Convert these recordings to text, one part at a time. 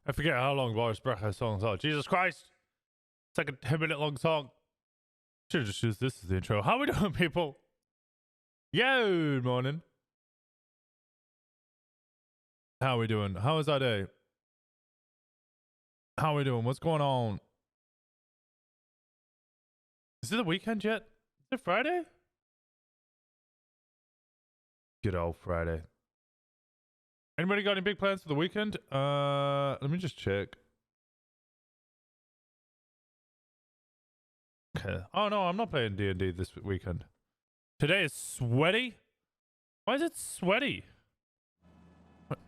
I forget how long Boris Brejcha's songs are. Jesus Christ! It's like a 10-minute long song. Should have just used this as the intro. How we doing, people? Good morning. How we doing? How was our day? How we doing? What's going on? Is it the weekend yet? Is it Friday? Good old Friday. Anybody got any big plans for the weekend? Let me just check. Okay. Oh no, I'm not playing D&D this weekend. Today is sweaty. Why is it sweaty? What?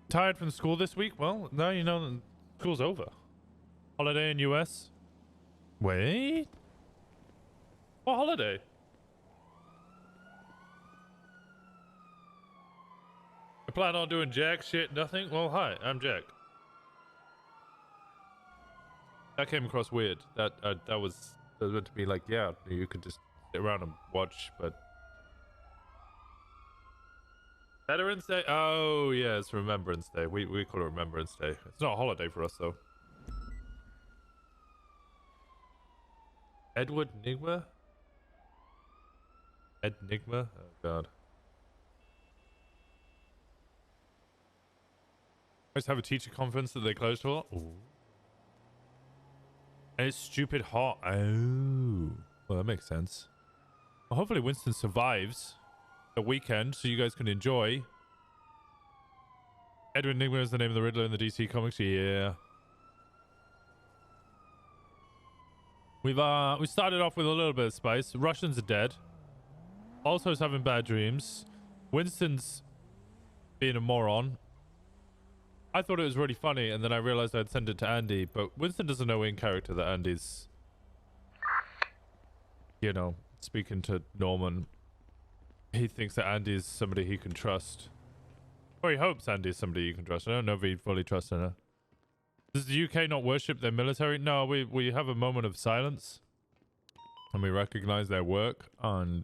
Tired from school this week? Well, now you know that school's over. Holiday in US. Wait. What holiday? I plan on doing jack shit, nothing. Well, hi, I'm Jack. That came across weird. That was meant to be like, yeah, you could just sit around and watch, but Veterans Day. Oh yeah, it's Remembrance Day. We call it Remembrance Day. It's not a holiday for us though. Edward Nigma. Ed Nigma. Oh god. I just have a teacher conference that they closed for. Ooh. And it's stupid hot. Oh. Well, that makes sense. Well, hopefully Winston survives the weekend so you guys can enjoy. Edward Nigma is the name of the Riddler in the DC comics. Yeah. We started off with a little bit of spice. Russians are dead. Alto's having bad dreams. Winston's being a moron. I thought it was really funny, and then I realized I'd send it to Andy, but Winston doesn't know in character that Andy's, you know, speaking to Norman. He thinks that Andy's somebody he can trust. Or he hopes Andy's somebody you can trust. I don't know if he fully trusts her. Does the UK not worship their military? No, we have a moment of silence. And we recognize their work and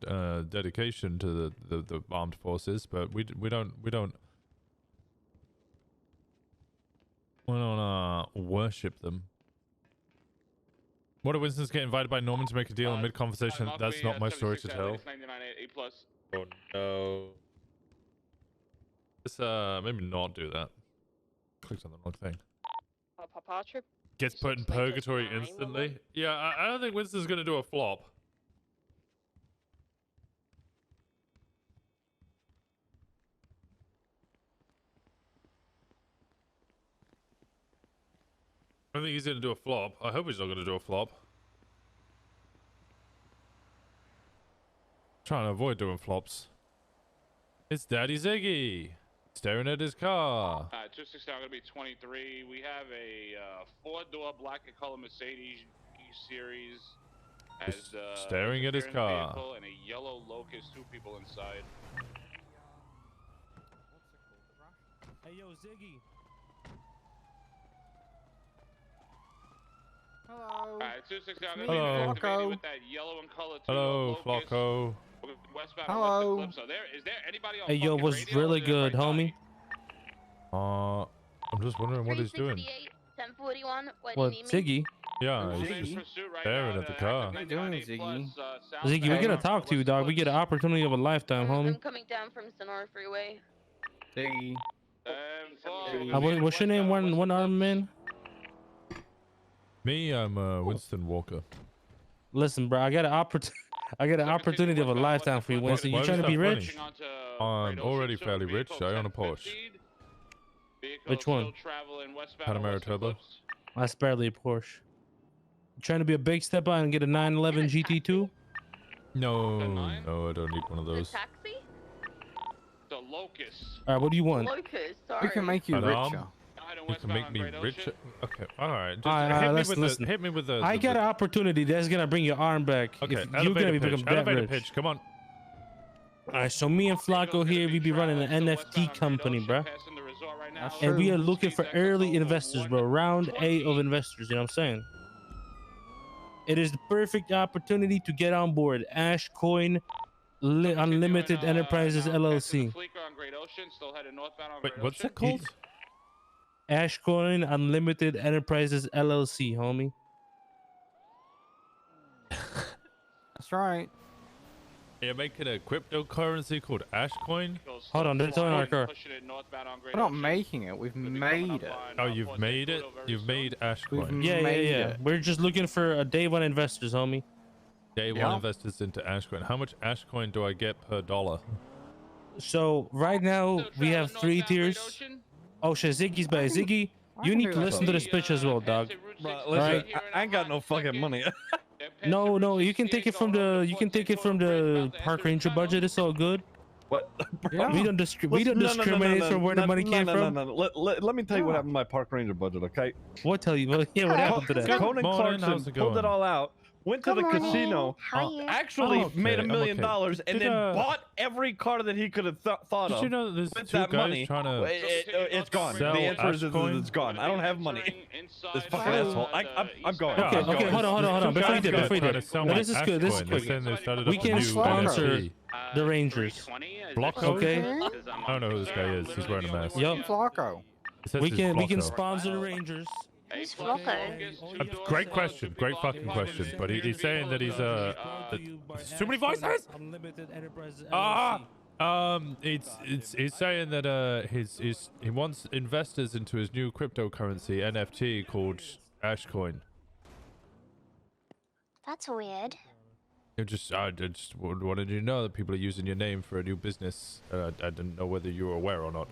dedication to the armed forces, but we don't worship them. What if Winston's get invited by Norman to make a deal in mid-conversation? That's not my story to tell. Oh no. Let's maybe not do that. Clicked on the wrong thing. Gets put in purgatory instantly. Yeah, I don't think Winston's gonna do a flop. I don't think he's gonna do a flop. I hope he's not gonna do a flop. Trying to avoid doing flops. It's Daddy Ziggy staring at his car. 269 gonna be 23. We have a four-door black and color Mercedes series. Has staring at his car. And a yellow Locust, 2 people inside. Hey yo, Ziggy. Hello. Alright, 269 Hello. gonna be activated with that yellow and color. Hello, Flocko. Hello. So is there anybody on Hey yo, was radio really good, homie. I'm just wondering what he's doing. 1041. What, Ziggy? Yeah, he's Ziggy? just staring at the car. How you doing, Ziggy? Ziggy, we get to talk to you, dog. We get an opportunity of a lifetime, I'm homie. coming down from Sonora Freeway. Ziggy. What's your name? One arm man. Me, I'm Winston Walker. Listen, bro, I got an opportunity of a lifetime for you, Winston. You Why trying is to be that rich? I'm already fairly rich. I own a Porsche. Which one? Panamera Turbo. That's barely a Porsche. You trying to be a big step out and get a 911 GT2? No, I don't need one of The those. taxi? The Locust. All right, what do you want? Locust, sorry. We can make you Madame? richer. You can make me richer. Okay, all right. Just All right, listen. hit me with the. I got an opportunity that's gonna bring your arm back. Okay, If you're gonna be become that elevator rich. pitch. Come on. All right, so me and Flacco here, we be running an NFT company, bro. And we are looking for early investors, bro. Round A of investors, you know what I'm saying? It is the perfect opportunity to get on board. Ash Coin Unlimited Enterprises LLC. Wait, what's it called? Ashcoin Unlimited Enterprises LLC, homie. That's right. You're making a cryptocurrency called Ashcoin? Hold on, they're towing our car. We're not making it. We've made it. Oh, you've made it? You've made Ashcoin. Yeah. Made it. We're just looking for a day one investors, homie. Day one investors into Ashcoin. How much Ashcoin do I get per dollar? So right now we have 3 tiers. Oh shit, Ziggy's back. Ziggy, you need to listen to this bitch as well, dog. Bro, listen, I ain't got no fucking money. No, you can take it from the park ranger budget. It's all good. What? Yeah. We don't discriminate from where the money came from. No. Let me tell you what happened to my park ranger budget, okay? What tell you? Well, yeah, what happened to that? Conan Morning, how's Clarkson it pulled going? it all out, went to Good the morning. casino, How are you? actually okay, made $1 I'm million, okay. and Did, then bought every car that he could have thought Did of. you know that there's With 2 that guys money, trying to... it's gone. The sell answer is Ashcoin? it's gone. I don't have money. This fucking asshole. I'm going. Okay, I'm going. hold on. Before you Guys did. trying to sell No, my this is good. This is Ashcoin. They're quick. saying they started We up can a new sponsor NFT. the Rangers. Blocko? Mhm. I don't know who this guy is. He's wearing a mask. Yup. Flacco. It says We he's can Blocko. sponsor the Rangers. Who's Flocko? Great question. Great fucking question. But he's saying that he's too many voices. Unlimited Enterprises Ah! LLC. He's saying that he wants investors into his new cryptocurrency NFT called Ashcoin. That's weird. I just wanted you to know that people are using your name for a new business. I didn't know whether you were aware or not.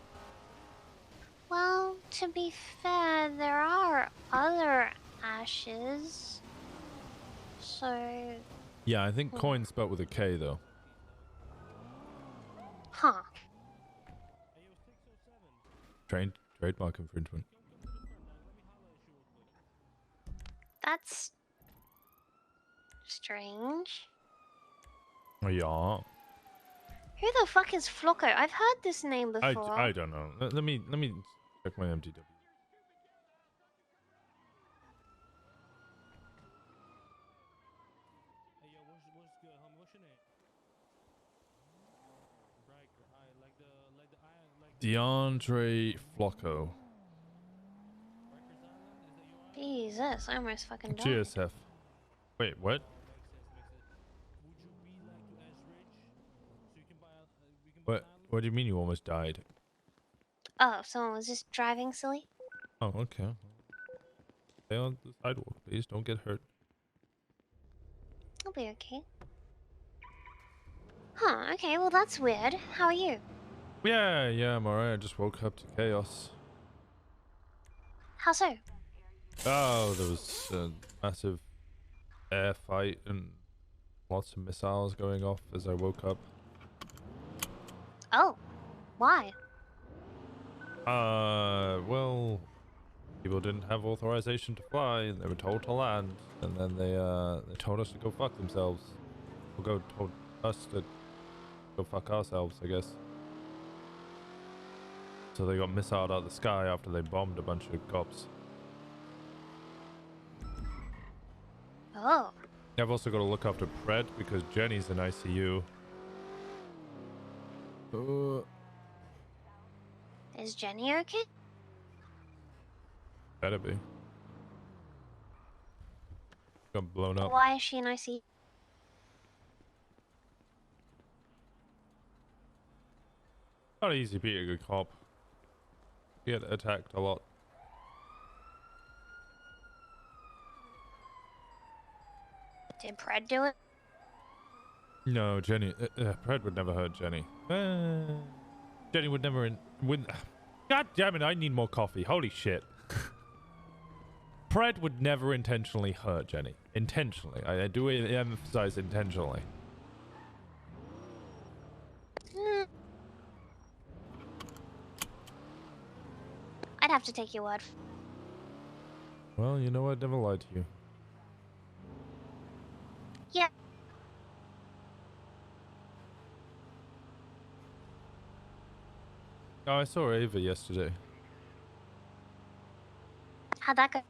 Well, to be fair, there are other ashes. So, Yeah, I think coin spelled with a K though. huh. Trademark infringement. That's strange. Oh yeah. Who the fuck is Flocko? I've heard this name before. I don't know. Let me check my MDW. Hey, yo, what's good, homie? What's your name? Riker. DeAndre Flocko. Jesus, I almost fucking died. GSF. Wait, what? What do you mean you almost died? Oh, someone was just driving silly? Oh, okay. Stay on the sidewalk, please. Don't get hurt. I'll be okay. Huh, okay, well that's weird. How are you? Yeah, I'm alright. I just woke up to chaos. How so? Oh, there was a massive air fight and lots of missiles going off as I woke up. Oh, why? Well, people didn't have authorization to fly, and they were told to land, and then they told us to go fuck themselves. Or told us to go fuck ourselves, I guess. So they got missiled out of the sky after they bombed a bunch of cops. Oh, I've also got to look after Pred because Jenny's in ICU. is Jenny okay? Better be. Got blown up. Why is she in ICU? Not easy being a cop. You get attacked a lot. Did Pred do it? No, Jenny. Pred would never hurt Jenny. Jenny would never God damn it! I need more coffee. Holy shit. Pred would never intentionally hurt Jenny. Intentionally. I do emphasize intentionally. I'd have to take your word. Well, you know what? Never lied to you. Yeah. Oh, I saw Ava yesterday. How'd that go?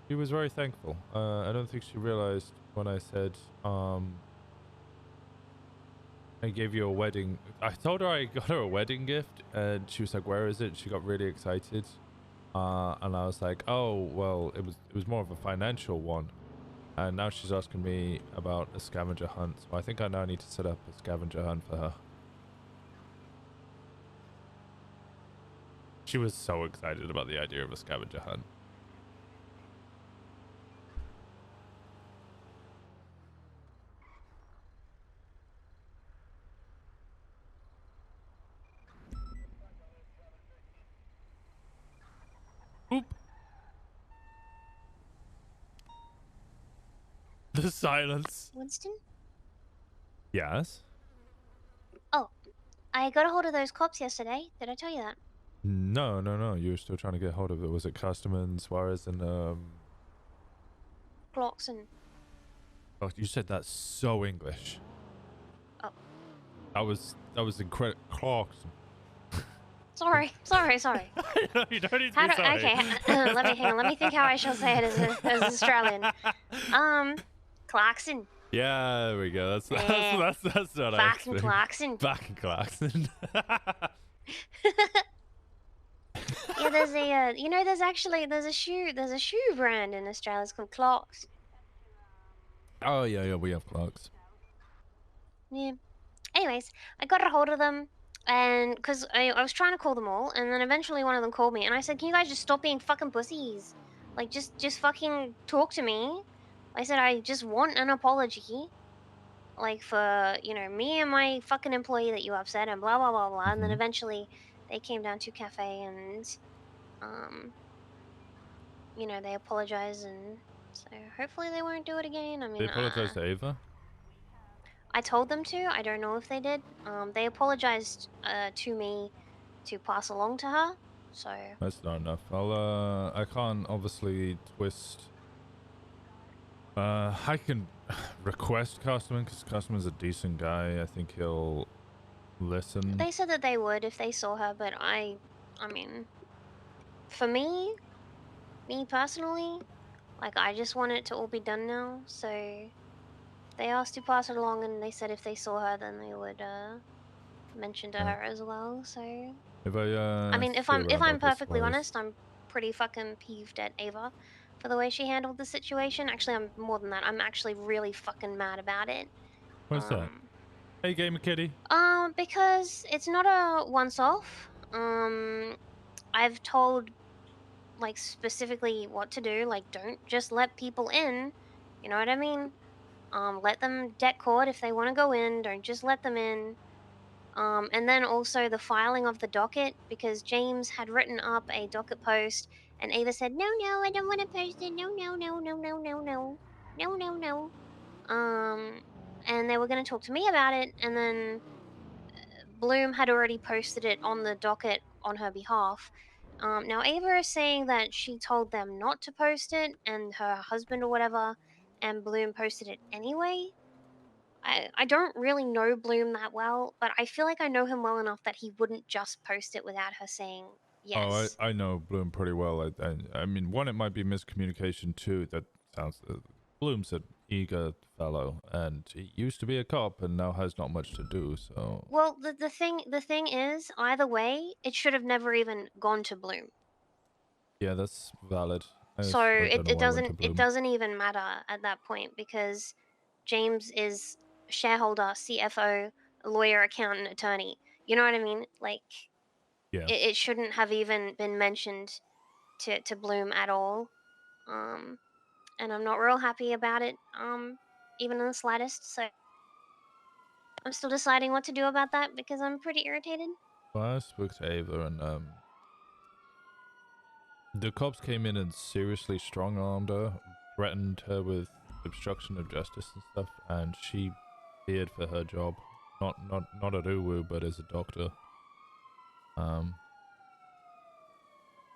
She was very thankful. I don't think she realized when I said, I gave you a wedding. I told her I got her a wedding gift, and she was like, "Where is it?" She got really excited, And I was like, oh, well, it was more of a financial one. And now she's asking me about a scavenger hunt. So I think I now need to set up a scavenger hunt for her. She was so excited about the idea of a scavenger hunt. Oop. The silence. Winston? Yes? Oh, I got a hold of those cops yesterday. Did I tell you that? No. You were still trying to get hold of it. Was it Custerman, Suarez, and Clarkson. Oh, you said that so English. Oh. That was incredible. Clarkson. Sorry. No, you don't need to be sorry. Okay, let me think how I shall say it as Australian. Clarkson. Yeah, there we go. That's what I expected. Clarkson. Fucking Clarkson. Yeah, there's a there's a shoe brand in Australia. It's called Clarks. Oh yeah, we have Clarks. Yeah. Anyways, I got a hold of them, and because I was trying to call them all, and then eventually one of them called me, and I said, "Can you guys just stop being fucking pussies? Like, just fucking talk to me." I said, "I just want an apology, like for me and my fucking employee that you upset, and blah blah blah blah." And then eventually, they came down to cafe and they apologized, and so hopefully they won't do it again. I mean, They apologized to Ava? I told them to. I don't know if they did. They apologized to me to pass along to her. So That's not enough. I can't obviously twist. I can request Customer because Customer's a decent guy. I think he'll listen. they said that they would if they saw her, but I mean, for me personally, like I just want it to all be done now. So they asked to pass it along, and they said if they saw her, then they would mention to her as well. So if I mean, if I'm perfectly honest, I'm pretty fucking peeved at Ava for the way she handled the situation. Actually, I'm more than that. I'm actually really fucking mad about it. What's that? Hey, Gamer Kitty. Because it's not a once-off. I've told like specifically what to do. Like, don't just let people in. You know what I mean? Let them debt court if they want to go in. Don't just let them in. And then also the filing of the docket, because James had written up a docket post, and Ava said, "No, I don't want to post it. No." And they were going to talk to me about it, and then Bloom had already posted it on the docket on her behalf. Now Ava is saying that she told them not to post it, and her husband or whatever, and Bloom posted it anyway. I don't really know Bloom that well, but I feel like I know him well enough that he wouldn't just post it without her saying yes. Oh, I know Bloom pretty well. I mean, one, it might be miscommunication. Two, that sounds... Bloom's an eager fellow, and he used to be a cop and now has not much to do, so... Well, the thing is, either way, it should have never even gone to Bloom. Yeah, that's valid. So it doesn't even matter at that point, because James is shareholder, CFO, lawyer, accountant, attorney. You know what I mean? Like, yeah, it shouldn't have even been mentioned to Bloom at all. And I'm not real happy about it, even in the slightest. So I'm still deciding what to do about that, because I'm pretty irritated. well, I spoke to Ava, and the cops came in and seriously strong-armed her, threatened her with obstruction of justice and stuff, and she feared for her job. Not at Uwu, but as a doctor.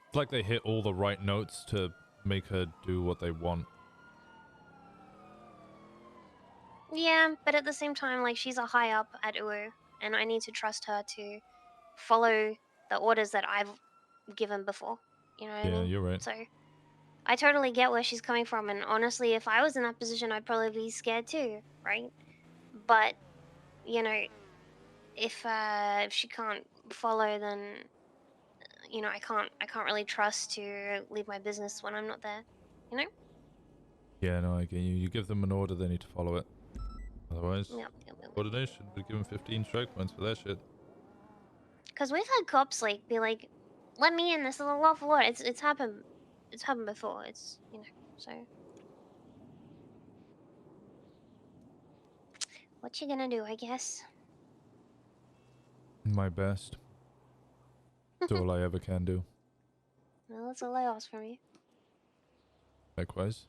It's like they hit all the right notes to make her do what they want. Yeah, but at the same time, like, she's a high up at Uwu, and I need to trust her to follow the orders that I've given before. You know what I mean? Yeah, you're right. So I totally get where she's coming from, and honestly, if I was in that position, I'd probably be scared too, right? But if she can't follow, then you know, I can't really trust to leave my business when I'm not there. You know? Yeah, no, I get you. You give them an order, they need to follow it. Otherwise, Yep. coordination would give them 15 strike points for that shit. Because we've had cops like be like, "Let me in. This is a lawful order." It's happened. It's happened before. It's, you know, so. What you gonna do, I guess? My best. It's all I ever can do. Well, that's all I ask from you. Likewise.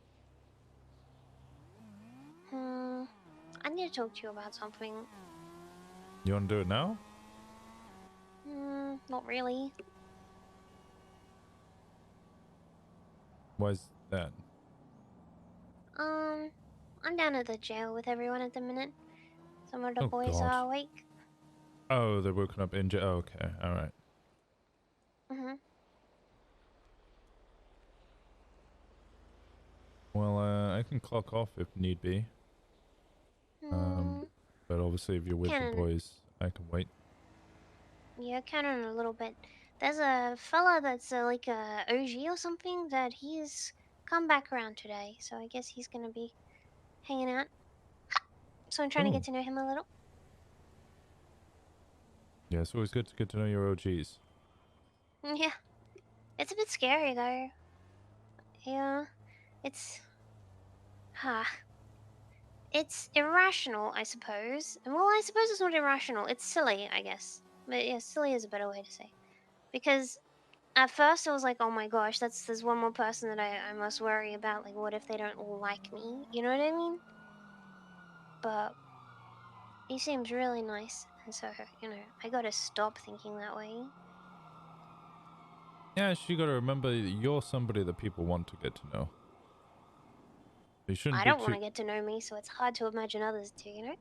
I need to talk to you about something. You want to do it now? Not really. Why is that? I'm down at the jail with everyone at the minute. Some of the Oh, boys God. are awake. Oh, they're woken up in jail. Oh, okay, alright. Well, I can clock off if need be. But obviously if you're with the boys, I can wait. Yeah, kind of in a little bit. There's a fella that's like a OG or something that he's come back around today, so I guess he's gonna be hanging out. So I'm trying to get to know him a little. Yeah, it's always good to get to know your OGs. Yeah, it's a bit scary though. Yeah, it's, it's irrational, I suppose. Well, I suppose it's not irrational. It's silly, I guess. But yeah, silly is a better way to say. Because at first I was like, oh my gosh, there's one more person that I must worry about. Like, what if they don't like me? You know what I mean? But he seems really nice, and so, you know, I gotta stop thinking that way. Yeah, you gotta remember that you're somebody that people want to get to know. You shouldn't I be don't want to get to know me, so it's hard to imagine others do, you know?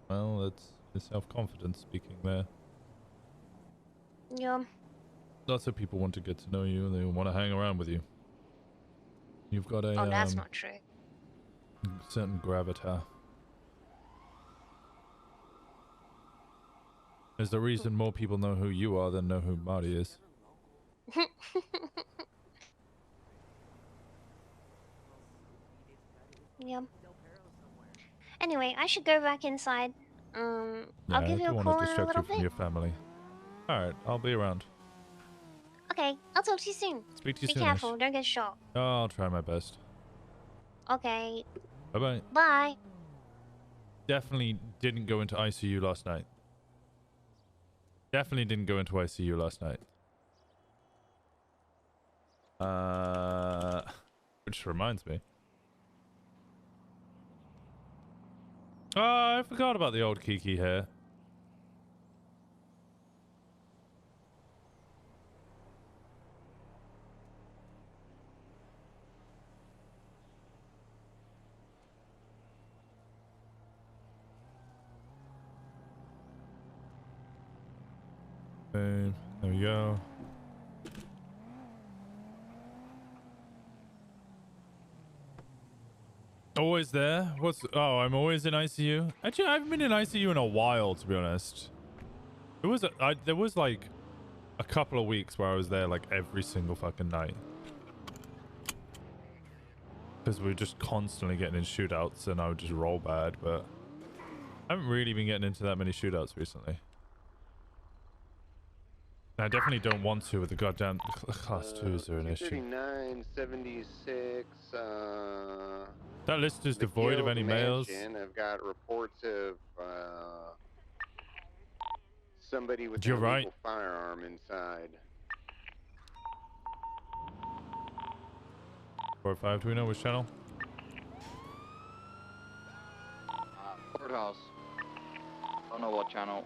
Well, that's the self-confidence speaking there. Yeah. Lots of people want to get to know you and they want to hang around with you. You've got a Oh, that's not true. certain gravitas. There's the reason more people know who you are than know who Marty is. Yeah. Anyway, I should go back inside. I'll give you a call in a little bit. From your family. Alright, I'll be around. Okay, I'll talk to you soon. Speak to you soon. Be careful, don't get shot. Oh, I'll try my best. Okay. Bye-bye. Bye. Definitely didn't go into ICU last night. Definitely didn't go into ICU last night. Which reminds me. Oh, I forgot about the old Kiki here. Boom. There we go. Always there? What's... Oh, I'm always in ICU? Actually, I haven't been in ICU in a while, to be honest. There was like a couple of weeks where I was there like every single fucking night. Because we were just constantly getting in shootouts and I would just roll bad, but I haven't really been getting into that many shootouts recently. I definitely don't want to with the goddamn class 2s are an issue. 3976, that list is devoid of any males. I've got reports of somebody with You're an right. illegal firearm inside. 4-5, do we know which channel? Courthouse. Don't know what channel.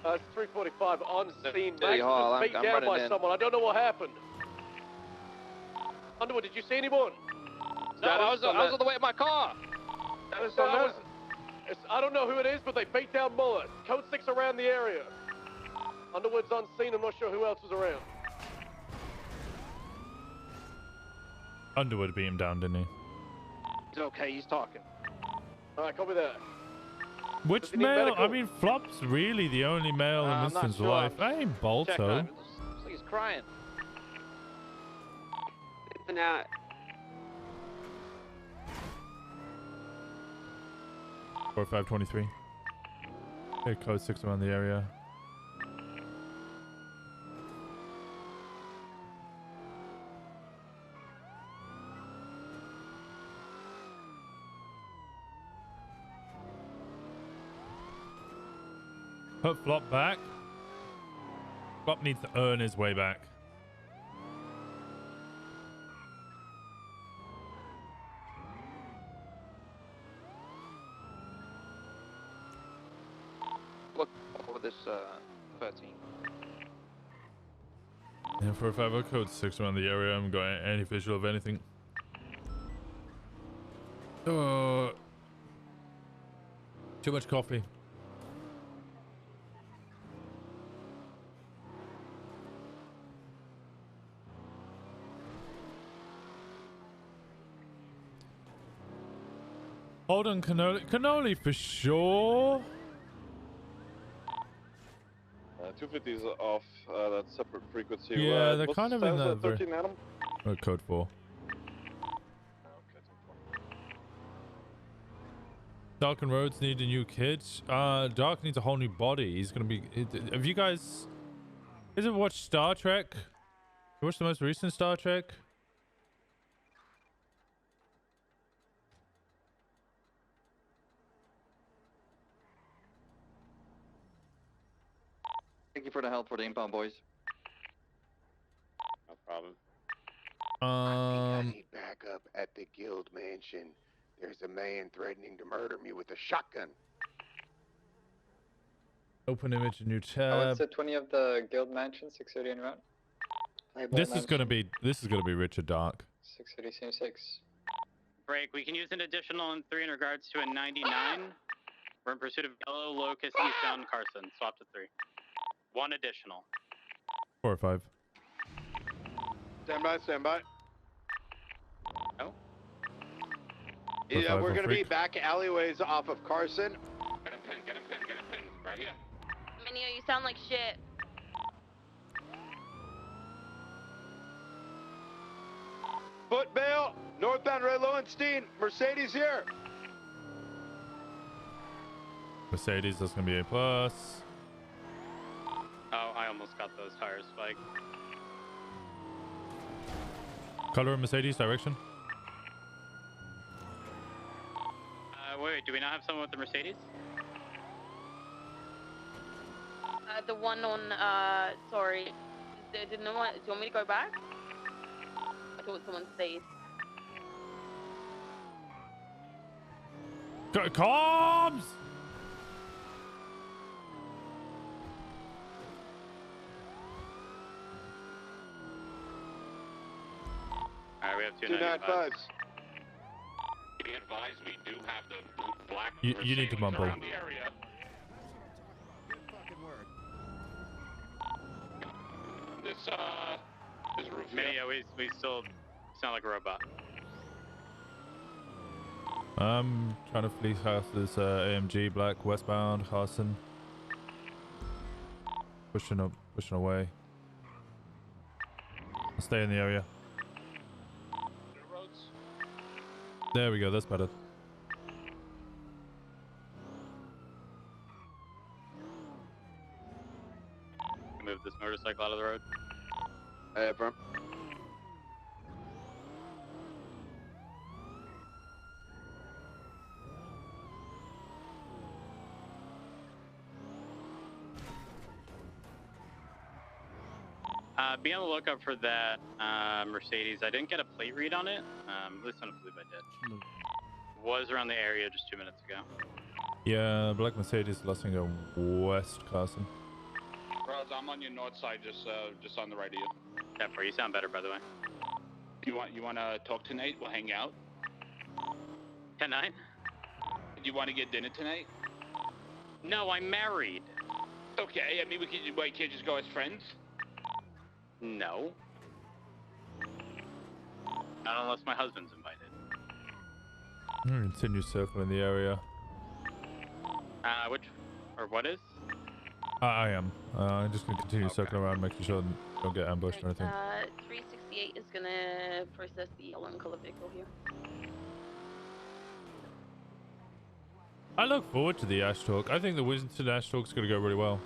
It's 345 on scene. City Hall. I'm beat down by in. someone. I don't know what happened. Underwood, did you see anyone? No, I was on the way to my car. I don't know who it is, but they beat down Muller. Code 6 around the area. Underwood's on scene. I'm not sure who else was around. Underwood beat him down, didn't he? He's okay. He's talking. All right, copy that. Which male? I mean, Flop's really the only male in Winston's life. I ain't Balto. crying. It's not. 4523. Okay, code 6 around the area. Put Flop back. Flop needs to earn his way back. Look for this 13. Yeah, for a 50 code 6 around the area. I haven't got any visual of anything. Too much coffee. Hold on, cannoli for sure. 250 is off that separate frequency. Yeah, they're kind of in the 13 Adam? code 4. Dark and Rhodes need a new kid. Dark needs a whole new body. He's gonna be. Have you guys ever watched Star Trek? You watched the most recent Star Trek? Thank you for the help for the impound, boys. No problem. I need backup at the guild mansion. There's a man threatening to murder me with a shotgun. Open image, new What's tab. the 20 of the guild mansion? 630 en route. This is gonna be Richard Dark. 630 Break. We can use an additional in 3 in regards to a 99. We're in pursuit of yellow locust eastbound Carson. Swap to 3. 1 additional. 4 or 5. Stand by, stand by. No. Yeah, we're gonna be back alleyways off of Carson. Get him pin. Right here. Minio, you sound like shit. Foot bail, northbound Ray Lowenstein, Mercedes here. Mercedes, that's gonna be A+. Oh, I almost got those tires spiked. Color of Mercedes, direction. Wait, do we not have someone with the Mercedes? The one on, sorry. Did no one, do you want me to go back? I thought someone stayed. Comms! Alright, we have 295s. Be advised, we do have the black. You need to mumble. Around the area. This roof. Yeah, we still sound like a robot. I'm trying to fleece house this AMG black westbound Carson. Pushing away. I'll stay in the area. There we go, that's better. Move this motorcycle out of the road. Hey, bro. Be on the lookout for that Mercedes. I didn't get a plate read on it. At least I don't believe I did. Was around the area just 2 minutes ago. Yeah, black Mercedes lasting go west Carson. Bros, I'm on your north side, just on the right of you. Yeah, bro, you sound better, by the way. You want to talk tonight? We'll hang out. 10-9? Do you want to get dinner tonight? No, I'm married. Okay, I mean, we can't just go as friends? No. Not unless my husband's invited. Continue circling the area. What is? I am. I'm just gonna continue circling around, making sure I don't get ambushed or anything. 368 is gonna process the yellow and color vehicle here. I look forward to the Ash Talk. I think the Winston Ash Talk's gonna go really well.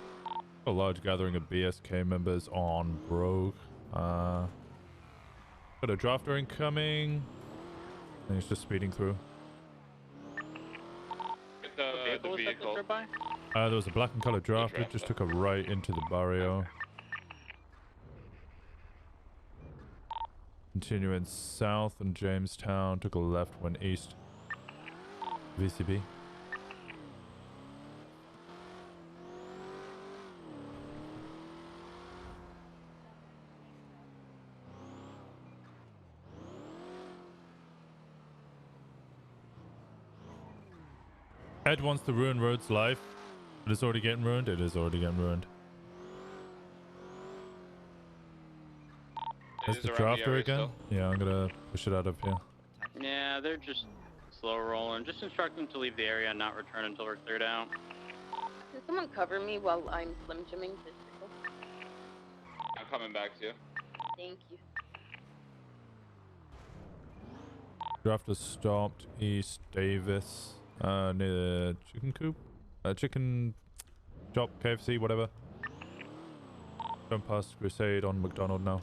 A large gathering of BSK members on Brogue. Got a drafter incoming. And he's just speeding through. The vehicle. There was a black and colored drafter. Just took a right into the barrio. Continuing south in Jamestown. Took a left, went east. VCB. Ed wants to ruin roads life, but it's already getting ruined. It is already getting ruined. There's the drafter again. Yeah, I'm gonna push it out of here. Yeah, they're just slow rolling. Just instruct them to leave the area and not return until we're cleared out. Can someone cover me while I'm slim jimming this vehicle? I'm coming back to you. Thank you. Drafter stopped East Davis, near the chicken coop, chicken shop, KFC, whatever. Going past Crusade on McDonald now.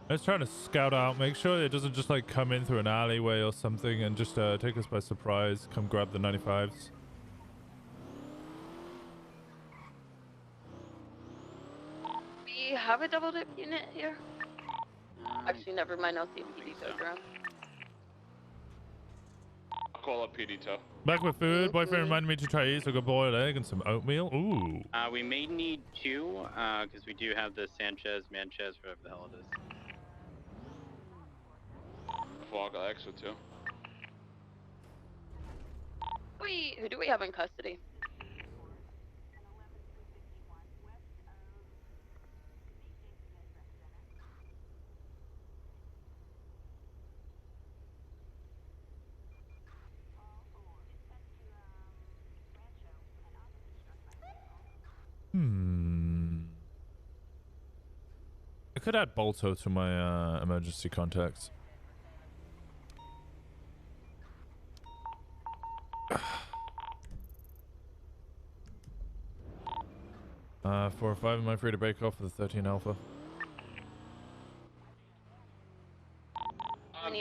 Let's try to scout out, make sure it doesn't just like come in through an alleyway or something and just take us by surprise. Come grab the 95s. We have a double dip unit here. Actually, never mind. I'll see if PD goes around. I'll call up PD tow. Back with food. Boyfriend reminded me to try eat, so I got boiled egg and some oatmeal. Ooh. We may need two, because we do have the Sanchez, Manchez, whatever the hell it is. Fog extra too. Who do we have in custody? I could add Bolto to my emergency contacts. 4 or 5, am I free to break off with the 13 Alpha?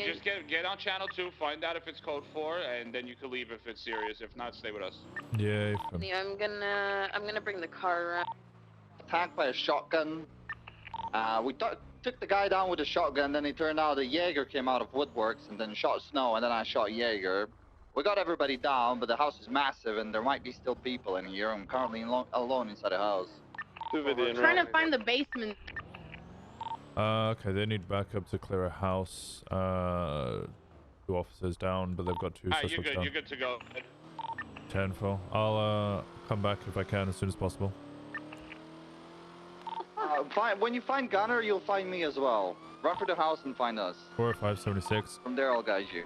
Just get on channel 2, find out if it's code 4, and then you can leave if it's serious. If not, stay with us. Yeah. I'm gonna bring the car around. Attacked by a shotgun. We took the guy down with a shotgun, then it turned out a Jaeger came out of woodworks and then shot Snow, and then I shot Jaeger. We got everybody down, but the house is massive and there might be still people in here. I'm currently alone inside the house. We're trying to find the basement. Okay, they need backup to clear a house. 2 officers down, but they've got 2 suspects down. You're good to go. 10-4. I'll come back if I can as soon as possible. When you find Gunner, you'll find me as well. Run for the house and find us. 4 or 576. From there, I'll guide you.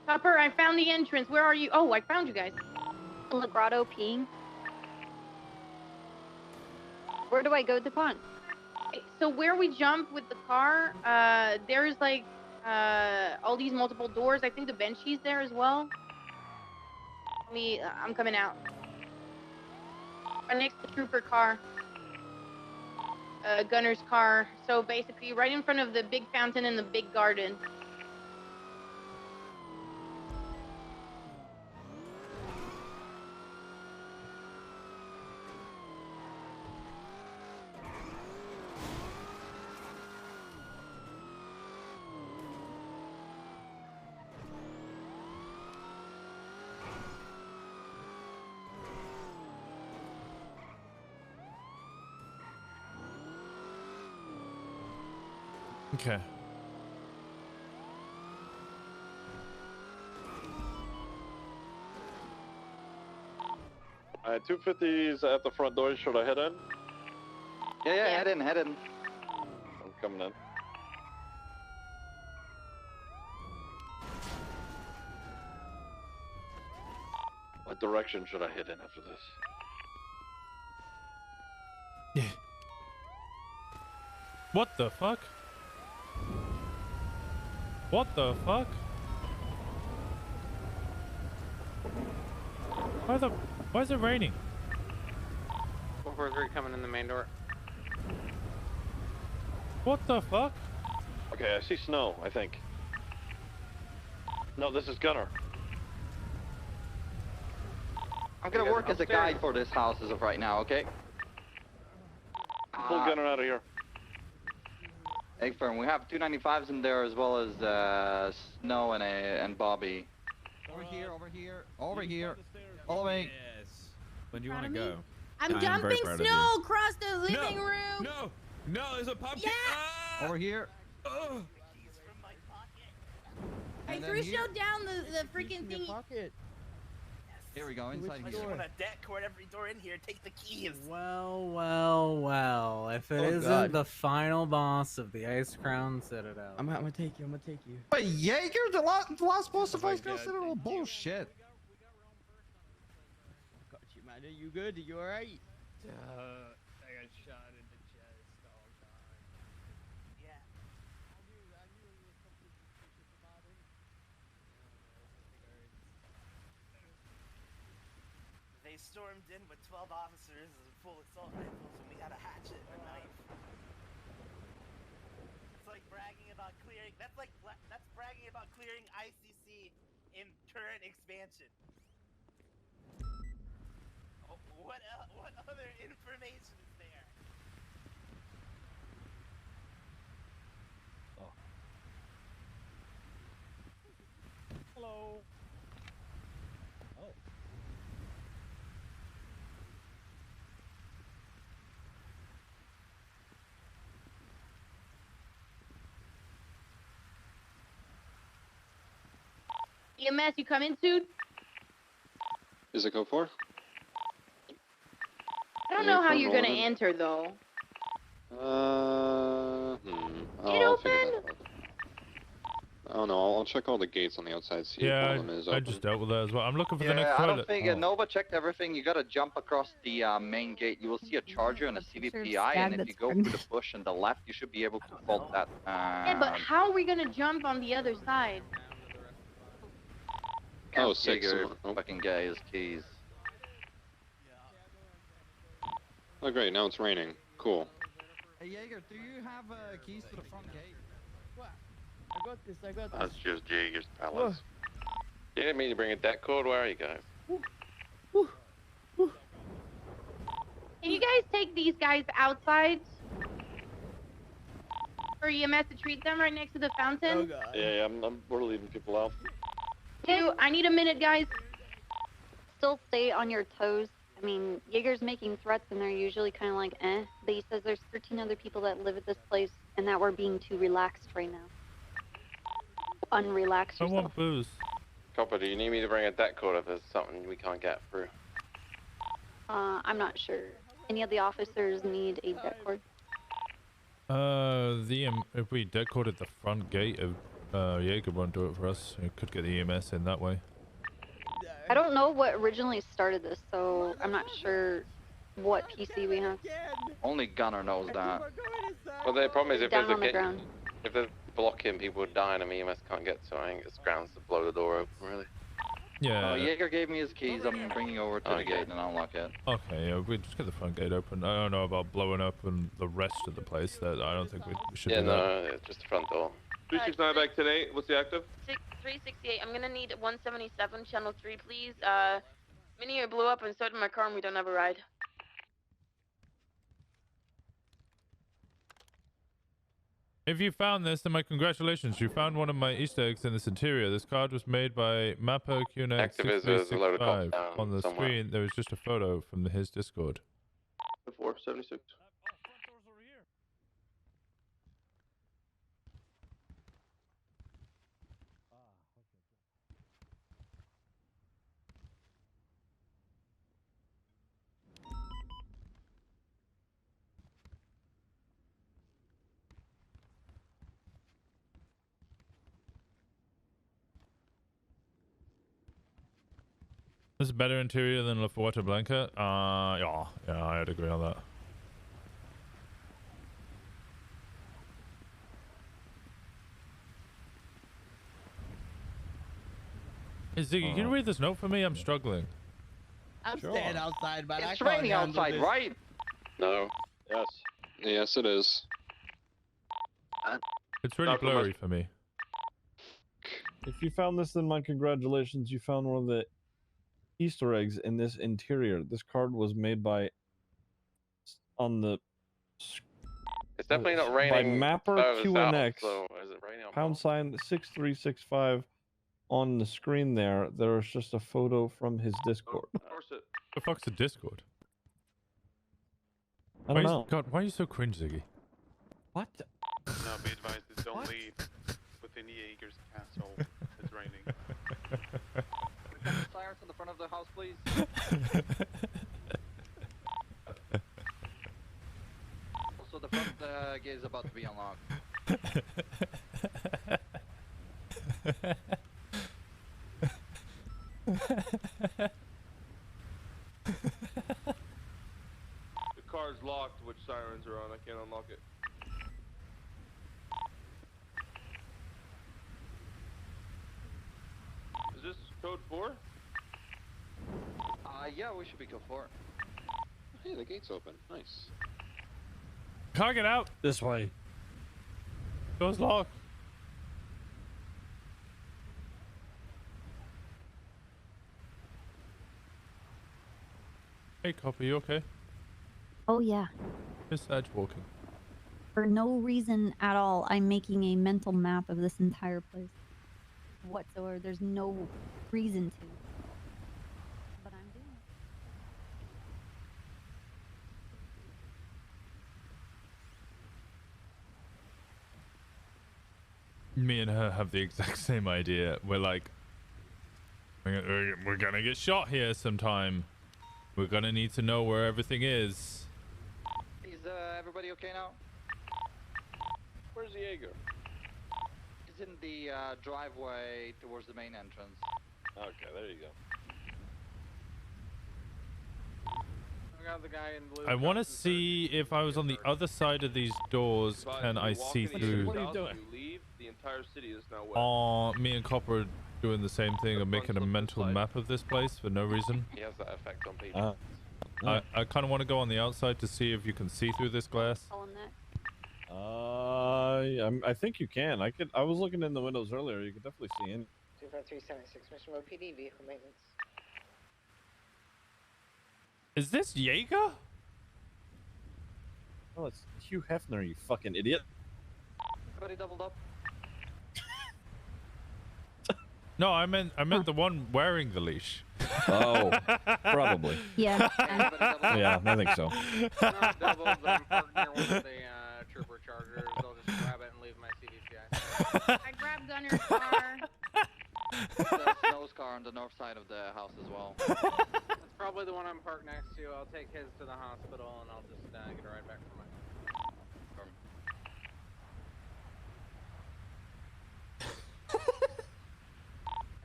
Hopper, I found the entrance. Where are you? Oh, I found you guys. La Grotto peeing. Where do I go to pond? So where we jump with the car, there's like all these multiple doors. I think the Benchy's there as well. I'm coming out. Right next to the trooper car. Gunner's car. So basically right in front of the big fountain and the big garden. Okay. Alright, 250's at the front door. Should I head in? Yeah, head in. I'm coming in. What direction should I head in after this? Yeah. What the fuck? What the fuck? Why is it raining? 443 coming in the main door. What the fuck? Okay, I see snow, I think. No, this is Gunner. I'm gonna work as a guide for this house as of right now, okay? Pull Gunner out of here. Egg firm, we have 295s in there as well as Snow and Bobby. Over here. Follow me. Yes. When do you want to go? I'm dumping snow across the living room. No, there's a pumpkin. Yeah. Ah! Over here. Oh. I threw snow down the freaking thing. Here we go, inside I here. just want to deck cord every door in here. Take the keys. Well. If it isn't the final boss of the Ice Crown Citadel. I'm gonna take you. Wait, Jaeger? The last boss of Ice Crown Citadel? Bullshit. Got you, man. Are you good? Are you alright? I got shot in the chest all time. Yeah. They stormed in with 12 officers and full assault rifles, and we had a hatchet and a knife. It's like bragging about clearing. That's bragging about clearing ICC in current expansion. Oh, what other information is there? Oh. Hello. Oh. EMS, you come in soon? Is it code 4? I don't know how you're gonna enter though. It open? Oh no, I'll check all the gates on the outside, see if one of them is open. I just dealt with that as well. I'm looking for the next I toilet. don't think Nova checked everything. You gotta jump across the main gate. You will see a charger and a CVPI, and if you go through the bush on the left, you should be able to fault that. Yeah, but how are we gonna jump on the other side? Oh, 6. Fucking guy his keys. Oh great, now it's raining. Cool. Hey, Jaeger, do you have keys to the front gate? What? I got this. That's just Jaeger's palace. You didn't mean to bring a deck code. Where are you guys? Can you guys take these guys outside? For EMS to treat them right next to the fountain? Oh god. Yeah, we're leaving people out. I need a minute, guys. Still stay on your toes. I mean, Jaeger's making threats and they're usually kind of like, eh. But he says there's 13 other people that live at this place and that we're being too relaxed right now. Unrelax I yourself. want booze. Copper, do you need me to bring a deck code if there's something we can't get through? I'm not sure. Any of the officers need a debt cord? If we decoded the front gate, Jaeger won't do it for us. We could get the EMS in that way. I don't know what originally started this, so I'm not sure what PC we have. Only Gunner knows that. Well, the problem is if Down there's on the ground. if there's blocking, people would die and EMS can't get to. I think it's grounds to blow the door open, really. Yeah. Jaeger gave me his keys. I'm bringing over to the gate and I'll lock it. Okay, yeah, we just get the front gate open. I don't know about blowing up and the rest of the place. That I don't think we should do that. No, it's just the front door. 369 back today. What's the active? 368. I'm gonna need 177, channel 3, please. Mini here blew up and so did my car and we don't have a ride. If you found this, then my congratulations. You found one of my Easter eggs in this interior. This card was made by Mapper QNX6365. On the screen, there was just a photo from his Discord. 476. This is better interior than La Fuerte Blanca. Yeah, I'd agree on that. Hey, Ziggy, can you read this note for me? I'm struggling. I'm staying outside, but It's raining outside, right? No. Yes. Yes, it is. It's really Not so much. blurry for me. If you found this, then my congratulations. You found one of the Easter eggs in this interior. This card was made by on the It's definitely not by raining Mapper further south, QNX. so is it raining on Pound sign 6365 on the screen there. There is just a photo from his Discord. The fuck's a Discord? I don't know. God, why are you so cringe, Ziggy? What? No, be advised, don't leave within Jaeger's castle. It's raining. Sirens in the front of the house, please. Also, the front gate is about to be unlocked. The car's locked, which sirens are on. I can't unlock it. Is this code 4? Yeah, we should be code 4. Hey, the gate's open. Nice. Can't get out. This way. Door's locked. Hey, Copper, you okay? Oh yeah. Just edge walking. For no reason at all, I'm making a mental map of this entire place. Whatsoever. There's no reason to. But I'm doing it. Me and her have the exact same idea. We're like, we're gonna get shot here sometime. We're gonna need to know where everything is. Is everybody okay now? Where's the Jaeger? It's in the driveway towards the main entrance. Okay, there you go. I got the guy in blue. I want to see if I was on the other side of these doors, can I see through? What are you doing? You leave, the entire city is now wet. Me and Copper are doing the same thing. I'm making a mental map of this place for no reason. He has that effect on people. I kind of want to go on the outside to see if you can see through this glass. I think you can. I was looking in the windows earlier. You could definitely see in. 25376 Mission Road PD vehicle maintenance. Is this Jaeger? Oh, it's Hugh Hefner, you fucking idiot. Everybody doubled up. No, I meant the one wearing the leash. Oh, probably. Yeah. Yeah, I think so. Not doubles. I'm parked near one of the trooper chargers. I'll just grab it and leave my CDCI. I grabbed Gunner's car. The Snow's car on the north side of the house as well. That's probably the one I'm parked next to. I'll take his to the hospital and I'll just get a ride back from mine.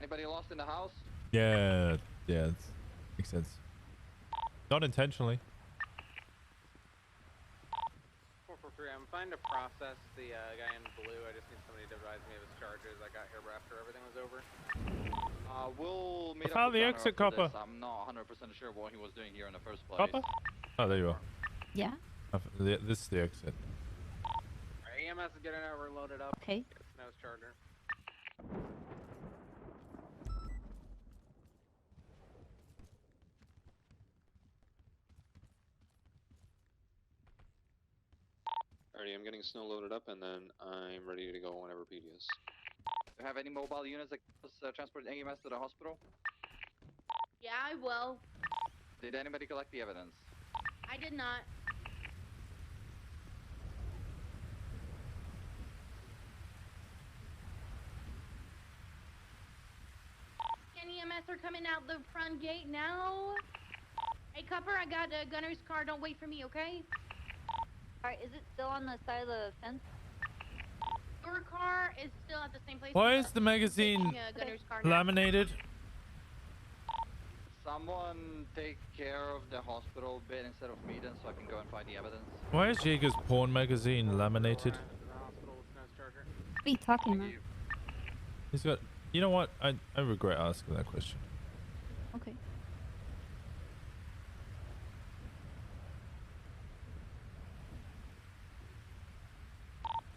Anybody lost in the house? Yeah, makes sense. Not intentionally. 443, I'm fine to process the guy in blue. I just need somebody to advise me of his charges. I got here after everything was over. We'll meet Found up with the Connor exit, after Copper. this. I'm not 100% sure what he was doing here in the first place. Copper? Oh, there you are. Yeah. This is the exit. EMS is getting overloaded up. Okay. Snow's charger. Alrighty, I'm getting snow loaded up, and then I'm ready to go whenever PD is. Do you have any mobile units that can transport EMS to the hospital? Yeah, I will. Did anybody collect the evidence? I did not. Can EMS are coming out the front gate now? Hey, Copper, I got Gunner's car. Don't wait for me, okay? Alright, is it still on the side of the fence? Your car is still at the same place. Why is the magazine Gunner's car now. laminated? someone take care of the hospital bit instead of me then so I can go and find the evidence? Why is Jaeger's porn magazine laminated? What are you talking about? He's got. You know what? I regret asking that question. Okay.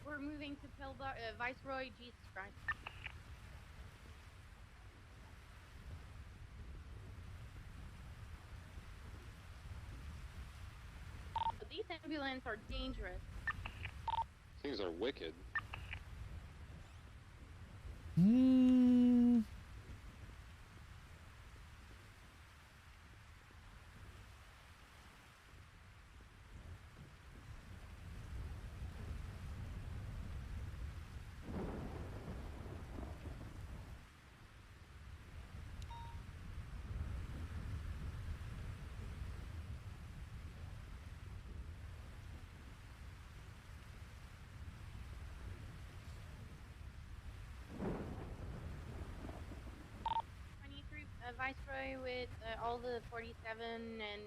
We're moving to Viceroy. Jesus Christ. These ambulances are dangerous. Things are wicked. Hmm. Viceroy with all the 47 and...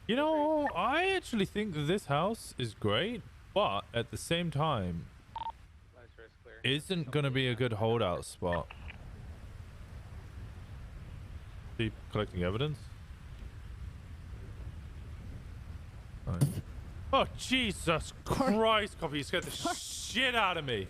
You know, I actually think that this house is great, but at the same time, isn't gonna be a good holdout spot. Keep collecting evidence. Right. Oh Jesus Christ, Coffee! You scared the shit out of me.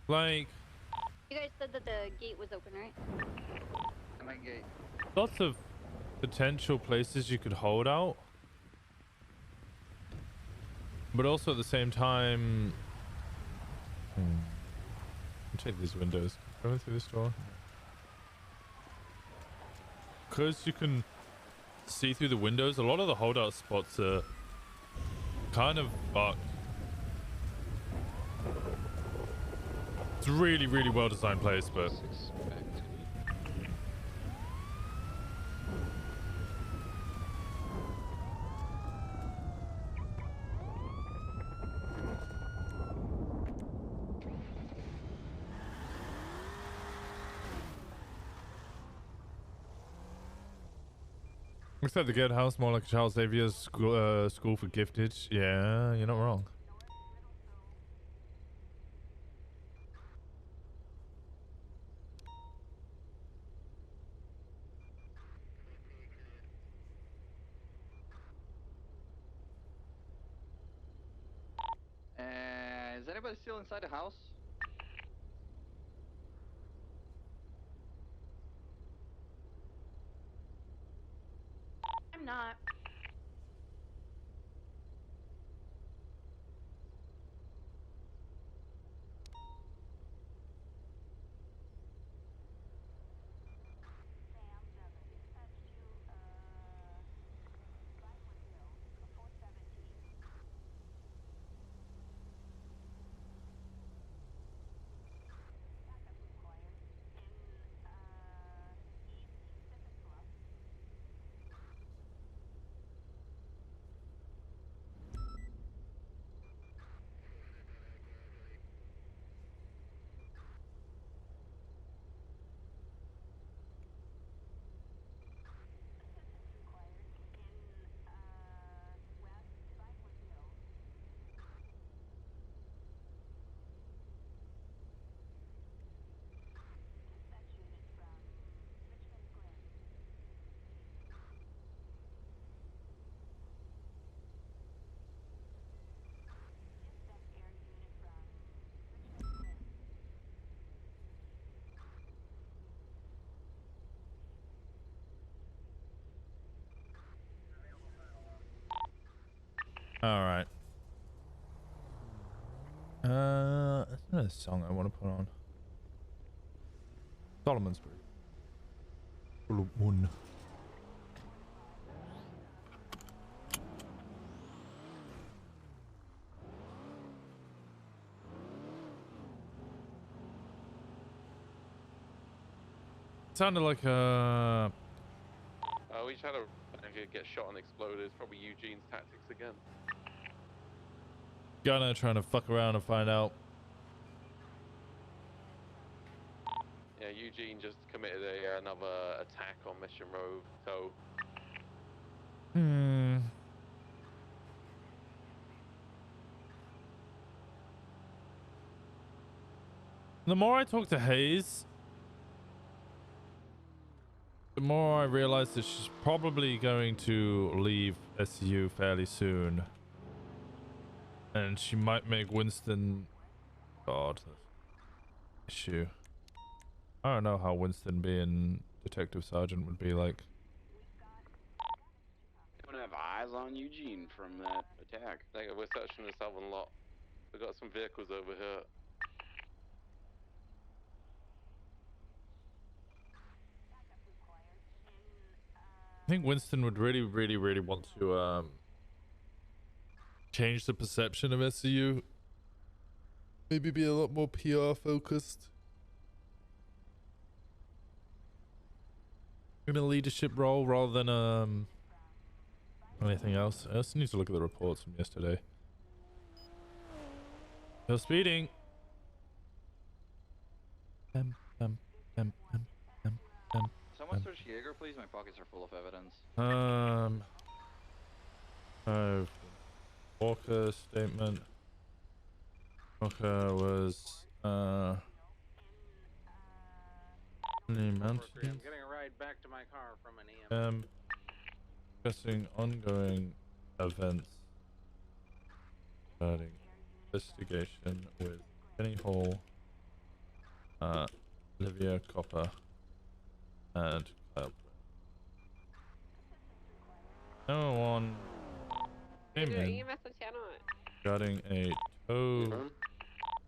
Like, You guys said that the gate was open, right? Main gate. lots of potential places you could hold out, but also at the same time, check these windows. Going through this door, because you can see through the windows. A lot of the holdout spots are kind of fucked. It's really, really well designed place, but looks like the Get House more like a Charles Xavier's school for gifted. Yeah, you're not wrong. Is anybody still inside the house? I'm not. All right. That's another song I want to put on. Solomon's one. Sounded like a. We just had a get shot and exploded. It's probably Eugene's tactics again. Gunner trying to fuck around and find out. Yeah, Eugene just committed another attack on Mission Road. So. The more I talk to Hayes, the more I realize that she's probably going to leave SU fairly soon. And she might make Winston... God. Issue. I don't know how Winston being Detective Sergeant would be like. Don't have eyes on Eugene from that attack. We're searching the southern lot. We've got some vehicles over here. I think Winston would really want to change the perception of SCU. Maybe be a lot more PR focused. In a leadership role rather than anything else. I just need to look at the reports from yesterday. No speeding. Someone search Jaeger, please. My pockets are full of evidence. Walker statement. Walker was mountains. I'm getting a ride back to my car from an EM. Discussing ongoing events regarding investigation with Penny Hall, Olivia Copper, and Kyle. No one came in EMS on channel. regarding a tow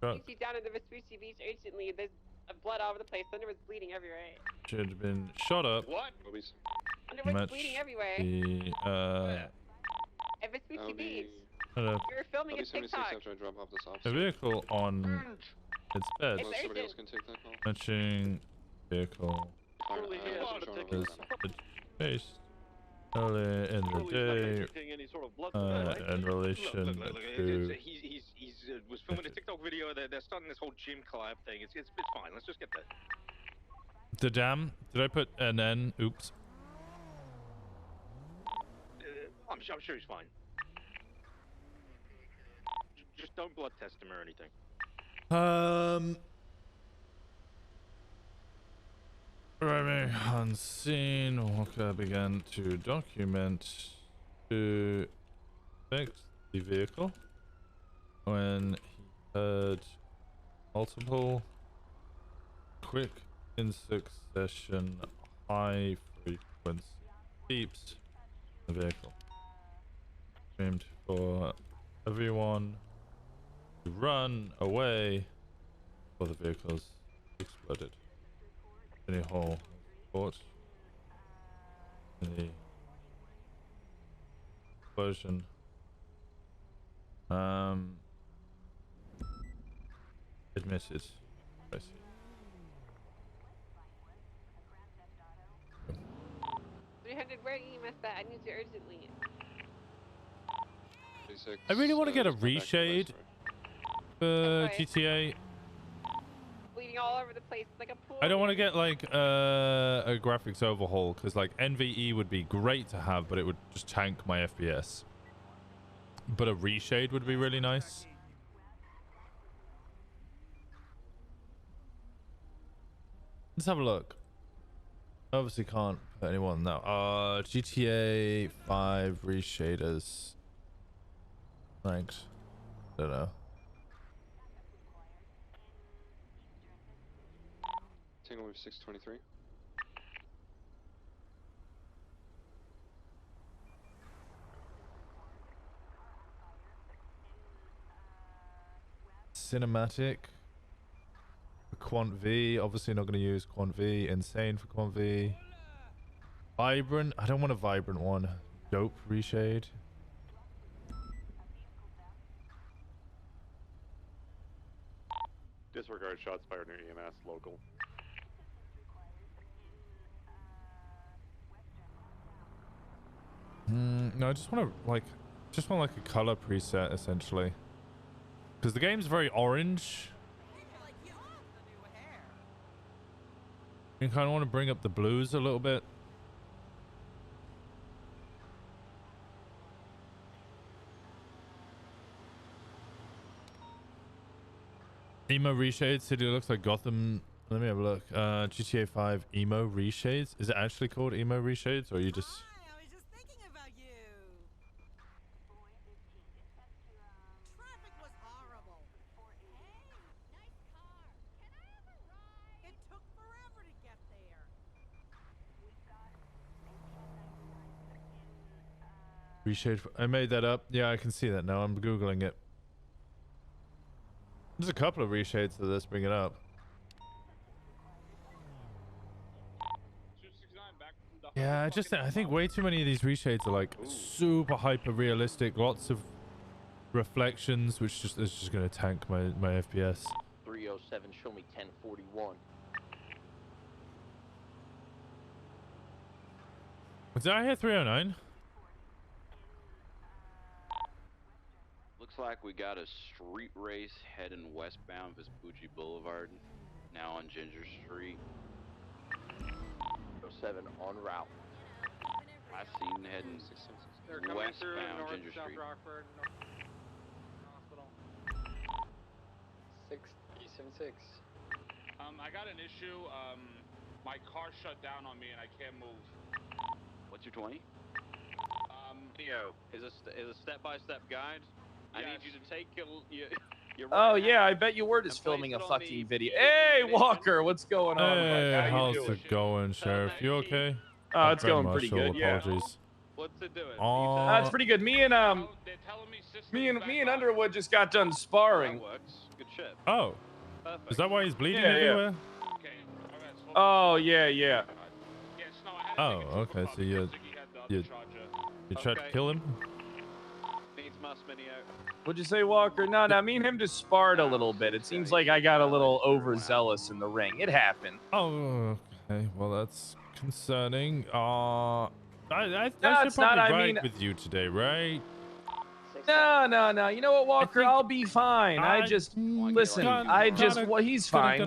truck You see down at the Vespucci Beach urgently. There's blood all over the place. Thunder was bleeding everywhere. should have been shot up. What? Thunder was Much bleeding everywhere. the At Vespucci Beach. uh, We were filming a TikTok. a vehicle on its bed. It's urgent. Matching vehicle was chased earlier in the day in relation to He's was filming a TikTok video. They're starting this whole gym collab thing. It's fine. Let's just get there. the dam. Did I put an N? Oops. I'm sure he's fine. Just don't blood test him or anything. Arriving on scene, Walker began to document to fix the vehicle when he heard multiple quick in succession high frequency beeps in the vehicle. Screamed for everyone to run away before the vehicles exploded. Penny Hall report in the explosion. Admitted. I see. 300, where EMS at? I need you urgently. I really want to get a reshade for GTA. Bleeding all over the place like a pool. I don't want to get like a graphics overhaul because like NVE would be great to have, but it would just tank my FPS. But a reshade would be really nice. Let's have a look. Obviously can't put anyone now. GTA 5 reshaders. Ranked. Don't know. Tango with 623. Cinematic. Quant V. Obviously not going to use Quant V. Insane for Quant V. Vibrant. I don't want a vibrant one. Dope reshade. Disregard shots fired near EMS local. No, I just want to like a color preset essentially, because the game's very orange. You kind of want to bring up the blues a little bit. Emo reshades. City looks like Gotham. Let me have a look. GTA 5 emo reshades. Is it actually called emo reshades, or are you just? Reshade. I made that up. Yeah, I can see that now. I'm googling it. There's a couple of reshades to this. Bring it up. Yeah, I think way too many of these reshades are like super hyper realistic. Lots of reflections, which is just gonna tank my FPS. 307. Show me 1041. Did I hear 309? Looks like we got a street race heading westbound Vespucci Boulevard, now on Ginger Street. 07 en route. I seen heading westbound Ginger Street. Rockford, Hospital. 676. I got an issue. My car shut down on me and I can't move. What's your 20? Theo, is a step-by-step guide. I need you to take your Oh right yeah, I bet you were just filming a fucking video. Hey Walker, what's going on? Hey, How you how's doing? it going, Sheriff? You okay? It's going pretty good. Yeah. Apologies. What's it doing? It's pretty good. Me and Underwood just got done sparring. That works. Good shit. Oh. Perfect. Is that why he's bleeding Yeah. everywhere? Oh yeah. Oh, okay. So you tried to kill him? Needs must mini out. What'd you say, Walker? No, me and him just sparred a little bit. It seems like I got a little overzealous in the ring. It happened. Oh, okay. Well, that's concerning. I should it's not. probably I ride mean- with you today, right? No. You know what, Walker? I'll be fine. Listen. He's fine.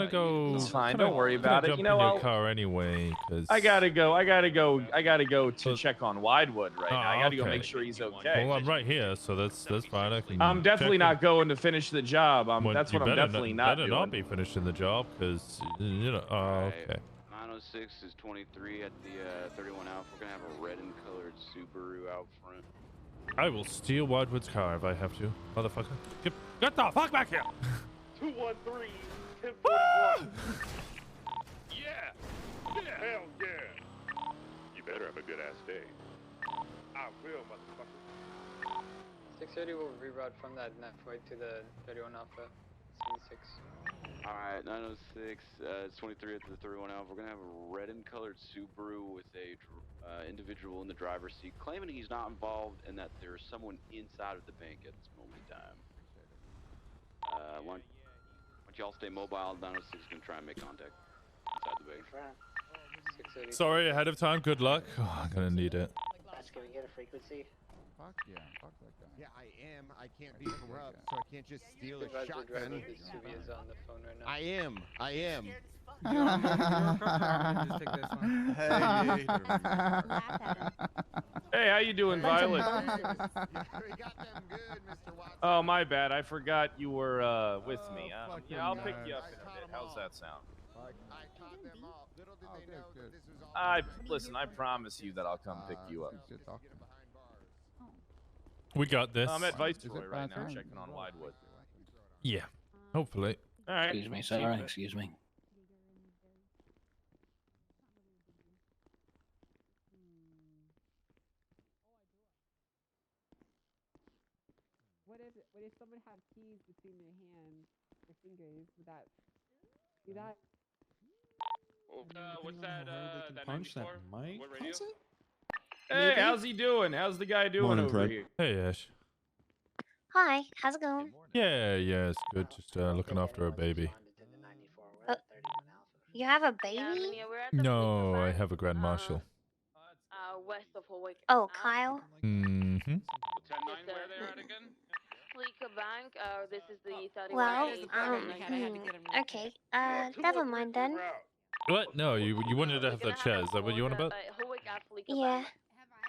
He's fine. Don't worry about it. Jump You know, in your car anyway, because I gotta go to check on Widewood right now. I gotta go okay. make sure he's okay. Well, I'm right here, so that's fine. I can. I'm definitely check not going to finish the job. Well, That's you what I'm better definitely not not better doing. not be finishing the job, because you know. Oh, okay. 906 is 23 at the 31 Alpha. We're gonna have a red and colored Subaru out front. I will steal Widewood's car if I have to, motherfucker. Get the fuck back here! 213, 1041. Yeah! Hell yeah! You better have a good ass day. I will, motherfucker. 630 will reroute from that network to the 31 Alpha. 76. Alright, 906, it's 23 at the 31 Alpha. We're gonna have a red and colored Subaru with a individual in the driver's seat claiming he's not involved and that there's someone inside of the bank at this moment in time. Why don't y'all stay mobile? 906 is gonna try and make contact inside the bank. 630. Sorry ahead of time. Good luck. Oh, I'm gonna need it. Can we get a frequency? Fuck yeah, fuck that guy. Yeah, I am. I can't be corrupt, so I can't just steal a shotgun. Is on the phone right now. I am. Hey, how you doing, Violet? Oh, my bad. I forgot you were with me. Yeah, I'll pick you up in a bit. How's that sound? Listen, I promise you that I'll come pick you up. We got this. I'm at Viceroy right now, checking on Widewood. Yeah, hopefully. All right. Excuse me, sir. Excuse me. What if someone had keys between their hands, their fingers? Would that What's that? That punch that 94? mic What radio? console? Hey, Maybe? how's he doing? How's the guy doing Morning, over Fred. here? Hey, Ash. Hi, how's it going? Yeah, it's good. Just looking after a baby. You have a baby? No, I have a Grand Marshal. West of Hawaii. Oh, Kyle? Mm-hmm. 10-9, where they're at again? Fleeka Bank. This is the 31. Well, okay. Never mind then. What? No, you wanted to have that chat. Is that what you want about? Yeah.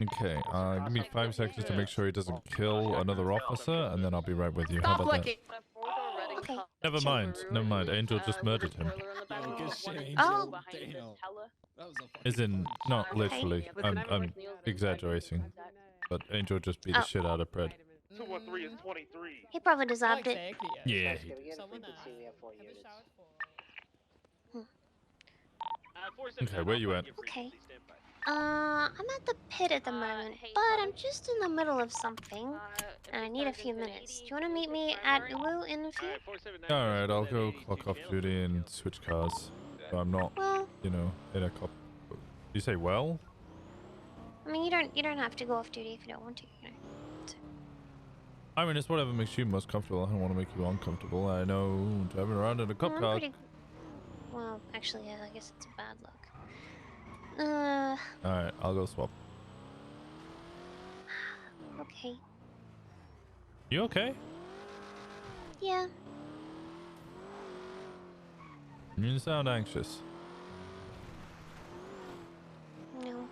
Okay, give me 5 seconds to make sure he doesn't kill another officer, and then I'll be right with you. How about that? Okay. Never mind. Angel just murdered him. Oh. As in, not literally. I'm exaggerating. But Angel just beat the shit out of Fred. 213 is 23. He probably deserved it. Yeah. Okay, where you at? Okay. I'm at the pit at the moment, but I'm just in the middle of something, and I need a few minutes. Do you want to meet me at Uwu in a few? Alright, I'll go clock off duty and switch cars. So I'm not, in a cop. You say well? I mean, you don't have to go off duty if you don't want to. I mean, it's whatever makes you most comfortable. I don't want to make you uncomfortable. I know driving around in a cop car. Well, actually, yeah, I guess it's a bad luck. Alright, I'll go swap. Okay. You okay? Yeah. You sound anxious. No.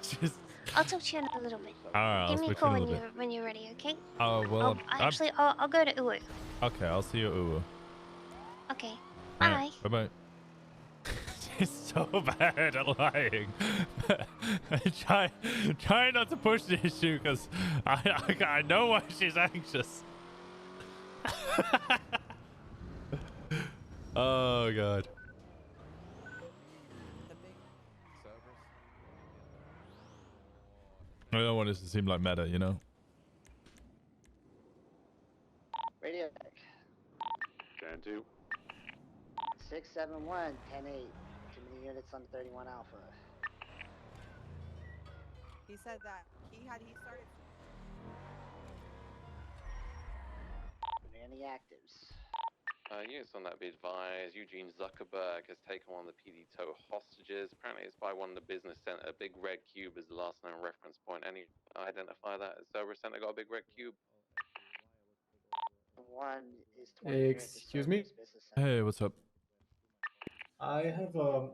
Just... I'll talk to you in a little bit. Alright, Give I'll me a speak to call you in a little bit. when you're ready, okay? Oh, well, I'll go to Uwu. Okay, I'll see you at Uwu. Okay. Bye. Right, bye-bye. She's so bad at lying. try not to push the issue because I know why she's anxious. Oh god. I don't want this to seem like meta, you know? Radio deck. 10-2. 671, 10-8. Too many units on 31 Alpha. He said that he started. Any actives? Units on that be advised. Eugene Zuckerberg has taken one of the PD tow hostages. Apparently it's by one of the business center. A big red cube is the last known reference point. Any identify that as Silver Center got a big red cube? One is 20. Excuse me? Hey, what's up? I have a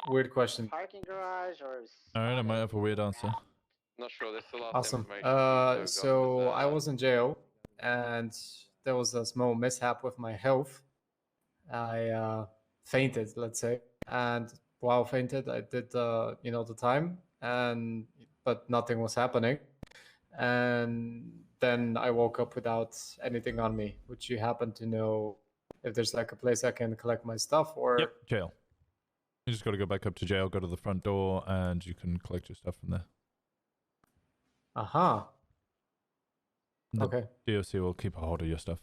weird question. Parking garage or... Alright, I might have a weird answer. Not sure. This is the last Awesome. information. So I was in jail and there was a small mishap with my health. I fainted, let's say. And while fainted, I did, the time, but nothing was happening. And then I woke up without anything on me. Would you happen to know if there's like a place I can collect my stuff or? Yep, jail. You just got to go back up to jail, go to the front door, and you can collect your stuff from there. Aha. The Okay. DOC will keep a hold of your stuff.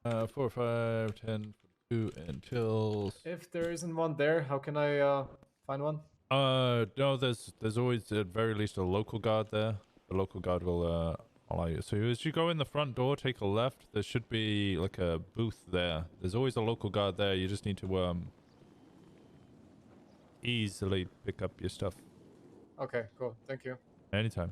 4, 5, 10, 42 until... If there isn't one there, how can I find one? No, there's always at very least a local guard there. The local guard will allow you. So as you go in the front door, take a left. There should be like a booth there. There's always a local guard there. You just need to easily pick up your stuff. Okay, cool. Thank you. Anytime.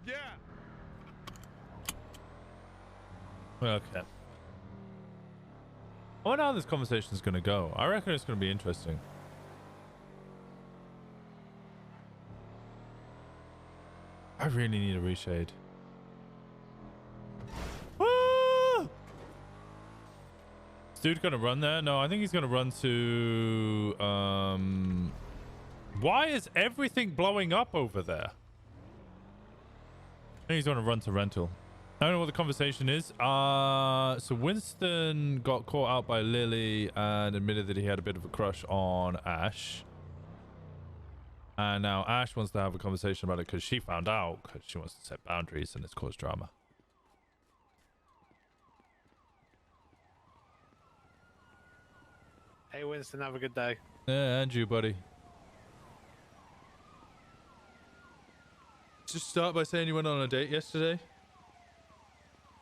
Yeah. Okay. I wonder how this conversation is going to go. I reckon it's going to be interesting. I really need a reshade. Ah! Is dude going to run there? No, I think he's going to run to... Why is everything blowing up over there? I think he's going to run to rental. I don't know what the conversation is. So Winston got caught out by Lily and admitted that he had a bit of a crush on Ash. And now Ash wants to have a conversation about it because she found out, because she wants to set boundaries and it's caused drama. Hey Winston, have a good day. Yeah, and you, buddy. Just start by saying you went on a date yesterday.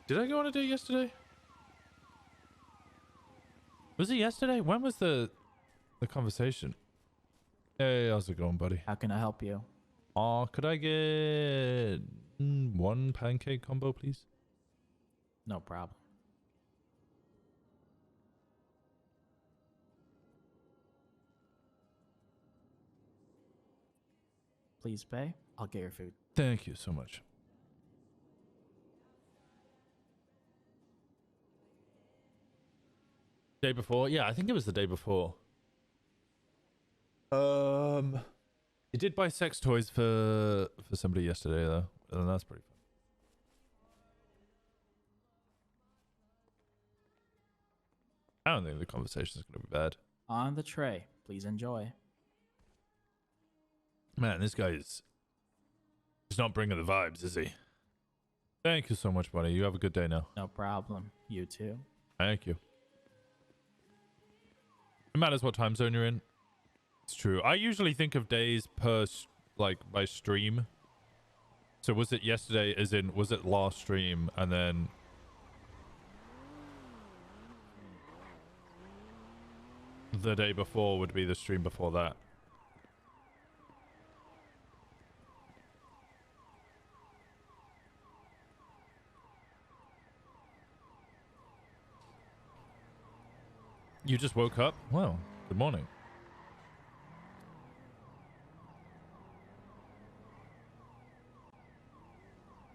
Did I go on a date yesterday? Was it yesterday? When was the conversation? Hey, how's it going, buddy? How can I help you? Could I get one pancake combo, please? No problem. Please pay. I'll get your food. Thank you so much. Day before? Yeah, I think it was the day before. You did buy sex toys for somebody yesterday, though. And that's pretty fun. I don't think the conversation is going to be bad. On the tray. Please enjoy. Man, this guy is... He's not bringing the vibes, is he? Thank you so much, buddy. You have a good day now. No problem. You too. Thank you. It matters what time zone you're in. It's true. I usually think of days per, like, by stream. So was it yesterday, as in, was it last stream, and then... the day before would be the stream before that. You just woke up? Well, good morning.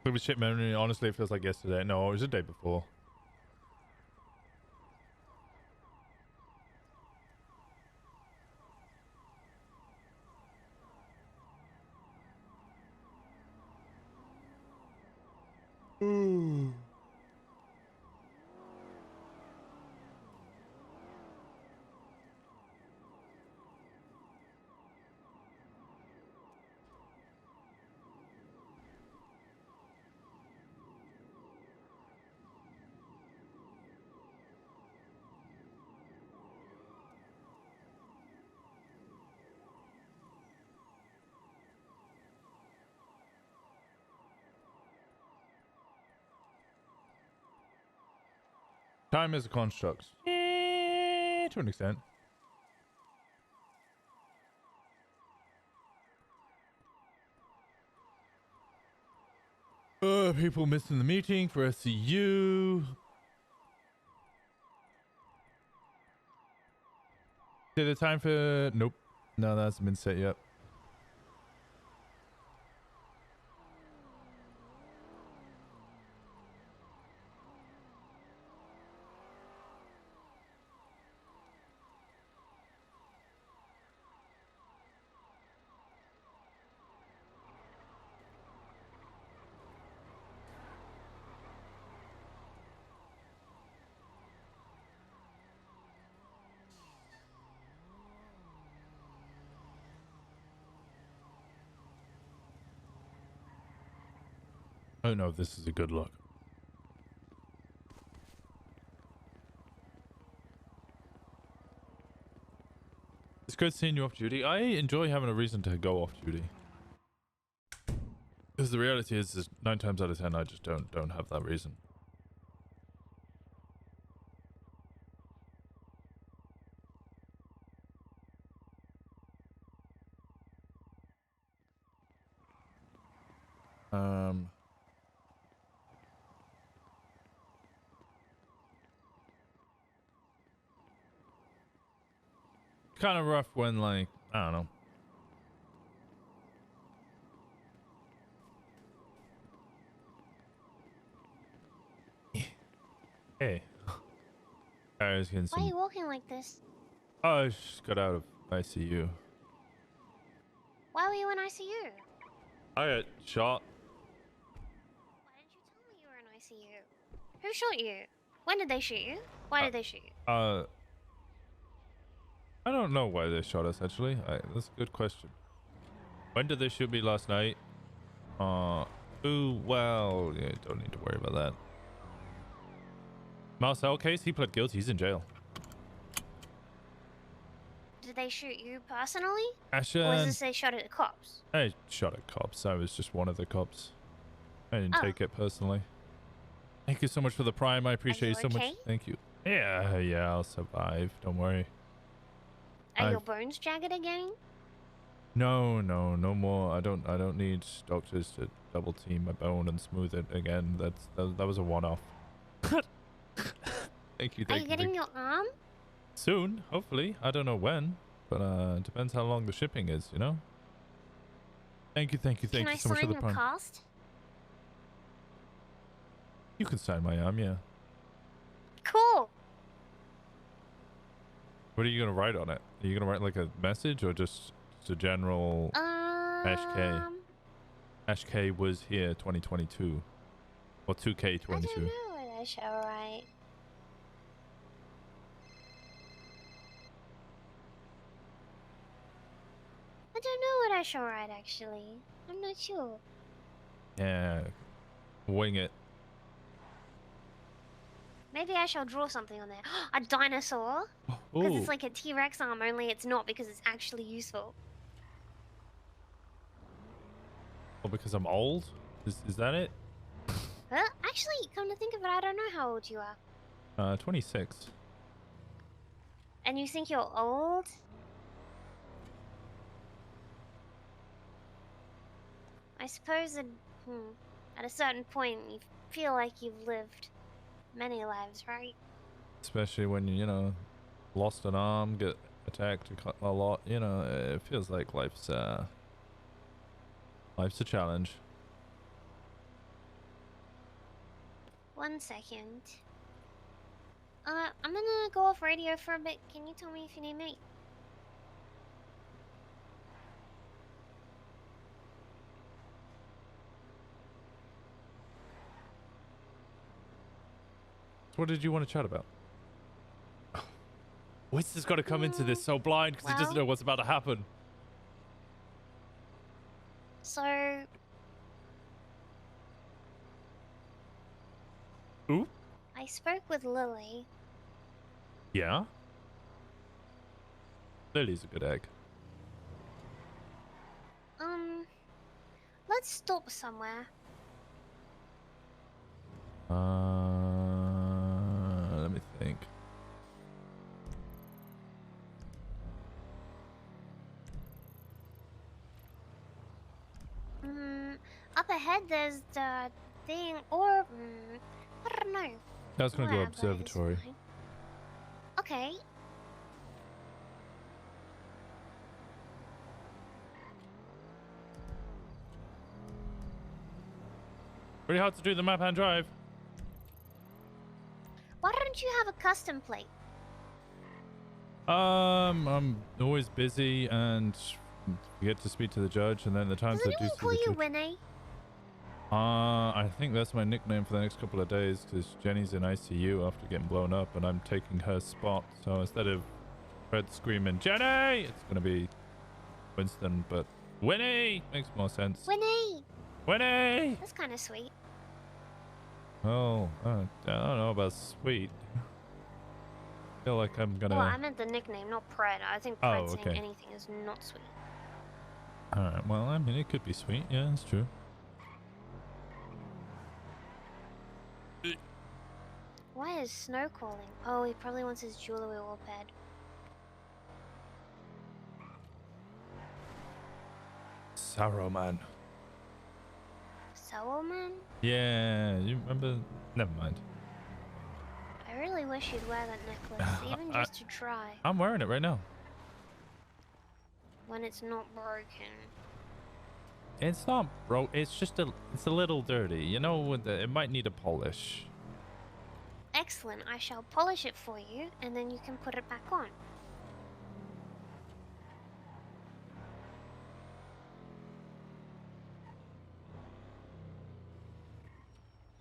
It was shit memory. Honestly, it feels like yesterday. No, it was the day before. Time is a construct. To an extent. People missing the meeting for SCU. Is it time for... Nope. No, that hasn't been set yet. I don't know if this is a good look. It's good seeing you off duty. I enjoy having a reason to go off duty. Because the reality is 9 times out of 10 I just don't have that reason. Kind of rough when, like, I don't know. Hey. I was getting Why some... are you walking like this? Oh, I just got out of ICU. Why were you in ICU? I got shot. Why didn't you tell me you were in ICU? Who shot you? When did they shoot you? Why did they shoot you? I don't know why they shot us, actually. That's a good question. When did they shoot me last night? Well, yeah, don't need to worry about that. Marcel case, he pled guilty. He's in jail. Did they shoot you personally? Ashen. Or was this they shot at the cops? I shot at cops. I was just one of the cops. I didn't take it personally. Thank you so much for the prime. I appreciate you so much. Thank you. Yeah, I'll survive. Don't worry. Are your bones jagged again? No more. I don't need doctors to double team my bone and smooth it again. That was a one-off. Thank you. Are you getting your arm? Soon, hopefully. I don't know when, but it depends how long the shipping is, you know? Thank you so much for the prime. Can I sign your cast? You can sign my arm, yeah. Cool. What are you gonna write on it? Are you gonna write like a message or just a general HK? HK was here 2022 or 2K22. I don't know what I shall write. I don't know what I shall write actually. I'm not sure. Yeah, wing it. Maybe I shall draw something on there. A dinosaur? Because it's like a T-Rex arm, only it's not because it's actually useful. Or because I'm old? Is that it? Well, actually, come to think of it, I don't know how old you are. 26. And you think you're old? I suppose at a certain point you feel like you've lived many lives, right? Especially when you know, lost an arm, get attacked a lot, you know, it feels like life's a challenge. 1 second. I'm gonna go off radio for a bit. Can you tell me if you need me? So what did you want to chat about? Winston's got to come into this so blind because he doesn't know what's about to happen. So... Ooh? I spoke with Lily. Yeah? Lily's a good egg. Let's stop somewhere. Let me think. Up ahead there's the thing, or I don't know. I was gonna go Whatever, it's observatory. fine. Okay. Pretty hard to do the map and drive. Why don't you have a custom plate? I'm always busy and get to speak to the judge, and then the times Does I do anyone see call the you judge. Winnie? I think that's my nickname for the next couple of days because Jenny's in ICU after getting blown up, and I'm taking her spot. So instead of Fred screaming Jenny, it's gonna be Winston, but Winnie makes more sense. Winnie! Winnie! That's kind of sweet. Oh, I don't know about sweet. I feel like I'm gonna. Well, I meant the nickname, not Pred. I think Oh, Pred saying okay. anything is not sweet. Alright, well, I mean, it could be sweet. Yeah, that's true. Why is Snow calling? Oh, he probably wants his jewelry all bed. Saruman. Soulman? Yeah, you remember? Never mind. I really wish you'd wear that necklace, even just to try. I'm wearing it right now. When it's not broken. It's not broke. It's just it's a little dirty. You know, it might need a polish. Excellent, I shall polish it for you, and then you can put it back on.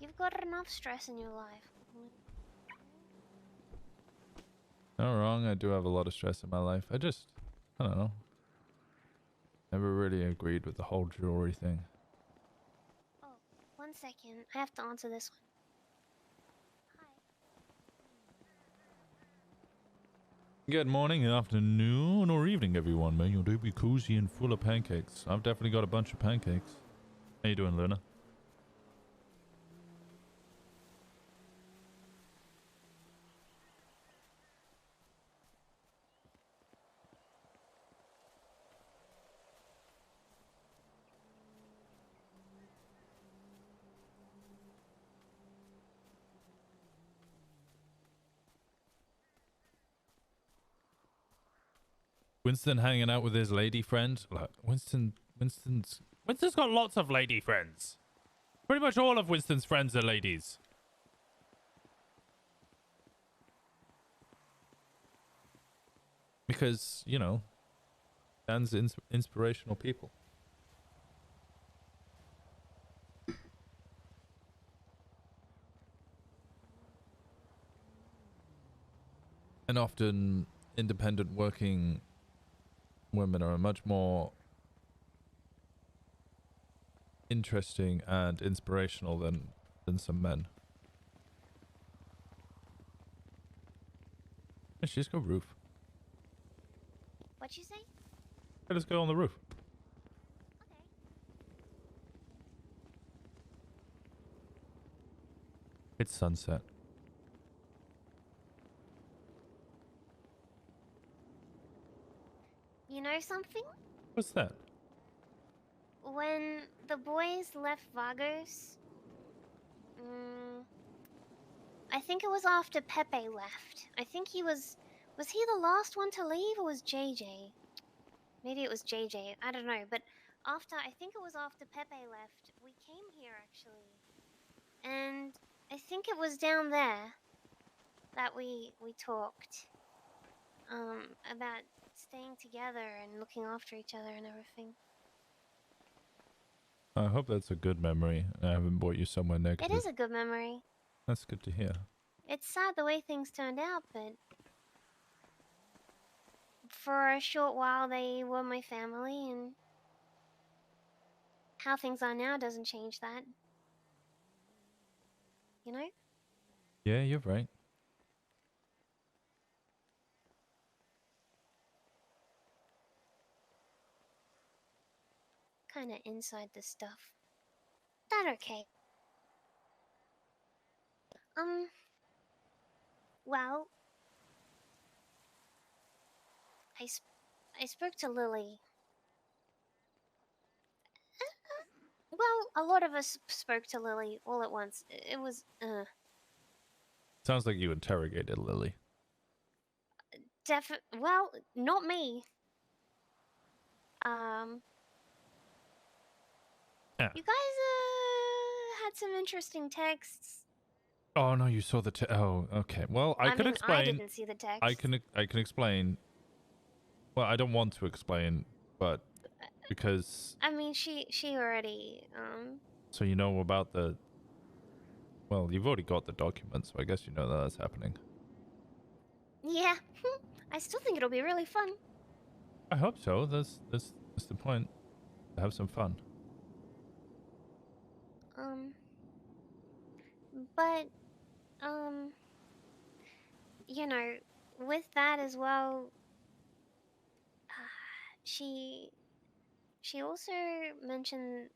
You've got enough stress in your life. Not wrong, I do have a lot of stress in my life. I don't know. Never really agreed with the whole jewelry thing. Oh, 1 second. I have to answer this one. Good morning, afternoon, or evening, everyone. May your day be cozy and full of pancakes. I've definitely got a bunch of pancakes. How you doing, Luna? Winston hanging out with his lady friend. Look, Winston's got lots of lady friends. Pretty much all of Winston's friends are ladies. Because, you know, Dan's inspirational people. And often independent working women are much more interesting and inspirational than some men. Let's just go roof. What'd you say? Let us go on the roof. Okay. It's sunset. You know something? What's that? When the boys left Vagos, I think it was after Pepe left. I think he was he the last one to leave, or was JJ? Maybe it was JJ, I don't know, but I think it was after Pepe left, we came here actually. And I think it was down there that we talked about staying together and looking after each other and everything. I hope that's a good memory. I haven't brought you somewhere negative. It is a good memory. That's good to hear. It's sad the way things turned out, but for a short while they were my family, and how things are now doesn't change that. You know? Yeah, you're right. Kinda inside the stuff. That okay. Well, I spoke to Lily. Well, a lot of us spoke to Lily all at once. It was, Sounds like you interrogated Lily. well, not me. Yeah. You guys, had some interesting texts. Oh no, you saw the oh, okay. Well, I can explain. I didn't see the text. I can explain. Well, I don't want to explain, but because I mean, she already, so you know about the. Well, you've already got the documents, so I guess you know that that's happening. Yeah. I still think it'll be really fun. I hope so. That's the point. To have some fun. But, you know, with that as well, she also mentioned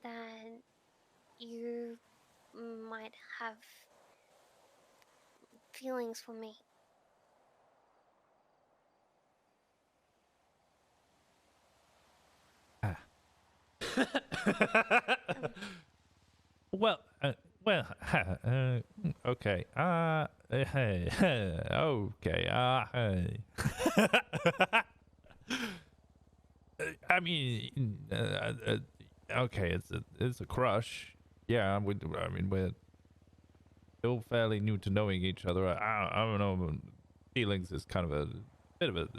that you might have feelings for me. Well, okay. Hey, okay. Hey. I mean, okay, it's a crush. Yeah, I mean, we're still fairly new to knowing each other. I don't know. Feelings is kind of a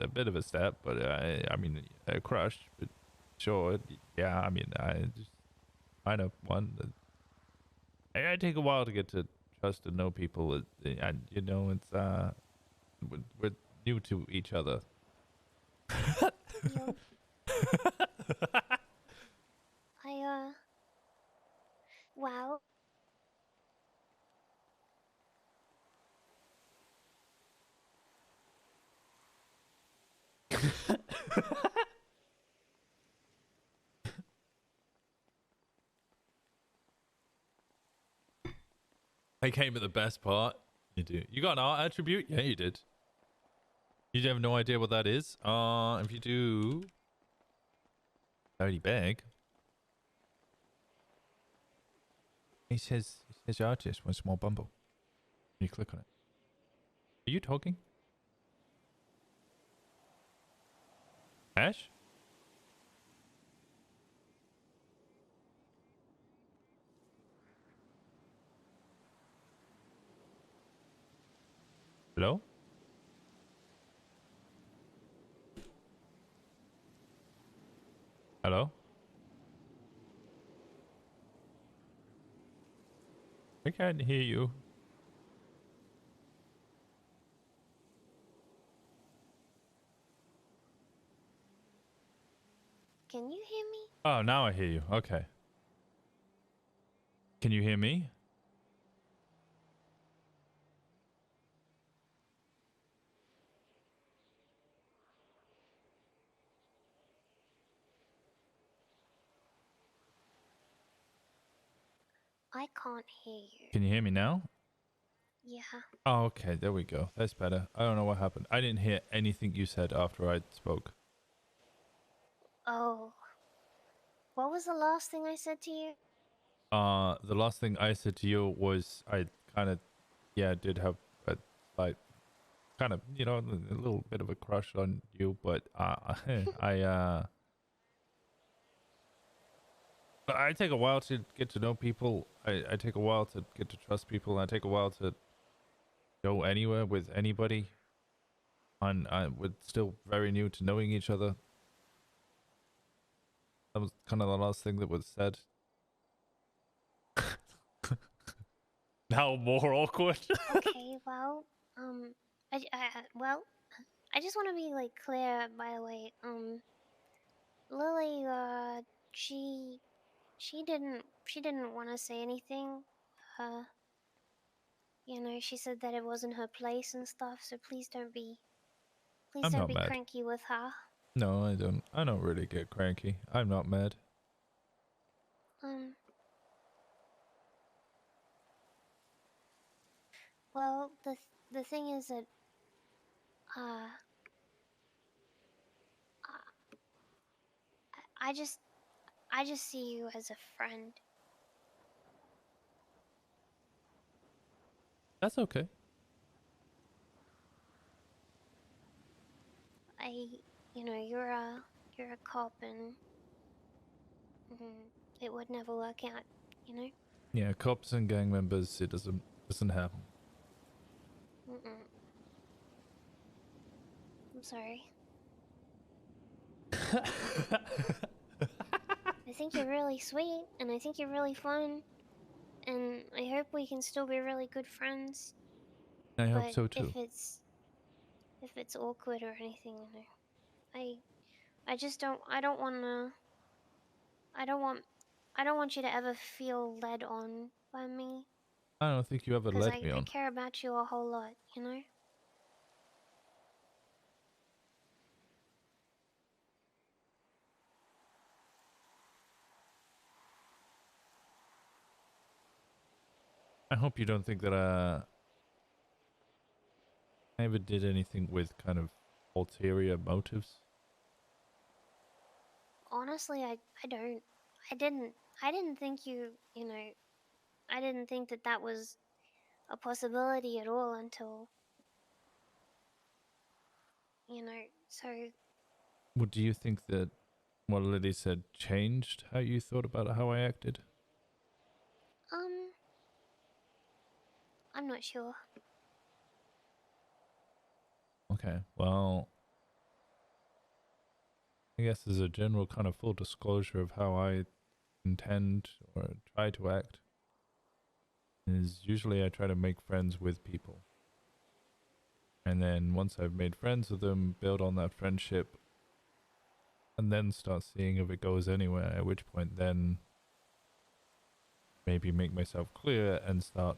bit of a step, but I mean, a crush. But sure, yeah. I mean, I know one. I take a while to get to trust and know people, and you know, it's we're new to each other. Yep. Well. I came at the best part. You do. You got an art attribute? Yeah, you did. You have no idea what that is? If you do... dirty bag. It says artist, one small bumble. You click on it. Are you talking? Ash? Hello? Hello? I can't hear you. Can you hear me? Oh, now I hear you. Okay. Can you hear me? I can't hear you. Can you hear me now? Yeah. Oh, okay. There we go. That's better. I don't know what happened. I didn't hear anything you said after I spoke. Oh. What was the last thing I said to you? The last thing I said to you was I kind of, yeah, did have a slight, kind of, you know, a little bit of a crush on you, but I take a while to get to know people. I take a while to get to trust people. I take a while to go anywhere with anybody. And we're still very new to knowing each other. That was kind of the last thing that was said. Now more awkward. Okay, well, well, I just want to be like clear. By the way, Lily, she didn't want to say anything. You know, she said that it wasn't her place and stuff. So please don't be I'm not mad. cranky with her. No, I don't. I don't really get cranky. I'm not mad. Well, the thing is that I just see you as a friend. That's okay. You know, you're a cop, and it would never work out. You know. Yeah, cops and gang members. It doesn't happen. I'm sorry. I think you're really sweet, and I think you're really fun, and I hope we can still be really good friends. I hope so too. If it's awkward or anything, you know, I just don't. I don't want you to ever feel led on by me. I don't think you ever led me on. I care about you a whole lot, you know. I hope you don't think that I ever did anything with kind of ulterior motives. Honestly, I don't. I didn't think you know, I didn't think that was a possibility at all until, you know, so... Well, do you think that what Lily said changed how you thought about how I acted? I'm not sure. Okay, well, I guess as a general kind of full disclosure of how I intend or try to act. is usually I try to make friends with people. And then once I've made friends with them, build on that friendship, and then start seeing if it goes anywhere, at which point then maybe make myself clear and start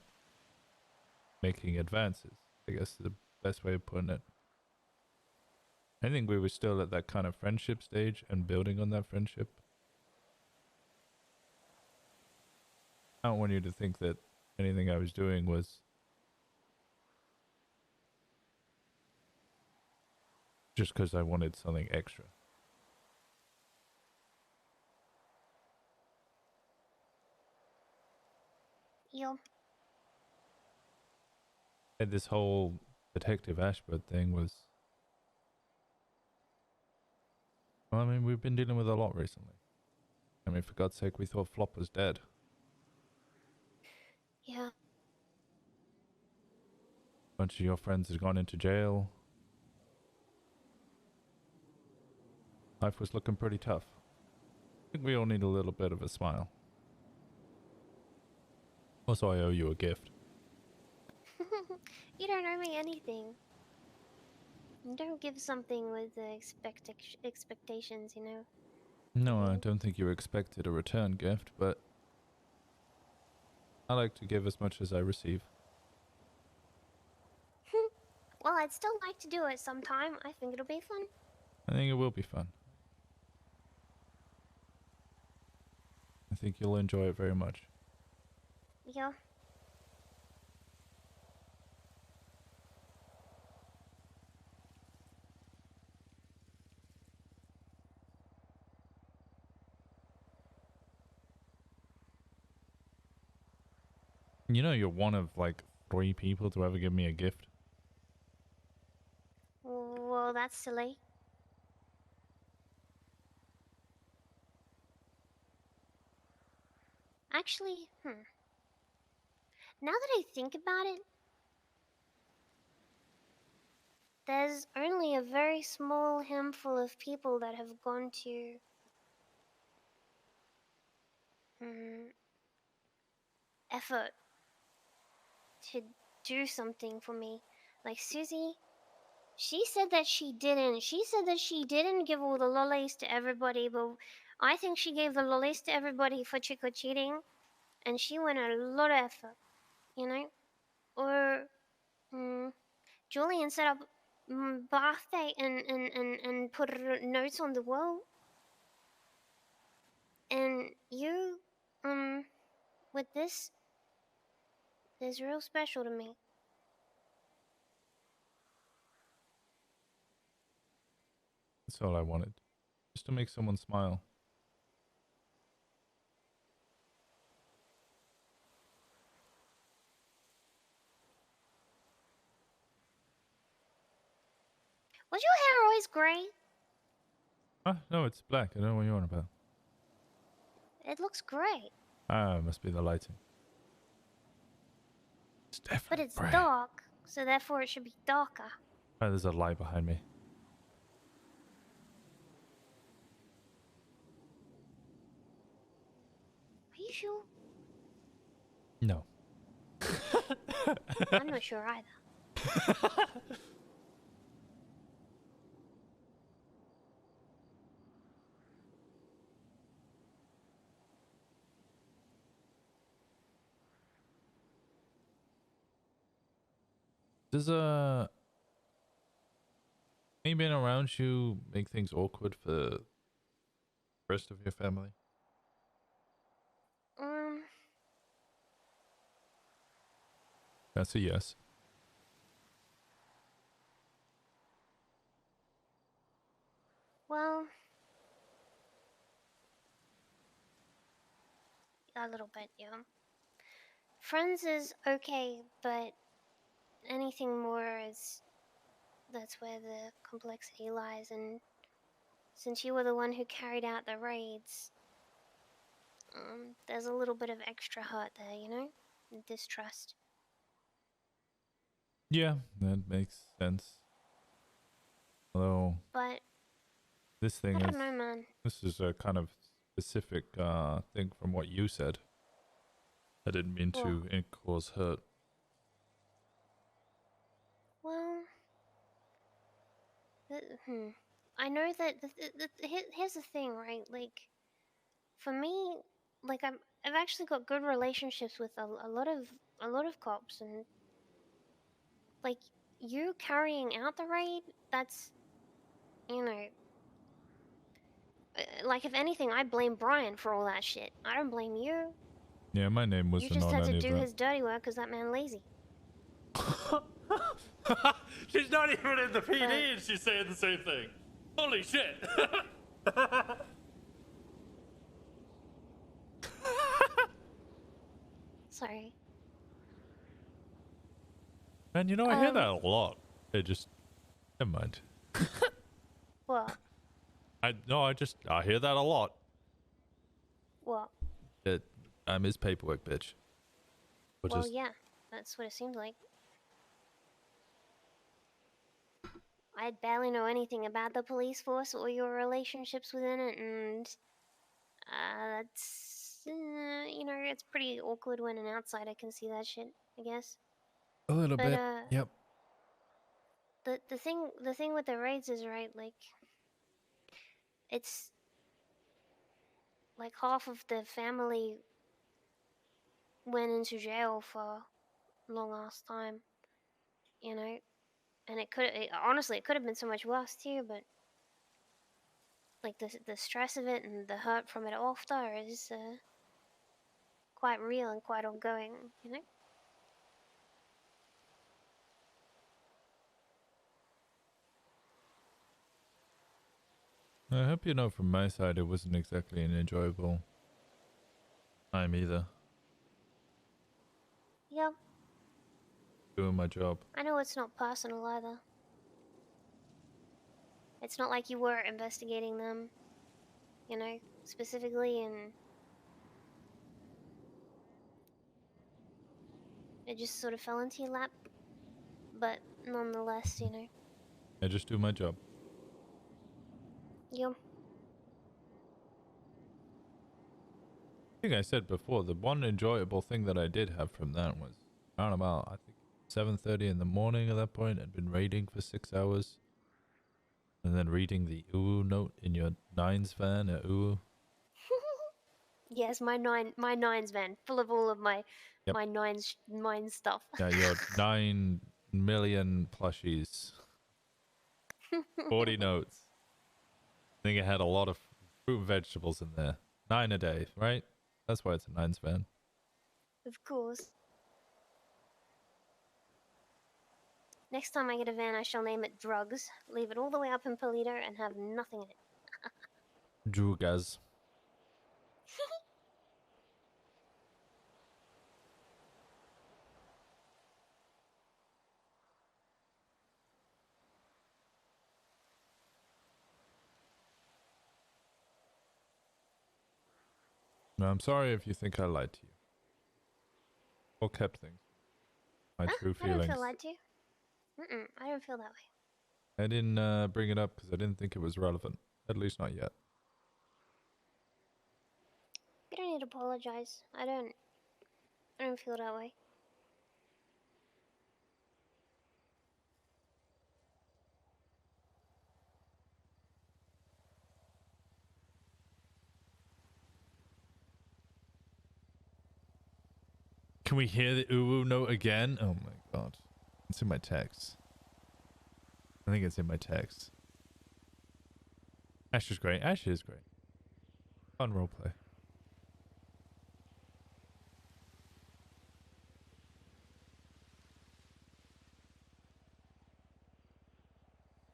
making advances. I guess is the best way of putting it. I think we were still at that kind of friendship stage and building on that friendship. I don't want you to think that anything I was doing was just because I wanted something extra. Yo. And this whole Detective Ashford thing was... Well, I mean, we've been dealing with a lot recently. I mean, for God's sake, we thought Flop was dead. Yeah. A bunch of your friends had gone into jail. Life was looking pretty tough. I think we all need a little bit of a smile. Also, I owe you a gift. You don't owe me anything. You don't give something with the expectations, you know. No, I don't think you expected a return gift, but I like to give as much as I receive. Well, I'd still like to do it sometime. I think it'll be fun. I think it will be fun. I think you'll enjoy it very much. Yeah. You know, you're one of like 3 people to ever give me a gift. Well, that's silly. Actually, now that I think about it, there's only a very small handful of people that have gone to effort to do something for me. Like Susie, she said that she didn't. She said that she didn't give all the lollies to everybody, but I think she gave the lollies to everybody for trick-or-treating, and she went a lot of effort, you know? Or Julian set up birthday and put notes on the wall. And you, with this, is real special to me. That's all I wanted. Just to make someone smile. Was your hair always grey? No, it's black. I don't know what you're on about. It looks grey. It must be the lighting. It's definitely But it's grey. dark, so therefore it should be darker. Oh, there's a light behind me. Are you sure? No. I'm not sure either. Does me being around you make things awkward for the rest of your family? That's a yes. Well, a little bit, yeah. Friends is okay, but anything more is... that's where the complexity lies, and since you were the one who carried out the raids, there's a little bit of extra hurt there, you know? Distrust. Yeah, that makes sense. Although... But... this thing I is... don't know, man. This is a kind of specific thing from what you said. I didn't mean to cause hurt. Well, I know that here's the thing, right? Like, for me, like I've actually got good relationships with a lot of cops, and like you carrying out the raid, that's, you know, like if anything, I blame Brian for all that shit. I don't blame you. Yeah, my name You wasn't just on had to any of do that. his dirty work because that man lazy. She's not even in the PD and she's saying the same thing. Holy shit. Sorry. Man, you know, I hear that a lot. It just... Never mind. What? I hear that a lot. What? I'm his paperwork bitch. Well, yeah, that's what it seems like. I barely know anything about the police force or your relationships within it, and that's, you know, it's pretty awkward when an outsider can see that shit, I guess. A little But, bit. Yep. The thing with the raids is, right, like, it's like half of the family went into jail for a long ass time, you know, and honestly, it could have been so much worse too, but like the stress of it and the hurt from it after is quite real and quite ongoing, you know. I hope you know from my side it wasn't exactly an enjoyable time either. Yeah. Doing my job. I know it's not personal either. It's not like you were investigating them, you know, specifically, and it just sort of fell into your lap. But nonetheless, you know. I just do my job. Yeah. I think I said before, the one enjoyable thing that I did have from that was around about, I think, 7:30 in the morning at that point. I'd been raiding for 6 hours. And then reading the ooh note in your nines van at ooh. Yes, my nines van, full of all of my nine stuff. Yeah, your 9 million plushies. 40 notes. I think it had a lot of fruit and vegetables in there. 9 a day, right? That's why it's a nines van. Of course. Next time I get a van, I shall name it Drugs, leave it all the way up in Polito, and have nothing in it. Drugas. No, I'm sorry if you think I lied to you. Or kept things. My true I don't feelings. feel lied to. I don't feel that way. I didn't bring it up because I didn't think it was relevant. At least not yet. You don't need to apologize. I don't feel that way. Can we hear the ooh note again? Oh my god. It's in my text. I think it's in my text. Ash is great. Ash is great. Fun roleplay.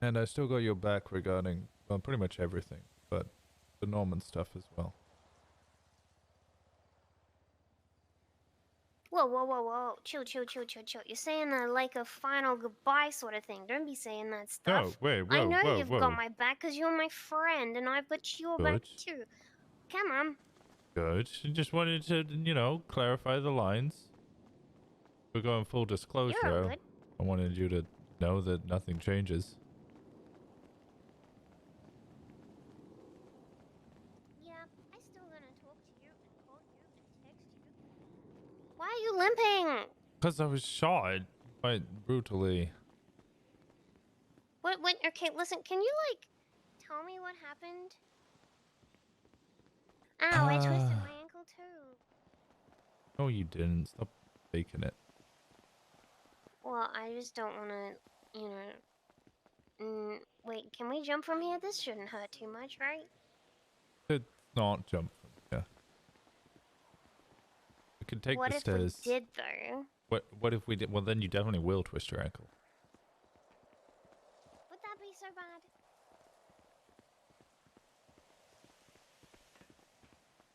And I still got your back regarding, well, pretty much everything, but the Norman stuff as well. Whoa. Chill. You're saying that like a final goodbye sort of thing. Don't be saying that stuff. Oh, wait, I whoa, know whoa, you've whoa. got my back because you're my friend, and I've got your back Good. too. Come on. Good. Just wanted to, you know, clarify the lines. We're going full disclosure. You're good. I wanted you to know that nothing changes. Yeah, I still gonna talk to you and call you and text you. you limping? Because I was shot quite brutally. What? Okay, listen. Can you like tell me what happened? Ow! I twisted my ankle too. No, you didn't. Stop faking it. Well, I just don't want to, you know. Wait, can we jump from here? This shouldn't hurt too much, right? It's not jump from here. We can take What the if stairs. we did though? What if we did? Well, then you definitely will twist your ankle. Would that be so bad?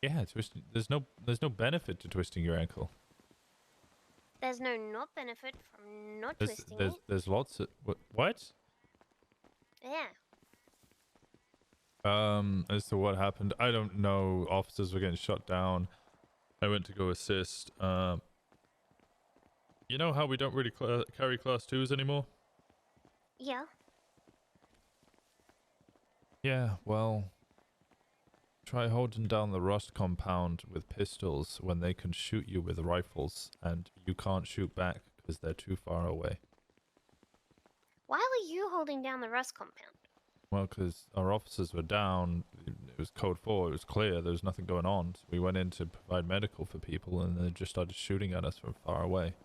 Yeah, twisting. There's no benefit to twisting your ankle. There's no not benefit from not twisting it. There's lots of what? Yeah. As to what happened, I don't know. Officers were getting shot down. I went to go assist. You know how we don't really carry class 2s anymore? Yeah. Yeah, well, try holding down the Rust compound with pistols when they can shoot you with rifles and you can't shoot back because they're too far away. Why were you holding down the Rust compound? Well, because our officers were down, it was code 4, it was clear, there was nothing going on. So we went in to provide medical for people and they just started shooting at us from far away.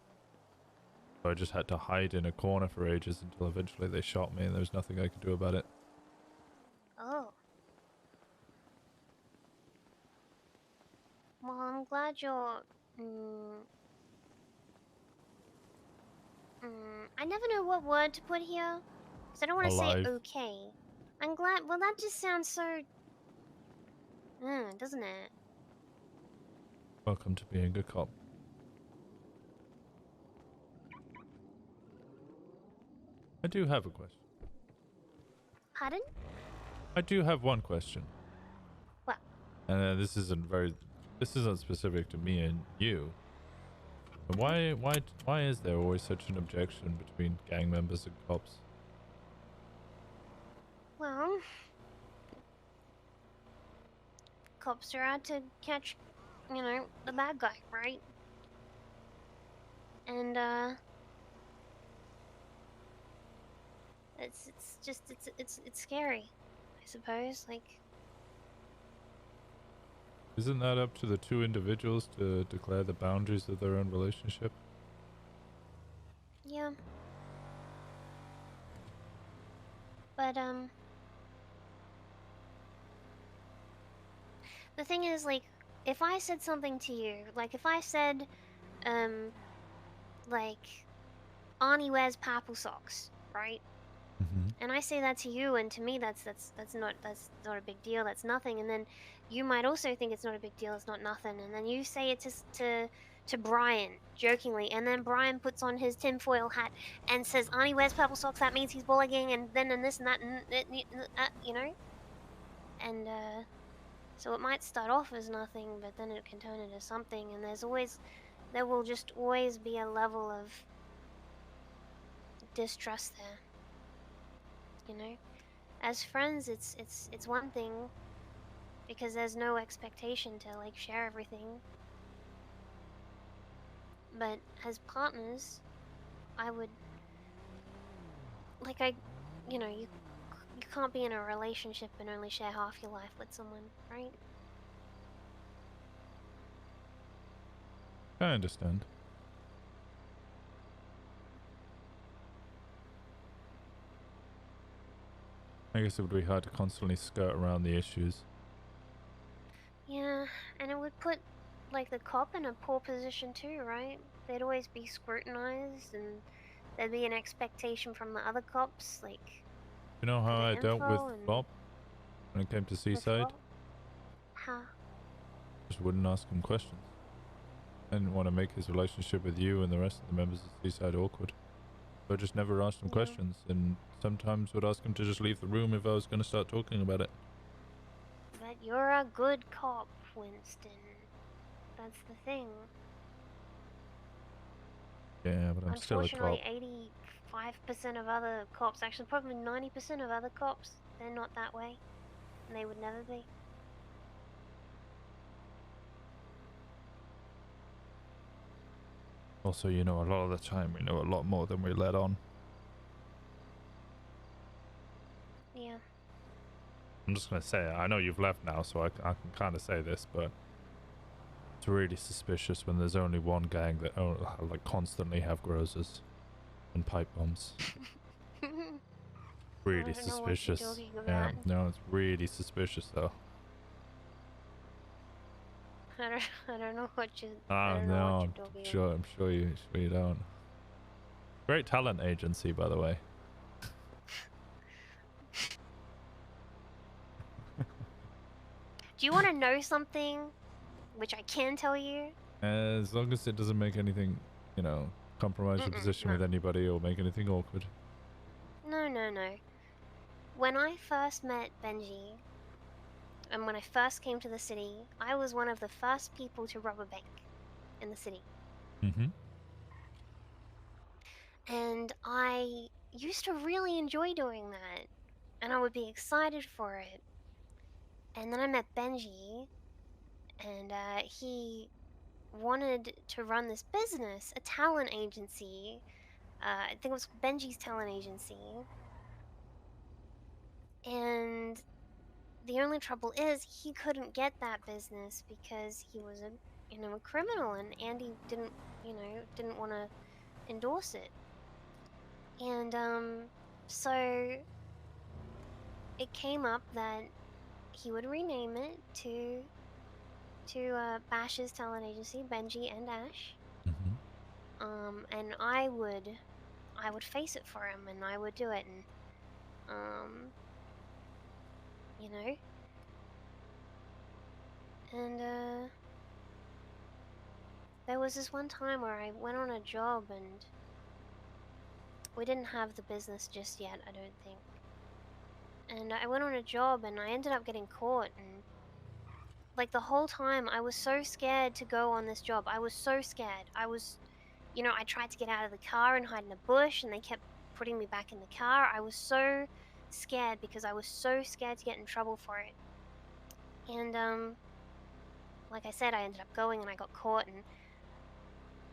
So I just had to hide in a corner for ages until eventually they shot me and there was nothing I could do about it. Oh. Well, I'm glad you're... I never know what word to put here. Because I don't want to say Alive. okay. I'm glad... Well, that just sounds so... doesn't it? Welcome to being a cop. I do have a question. Pardon? I do have one question. What? And this isn't specific to me and you. But why is there always such an objection between gang members and cops? Well... Cops are out to catch, you know, the bad guy, right? And, it's scary, I suppose, like... Isn't that up to the two individuals to declare the boundaries of their own relationship? Yeah. But, the thing is, like, if I said something to you, like, if I said, like, Arnie wears purple socks, right? And I say that to you, and to me that's not a big deal, that's nothing, and then you might also think it's not a big deal, it's not nothing, and then you say it to Brian, jokingly, and then Brian puts on his tinfoil hat and says, Arnie wears purple socks, that means he's bullying, and then and this and that, and you know? And, so it might start off as nothing, but then it can turn into something, and there will just always be a level of distrust there. You know? As friends, it's one thing, because there's no expectation to, like, share everything. But as partners, I would, like, you know, you can't be in a relationship and only share half your life with someone, right? I understand. I guess it would be hard to constantly skirt around the issues. Yeah, and it would put, like, the cop in a poor position too, right? They'd always be scrutinized, and there'd be an expectation from the other cops, like... You know how I dealt with info and- Flop when it came to Seaside? How? Just wouldn't ask him questions. I didn't want to make his relationship with you and the rest of the members of Seaside awkward. So I just never asked him questions, and sometimes would ask him to just leave the room if I was going to start talking about it. But you're a good cop, Winston. That's the thing. Yeah, but I'm still a cop. Unfortunately, 85% of other cops, actually probably 90% of other cops, they're not that way. And they would never be. Also, you know, a lot of the time we know a lot more than we let on. Yeah. I'm just gonna say it. I know you've left now, so I can kind of say this, but it's really suspicious when there's only one gang that like constantly have grozers and pipe bombs. Really suspicious. Yeah, no, it's really suspicious though. I don't know what you. No, I'm sure you don't. Great talent agency, by the way. Do you want to know something, which I can tell you? As long as it doesn't make anything, you know, compromise your position with anybody or make anything awkward. No, no, no. When I first met Benji, and when I first came to the city, I was one of the first people to rob a bank in the city. Mm-hmm. And I used to really enjoy doing that, and I would be excited for it. And then I met Benji, and he wanted to run this business, a talent agency. I think it was Benji's talent agency. And the only trouble is he couldn't get that business because he was a criminal, and Andy didn't want to endorse it. And so it came up that he would rename it to Bash's talent agency, Benji and Ash. And I would face it for him, and I would do it, and you know. And there was this one time where I went on a job, and we didn't have the business just yet, I don't think. And I went on a job, and I ended up getting caught, and like the whole time I was so scared to go on this job. I was so scared. I was, I tried to get out of the car and hide in a bush, and they kept putting me back in the car. I was so scared because I was so scared to get in trouble for it. And like I said, I ended up going, and I got caught, and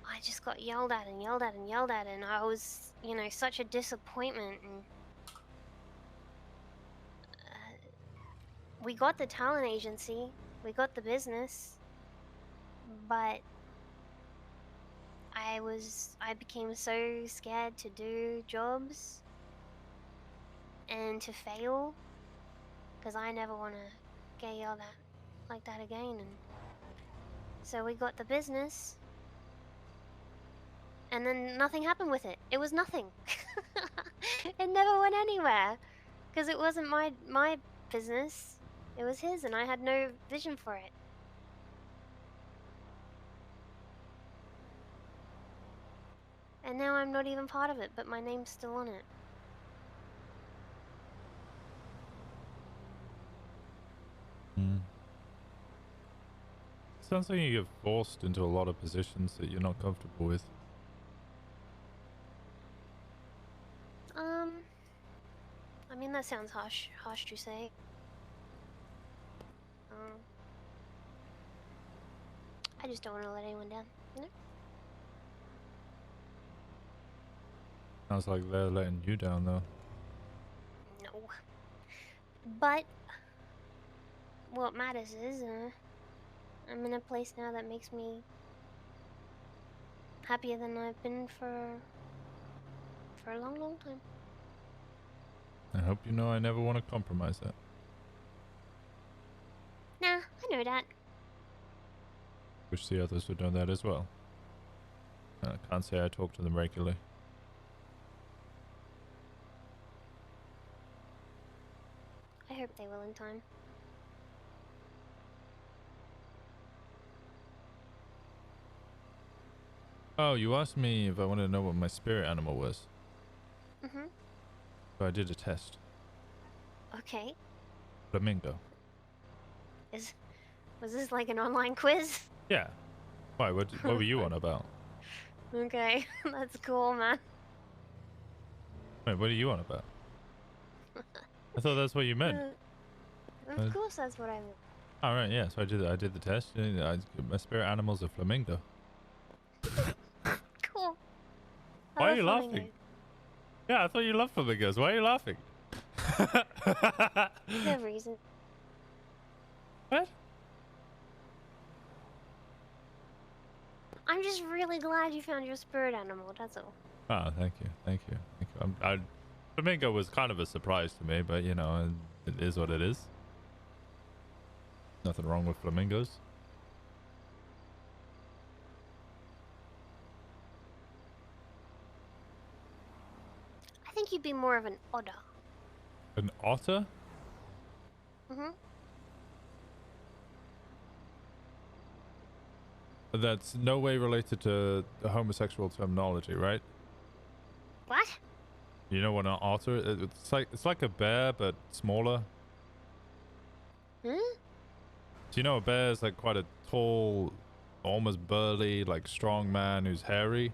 I just got yelled at and yelled at and yelled at, and I was, such a disappointment. And we got the talent agency, we got the business, but I became so scared to do jobs and to fail, because I never want to get yelled at like that again. And so we got the business, and then nothing happened with it. It was nothing. It never went anywhere, because it wasn't my business. It was his, and I had no vision for it. And now I'm not even part of it, but my name's still on it. Sounds like you get forced into a lot of positions that you're not comfortable with. I mean, that sounds harsh to say. I just don't want to let anyone down, Sounds like they're letting you down, though. No. But what matters is, I'm in a place now that makes me happier than I've been for a long, long time. I hope you know I never want to compromise that. Nah, I know that. Wish the others would know that as well. I can't say I talk to them regularly. I hope they will in time. Oh, you asked me if I wanted to know what my spirit animal was. Mm-hmm. So I did a test. Okay. Flamingo. Was this like an online quiz? Yeah. Why? What were you on about? Okay, that's cool, man. Wait, what are you on about? I thought that's what you meant. Of course, that's what I meant. All right, yeah. So I did the test. My spirit animal's a flamingo. are you laughing? Yeah, I thought you loved flamingos. Why are you laughing? No reason. What? I'm just really glad you found your spirit animal, that's all. Oh, thank you. Flamingo was kind of a surprise to me, but you know, it is what it is. Nothing wrong with flamingos. I think you'd be more of an otter. An otter? Mm-hmm. That's no way related to the homosexual terminology, right? What? You know what an otter? It's like a bear but smaller. Hmm? Do you know a bear is like quite a tall, almost burly, like strong man who's hairy?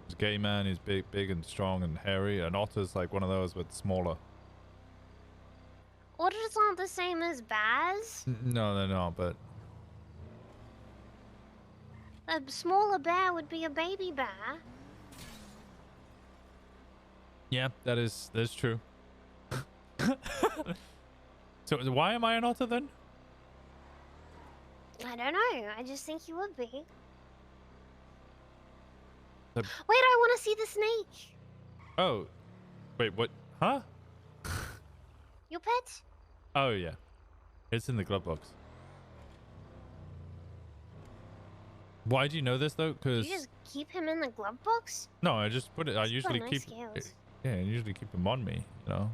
He's a gay man who's big and strong and hairy. An otter's like one of those but smaller. Otters aren't the same as bears. No, they're not, but A smaller bear would be a baby bear. yeah, that's true. So why am I an otter then? I don't know. I just think you would be. The- Wait, I want to see the snake. Oh, wait, what? Huh? Your pet? Oh yeah, it's in the glove box. Why do you know this though? Do Because you just keep him in the glove box? no, I just put it. I He's got usually nice keep. scales. Yeah, I usually keep him on me. You know.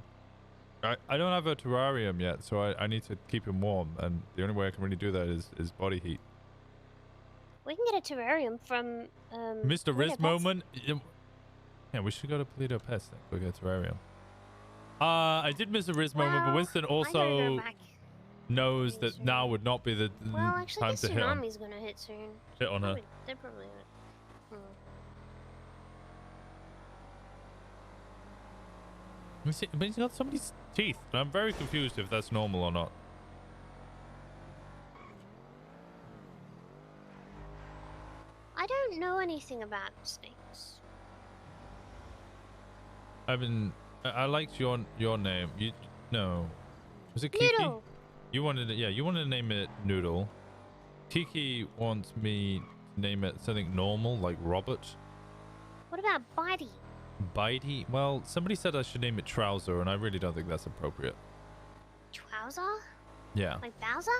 I don't have a terrarium yet, so I need to keep him warm, and the only way I can really do that is body heat. We can get a terrarium from Mr. Toledo Riz Pets. moment. Yeah, we should go to Toledo Pets then. Go get a terrarium. I did miss a Riz moment, but Winston I gotta go also back. knows that now would not be the Well, actually, time the to hit on, tsunami's gonna hit soon. hit on her. They're probably not. But he's got somebody's teeth. And I'm very confused if that's normal or not. I don't know anything about snakes. I liked your name. Was it Kiki? Noodle. You wanted it, yeah, you wanted to name it Noodle. Kiki wants me to name it something normal like Robert. What about Bitey? Bitey? Well, somebody said I should name it Trouser, and I really don't think that's appropriate. Trouser? Yeah. Like Bowser?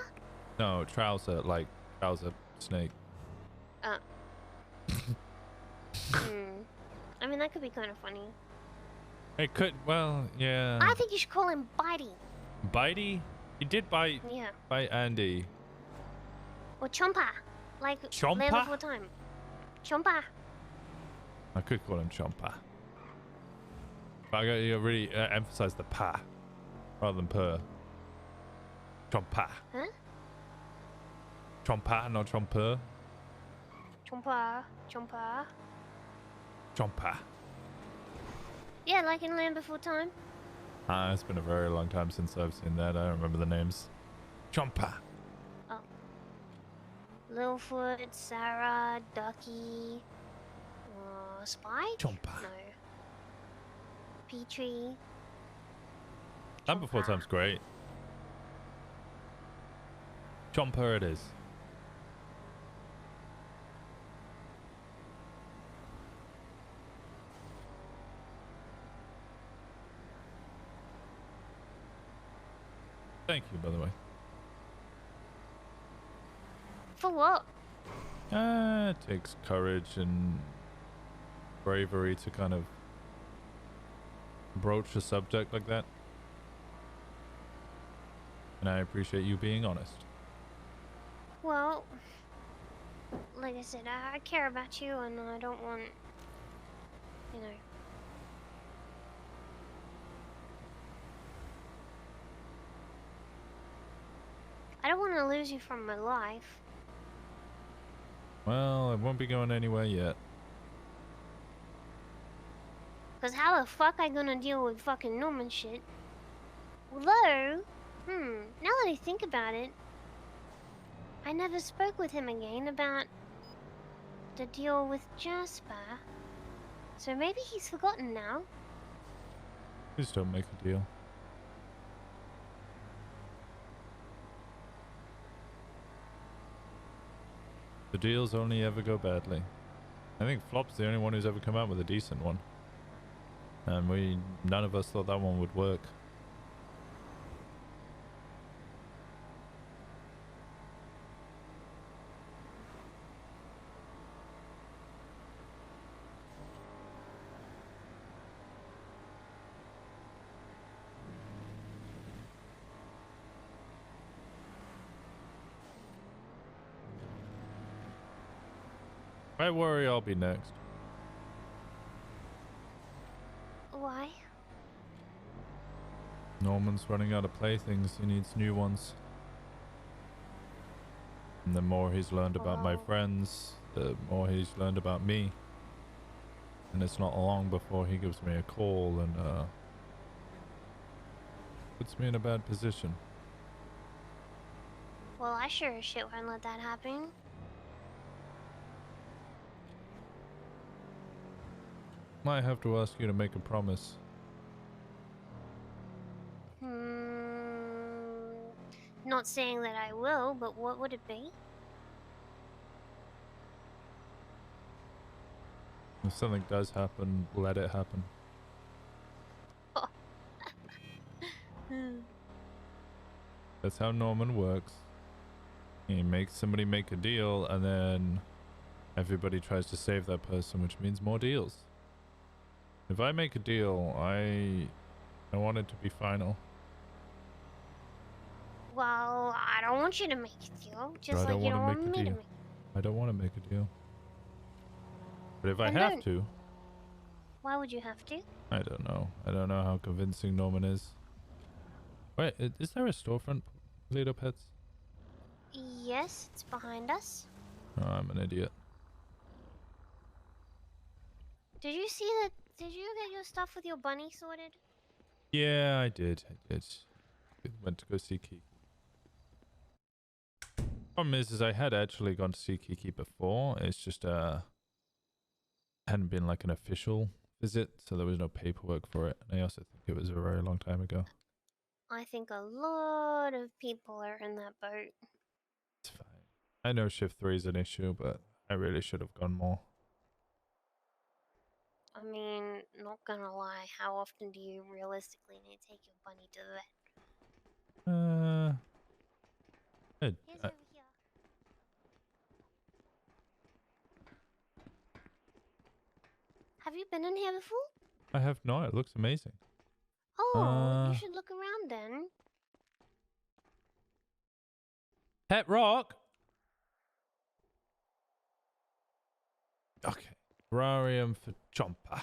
No, Trouser, like trouser snake. I mean, that could be kind of funny. It could, well, yeah. I think you should call him Bitey. Bitey? He did bite Andy. Or Chompa. Like Chompa? Land Before Time. Chompa. I could call him Chompa. But I gotta really emphasize the pa rather than purr. Chompa. Huh? Chompa, not chompur. Chompa. Chompa. Chompa. Yeah, like in Land Before Time. It's been a very long time since I've seen that. I don't remember the names. Chompa. Oh. Littlefoot, Sarah, Ducky, Spike? Chompa. No. Petrie. Land Before Time's great. Chomper it is. Thank you, by the way. For what? It takes courage and bravery to kind of broach a subject like that. And I appreciate you being honest. Well, like I said, I care about you and I don't want, you know. I don't want to lose you from my life. Well, I won't be going anywhere yet. Cause how the fuck I gonna deal with fucking Norman shit? Although, now that I think about it, I never spoke with him again about the deal with Jasper. So maybe he's forgotten now. Please don't make a deal. The deals only ever go badly. I think Flop's the only one who's ever come out with a decent one. And none of us thought that one would work. I worry I'll be next. Why? Norman's running out of playthings. He needs new ones. And the more he's learned about my friends, the more he's learned about me. And it's not long before he gives me a call and puts me in a bad position. Well, I sure as shit won't let that happen. Might have to ask you to make a promise. Not saying that I will, but what would it be? If something does happen, let it happen. That's how Norman works. He makes somebody make a deal, and then everybody tries to save that person, which means more deals. If I make a deal, I want it to be final. Well, I don't want you to make a deal, just I like don't you want don't to want make a me to deal. make. I don't want to make a deal. But if I Then have don't. to, Why would you have to? I don't know. I don't know how convincing Norman is. Wait, is there a storefront, Lido Pets? Yes, it's behind us. Oh, I'm an idiot. Did you see that? Did you get your stuff with your bunny sorted? Yeah, I did. I went to go see Kiki. Problem is I had actually gone to see Kiki before. It's just hadn't been like an official visit, so there was no paperwork for it. And I also think it was a very long time ago. I think a lot of people are in that boat. It's fine. I know shift 3 is an issue, but I really should have gone more. I mean, not gonna lie, how often do you realistically need to take your bunny to the vet? Here's over here. Have you been in here before? I have not. It looks amazing. Oh, you should look around then. Pet Rock. Okay. Terrarium for Chomper.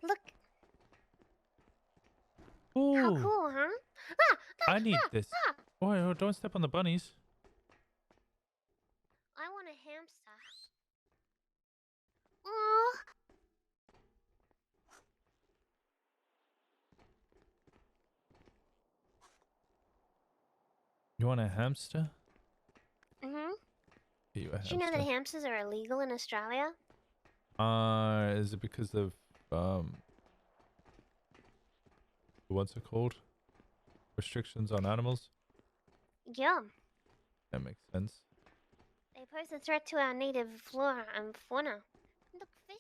Look. Ooh. How cool, huh? I need this. Oh, don't step on the bunnies. I want a hamster. Aww. You want a hamster? Mm-hmm. Get you a Did you know hamster. that hamsters are illegal in Australia? Is it because of what's it called? Restrictions on animals? Yeah. That makes sense. They pose a threat to our native flora and fauna. Look, fish.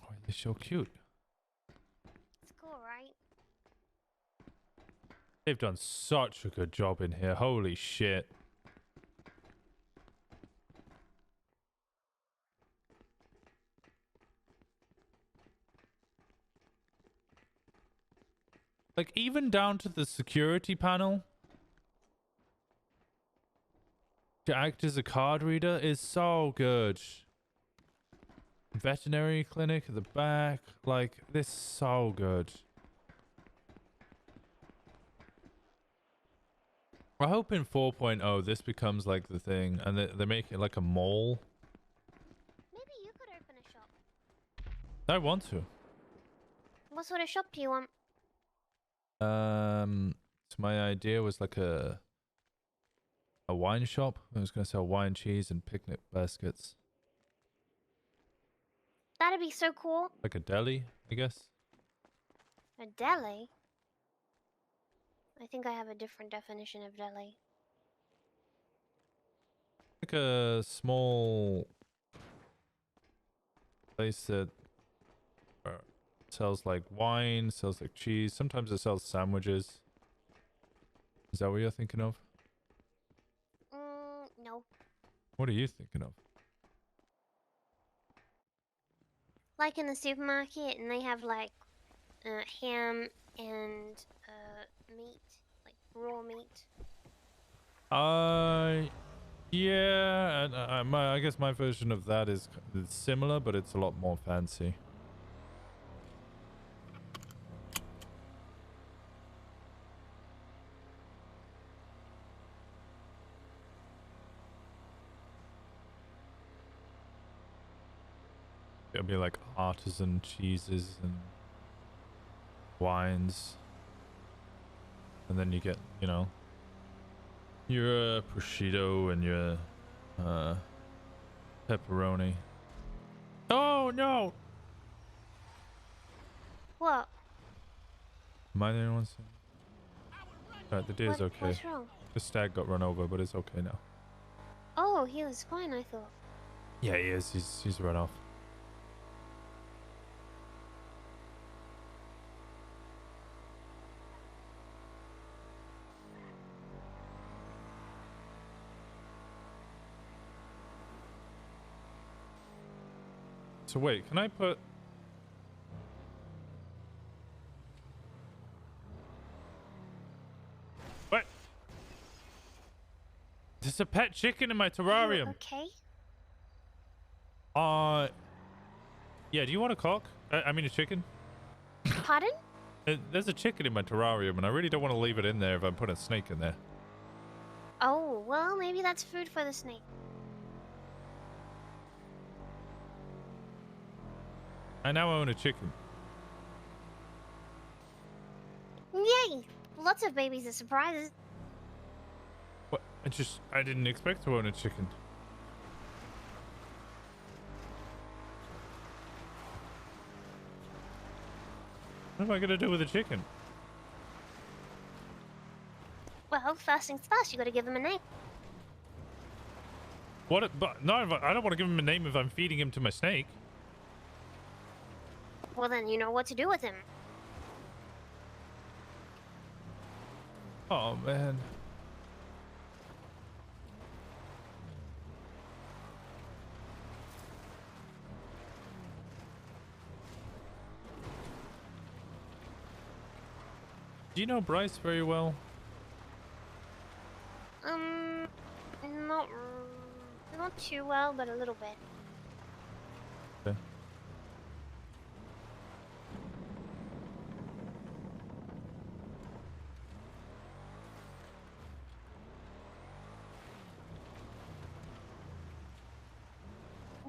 Oh, they're so cute. It's cool, right? They've done such a good job in here. Holy shit. Like, even down to the security panel to act as a card reader is so good. Veterinary clinic at the back. Like, this is so good. I hope in 4.0 this becomes like the thing and they make it like a mall. Maybe you could open a shop. I want to. What sort of shop do you want? So my idea was like a wine shop. I was gonna sell wine, cheese, and picnic baskets. That'd be so cool. Like a deli, I guess. A deli? I think I have a different definition of deli. Like a small place that sells like wine, sells like cheese. Sometimes it sells sandwiches. Is that what you're thinking of? No. What are you thinking of? Like in the supermarket, and they have like ham and meat, like raw meat. Yeah, and I guess my version of that is similar, but it's a lot more fancy. It'll be like artisan cheeses and wines. And then you get, you know, your prosciutto and your pepperoni. Oh no! What? Am I the only one saying? Alright, the deer's okay. What's wrong? The stag got run over, but it's okay now. Oh, he was fine, I thought. Yeah, he is. He's run off. So wait, can I put... What? There's a pet chicken in my terrarium. Okay. Yeah, do you want a cock? I mean a chicken? Pardon? There's a chicken in my terrarium, and I really don't want to leave it in there if I put a snake in there. Oh, well, maybe that's food for the snake. I now own a chicken. Yay! Lots of babies are surprises. What? I didn't expect to own a chicken. What am I gonna do with a chicken? Well, first things first, you gotta give them a name. What? But no, I don't want to give him a name if I'm feeding him to my snake. Well, then you know what to do with him. Oh man. Do you know Bryce very well? Not too well, but a little bit. Okay.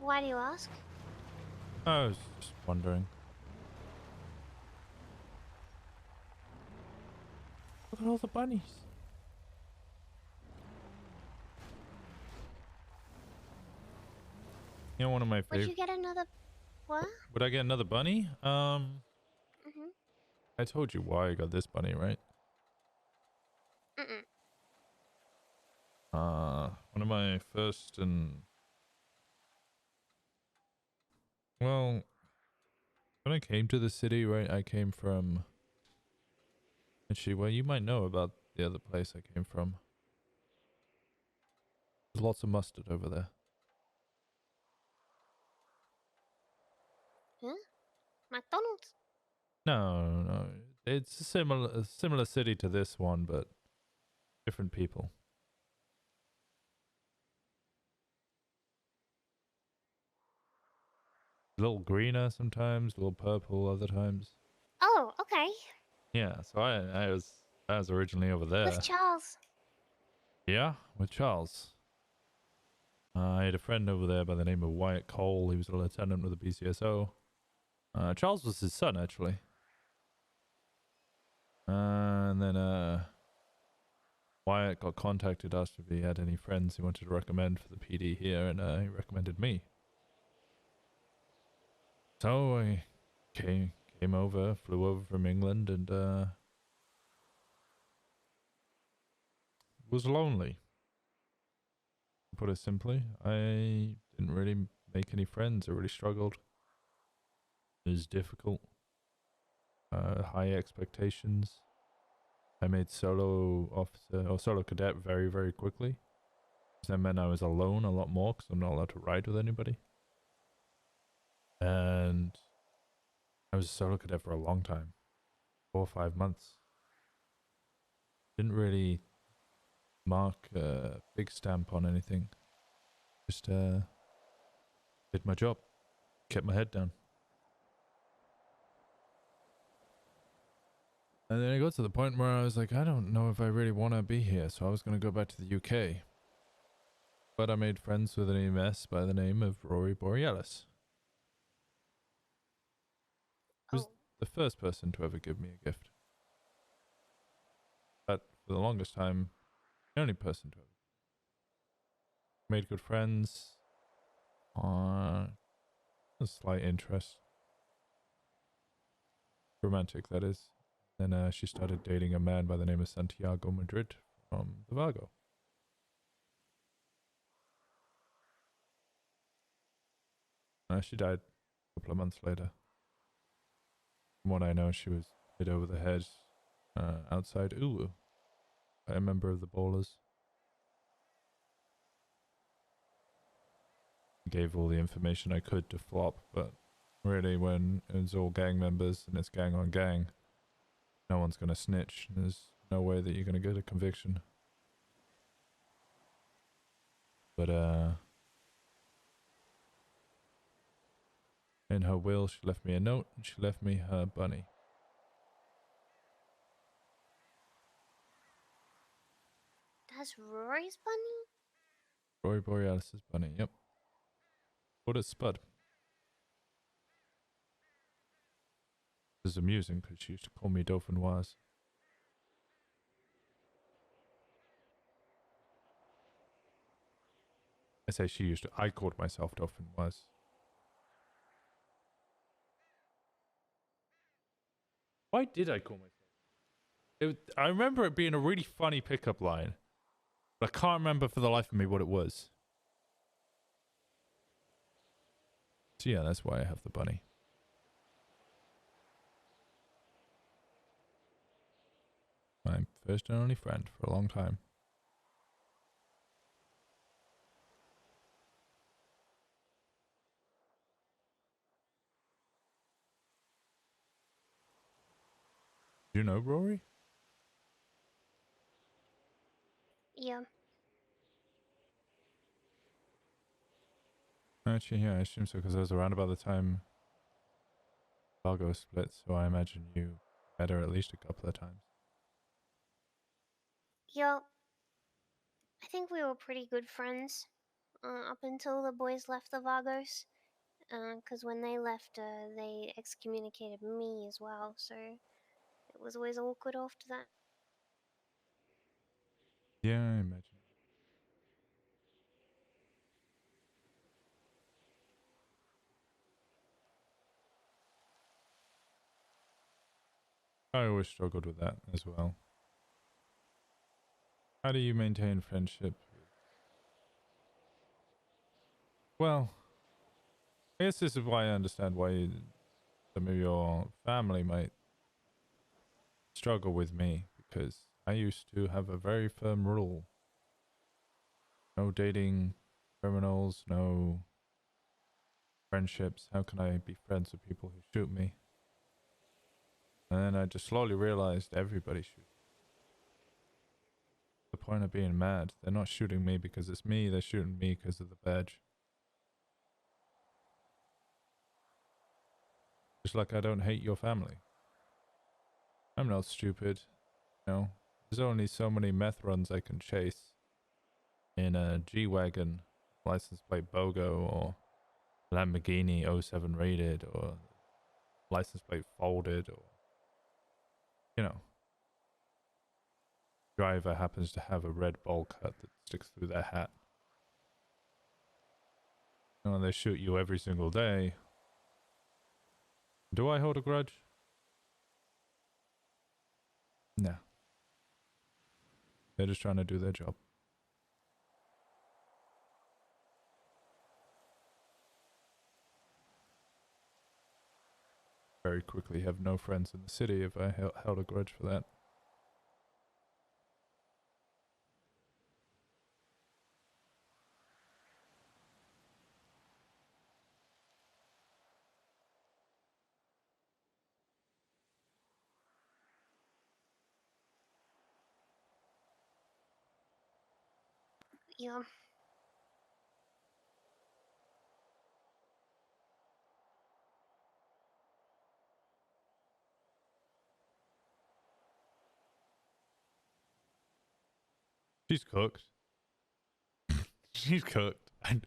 Why do you ask? I was just wondering. Look at all the bunnies. You know, one of my Would favorite. you get another... What? Would I get another bunny? Mm-hmm. I told you why I got this bunny, right? One of my first and... Well, when I came to the city, right, I came from... Actually, well, you might know about the other place I came from. There's lots of mustard over there. Huh? McDonald's? No. It's a similar city to this one, but different people. A little greener sometimes, a little purple other times. Oh, okay. Yeah, so I was originally over there. With Charles. Yeah, with Charles. I had a friend over there by the name of Wyatt Cole. He was a lieutenant with the BCSO. Charles was his son, actually. And then Wyatt got contacted, asked if he had any friends he wanted to recommend for the PD here, and he recommended me. So I came over, flew over from England, and was lonely. To put it simply, I didn't really make any friends. I really struggled. It was difficult. High expectations. I made solo officer or solo cadet very, very quickly. That meant I was alone a lot more because I'm not allowed to ride with anybody. And I was a solo cadet for a long time, 4 or 5 months. Didn't really mark a big stamp on anything. Just did my job, kept my head down. And then I got to the point where I was like, I don't know if I really want to be here, so I was going to go back to the UK. But I made friends with an EMS by the name of Rory Borealis. He was the first person to ever give me a gift. But for the longest time, the only person to ever. Made good friends. A slight interest. Romantic, that is. Then she started dating a man by the name of Santiago Madrid from the Vago. She died a couple of months later. From what I know, she was hit over the head outside Uwu by a member of the Ballers. Gave all the information I could to Flop, but really when it's all gang members and it's gang on gang, no one's gonna snitch. There's no way that you're gonna get a conviction. But in her will, she left me a note and she left me her bunny. That's Rory's bunny? Rory Borealis' bunny, yep. Called it Spud. This is amusing because she used to call me Dauphinoise. I say she used to. I called myself Dauphinoise. Why did I call myself? I remember it being a really funny pickup line, but I can't remember for the life of me what it was. So yeah, that's why I have the bunny. My first and only friend for a long time. Do you know Rory? Yeah. Actually, yeah, I assume so because I was around about the time Largo split, so I imagine you met her at least a couple of times. Yeah. I think we were pretty good friends up until the boys left the Vagos. Because when they left, they excommunicated me as well, so it was always awkward after that. Yeah, I imagine. I always struggled with that as well. How do you maintain friendship? Well, I guess this is why I understand why some of your family might struggle with me, because I used to have a very firm rule. No dating criminals, no friendships. How can I be friends with people who shoot me? And then I just slowly realized everybody shoots. The point of being mad, they're not shooting me because it's me, they're shooting me because of the badge. Just like I don't hate your family. I'm not stupid, you know. There's only so many meth runs I can chase in a G-Wagon, license plate BOGO, or Lamborghini 07 rated, or license plate folded, or you know, driver happens to have a red bowl cut that sticks through their hat. And they shoot you every single day. Do I hold a grudge? No. They're just trying to do their job. Very quickly have no friends in the city if I held a grudge for that. Yeah. She's cooked. She's cooked. I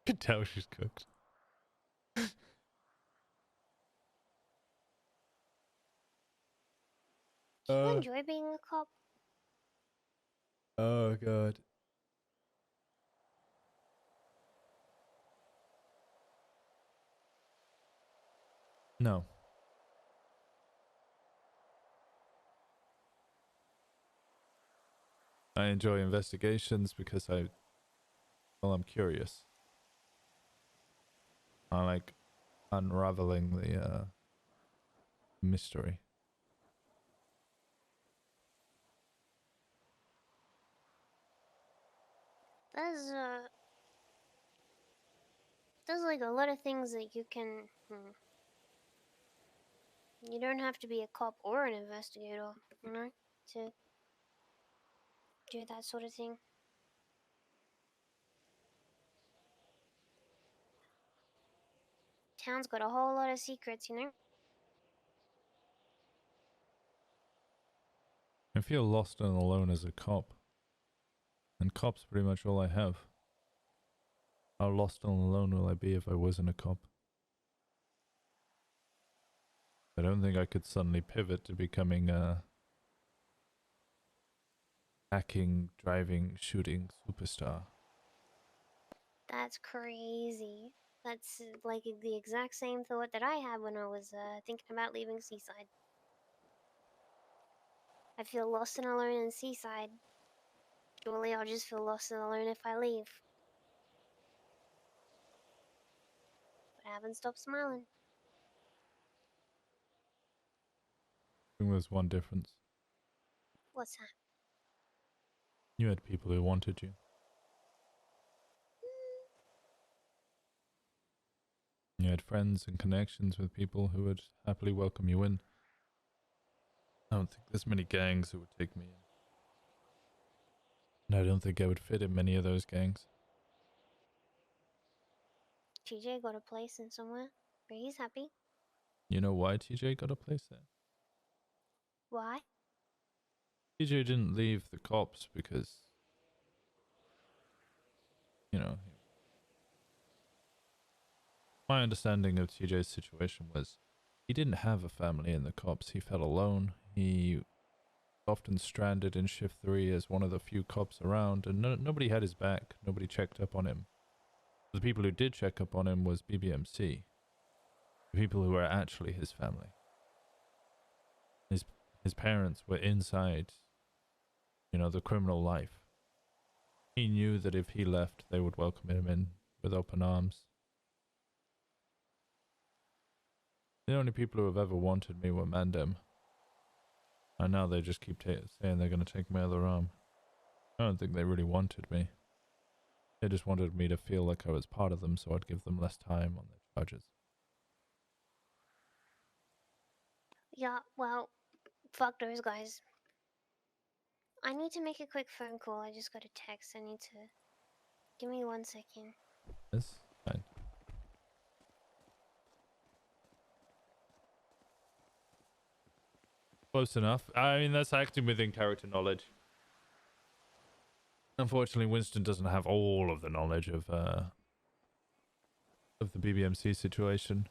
can tell she's cooked. Do you enjoy being a cop? Oh god. No. I enjoy investigations because I'm curious. I like unraveling the mystery. There's like a lot of things that you can. You don't have to be a cop or an investigator, you know, to do that sort of thing. Town's got a whole lot of secrets, you know. I feel lost and alone as a cop. And cop's pretty much all I have. How lost and alone will I be if I wasn't a cop? I don't think I could suddenly pivot to becoming a hacking, driving, shooting superstar. That's crazy. That's like the exact same thought that I had when I was thinking about leaving Seaside. I feel lost and alone in Seaside. Surely I'll just feel lost and alone if I leave. But I haven't stopped smiling. I think there's one difference. What's that? You had people who wanted you. You had friends and connections with people who would happily welcome you in. I don't think there's many gangs who would take me in. And I don't think I would fit in many of those gangs. TJ got a place in somewhere where he's happy. You know why TJ got a place there? Why? TJ didn't leave the cops because, you know, my understanding of TJ's situation was he didn't have a family in the cops. He felt alone. He was often stranded in Shift 3 as one of the few cops around, and nobody had his back. Nobody checked up on him. The people who did check up on him was BBMC. The people who were actually his family. His parents were inside, you know, the criminal life. He knew that if he left, they would welcome him in with open arms. The only people who have ever wanted me were Mandem. And now they just keep saying they're going to take my other arm. I don't think they really wanted me. They just wanted me to feel like I was part of them so I'd give them less time on their charges. Yeah, well, fuck those guys. I need to make a quick phone call. I just got a text. I need to... Give me 1 second. Yes, fine. Close enough. I mean, that's acting within character knowledge. Unfortunately, Winston doesn't have all of the knowledge of the BBMC situation.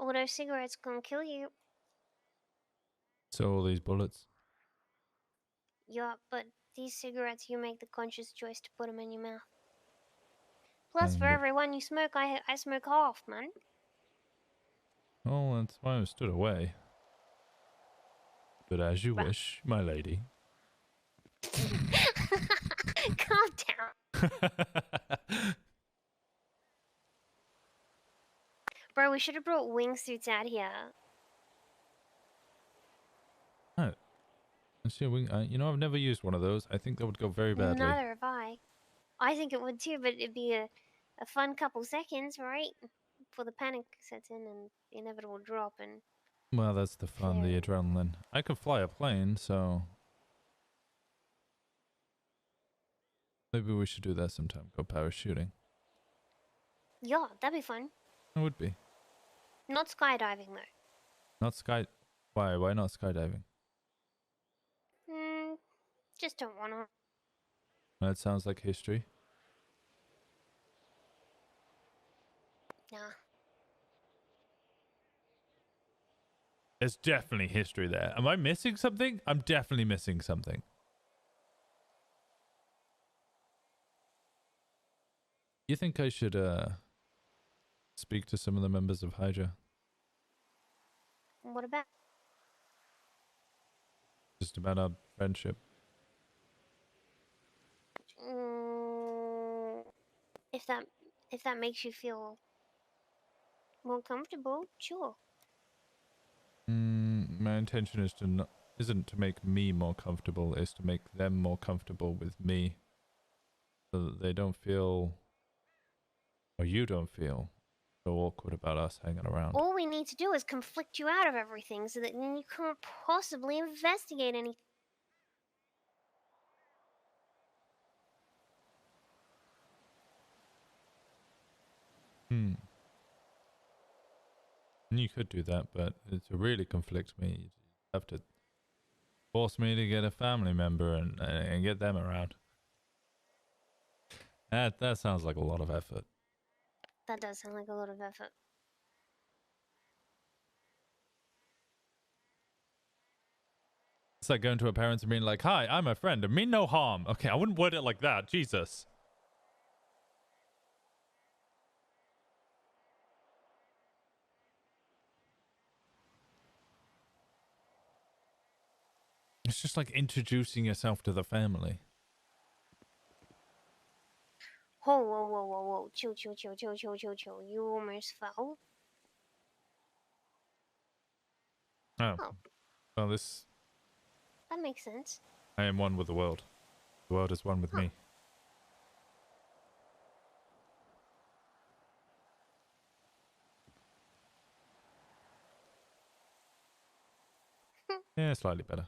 All those cigarettes gonna kill you. So all these bullets. Yeah, but these cigarettes, you make the conscious choice to put them in your mouth. Plus, for Kind of. every one you smoke, I smoke half, man. Oh, that's why I stood away. But as you wish, my lady. Calm down. Bro, we should have brought wingsuits out here. Oh. Actually, you know, I've never used one of those. I think that would go very badly. Neither have I. I think it would too, but it'd be a fun couple seconds, right? Before the panic sets in and the inevitable drop and... Well, that's the fun, the adrenaline. I could fly a plane, so... Maybe we should do that sometime. Go parachuting. Yeah, that'd be fun. It would be. Not skydiving, though. Not sky... Why? Why not skydiving? Just don't wanna. That sounds like history. Nah. There's definitely history there. Am I missing something? I'm definitely missing something. You think I should speak to some of the members of Hydra? What about? Just about our friendship. If that makes you feel more comfortable, sure. My intention is to isn't to make me more comfortable, is to make them more comfortable with me, so that they don't feel, or you don't feel, so awkward about us hanging around. All we need to do is conflict you out of everything, so that then you can't possibly investigate anything. You could do that, but to really conflict me, you have to force me to get a family member and get them around. That sounds like a lot of effort. That does sound like a lot of effort. It's like going to a parents and being like, "Hi, I'm a friend and mean no harm." Okay, I wouldn't word it like that. Jesus. It's just like introducing yourself to the family. Whoa, whoa, whoa, whoa, whoa. Chill. You almost fell. Oh. Well, That makes sense. I am one with the world. The world is one with me. Yeah, slightly better.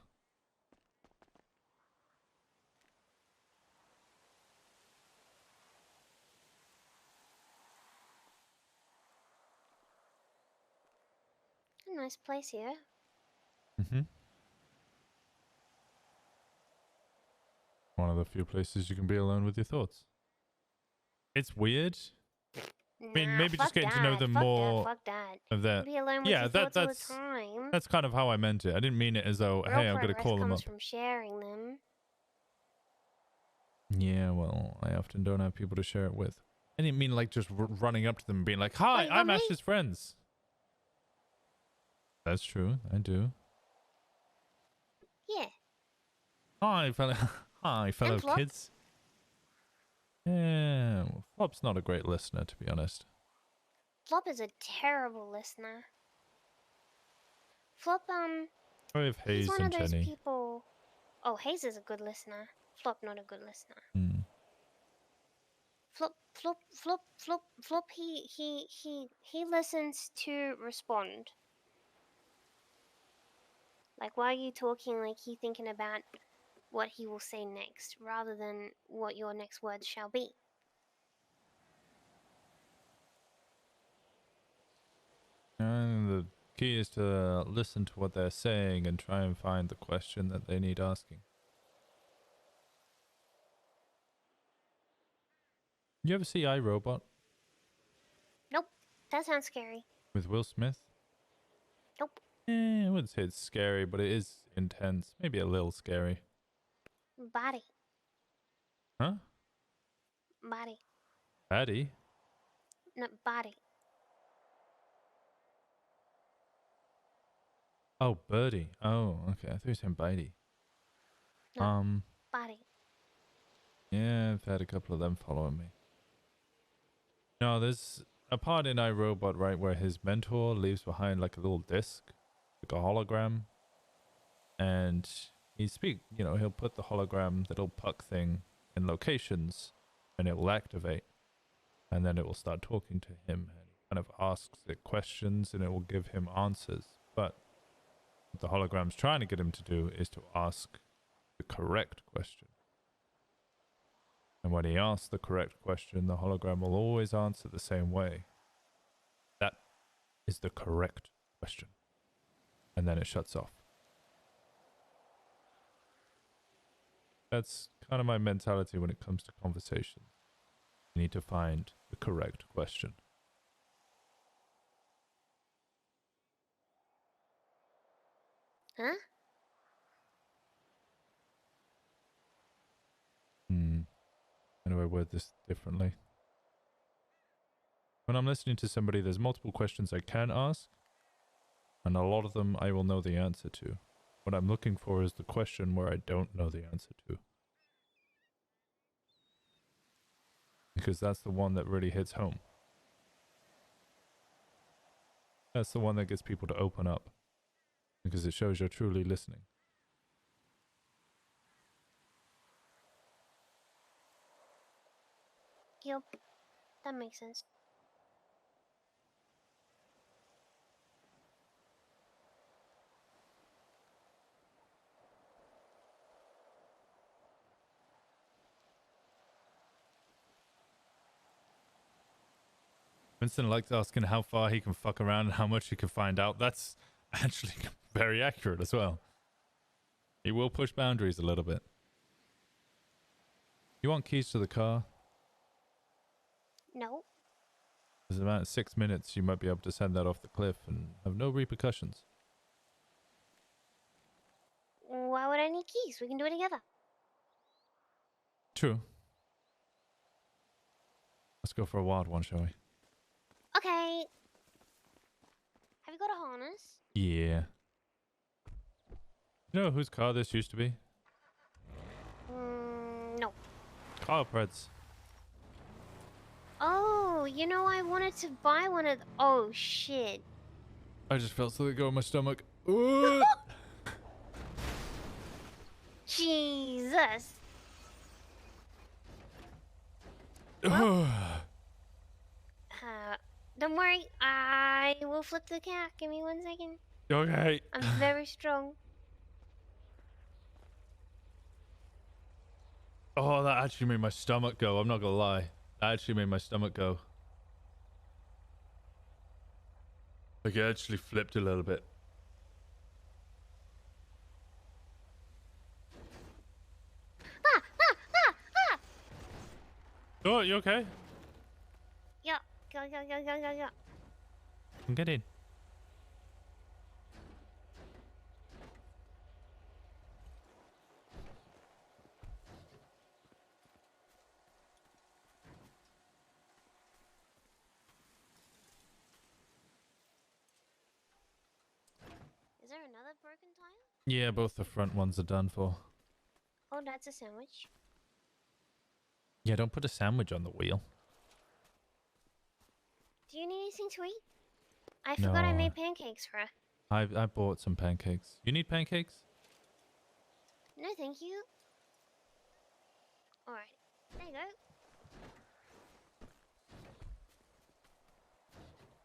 A nice place here. One of the few places you can be alone with your thoughts. It's weird. I mean, maybe just getting to know them more. Fuck that. Of that. Be alone with Yeah, your thoughts all the time. that's kind of how I meant it. I didn't mean it as though, Real hey, I'm gonna call them up. comes from sharing them. Yeah, well, I often don't have people to share it with. I didn't mean like just running up to them and being like, "Hi, Wait, I'm me? Ash's friends." That's true. I do. Yeah. Hi, fellow Flop. kids. Yeah, well, Flop's not a great listener, to be honest. Flop is a terrible listener. Flop, I have Hayes he's one and of those Jenny. people. Oh, Hayes is a good listener. Flop, not a good listener. Flop. He listens to respond. Like, while you talking, like he thinking about what he will say next, rather than what your next words shall be. And the key is to listen to what they're saying and try and find the question that they need asking. You ever see iRobot Nope, that sounds scary. with Will Smith? Nope. I wouldn't say it's scary, but it is intense. Maybe a little scary. Body. Huh? Body. Patty? Not body. Oh, Birdie. Oh, okay. I thought you were saying Bitey. No. Body. Yeah, I've had a couple of them following me. No, there's a part in iRobot, right, where his mentor leaves behind like a little disc, like a hologram. And he'll put the hologram, the little puck thing, in locations, and it will activate. And then it will start talking to him, and kind of asks it questions, and it will give him answers. But what the hologram's trying to get him to do is to ask the correct question. And when he asks the correct question, the hologram will always answer the same way. That is the correct question. And then it shuts off. That's kind of my mentality when it comes to conversations. You need to find the correct question. Huh? How do I word this differently? When I'm listening to somebody, there's multiple questions I can ask, and a lot of them I will know the answer to. What I'm looking for is the question where I don't know the answer to. Because that's the one that really hits home. That's the one that gets people to open up. Because it shows you're truly listening. Yep. That makes sense. Winston likes asking how far he can fuck around and how much he can find out. That's actually very accurate as well. He will push boundaries a little bit. You want keys to the car? No. There's about 6 minutes you might be able to send that off the cliff and have no repercussions. Why would I need keys? We can do it together. True. Let's go for a wild one, shall we? Okay. Have you got a harness? Yeah. You know whose car this used to be? No. Car Preds. Oh, I wanted to buy one of. Oh shit. I just felt something go in my stomach. Ooh. Jesus. Don't worry. I will flip the cat. Give me 1 second. Okay. I'm very strong. Oh, that actually made my stomach go. I'm not gonna lie. That actually made my stomach go. Like it actually flipped a little bit. Oh, you okay? Yeah. Go. Get in. Is there another broken tire? Yeah, both the front ones are done for. Oh, that's a sandwich. Yeah, don't put a sandwich on the wheel. Do you need anything to eat? I forgot I No. made pancakes for her. I bought some pancakes. You need pancakes? No, thank you. Alright. There you go.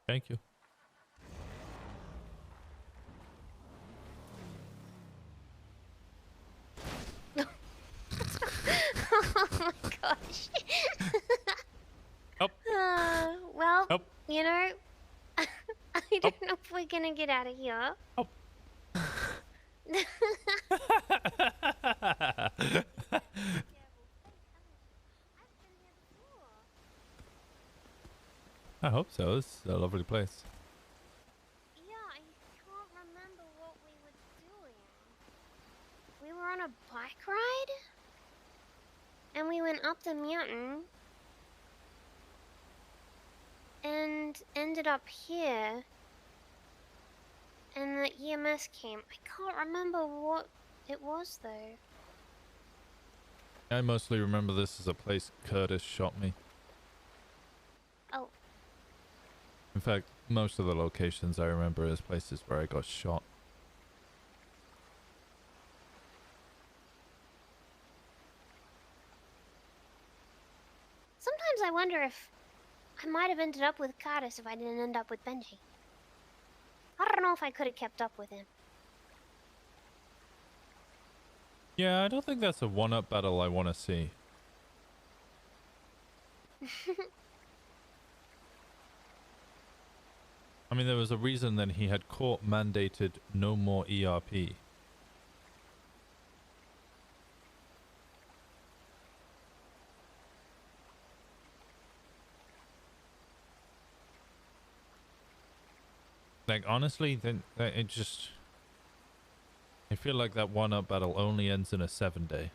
Thank you. Oh my gosh. Oh. Well, Oh. I don't know if we're gonna get out of here. Oh. I hope so. It's a lovely place. Yeah, I can't a bike ride, and we went up the mountain, and ended up here, and the EMS came. I can't remember what it was though. I mostly remember this as a place Curtis shot me. Oh. In fact, most of the locations I remember as places where I got shot. Sometimes I wonder if I might have ended up with Curtis if I didn't end up with Benji. I don't know if I could have kept up with him. Yeah, I don't think that's a one-up battle I want to see. I mean, there was a reason that he had court mandated no more ERP. Like, honestly, then it just... I feel like that one-up battle only ends in a 7-day.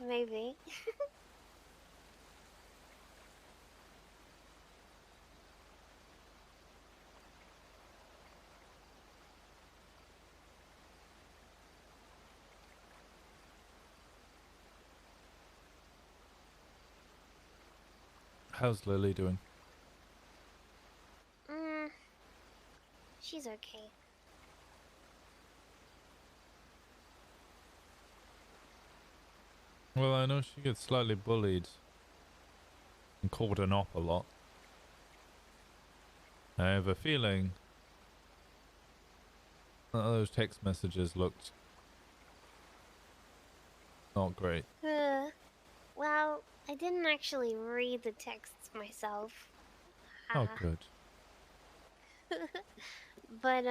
Maybe. How's Lily doing? She's okay. Well, I know she gets slightly bullied and called an op a lot. I have a feeling that those text messages looked not great. Well, I didn't actually read the texts myself. Oh, good. But,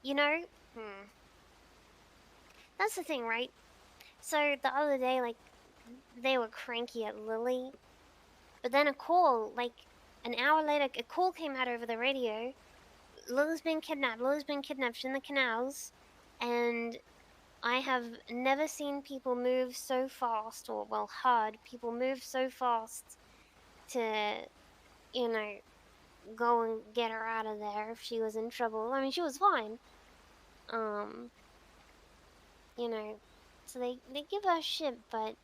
you know, that's the thing, right? So the other day, like, they were cranky at Lily, but then a call, like, an hour later, a call came out over the radio. Lily's been kidnapped. Lily's been kidnapped. She's in the canals, and I have never seen people move so fast, or well, heard people move so fast to, you know, go and get her out of there if she was in trouble. I mean, she was fine. You know, so they give her shit, but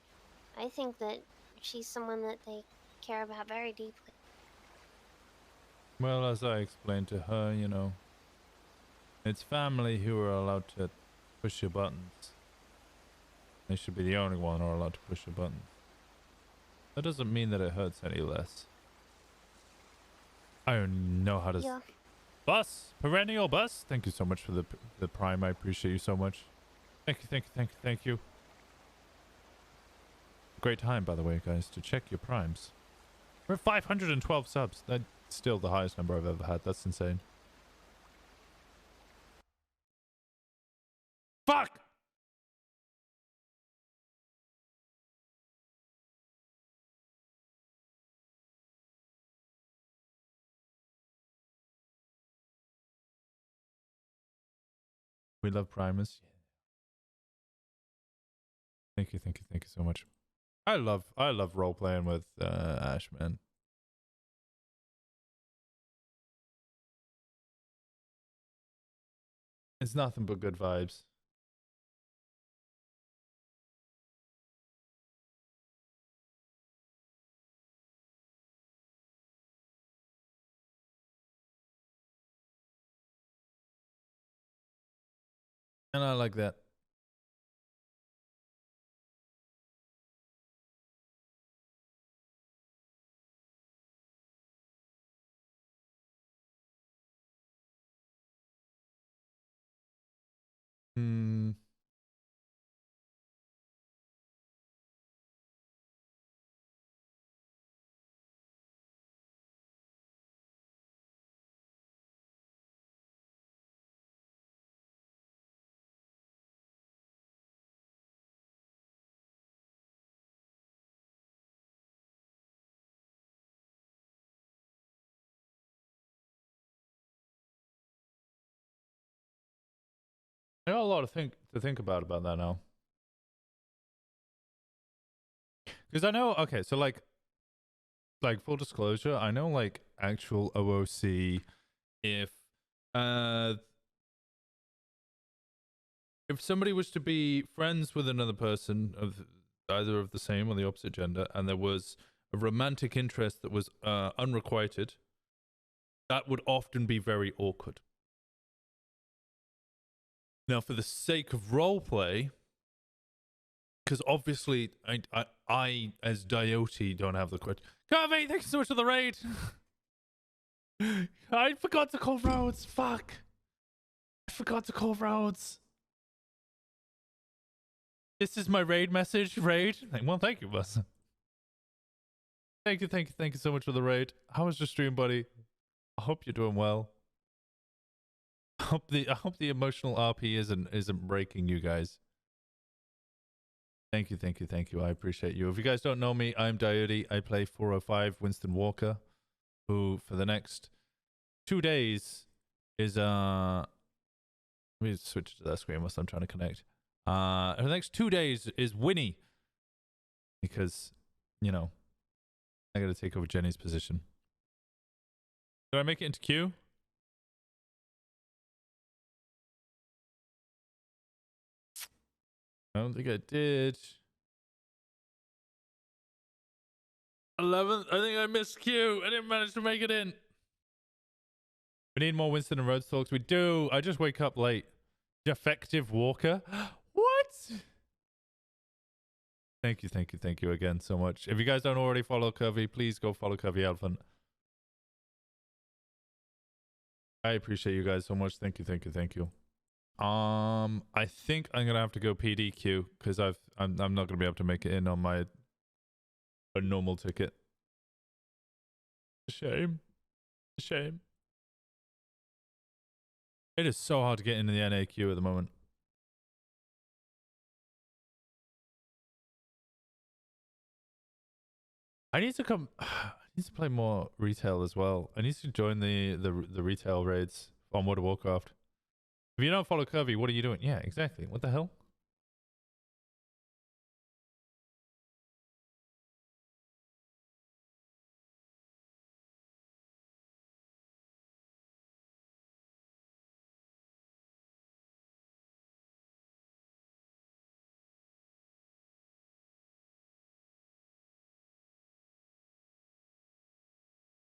I think that she's someone that they care about very deeply. Well, as I explained to her, you know, it's family who are allowed to push your buttons. They should be the only one who are allowed to push your buttons. That doesn't mean that it hurts any less. I don't know how to... Yeah. Bus! Perennial Bus! Thank you so much for the prime. I appreciate you so much. Thank you, thank you, thank you, thank you. Great time, by the way, guys, to check your primes. We're at 512 subs. That's still the highest number I've ever had. That's insane. Fuck! We love Primus. Thank you, thank you, thank you so much. I love role playing with Ash, man. It's nothing but good vibes. And I like that. Hmm. I got a lot to think about that now. Because I know, okay, so like full disclosure, I know like actual OOC, if somebody was to be friends with another person of either of the same or the opposite gender, and there was a romantic interest that was unrequited, that would often be very awkward. Now, for the sake of roleplay, because obviously I as Diote don't have the question. Garvey, thanks so much for the raid. I forgot to call roads. Fuck. I forgot to call roads. This is my raid message. Raid. Well, thank you, boss. Thank you so much for the raid. How was your stream, buddy? I hope you're doing well. I hope the emotional RP isn't breaking you guys. Thank you. I appreciate you. If you guys don't know me, I'm Diote. I play 405 Winston Walker, who for the next 2 days is let me switch to that screen whilst I'm trying to connect. For the next 2 days is Winnie, because you know I gotta take over Jenny's position. Did I make it into queue? I don't think I did. 11th. I think I missed Q. I didn't manage to make it in. We need more Winston and Rhodes talks. We do. I just wake up late. Defective Walker. What? Thank you again so much. If you guys don't already follow Curvy, please go follow Curvy Elephant. I appreciate you guys so much. Thank you. I think I'm gonna have to go PDQ because I'm not gonna be able to make it in on my normal ticket. Shame. It is so hard to get into the NAQ at the moment. I need to play more retail as well. I need to join the retail raids on World of Warcraft. If you don't follow Curvy, what are you doing? Yeah, exactly. What the hell?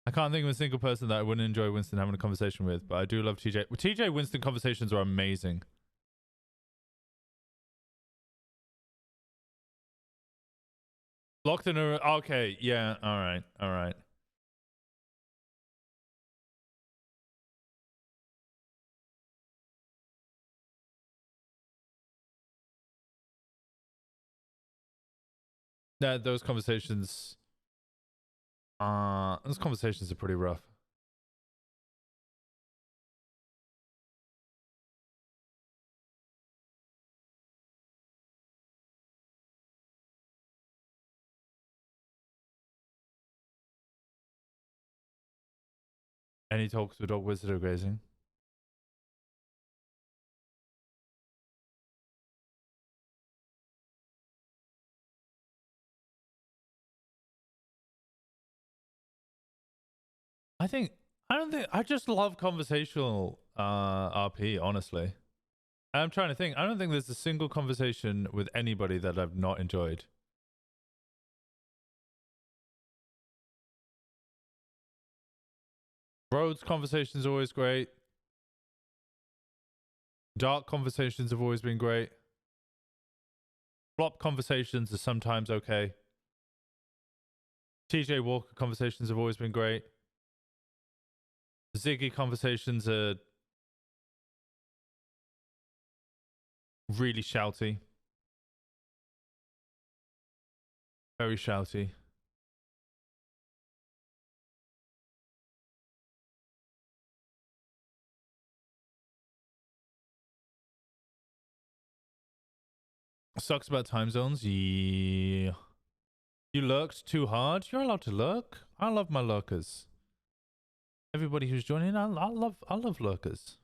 I can't think of a single person that I wouldn't enjoy Winston having a conversation with, but I do love TJ. TJ Winston conversations are amazing. Locked in a... Okay, yeah, alright. Those conversations are pretty rough. Any talks with Dog Wizard or grazing? I just love conversational RP, honestly. I'm trying to think. I don't think there's a single conversation with anybody that I've not enjoyed. Rhodes conversations are always great. Dark conversations have always been great. Flop conversations are sometimes okay. TJ Walker conversations have always been great. Ziggy conversations are really shouty. Very shouty. Sucks about time zones. Yeah. You lurked too hard. You're allowed to lurk. I love my lurkers. Everybody who's joining, I love lurkers.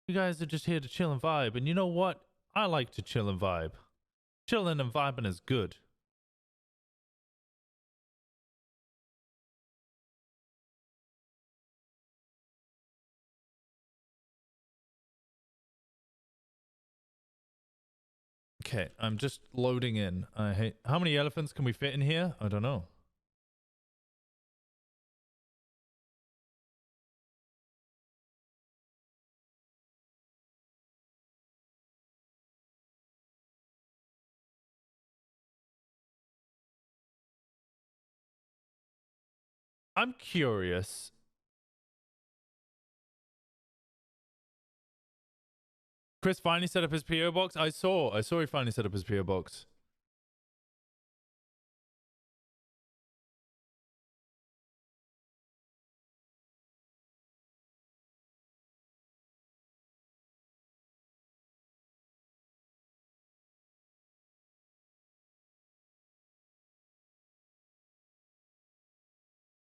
You guys are just here to chill and vibe. And you know what? I like to chill and vibe. Chilling and vibing is good. Okay, I'm just loading in. I hate. How many elephants can we fit in here? I don't know. I'm curious. Chris finally set up his PO box. I saw he finally set up his PO box.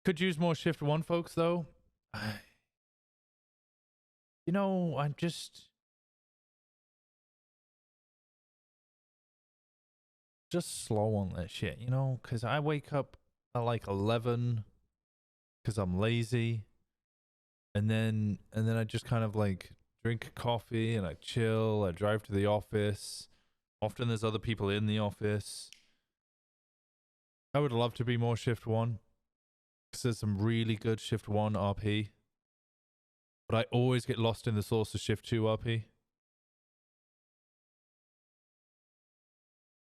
Could use more shift 1 folks though. You know, I'm just slow on that shit, you know, because I wake up at like 11 because I'm lazy, and then I just kind of like drink coffee and I chill. I drive to the office. Often there's other people in the office. I would love to be more shift 1 because there's some really good shift 1 RP, but I always get lost in the source of shift 2 RP.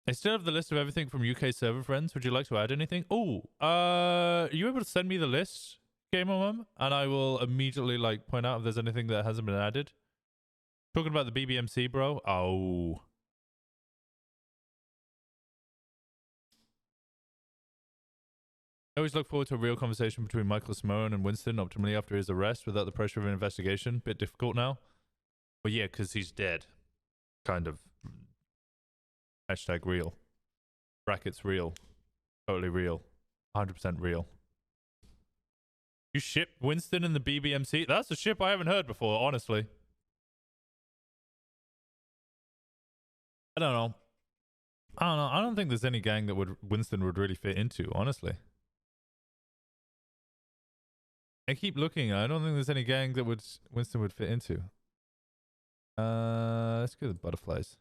I still have the list of everything from UK server friends. Would you like to add anything? Oh, are you able to send me the list, Gamer Mum? And I will immediately like point out if there's anything that hasn't been added. Talking about the BBMC, bro. Oh. I always look forward to a real conversation between Michael Simone and Winston optimally after his arrest without the pressure of an investigation. Bit difficult now. Well, yeah, because he's dead. Kind of. Hashtag real. Brackets real. Totally real. 100% real. You ship Winston in the BBMC? That's a ship I haven't heard before, honestly. I don't know. I don't think there's any gang that Winston would really fit into, honestly. I keep looking. I don't think there's any gang that Winston would fit into. Let's go to the butterflies.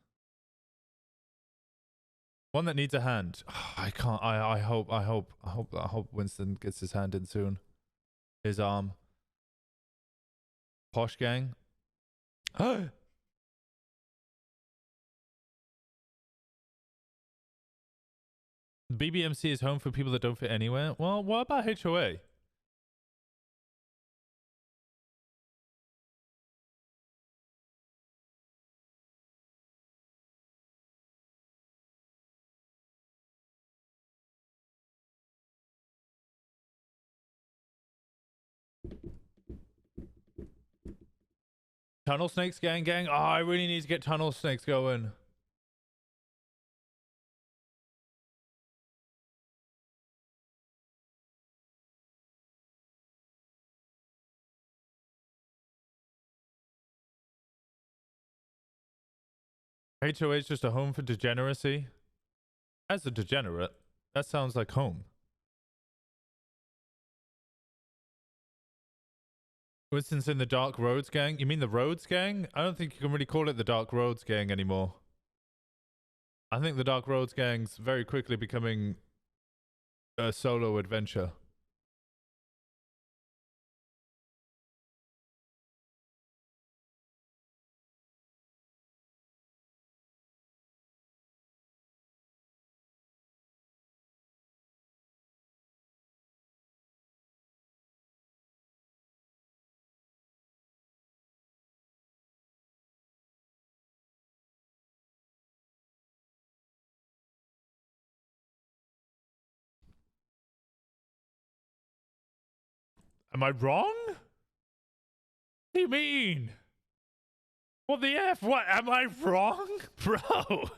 One that needs a hand. Oh, I can't. I hope Winston gets his hand in soon. His arm. Posh gang. BBMC is home for people that don't fit anywhere. Well, what about HOA? Tunnel snakes, gang. Oh, I really need to get tunnel snakes going. HOA is just a home for degeneracy. As a degenerate, that sounds like home. Winston's in the Dark Roads gang. You mean the Roads gang? I don't think you can really call it the Dark Roads gang anymore. I think the Dark Roads gang's very quickly becoming a solo adventure. Am I wrong? What do you mean? What the F? What? Am I wrong? Bro.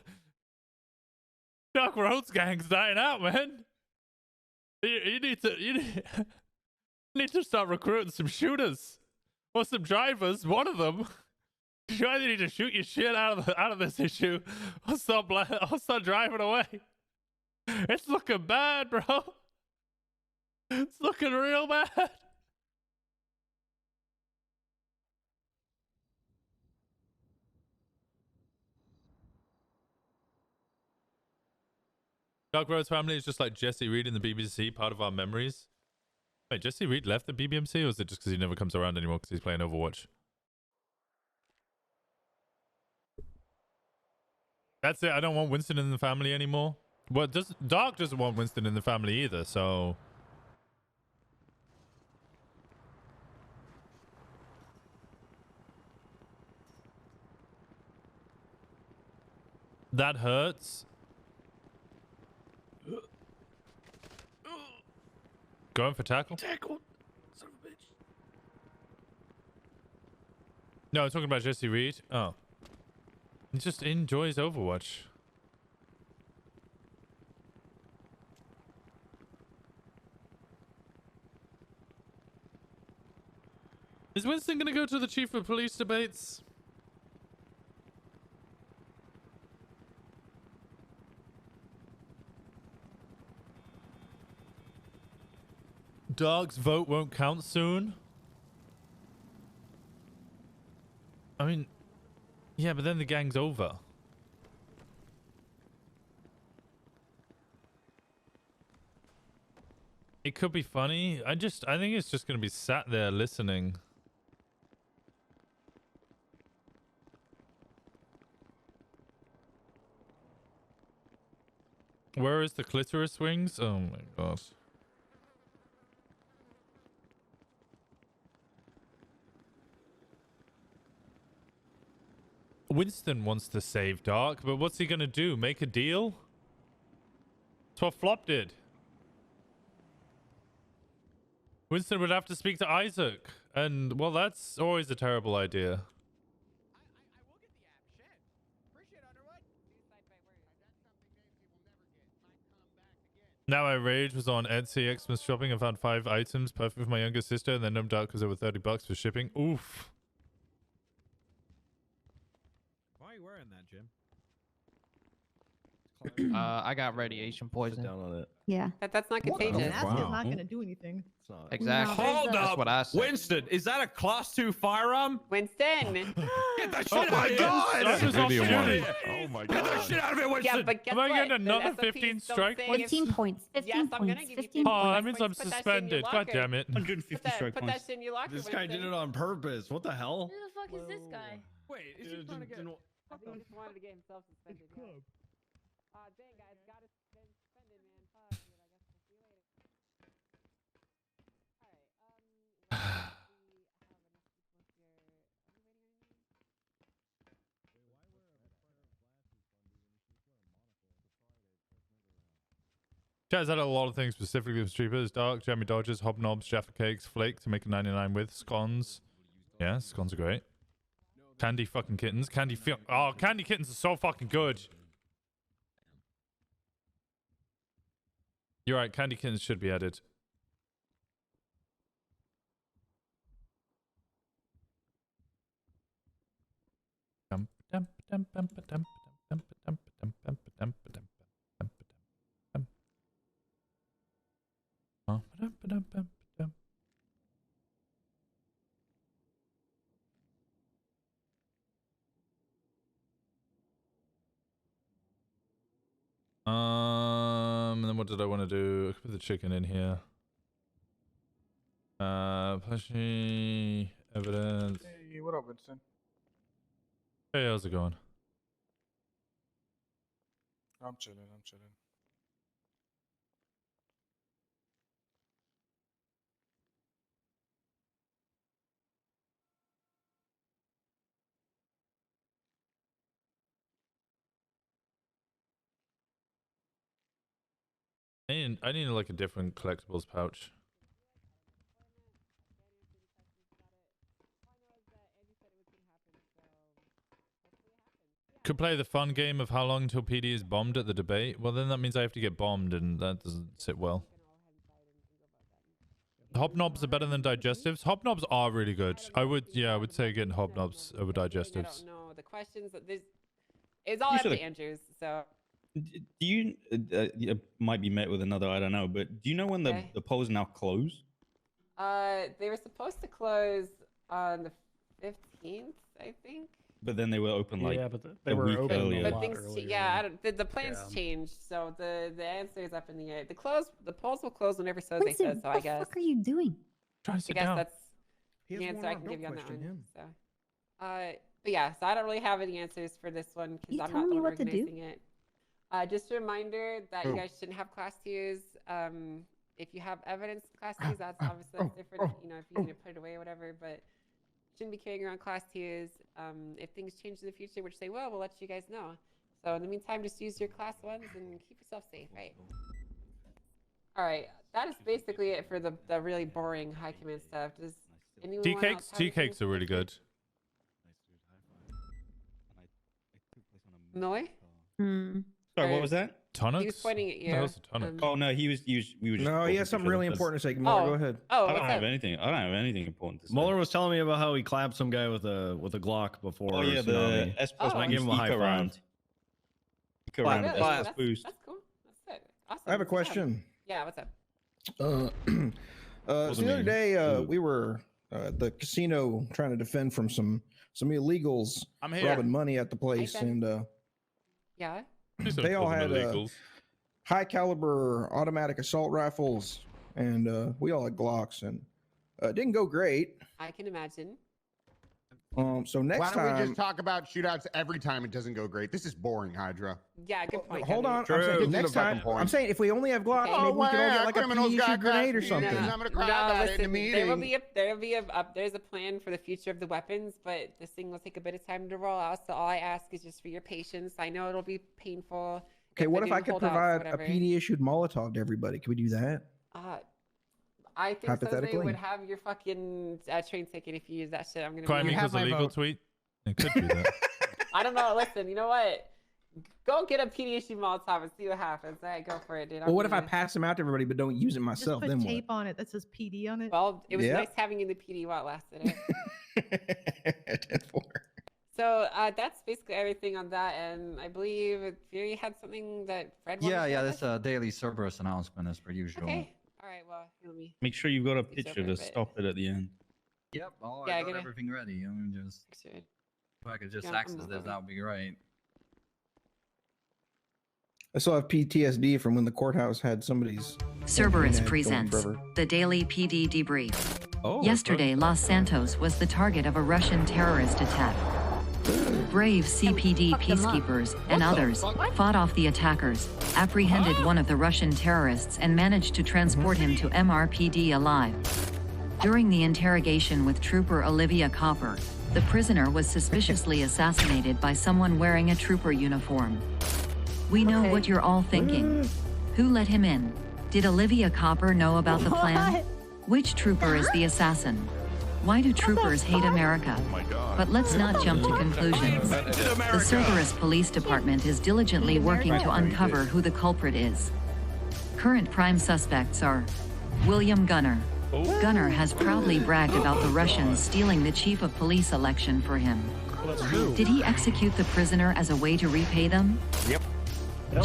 Dark Roads gang's dying out, man. You need to start recruiting some shooters. Or some drivers. One of them. You either need to shoot your shit out of this issue, or start driving away. It's looking bad, bro. It's looking real bad. Dark Road's family is just like Jesse Reed in the BBC, part of our memories. Wait, Jesse Reed left the BBMC, or is it just because he never comes around anymore because he's playing Overwatch? That's it. I don't want Winston in the family anymore. Well, Dark doesn't want Winston in the family either, so... That hurts. Going for tackle? Tackle. Son of a bitch. No, I'm talking about Jesse Reed. Oh. He just enjoys Overwatch. Is Winston gonna go to the chief of police debates? Dark's vote won't count soon? I mean, yeah, but then the gang's over. It could be funny. I think it's just gonna be sat there listening. Where is the clitoris wings? Oh my god. Winston wants to save Dark, but what's he gonna do? Make a deal? That's what Flop did. Winston would have to speak to Isaac, and well, that's always a terrible idea. Now my rage was on Etsy Xmas shopping. I found 5 items perfect for my younger sister, and then numbed out because they were $30 for shipping. Oof. Why are you wearing that, Jim? I got radiation poisoning. Sit down on it. Yeah. That's not contagious. That's not going to do anything. Exactly. Hold That's up, what I said. Winston. Is that a class 2 firearm? Winston. Get that shit Oh out my of god! here. That was off duty. Oh my god. Get that shit out of here, Winston. Yeah, but guess Am I what? getting The another SOPs 15 don't strike say points? 15 points. 15 Yes, I'm gonna points. give you 15 Oh, that points. means I'm Put that shit in your suspended. God locker. damn it. 150 Put that, strike put points. that shit in your locker. This guy did it on purpose. What the hell? Who the fuck is this guy? Wait, is he trying to get... I think he just wanted to get himself suspended. Yeah. Dang, guys, got us suspended, man. Fuck, dude, I guess we'll see you later. Alright, Chat's had a lot of things specifically with Streepers, Dark, Jammy Dodgers, Hobnobs, Jaffa Cakes, Flake to make a 99 with, scones. Yeah, scones are great. Candy fucking kittens. Candy kittens are so fucking good. You're right, candy kittens should be added. And then what did I want to do? I could put the chicken in here. Plushie, evidence. Hey, what up, Winston? Hey, how's it going? I'm chilling, I'm chilling. I need like a different collectibles pouch. Could play the fun game of how long until PD is bombed at the debate. Well, then that means I have to get bombed, and that doesn't sit well. hobnobs are better than digestives. Hobnobs are really good. I would say getting hobnobs over I digestives. don't know. The questions, it's all You up to should've- Andrews, so. Do you you might be met with another? I don't know, but do you know when the Okay. the polls now close? They were supposed to close on the 15th, I think. But then they were open like they a were week open a earlier. But things, I don't. The plans Yeah. changed, so the answer is up in the air. The polls will close whenever Soze says. So I guess. What are you doing? Try to I sit guess down. that's He the has answer one I arm, can give don't you on that question one. him. So, but yeah, so I don't really have any answers for this one because You I'm tell not the me one what to do? organizing it. Just a reminder that you Oh. guys shouldn't have class twos. If you have evidence of class twos, that's obviously that's different. You know, if you need to put it away or whatever, but shouldn't be carrying around class twos. If things change in the future, which they will, we'll let you guys know. So in the meantime, just use your class ones and keep yourself safe, right? All right, that is basically it for the really boring high command stuff. Does anyone Tea else cakes. have Tea anything cakes are really good. Noi? Sorry, what was that? He was pointing at you. Oh no, we were just. No, he talking has to something each really other. important to say. Muller, go ahead. Oh, I don't what's have up? anything. I don't have anything important to say. Muller was telling me about how he clapped some guy with a Glock before. Oh yeah, the Tsunami. S++ So I give him a high eco five. round. Eco round. Really? S++ That's boost. cool. That's it. Awesome. I have a Good job. question. Yeah, what's up? So the other day, we were at the casino trying to defend from some illegals I'm here. robbing money at the place, Ben. and Yeah. they all had high caliber automatic assault rifles, and we all had Glocks, and it didn't go great. I can imagine. So next Why don't we time, just talk about shootouts every time it doesn't go great? This is boring, Hydra. Yeah, good point. hold Kevin. on. I'm saying next time. I'm saying if we only have Glocks, maybe we could all get like a criminals PE got grenade or cracked. something. I'm gonna cry about it in a listen, meeting. there's a plan for the future of the weapons, but this thing will take a bit of time to roll out. So all I ask is just for your patience. I know it'll be painful. Okay, what if they're I doing could holdouts, provide a whatever. PD issued Molotov to everybody? Can we do that? I think Soze Hypothetically. would have your fucking train ticket if you use that shit. I'm gonna. Crime be equals illegal tweet. It could do that. I don't know. Listen, you know what? Go get a PD issue Molotov and see what happens. All right, go for it, dude. Well, what if I pass them out to everybody but don't use it Just myself? put Then what? tape on it that says PD on it. Well, it was Yeah. nice having you in the PD while it lasted. So that's basically everything on that, and I believe Fury had something that Fred wanted to Yeah, share that's a daily Cerberus announcement as per usual. Okay. All right. Well, let me. Make sure you've got a Switch picture over a to bit. stop it at the end. Yep. Oh, Yeah, I I got get it. everything ready. I'm just. Good. If I could just Yeah, I'm access not this, ready. that would be great. I still have PTSD from when the courthouse had somebody's. Cerberus internet going presents forever. the daily PD debrief. Oh, Yesterday, Los Santos was the target of a Russian terrorist attack. Brave CPD peacekeepers and others fought off the attackers, apprehended one of the Russian terrorists, and managed to transport him to MRPD alive. During the interrogation with Trooper Olivia Copper, the prisoner was suspiciously assassinated by someone wearing a trooper uniform. We know what you're all thinking. Who let him in? Did Olivia Copper know about the plan? Which trooper is the assassin? Why do troopers hate America? But let's not jump to conclusions. The Cerberus Police Department is diligently working to uncover who the culprit is. Current prime suspects are William Gunner. Gunner has proudly bragged about the Russians stealing the chief of police election for him. Did he execute the prisoner as a way to repay them? Yep.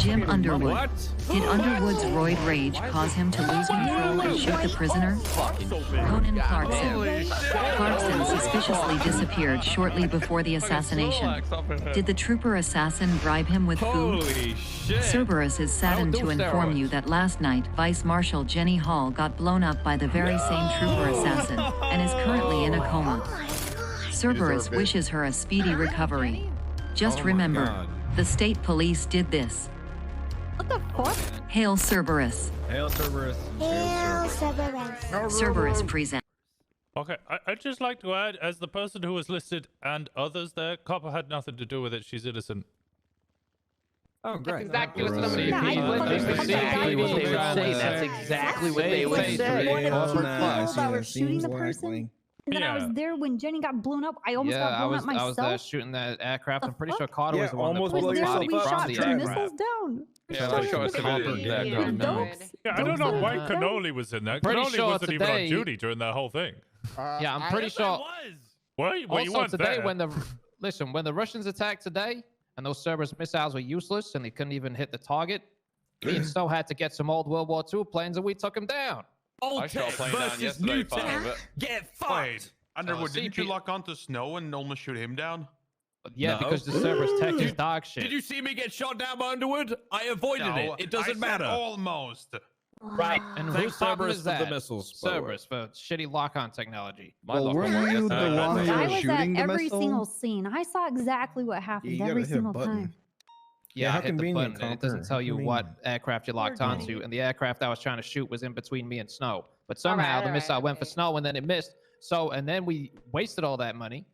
Jim Underwood. What? Did Underwood's roid rage cause him to lose control and shoot the prisoner? Conan Clarkson. Clarkson suspiciously disappeared shortly before the assassination. Did the trooper assassin bribe him with food? Holy shit. Cerberus is saddened to inform you that last night, Vice Marshal Jenny Hall got blown up by the very same trooper assassin and is currently in a coma. Cerberus Deserved it. wishes her a speedy recovery. Just Oh my remember, God. the state police did this. What the fuck? Hail Cerberus. Hail Cerberus. Cerberus presents. Okay, I'd just like to add, as the person who was listed and others there, Copper had nothing to do with it. She's innocent. Oh, great. Exactly what Yeah, somebody I would wouldn't That's fucking exactly what they would die. say. That's exactly what they would What say. the- what the Yeah, people nice, that were yeah, shooting seems the person? likely. And then I was there when Jenny got blown up. I almost got blown up myself. I was there shooting that aircraft. I'm pretty sure Carter was the one almost that pulled blew the body yourself up. from We the shot 2 aircraft. missiles down. Yeah, I shot a civilian dead. Yeah, I don't know why Cannoli was in that. Pretty Cannoli sure wasn't even on today- duty during that whole thing. Yeah, I'm pretty sure. Well, you Also weren't today, there. when the Russians attacked today, and those Cerberus missiles were useless, and they couldn't even hit the target, me and Snow had to get some old World War II planes, and we took them down. I shot a plane down yesterday, part of it. Get fucked. Underwood, didn't you lock onto Snow and almost shoot him down? Yeah, because the Cerberus tech is dog shit. Did you see me get shot down by Underwood? I avoided it. It doesn't matter. Almost. Right. And Thank whose problem Cerberus is for the that? missiles, by the way. Cerberus for shitty lock-on technology. Well, weren't you the one who I was was shooting at the every missile? single scene. I saw exactly what happened every single time. Yeah, how I hit the convenient, button, and it Copper. doesn't tell you How what aircraft you locked Poor onto, Johnny. and the aircraft I was trying to shoot was in between me and Snow. But somehow the alright, missile went for okay. Snow, and then it missed. So, and then we wasted all that money.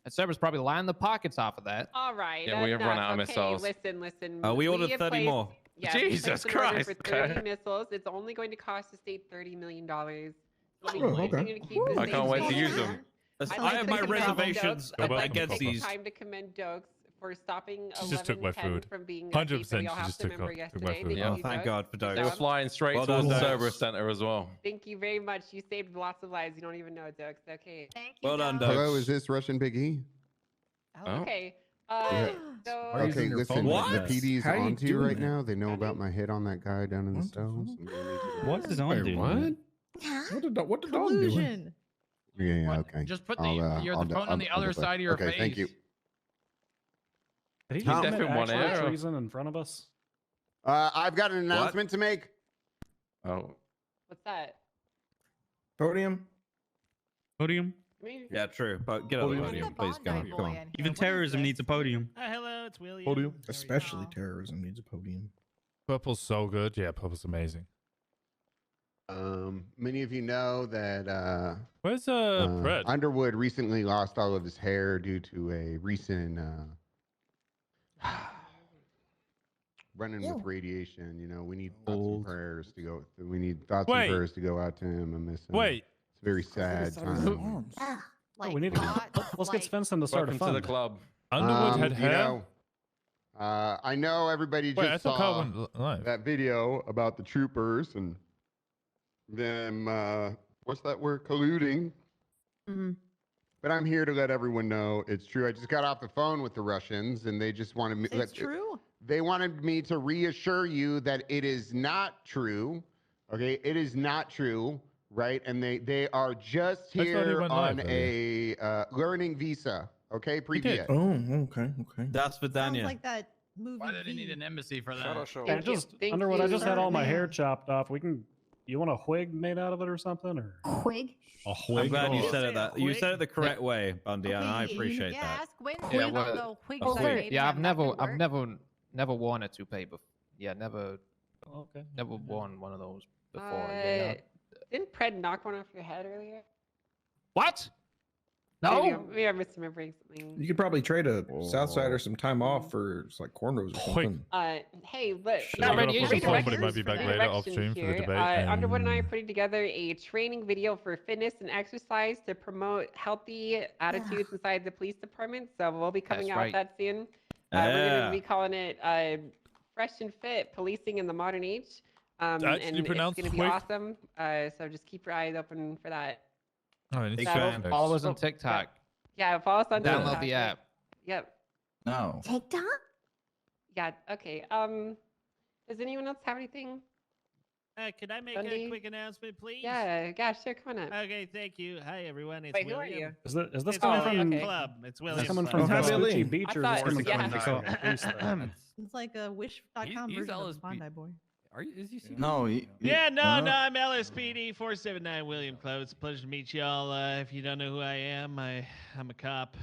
And Cerberus probably lined the pockets off of that. All right. Yeah, we have run out of okay, missiles. Listen. We ordered have 30 placed- more. Yeah, we Jesus placed an order Christ, For 30 okay. missiles. It's only going to cost the state $30 million. So we Oh, continue okay. to keep the I state can't wait to strong. use them. I'd I like have to my commend reservations Dokes. I'd like to against take these. time to commend Dokes for stopping She just took my 11-10 food. from being 100% a state she House just took member my yesterday. food. Thank Oh, you, thank Dokes. God for Good those. You're job. flying straight Well towards the done, Cerberus Dokes. Center as well. Thank you very much. You saved lots of lives. You don't even know, Dokes. Okay. Thank you. Well done, Doug. Hello, Dokes. is this Russian Big E? Oh. Okay. Yeah. So Are you Okay, using your listen, phone the like this? PD's How are you onto you doing right that? now. They know about my hit on that guy down in the stones. What is on, Wait, dude? what? What the dog doing? Collusion. Yeah, What? okay. Just put I'll, your I'll- the phone I'll- on the I'll other do that. side of your Okay, face. thank you. Did he Tom, just commit commit one actual error. treason in front of us? I've got an announcement to make. Oh. what's that? Podium. Podium? Yeah, true. But get on the podium, please. Come on, come on. Even terrorism needs a podium. Hello, it's William. Podium. Especially terrorism needs a podium. Purple's so good. Yeah, purple's amazing. Many of you know that Where's Fred? Underwood recently lost all of his hair due to a recent running with radiation. You know, we need thoughts and prayers to go. We need thoughts and prayers to go out to him. I miss him. Wait. It's a very sad time. Oh, we need to let's get Svensson to start Welcome a fund. to the club. Underwood had You hair. know, I know everybody Wait, I just thought Kyle saw went live. that video about the troopers and them. What's that word? Colluding. Mhm. But I'm here to let everyone know it's true. I just got off the phone with the Russians, and they just wanted me. It's true. They wanted me to reassure you that it is not true. Okay, it is not true, right? And they are just I thought he here went on live a learning visa. Okay, did. previous. Oh, okay. That's for Sounds Daniel. like that movie. Why did he need an embassy for that? Yeah, just Underwood. I just had all my hair chopped off. We can. You want a wig made out of it or something, or Quig. a I'm wig? glad you Oh. said it that. You said it the correct way, Bundy, and I appreciate Yeah, that. ask Winston Yeah, about well, the wigs oh, I wait. made Yeah, him. That could work. never worn a toupee before. Yeah, never Okay. never worn one of those before. Yeah. Didn't Pred knock one off your head earlier? What? Maybe I'm misremembering something. You could probably trade a Southsider some time off for just like cornrows or something. Hey, look. Not radiation phone, but it might be back later off stream for the debate. Underwood and I are putting together a training video for fitness and exercise to promote healthy attitudes inside the police department. So we'll be coming That's out right. with that soon. We're going to be calling it Fresh and Fit Policing in the Modern Age. Actually And it's pronounced going to be quick. awesome. So just keep your eyes open for that. Oh, I need Big to fan. check Follow this. us on TikTok. Yeah, follow us on Download TikTok. the app. Yep. No. TikTok? Yeah, okay. Does anyone else have anything? Could I make Bundy? a quick announcement, please? Yeah, sure, come on up. Okay, thank you. Hi, everyone. It's Wait, who are William. you? Is this It's coming William from? Club. It's Is William. this coming Club. from Okay. Vespucci Billy. Beach, or I is thought- this coming yeah. from the police there? It's like a Wish.com He's version of LSP. Bondi Boy. Are you? Is he? No. Yeah, no, I'm LSPD 479 William Club. It's a pleasure to meet y'all. If you don't know who I am, I'm a cop.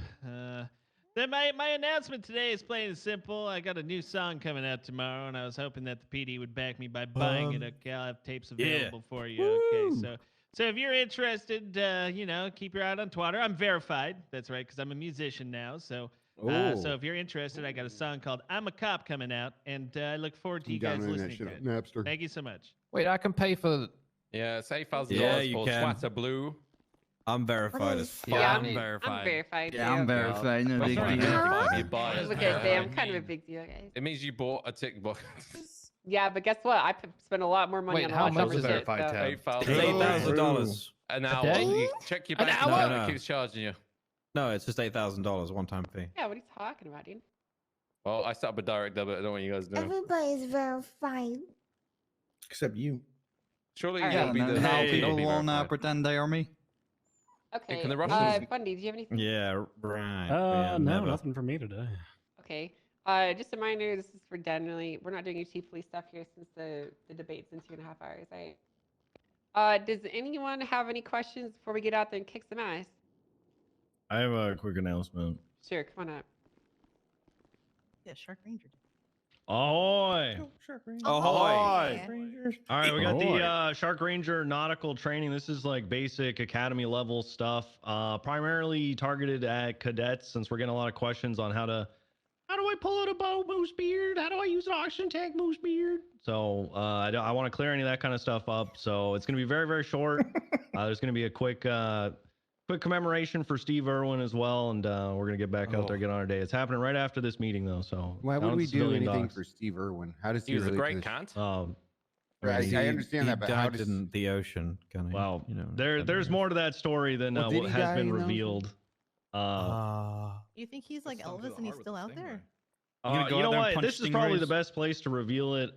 Then my announcement today is plain and simple. I got a new song coming out tomorrow, and I was hoping that the PD would back me by buying it. Okay, I'll have tapes available for you. Okay, so if you're interested, keep your eye out on Twitter. I'm verified. That's right, because I'm a musician now. So if you're interested, I got a song called "I'm a Cop" coming out, and I look forward to you guys listening to it. Napster. Thank you so much. Wait, I can pay for. Yeah, say $1,000 Yeah, you for can. Swatter Blue. I'm verified as fuck. Yeah, I'm verified. I'm verified. Yeah, I'm too. verified. No big deal. It's a good day. I'm kind of a big deal, guys. It means you bought a tick box. Yeah, but guess what? I spent a lot more money Wait, on how watch much over is shit. verified So. tab? It's $8,000. An A hour. day? You check your An bank hour? account. No, It no. keeps charging you. No, it's just $8,000 one-time fee. Yeah, what are you talking about, dude? Well, I set up a direct debit. I don't know what you guys do. Everybody's verified. Except you. Surely Yeah, you'll be and the then now first to people be will now verified. pretend they are me. Okay. can the Russians- Bundy, do you have anything? Yeah, right. No, never. nothing for me today. Okay. Just a reminder, this is for generally. We're not doing any chief police stuff here since the debate's in 2.5 hours, right? Does anyone have any questions before we get out there and kick some ass? I have a quick announcement. Sure, come on up. Yeah, Shark Ranger. Ahoy! Ahoy! All right, we got Ahoy. the Shark Ranger nautical training. This is like basic academy level stuff, primarily targeted at cadets, since we're getting a lot of questions on how do I pull out a bow, moose beard? How do I use an oxygen tank, moose beard? So I want to clear any of that kind of stuff up. So it's going to be very, very short. There's going to be a quick commemoration for Steve Irwin as well, and we're gonna get back out there, get on our day. It's happening right after this meeting, though. So Why would we do anything for Steve Irwin? How does he He was a relate great to this? cunt. I understand that, but how died does in the ocean? Kind of. Well, you know. there's more to that story than Well, did what he has die been in the ocean? revealed. You think he's like Elvis and he's still out there? You know what? This is probably the best place to reveal it.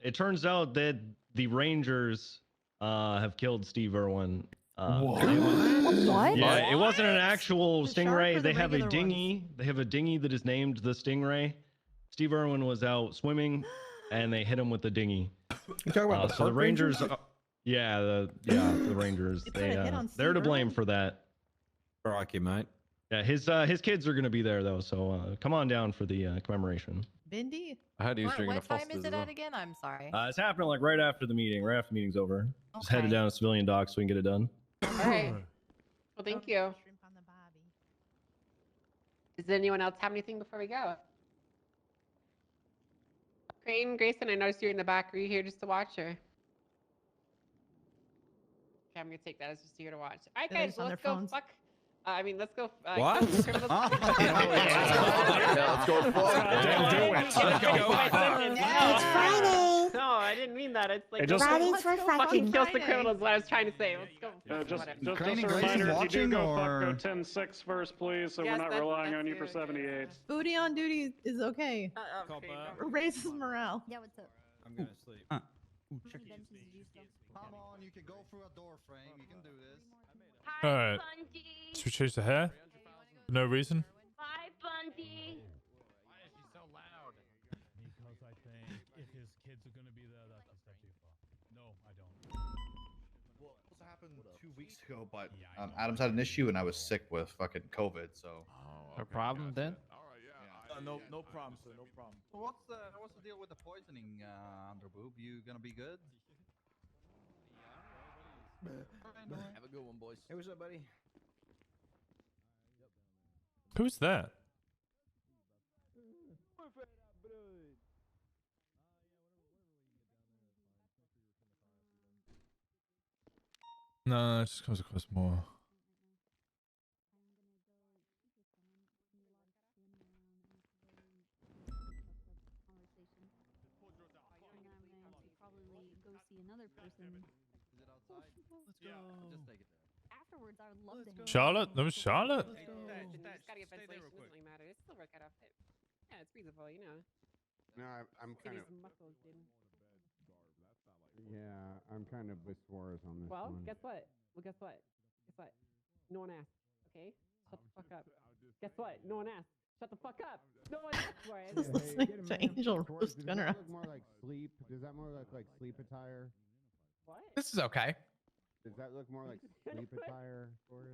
It turns out that the Rangers have killed Steve Irwin. What? Yeah, it wasn't an actual The shark stingray. or the They have a regular dinghy. They have a dinghy that is named the Stingray. Steve Irwin was out swimming, and they hit him with the dinghy. You talking about the So the park Rangers, the Rangers, They put a hit on they're to Steve blame Irwin? for that. Rocky, mate. Yeah, his kids are gonna be there though, so come on down for the commemoration. Bindi? I heard he was drinking What a time Foster's is as it well. at again? I'm sorry. It's happening like right after the meeting. Right after the meeting's over. Just headed Okay. down to civilian dock so we can get it done. All right. Well, thank you. Does anyone else have anything before we go? Crane, Grayson, I noticed you're in the back. Are you here just to watch, or? Okay, I'm gonna take that as just here to watch. All right, They're guys, just on let's their go phones. fuck. Let's go. What? kill the criminals. Let's go It's Friday. No, I didn't mean that. It's like Hey, just- Fridays for fucking fucking. kills the criminals. Is what I was trying to say. Let's go. Just Whatever. a Crane and reminder, Grayson if you do watching, go fuck, or- go 10-6 first, please, so Yes, we're not that's- relying on that's you for your- 78. Booty on duty is okay. Okay, Raises morale. Yeah, what's up? I'm gonna sleep. How many benches do you still? Come on, you can go through a door frame. You can do this. All right. Should we change the hair? For no reason. Bye, Bundy. Why is he so loud? Because I think if his kids are gonna be there, that's a step too far. No, I don't. Well, it also happened 2 weeks ago, but Adams had an issue and I was sick with fucking COVID, so. No problem then. No problem, sir. No problem. So what's the deal with the poisoning, Underboob? You gonna be good? Have a good one, boys. Hey, what's up, buddy? Who's that? No, it just comes across more. Go see another person. Let's go. Just take it there. Afterwards, I would love to hang out. Charlotte? That was Charlotte? Just gotta get ventilation. Doesn't really matter. It's still workout outfit. Yeah, it's breathable, you know. No, I'm Get kind of. his muscles, dude. Yeah, I'm kind of with Suarez on this Well, one. guess what? Guess what? No one asked. Okay, shut the fuck up. Guess what? No one asked. Shut the fuck up. No one asked for it. Just listening to Angel roast Does Gunner. that look more like sleep? Does that more look like sleep attire? What? This is okay. Does that look more like sleep attire, Suarez?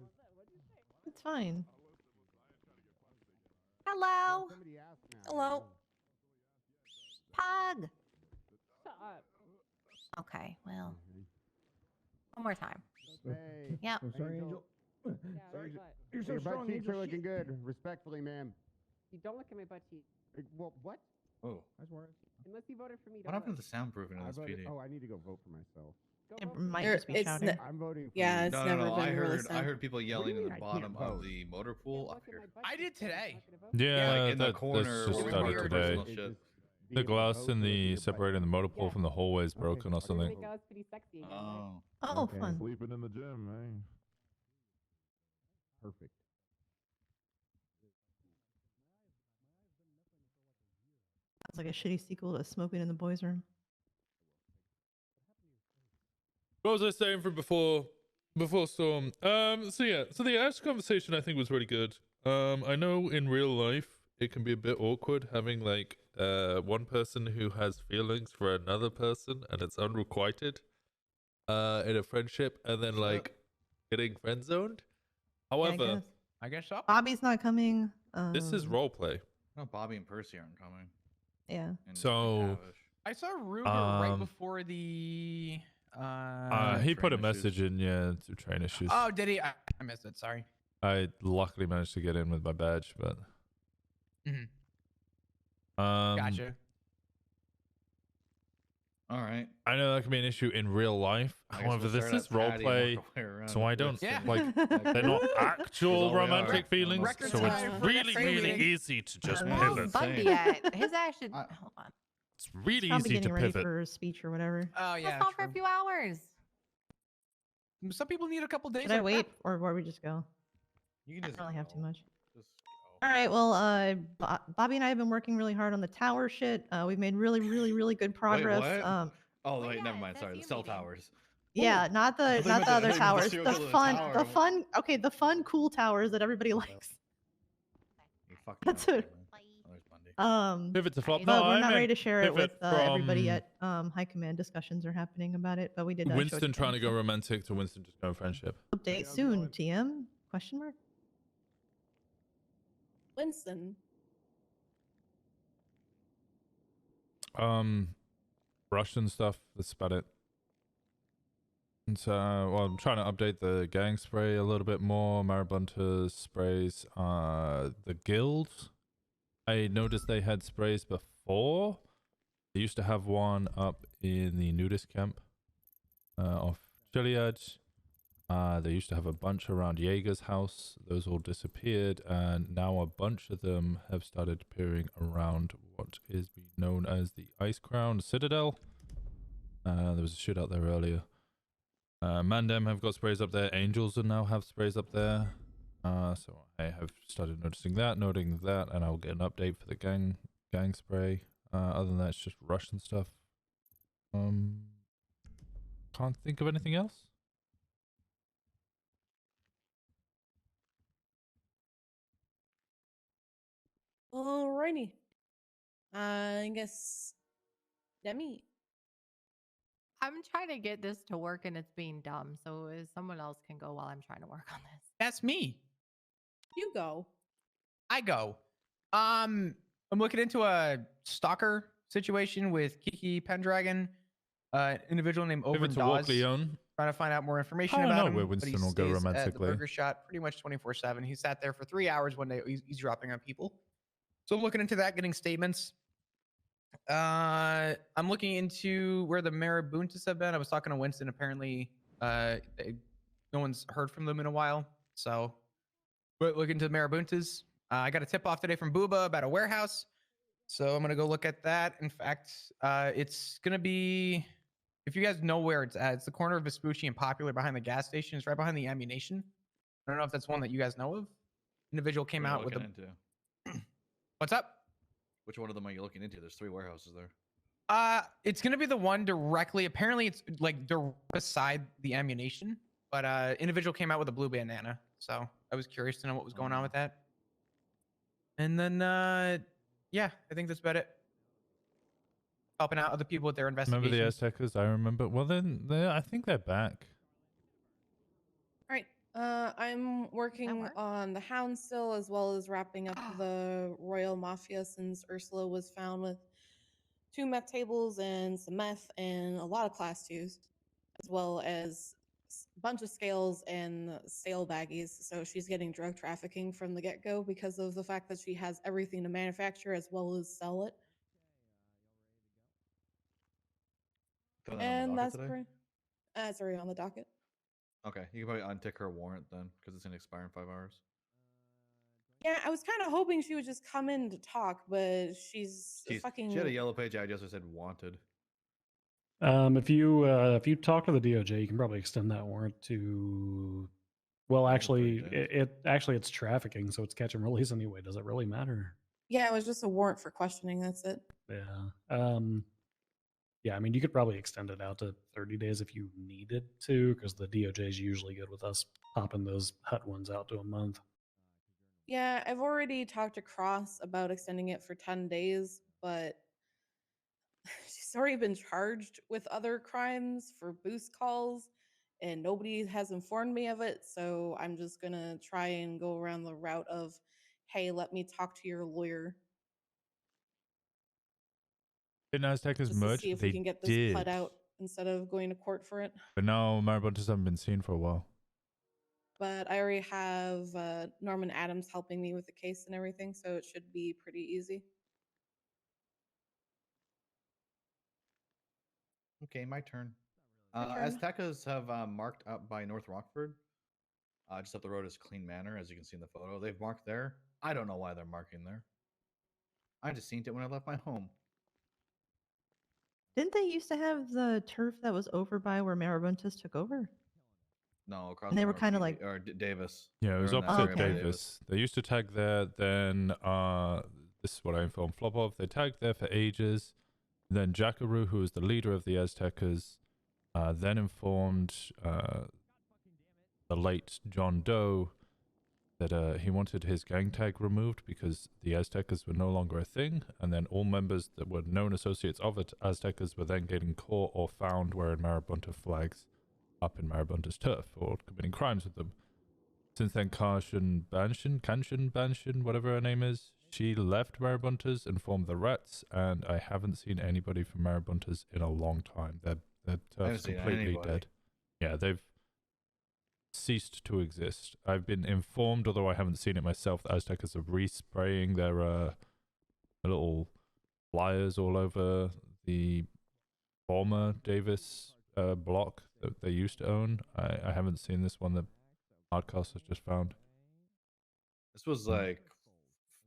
It's fine. Hello. Somebody asked now. Hello. Pug. Shut up. Okay, well, one more time. Hey. Yep. I'm sorry, Angel. Sorry, what? You're so Your butt strong, cheeks Angel. are looking good. Respectfully, ma'am. You don't look at my butt cheeks. Well, what? Oh. That's Suarez. Unless you voted for me. What happened to the soundproofing I of this voted, PD? oh, I need to go vote for myself. It might There- just be it's shouting. ne- I'm voting. Yeah, it's No, never no, no. been I really heard. I said. heard people yelling in the I bottom can't of vote. the motor pool up here. I did today. Yeah, Like in the that's corner just where we started park our today. personal shit. The glass in the separating the motor pool from the hallway is broken or something. Oh. Oh, fun. Sleeping in the gym, man. Perfect. Sounds like a shitty sequel to Smoking in the Boys' Room. What was I saying from before Storm? So the Ash conversation I think was really good. I know in real life it can be a bit awkward having like one person who has feelings for another person and it's unrequited in a friendship, and then like getting friend zoned. However, I guess so. Bobby's not coming. this is role play. No, Bobby and Percy aren't coming. Yeah. So I saw Ruger right before the. he put a message in, to train issues. Oh, did he? I missed it. Sorry. I luckily managed to get in with my badge, but Gotcha. All right. I know that can be an issue in real life. I guess However, we'll this start is at role Patty and play, work our way around so to I don't Yeah. like they're not actual all we are. romantic feelings. Record So time it's for the really, really training. easy to just Where's pivot. Bundy at? His action. Hold on. It's really Probably easy to getting ready pivot. for a speech or whatever. Oh yeah. That's not for a few hours. Some people need a couple days. Should I like wait, that. or we just go? You can I just don't really have too much. Just All right. Well, Bobby and I have been working really hard on the tower shit. We've made really, really, really good progress. what? Oh Well, wait, yeah, never it mind. says Sorry, the you cell meeting. towers. Yeah, not I the thought you meant the- other I thought you meant the towers. serial The killer fun, tower. the fun. Okay, the fun, cool towers that everybody likes. You fucked That's me up it. there, man. There's Bundy. Pivot to flop. But No, we're I not ready meant to share it with pivot everybody from at high command. Discussions are happening about it, but we did. Winston trying to go romantic to Winston just going friendship. Update soon. TM? Question mark. Winston. Russian stuff. That's about it. And so, well, I'm trying to update the gang spray a little bit more. Marabunta sprays. The guild. I noticed they had sprays before. They used to have one up in the nudist camp off Chiliad. They used to have a bunch around Jaeger's house. Those all disappeared, and now a bunch of them have started appearing around what is being known as the Ice Crown Citadel. There was a shit out there earlier. Mandem have got sprays up there. Angels now have sprays up there. So I have started noticing that, noting that, and I'll get an update for the gang spray. Other than that, it's just Russian stuff. Can't think of anything else. Alrighty. I guess Demi. I'm trying to get this to work and it's being dumb. So if someone else can go while I'm trying to work on this. That's me. You go. I go. I'm looking into a stalker situation with Kiki Pendragon, individual named Pivot Over to Walk Leon. Trying to find out more information I don't about know him. where but he Winston will go stays at the romantically. Burger Shot pretty much 24/7. He sat there for 3 hours one day. He's dropping on people. So I'm looking into that, getting statements. I'm looking into where the Marabuntas have been. I was talking to Winston. Apparently, no one's heard from them in a while. So, but look into the Marabuntas. I got a tip off today from Booba about a warehouse. So I'm going to go look at that. In fact, it's going to be, if you guys know where it's at, it's the corner of Vespucci and Popular behind the gas station. It's right behind the ammunition. I don't know if that's one that you guys know of. Individual came What are out you with a... looking into? What's up? Which one of them are you looking into? There's 3 warehouses there. It's gonna be the one directly. Apparently, it's like beside the ammunition. But individual came out with a blue bandana, so I was curious to know what was going on with that. And then, yeah, I think that's about it. Helping out other people with their investigations. Remember the Aztecas? I remember. Well, then I think they're back. All right. I'm working on the Hound still, as well as wrapping up the Royal Mafia, since Ursula was found with 2 meth tables and some meth and a lot of class 2s, as well as a bunch of scales and sale baggies. So she's getting drug trafficking from the get-go because of the fact that she has everything to manufacture as well as sell it. Throw that on the And docket that's today? pretty. It's already on the docket. Okay, you can probably untick her warrant then, because it's gonna expire in 5 hours. Yeah, I was kind of hoping she would just come in to talk, but she's fucking. She had a yellow page ID that said wanted. If you talk to the DOJ, you can probably extend that warrant to. Well, actually, it's trafficking, so it's catch and release anyway. Does it really matter? Yeah, it was just a warrant for questioning. That's it. Yeah. Yeah, I mean, you could probably extend it out to 30 days if you needed to, because the DOJ is usually good with us popping those hut ones out to a month. Yeah, I've already talked to Cross about extending it for 10 days, but she's already been charged with other crimes for boost calls, and nobody has informed me of it. So I'm just gonna try and go around the route of, hey, let me talk to your lawyer. Didn't Aztecas Just to merge? see if They we can get this did. put out instead of going to court for it. But now Marabuntas haven't been seen for a while. But I already have Norman Adams helping me with the case and everything, so it should be pretty easy. Okay, my turn. turn. Aztecas have marked up by North Rockford. Just up the road is Clean Manor, as you can see in the photo. They've marked there. I don't know why they're marking there. I just seen it when I left my home. Didn't they used to have the turf that was over by where Marabuntas took over? No, across. And they were kind of like Davis. Yeah, it was They're in that opposite area by Davis. They used to tag there. Then this is what I informed Flopov. They tagged there for ages. Then Jackaroo, who was the leader of the Aztecas, then informed the late John Doe that he wanted his gang tag removed because the Aztecas were no longer a thing, and then all members that were known associates of Aztecas were then getting caught or found wearing Marabunta flags up in Marabunta's turf or committing crimes with them. Since then, Kanshin Banshin, whatever her name is, she left Marabuntas and formed the Rats, and I haven't seen anybody from Marabuntas in a long time. Their turf's completely dead. Yeah, they've ceased to exist. I've been informed, although I haven't seen it myself, that Aztecas are respraying their little flyers all over the former Davis block that they used to own. I haven't seen this one that Hardcast has just found. This was like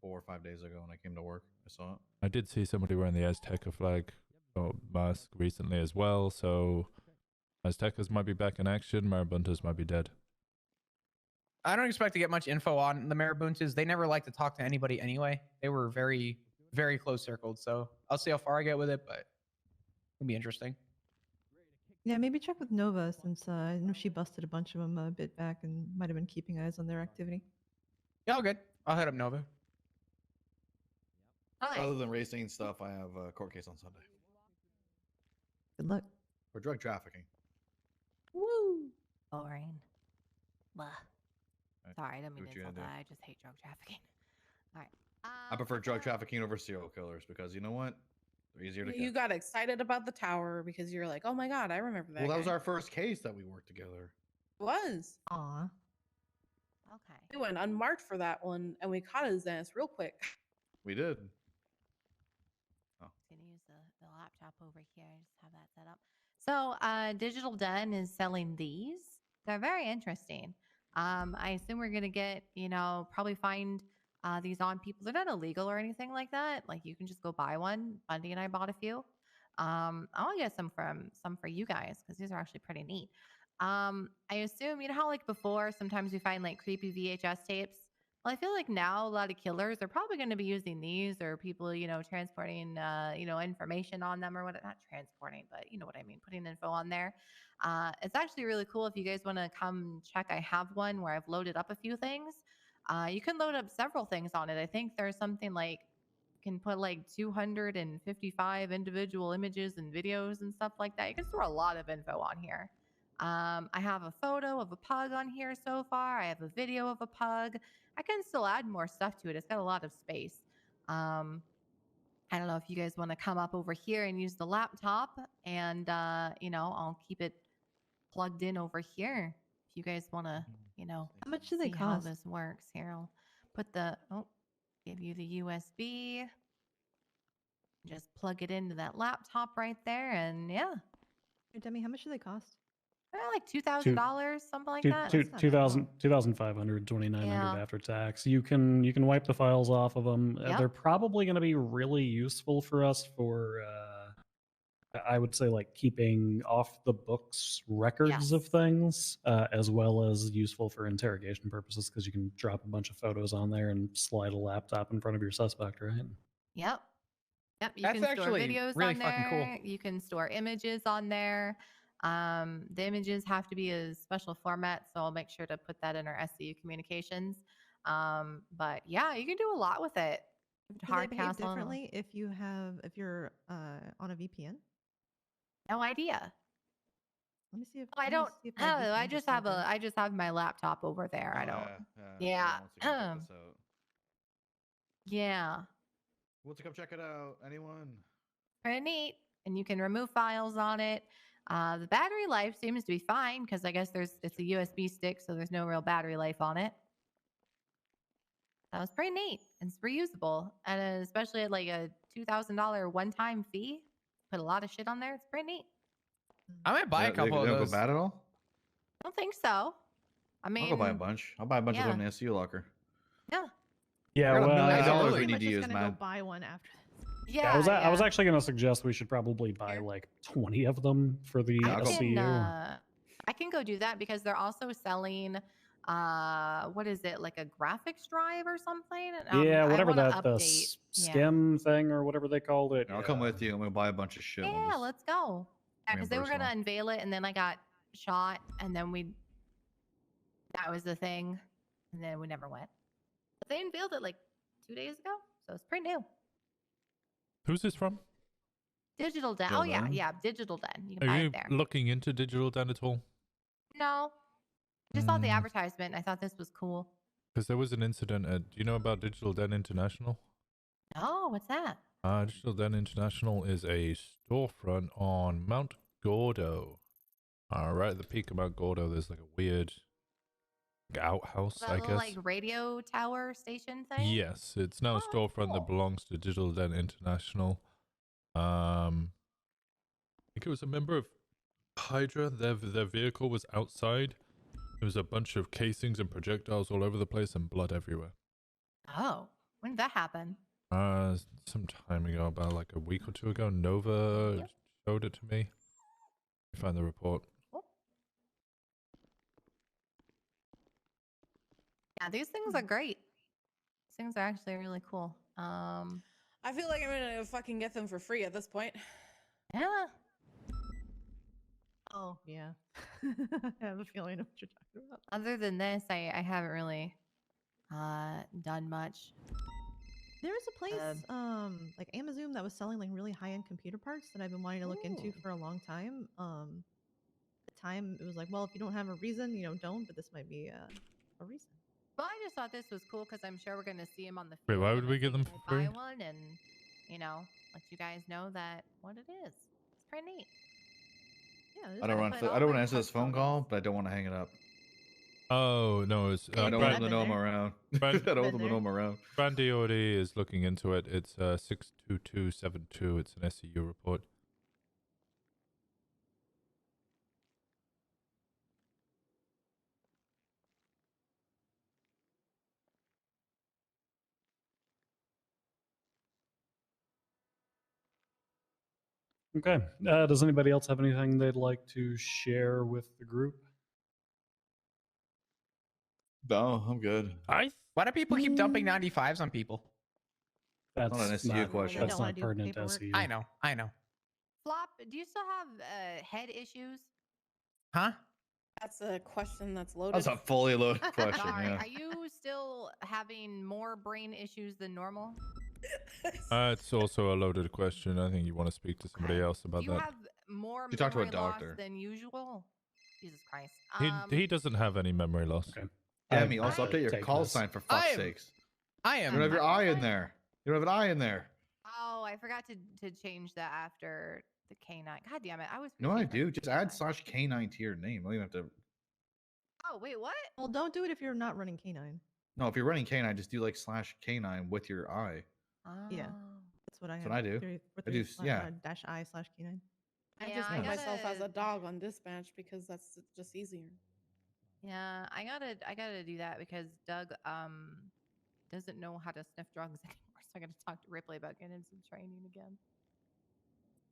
4 or 5 days ago when I came to work. I saw it. I did see somebody wearing the Azteca flag or mask recently as well, so Aztecas might be back in action, Marabuntas might be dead. I don't expect to get much info on the Marabuntas. They never like to talk to anybody anyway. They were very, very close circled, so I'll see how far I get with it, but it'll be interesting. Yeah, maybe check with Nova since I know she busted a bunch of them a bit back and might have been keeping eyes on their activity. Yeah, all good. I'll head up Nova. Other than racing stuff, I have a court case on Sunday. Good luck. For drug trafficking. Woo! Boring. Blah. Right. Sorry, I didn't mean What to you insult gonna that. do? I just hate drug trafficking. All right. I prefer drug trafficking over serial killers because you know what? They're easier to You catch. got excited about the tower because you're like, oh my god, I remember that. Well, that was guy. our first case that we worked together. It was. Aw. Okay. We went unmarked for that one, and we caught his ass real quick. We did. Gonna use the laptop over here. Just have that set up. So, Digital Den is selling these. They're very interesting. I assume we're gonna get, probably find these on people. They're not illegal or anything like that. Like you can just go buy one. Bundy and I bought a few. I'll get some for you guys because these are actually pretty neat. I assume how like before sometimes we find like creepy VHS tapes. Well, I feel like now a lot of killers are probably going to be using these or people, transporting, information on them or what, not transporting, but you know what I mean, putting info on there. It's actually really cool. If you guys want to come check, I have one where I've loaded up a few things. You can load up several things on it. I think there's something like you can put like 255 individual images and videos and stuff like that. You can store a lot of info on here. I have a photo of a pug on here so far. I have a video of a pug. I can still add more stuff to it. It's got a lot of space. I don't know if you guys want to come up over here and use the laptop and, I'll keep it plugged in over here. If you guys want to, How much do they see how cost? this works here. I'll put give you the USB. Just plug it into that laptop right there. And yeah. Hey, Demi, how much do they cost? Like $2,000, something like Two, that. two, 2,500, 2,900 Yeah. after tax. You can wipe the files off of them. Yep. They're probably going to be really useful for us for I would say like keeping off the books records of things, as well as useful for interrogation purposes because you can drop a bunch of photos on there and slide a laptop in front of your suspect, right? Yep. Yep. You That's can store actually videos really on fucking cool. there. You can store images on there. The images have to be a special format, so I'll make sure to put that in our SCU communications. But yeah, you can do a lot with it. Do they behave differently if you're on a VPN? No idea. Let me see if I let me don't. see if my Oh, I VPN just just have opened. I just have my laptop over there. I don't. Yeah. Yeah. Who wants to come check it out? Anyone? Pretty neat, and you can remove files on it. The battery life seems to be fine because I guess it's a USB stick, so there's no real battery life on it. That was pretty neat. It's reusable, and especially at like a $2,000 one-time fee. Put a lot of shit on there. It's pretty neat. I might buy a couple they of don't those. go bad at all? I don't think so. I mean, I'll go buy a bunch. I'll buy a bunch of yeah. them in the SU locker. Yeah. Yeah, I got $1 million absolutely. we need to Just use, gonna man. go buy one after this. Yeah. I was actually going to suggest we should probably buy like 20 of them for the SCU. I can go do that because they're also selling what is it, like a graphics drive or something? Yeah, whatever the stem thing or whatever they called it. I'll come with you. I'm gonna buy a bunch of shit. Yeah, let's go. Yeah, because they were reimburse gonna them. unveil it, and then I got shot, and then that was the thing, and then we never went. But they unveiled it like 2 days ago, so it's pretty new. Who's this from? Digital Den. Digital Oh yeah, Den? yeah, Digital Den. You can Are buy you it there. looking into Digital Den at all? No, I just saw the advertisement. I thought this was cool. Because there was an incident at. Do you know about Digital Den International? Oh, what's that? Digital Den International is a storefront on Mount Gordo. Right at the peak of Mount Gordo, there's like a weird outhouse, That I little guess. like radio tower station thing. Yes, it's now a storefront that belongs to Digital Den International. I think it was a member of Hydra. Their vehicle was outside. There was a bunch of casings and projectiles all over the place and blood everywhere. Oh, when did that happen? Some time ago, about like a week or two ago, Nova showed it to me. Let me find the report. Yeah, these things are great. These things are actually really cool. I feel like I'm gonna fucking get them for free at this point. Yeah. Oh yeah. I have a feeling I know what you're talking about. Other than this, I haven't really done much. There was a place, like Amazon, that was selling like really high-end computer parts that I've been wanting to look into for a long time. At the time, it was like, well, if you don't have a reason, don't. But this might be a reason. Well, I just thought this was cool because I'm sure we're going to see him on the Wait, field. why would we get them for free? Buy one and, let you guys know that what it is. It's pretty neat. Yeah, I don't want to answer this phone call, but I don't want to hang it up. Oh no, it's I don't want them to know I'm around. I don't want them to know I'm around. Brandy already is looking into it. It's 62272. It's an SCU report. Okay. Does anybody else have anything they'd like to share with the group? No, I'm good. Why do people keep dumping 95s on people? That's not an SCU question. That's not pertinent to SCU. I know. Flop, do you still have head issues? Huh? That's a question that's loaded. That's a fully loaded question. Sorry, Yeah. are you still having more brain issues than normal? It's also a loaded question. I think you want to speak to somebody else about Do you that. have more You talk to a memory loss doctor. than usual? Jesus Christ. He doesn't have any memory loss. Okay. Demi, also update your take call this. sign for fuck's sakes. I You am. don't have your eye in there. You don't have an eye in there. Oh, I forgot to change that after the K9. God damn it. I was. No, I do. Just add /K9 to your name. You don't even have to. Oh, wait, what? Well, don't do it if you're not running K9. No, if you're running K9, just do like /K9 with your eye. Yeah, that's what I have. That's what I do. I do, yeah. /I/K9. I Yeah, just I put myself as gotta- a dog on dispatch because that's just easier. Yeah, I gotta do that because Doug doesn't know how to sniff drugs anymore. So I gotta talk to Ripley about getting some training again.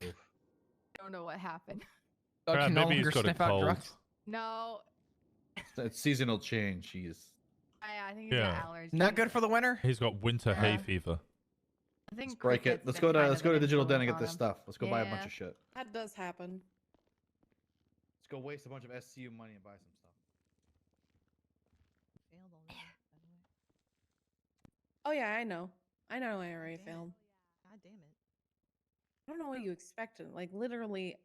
I don't know what happened. Doug can no maybe he's longer got a sniff out cold. drugs. No, It's seasonal change. He's I think he's got allergies. Not good for the winter. He's got winter hay fever. I think Let's break it. cricket's Let's been go to kind let's of go an to Digital Den and influence get this on him. stuff. Let's go buy a bunch Yeah. of shit. That does happen. Let's go waste a bunch of SCU money and buy some stuff. Oh yeah, I know. I know I already failed. God damn it. I don't know what you expected. Like literally,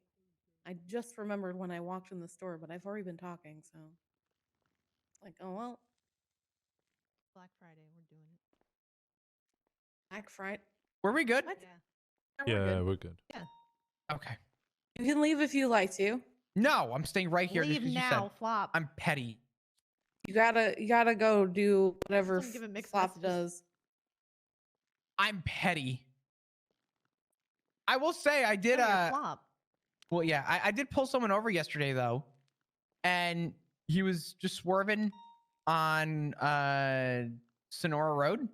I just remembered when I walked in the store, but I've already been talking, so like, oh well. Black Friday, we're doing it. Black Friday. Were we good? Yeah, we're good. Yeah. Okay. You can leave if you like to. No, I'm staying right here. just Leave 'cause you now, said Flop. I'm petty. You gotta go do whatever Someone give him mixed Flop messages. does. I'm petty. I will say I did No, you're Flop. well yeah, I did pull someone over yesterday though. And he was just swerving on Sonora Road.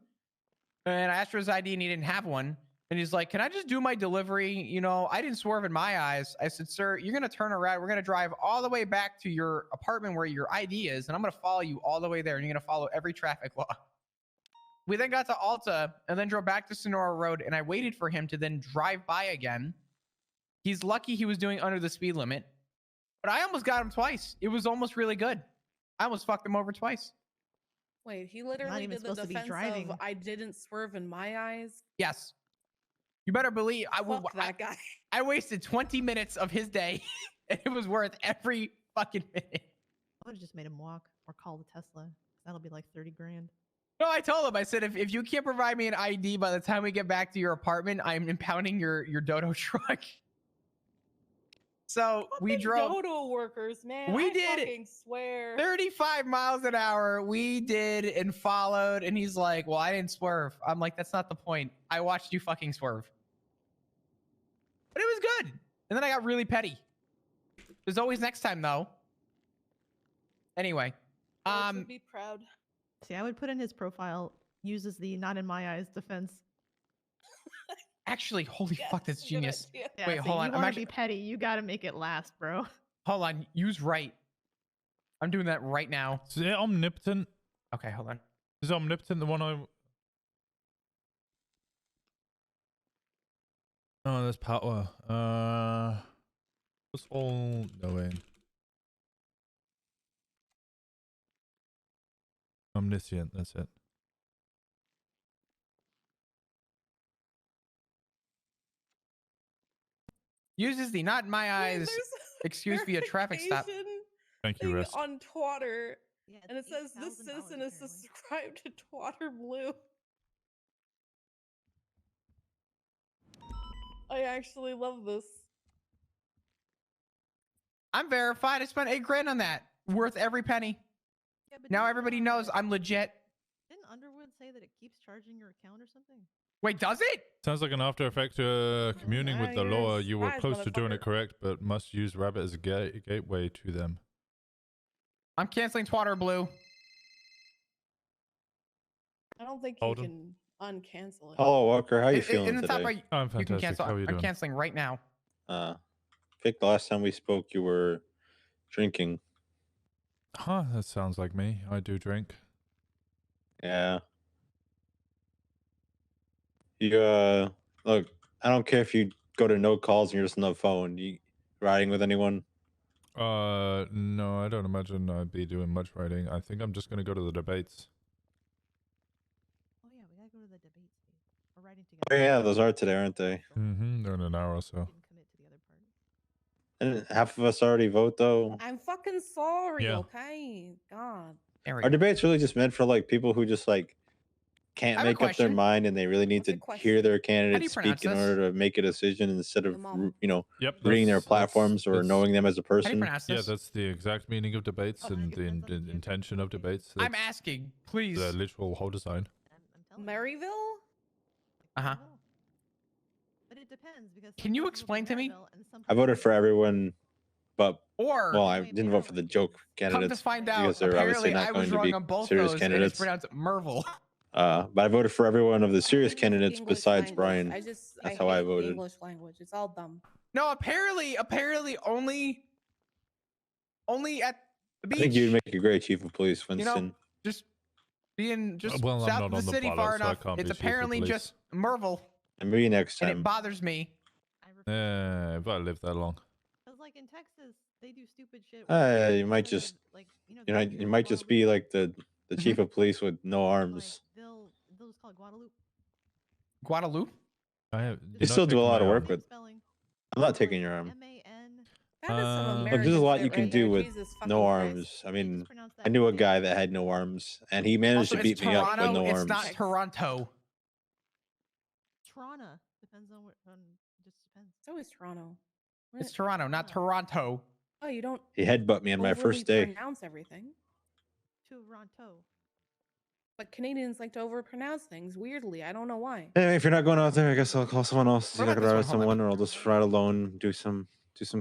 And I asked for his ID and he didn't have one. And he's like, "Can I just do my delivery? You know, I didn't swerve in my eyes." I said, "Sir, you're going to turn around. We're going to drive all the way back to your apartment where your ID is. And I'm going to follow you all the way there. And you're going to follow every traffic law." We then got to Alta and then drove back to Sonora Road. And I waited for him to then drive by again. He's lucky he was doing under the speed limit. But I almost got him twice. It was almost really good. I almost fucked him over twice. Wait, he literally even did the supposed to be defense driving. of I didn't swerve in my eyes. Yes. You better believe Fuck that guy. I wasted 20 minutes of his day and it was worth every fucking minute. I would have just made him walk or call the Tesla. That'll be like 30 grand. No, I told him, I said, if you can't provide me an ID by the time we get back to your apartment, I'm impounding your Dodo truck. So we drove Dodo workers, man. We I did fucking swear. 35 miles an hour. We did and followed. And he's like, "Well, I didn't swerve." I'm like, "That's not the point. I watched you fucking swerve." But it was good. And then I got really petty. There's always next time though. Anyway, Would be proud. See, I would put in his profile, uses the not in my eyes defense. actually, holy fuck, that's genius. Yeah, Wait, see, hold on. You I'm want to actually be petty, you got to make it last, bro. hold on. Use right. I'm doing that right now. Is it omnipotent? Okay, hold on. Is omnipotent the one I? Oh, there's power. What's all knowing? Omniscient. That's it. Uses the not in my eyes excuse via traffic stop. Thank you, Thing Risk. on Twatter, Yeah, and it says this citizen is subscribed to Twatter Blue. I actually love this. I'm verified. I spent $8 grand on that. Worth every penny. Now everybody knows I'm legit. Didn't Underwood say that it keeps charging your account or something? Wait, does it? Sounds like an after effect communing with the you're law. You were surprised, close to doing it motherfucker. correct, but must use Rabbit as a gateway to them. I'm canceling Twatter Blue. I don't think Hold you on. can uncancel it. Hello, Walker. How you In feeling the top today? right, I'm you can fantastic. cancel. How are you I'm doing? canceling right now. I think the last time we spoke, you were drinking. Huh, that sounds like me. I do drink. Yeah. You look. I don't care if you go to no calls and you're just on the phone. You riding with anyone? No, I don't imagine I'd be doing much writing. I think I'm just gonna go to the debates. Oh yeah, we gotta go to the debate stage. We're writing Oh together. yeah, those are today, aren't they? Mm-hmm. They're in an hour or so. And half of us already vote though. I'm fucking sorry, Yeah. okay? God. Are debates really just meant for like people who just like can't I have a make up their question. mind and they really need to hear their candidate pronounce speak in this? order to make a decision instead of Yep, reading their that's- platforms or that's- knowing them as a person? Yeah, that's the exact meaning of debates and the intention of debates. I'm That's asking, please. the literal whole design. Maryville? Uh huh. But it it depends because Can you explain to me? I voted for everyone, but Or well, I didn't vote for the joke come candidates to find out, because they're obviously apparently not I going was to wrong be on both serious those, and it's candidates. pronounced Merville. But I voted for every one of the serious candidates English besides language. Brian. I That's hate how I the voted. English language. It's all dumb. No, apparently only at the I think you'd beach. make a great chief of police, You Winston. know, just being just Well, I'm south not of the on the city ballot, far so I enough. can't It's be chief of apparently police. just Merville, And maybe next and it time. bothers me. Yeah, if I live that long. Because like in Texas, they do stupid shit. where You might instead of, just, like you might just be like the chief of police with no arms. they'll just call it Guadalupe. Guadalupe. You still do a lot of work with. I'm not taking your arm. That is some Look, American there's a lot shit you can right do there. with Jesus no fucking arms. Christ. I mean, I knew a guy that had no arms, and he managed Also, to beat it's me up with Toronto. no It's arms. not Toronto. Toronto depends on what. Just depends. It's always Toronto. It's Toronto, not Toronto. Oh, you don't. He headbutt me on my overly first day. Pronounce everything. Toronto. But Canadians like to overpronounce things weirdly. I don't know why. Anyway, if you're not going out there, I guess I'll call someone else. See if I What can about ride this with one? Hold someone, or I'll just ride alone, do some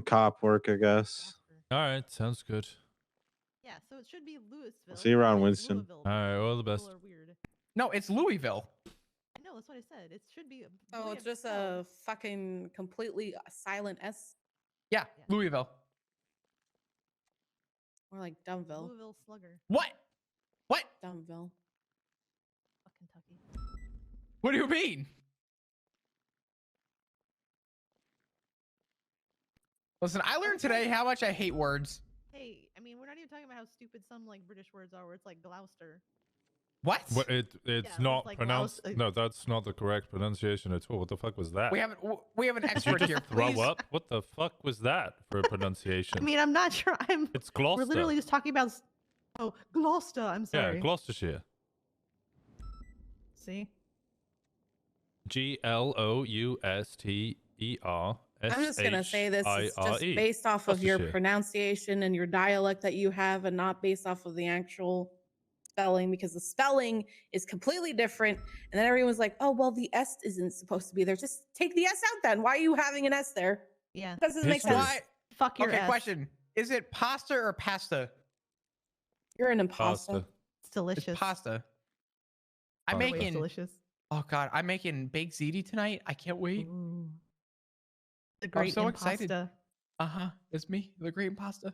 cop work, I guess. All right, sounds good. Yeah, so it should be Louisville. I'll see you around, but it's Winston. Louisville All right, all the because best. people are weird. No, it's Louisville. I know that's what I said. It should be. Oh, it's just a fucking completely silent S. Yeah, Louisville. More like Dumbville. Louisville Slugger. What? What? Dumbville. Fuck Kentucky. What do you mean? Listen, I learned today how much I hate words. Hey, I mean, we're not even talking about how stupid some like British words are, where it's like Gloucester. What? Well, it's Yeah, not it's like pronounced. Laos- No, that's not the correct pronunciation at all. What the fuck was that? We have an Did you expert just here. throw Please. up? What the fuck was that for a pronunciation? I mean, I'm not sure. It's Gloucester. We're literally just talking about. Oh, Gloucester. I'm sorry. Yeah, Gloucestershire. See. Glousterer. I'm just gonna say this is just based off of your Gloucestershire. pronunciation and your dialect that you have, and not based off of the actual spelling, because the spelling is completely different. And then everyone's like, "Oh, well, the S isn't supposed to be there. Just take the S out then. Why are you having an S there?" Yeah, that doesn't make sense. Why? Fuck your Okay, S. question. Is it pasta or pasta? You're an imposter. Pasta. It's delicious. It's pasta. I'm By the way, it's making. delicious. Oh god, I'm making baked ziti tonight. I can't wait. The I'm great so excited. impasta. It's me, the great impasta.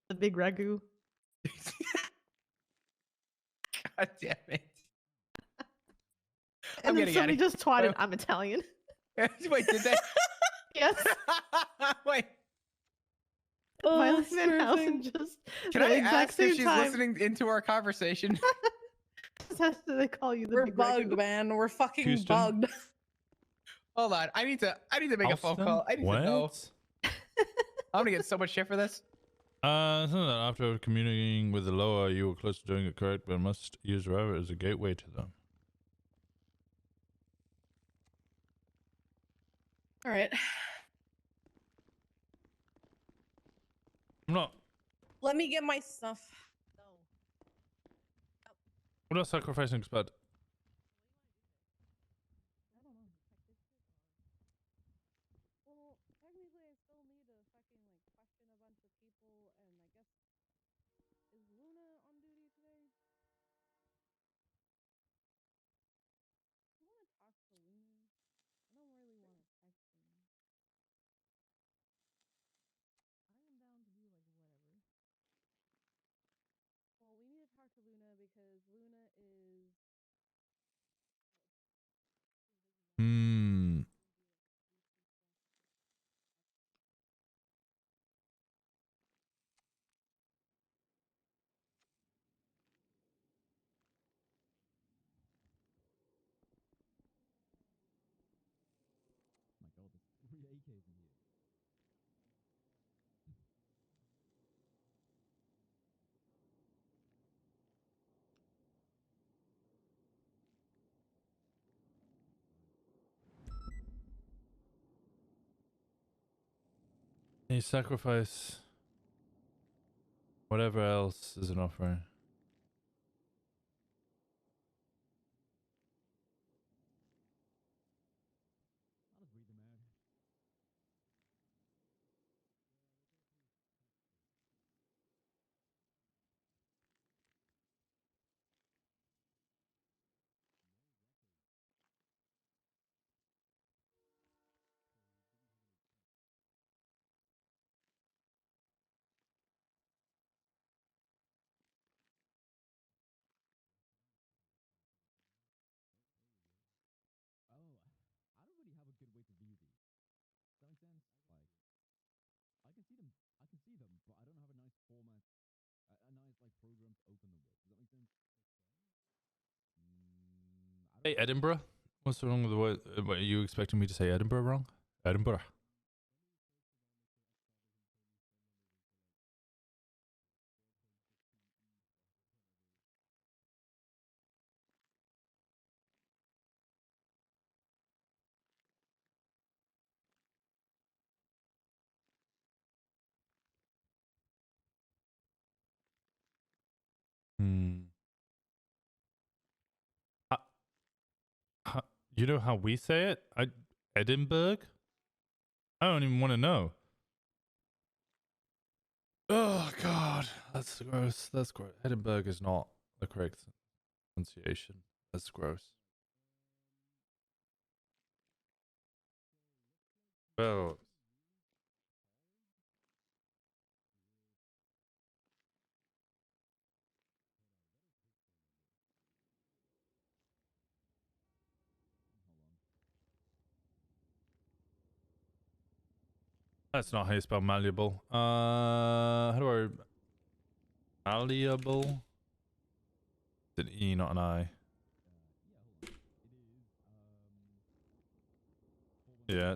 The big ragu. God damn it. And then getting somebody outta just twatted. I'm Italian. Wait, did they? Yes. Wait. My Oh, life in house and just Can the I exact ask same if she's time. listening into our conversation? That's what they call you. The We're big bugged, ragu. man. We're fucking Houston? bugged. Hold on. I need to make a phone Austin? call. I need to know. What? I'm gonna get so much shit for this. Something that after communicating with the lower, you were close to doing it correct, but must use Rabbit as a gateway to them. All right. I'm not. Let me get my stuff. I'm not sacrificing spud. Well, technically, I still need to fucking like question a bunch of people, and I guess is Luna on duty today? I want to talk to Luna. I don't really want to text him. I am down to do like whatever. Well, we need to talk to Luna because Luna is. Hmm. You sacrifice whatever else is an offering. but I don't have a nice format, a nice like program to open them with. Does that make sense? Hey, Edinburgh? What's wrong with the word? What, are you expecting me to say Edinburgh wrong? Edinburgh. Hmm. You know how we say it? Edinburgh? I don't even want to know. Oh god, that's gross. That's gross. Edinburgh is not the correct pronunciation. That's gross. Well, that's not how you spell malleable. How do I... Malleable? It's an E, not an I. Yeah.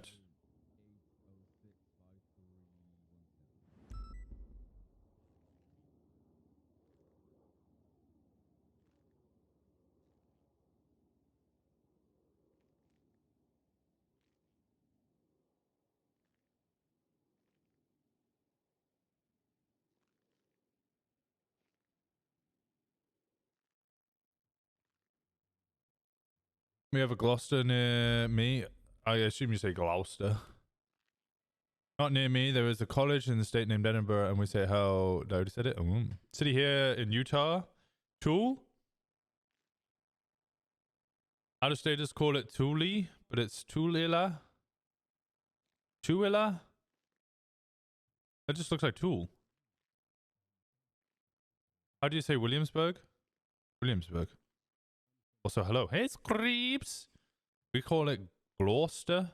We have a Gloucester near me. I assume you say Gloucester. Not near me. There is a college in the state named Edinburgh, and we say how... I already said it. City here in Utah. Tool? Out-of-staters call it Thule, but it's Tulila. Tuila? That just looks like Tool. How do you say Williamsburg? Williamsburg. Also, hello. Hey, it's creeps. We call it Gloucester.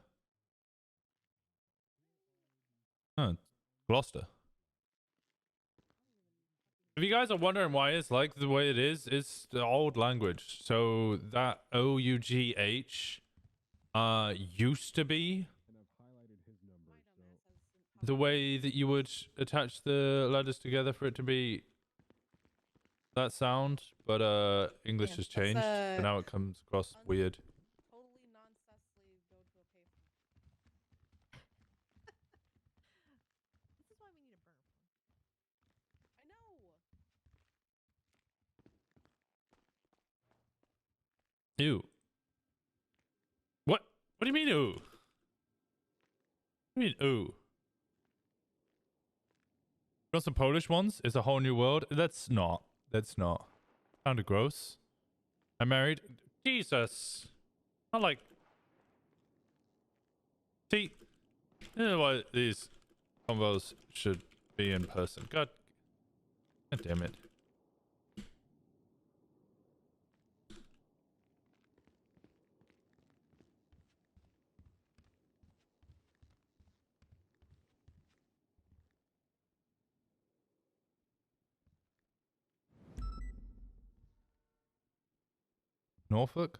Huh. Gloucester. If you guys are wondering why it's like the way it is, it's the old language. So that O-U-G-H used to be the way that you would attach the letters together for it to be that sound, but English has changed, so now it comes across weird. Totally non-cessly go to a payphone. This is why we need a burner phone. I know. Ew. What? What do you mean, ooh? What do you mean, ooh? Got some Polish ones? It's a whole new world? That's not. That's not. Sounded gross. I'm married. Jesus. Not like... See, this is why these convos should be in person. God damn it. Norfolk?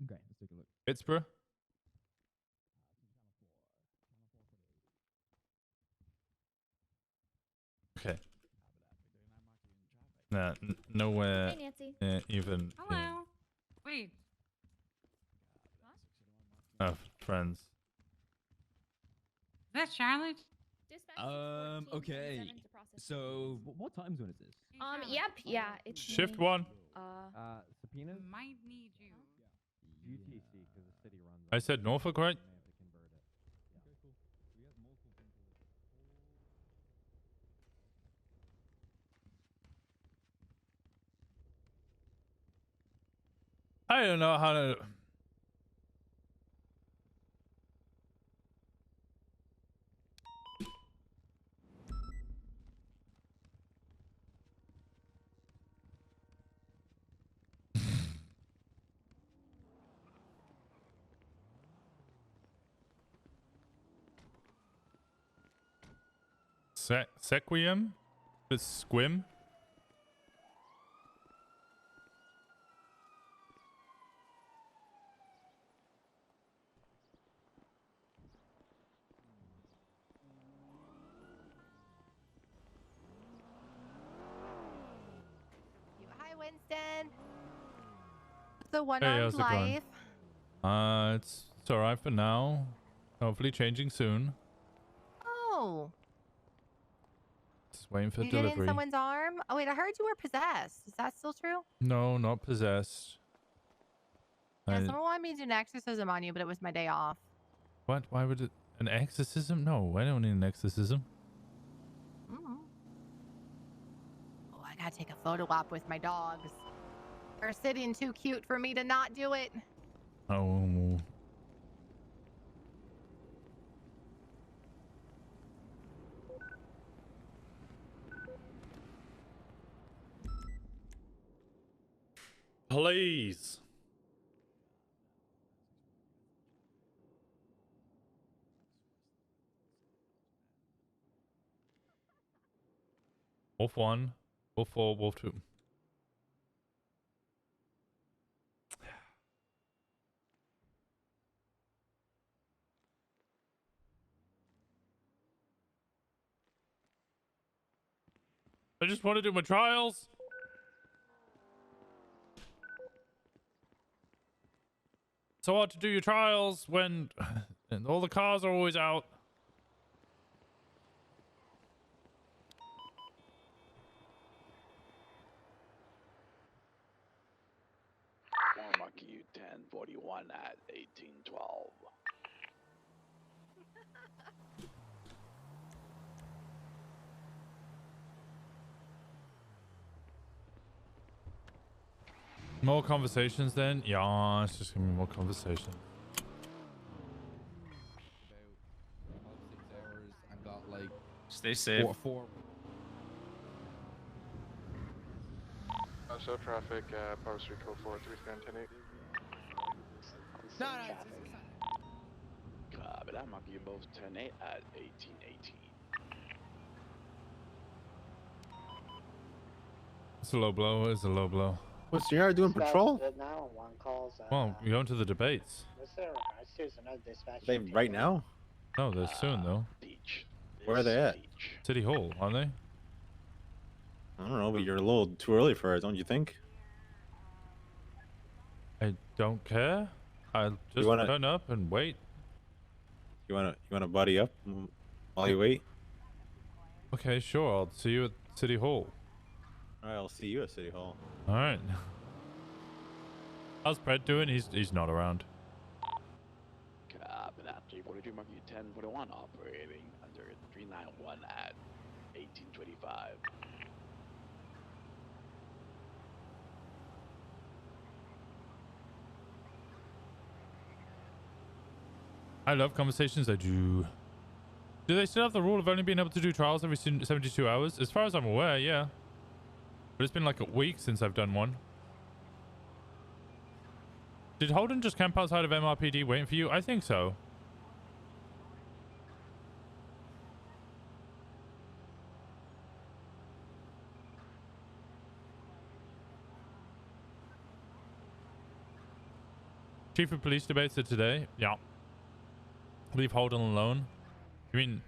Okay, let's take a look. Pittsburgh? Okay. Nah, nowhere Hey, Nancy. even Hello. Wait. friends. Is that Charlotte? Okay. So, what time zone is this? Yep. Yeah. It's Shift me. 1. Subpoenas? Might need you. UTC, because the city runs. I said Norfolk, right? I don't know how to... Sequiem? It's Squim? Hi, Winston. The Hey, one-armed how's it going? life. It's alright for now. Hopefully changing soon. Oh, Just waiting for you get in delivery. someone's arm? Oh wait, I heard you were possessed. Is that still true? No, not possessed. Yeah, someone wanted me to do an exorcism on you, but it was my day off. What? Why would it? An exorcism? No, I don't need an exorcism. Mm. Oh, I gotta take a photo op with my dogs. They're sitting too cute for me to not do it. Oh. Please. Wolf 1, Wolf 4, Wolf 2. I just want to do my trials. So hard to do your trials when and all the cars are always out. Monkey 1041 at 1812. More conversations then? Yeah, it's just gonna be more conversation. I've got like Stay safe. Four. Show traffic, Power Street Code 4, 310 No, But I'm gonna give both 10-8 at 1818. It's a low blow. It's a low blow. What's the yard doing patrol? Well, we're going to the debates. They right now? No, they're soon though. Where are they at? City Hall, aren't they? I don't know, but you're a little too early for it, don't you think? I don't care. I'll just turn up and wait. You wanna buddy up while you wait? Okay, sure. I'll see you at City Hall. Alright, I'll see you at City Hall. All right. How's Brett doing? He's not around. But after 42 Monkey 1041 operating under 391 at 1825. I love conversations. I do. Do they still have the rule of only being able to do trials every 72 hours? As far as I'm aware, yeah. But it's been like a week since I've done one. Did Holden just camp outside of MRPD waiting for you? I think so. Chief of Police debates are today. Yeah. Leave Holden alone. You mean...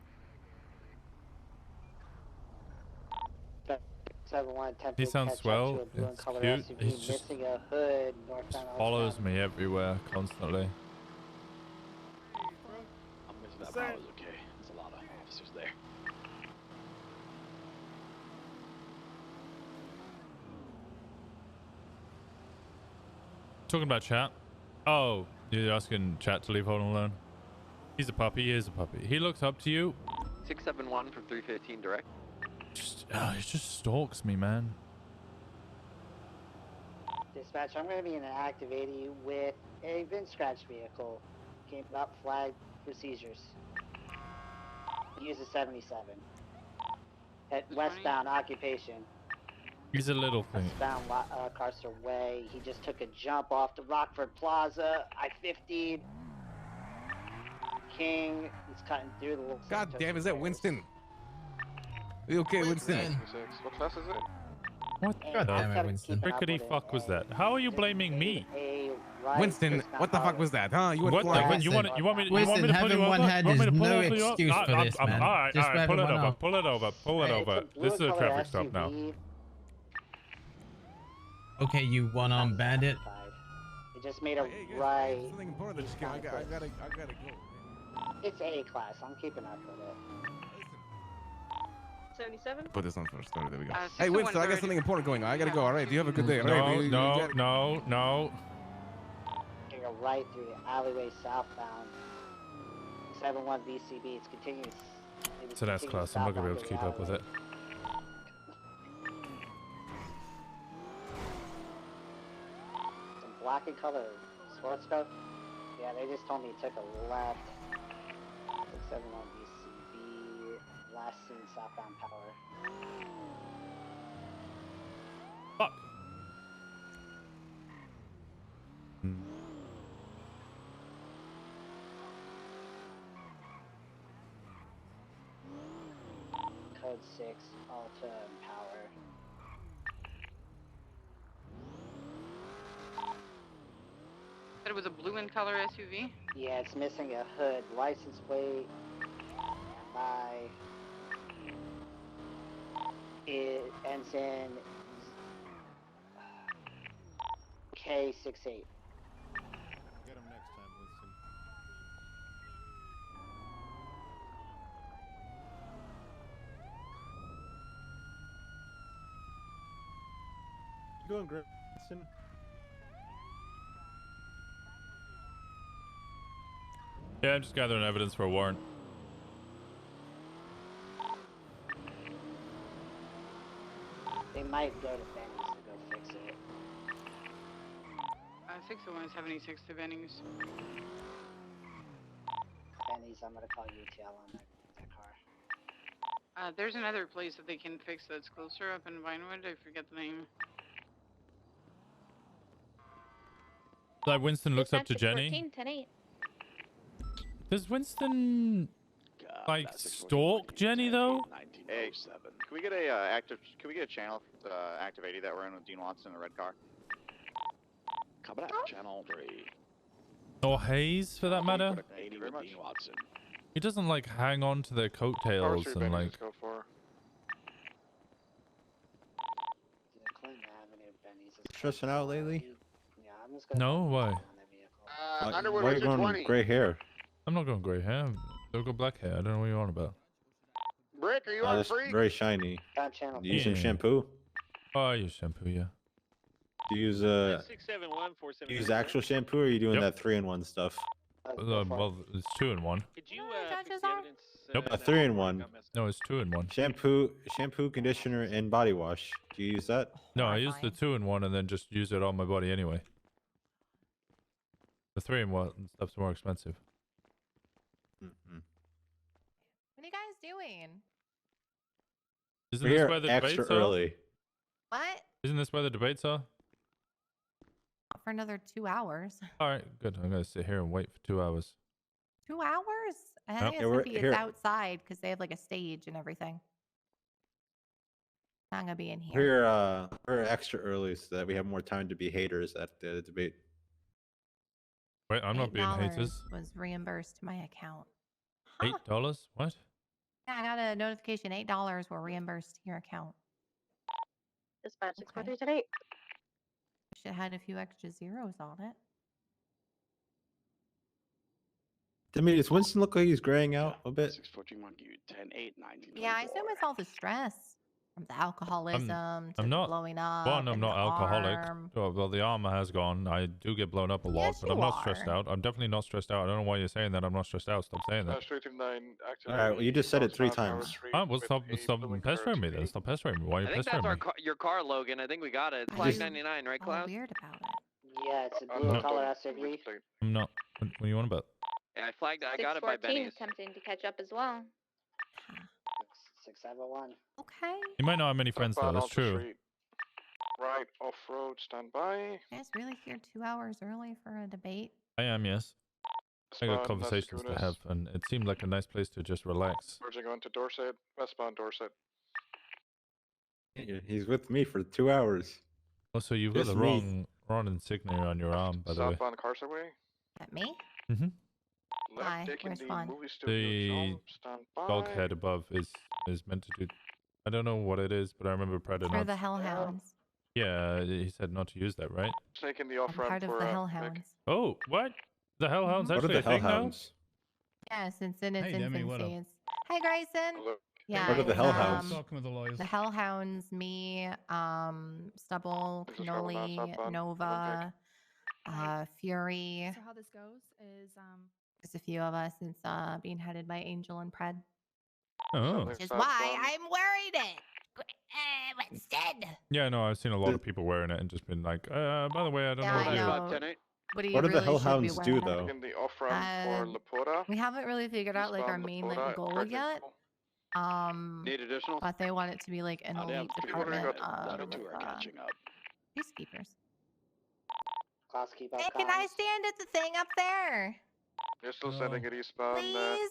He sounds swell. It's cute. He's just follows me everywhere constantly. I'm missing that power, okay. There's a lot of officers there. Talking about chat. Oh, you're asking chat to leave Holden alone? He's a puppy. He is a puppy. He looks up to you. 671 from 315 direct. He just stalks me, man. Dispatch, I'm going to be in an active 80 with a VIN scratch vehicle. Came up, flagged for seizures. Use a 77. At westbound occupation. He's a little thing. Westbound Carcer Way. He just took a jump off the Rockford Plaza. I-15. King. He's cutting through the little... God damn, is that Winston? You okay, Winston? What class is it? What God the damn it, Winston. frickety fuck was that? How are you blaming me? Winston, what the fuck was that, huh? You went What flying. the? You want me? Winston, to pull having you over? one hand You want me is to pull no over you? excuse for this, man. All right, Just all right. having Pull it one over. off. Pull it over. Pull it over. This is a traffic stop now. Okay, you one-armed bandit. It just made a Hey, right. something important. I gotta go. It's A class. I'm keeping up with it. 77. Put this on first. There we go. Hey, Winston, I got something important going on. I gotta go. All right. You have a good day. All right. No. Taking a right through the alleyway southbound. 71 BCB. It's continuous. It's an S class. I'm not gonna be able to keep up with it. Some black and color sports stuff. Yeah, they just told me it took a left. 671 BCB. Last seen southbound power. Fuck. Code 6, Alta and power. Said it was a blue in color SUV. Yeah, it's missing a hood. License plate. By. It ends in K68. Get him next time, Winston. You doing great, Winston? Yeah, I'm just gathering evidence for a warrant. They might go to Benny's to go fix it. 601 76 to Bennings. Benny's, I'm gonna call UTL on that car. There's another place that they can fix that's closer up in Vinewood. I forget the name. Like Winston looks up to Jenny. 10-8. Does Winston like stalk Jenny though? Hey, can we get a Can we get a channel active 80 that we're in with Dean Watson in a red car? Coming up, channel 3. Or Hayes for that matter? 80 with Dean Watson. He doesn't like hang on to their coattails and like. Go for. Clinton Avenue, Benny's. Stressing out lately? Yeah, I'm just gonna. No, why? Why are you going gray hair? I'm not going gray hair. Don't go black hair. I don't know what you're on about. Brick, are you on That's free? very shiny. Channel. Do you use some shampoo? Oh, I use shampoo, yeah. Do you use 671 do you use actual shampoo, or are you doing that 3-in-1 stuff? Well, it's 2-in-1. Could you Judges are. Nope. A 3-in-1. No, it's 2-in-1. Shampoo, conditioner, and body wash. Do you use that? No, I use the 2-in-1 and then just use it on my body anyway. The 3-in-1 stuff's more expensive. What are you guys doing? Isn't We're this here where the extra debates early. What? Isn't this where the debates are? For another 2 hours. All right, good. I'm gonna sit here and wait for 2 hours. 2 hours? I Yep. think Yeah, it's we're gonna be here. it's outside because they have like a stage and everything. Not gonna be in here. We're extra early so that we have more time to be haters at the debate. Wait, I'm not being haters. Was reimbursed to my account. $8? What? Yeah, I got a notification. $8 were reimbursed to your account. Dispatch 643 today. Should have had a few extra zeros on it. I mean, does Winston look like he's graying out a bit? 641 10-8 Yeah, I assume it's all the stress from the alcoholism to I'm not. blowing up. One, I'm and not the alcoholic. arm. Well, the armor has gone. I do get blown up a lot, Yes, but I'm you not stressed are. out. I'm definitely not stressed out. I don't know why you're saying that. I'm not stressed out. Stop saying that. 339 active. All right, well, you just said it 3 times. Well, stop pestering me then. Stop pestering me. Why are you I think pestering that's me? your car, Logan. I think we got it. It's Just- 599, right, Oh, Klaus? weird about it. Yeah, it's a blue color SUV. I'm not. What are you on about? Yeah, I flagged it. I got it by 614 Benny's. attempting to catch up as well. 671. Okay. You might not have many friends though. Southbound That's Alta true. Street. Right, off-road, stand by. You guys really here 2 hours early for a debate? I am, yes. I got Westbound conversations to Massachusetts. have, and it seemed like a nice place to just relax. Merging onto Dorset, westbound Dorset. He's with me for 2 hours. Also, you've got Just the me. wrong insignia on your arm, by the way. Southbound Carsaway. At me? Mm-hmm. Why? Left taking Where's the fun? movie studio The job. Stand by. dog head above is meant to do. I don't know what it is, but I remember Predator. For the Hellhounds. Yeah, he said not to use that, right? Taking the I'm off ramp part of for the Vic. Hellhounds. Oh, what? The Hellhounds What are actually the a thing now? Hellhounds? Yeah, since in its Hey, Demi, what up? infancy. Hi, Grayson. Hello. Yeah, What are the it's, Hellhounds? Talking with the lawyers. The Hellhounds, me, Stubble, This is travel now, Cannoli, southbound Nova, Fury. So how this goes is There's a few of us. It's being headed by Angel and Pred. Oh. Which is why I'm wearing it. Winston. Yeah, no, I've seen a lot of people wearing it and just been like, by the way, I don't Yeah, know I what you... know. But What do the really should be Hellhounds do, wearing it. though? Taking the off ramp for Laporta. We haven't really figured out like our Eastbound main Laporta, like goal correct yet. Need additional? But they want it to be like an They have elite two. The department other of two are catching up. peacekeepers. Class keep up Hey, can I stand at the thing up there? You're still setting it eastbound. Please?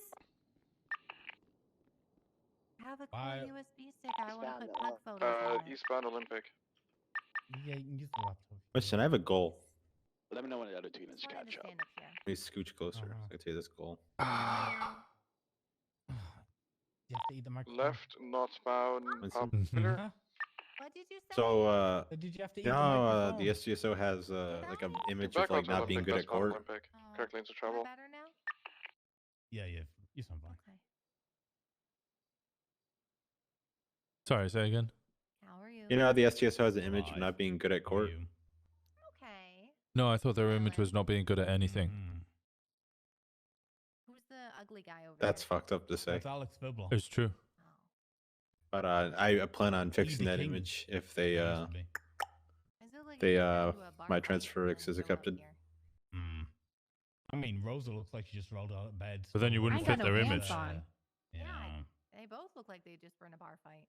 I have a cool USB stick. I want to put pug photos on it. Eastbound Olympic. Yeah, you can use the laptop. Listen, I have a goal. Let me know when the other two units catch up. Let me scooch closer. So I can see this goal. You have to eat the microphone. Left northbound. Winston? Popular. What did you say? So, Did you have to eat you the know, microphone? the SGSO has like an image of Back like onto not being Olympic, good at westbound court. Olympic. Correct lanes of travel. Better now? Yeah, you sound fine. Sorry, say again. How are you? You know, the SGSO has an image of not being good at court. Okay. No, I thought their image was not being good at anything. Who's the ugly guy over That's fucked up to say. That's Alex Fibble. It's true. But I plan on fixing the that king. image if they like my transfer is accepted. I mean, Rosa looks like she just rolled out of bed. But then you wouldn't fit their image. Yeah. They both look like they just were in a bar fight.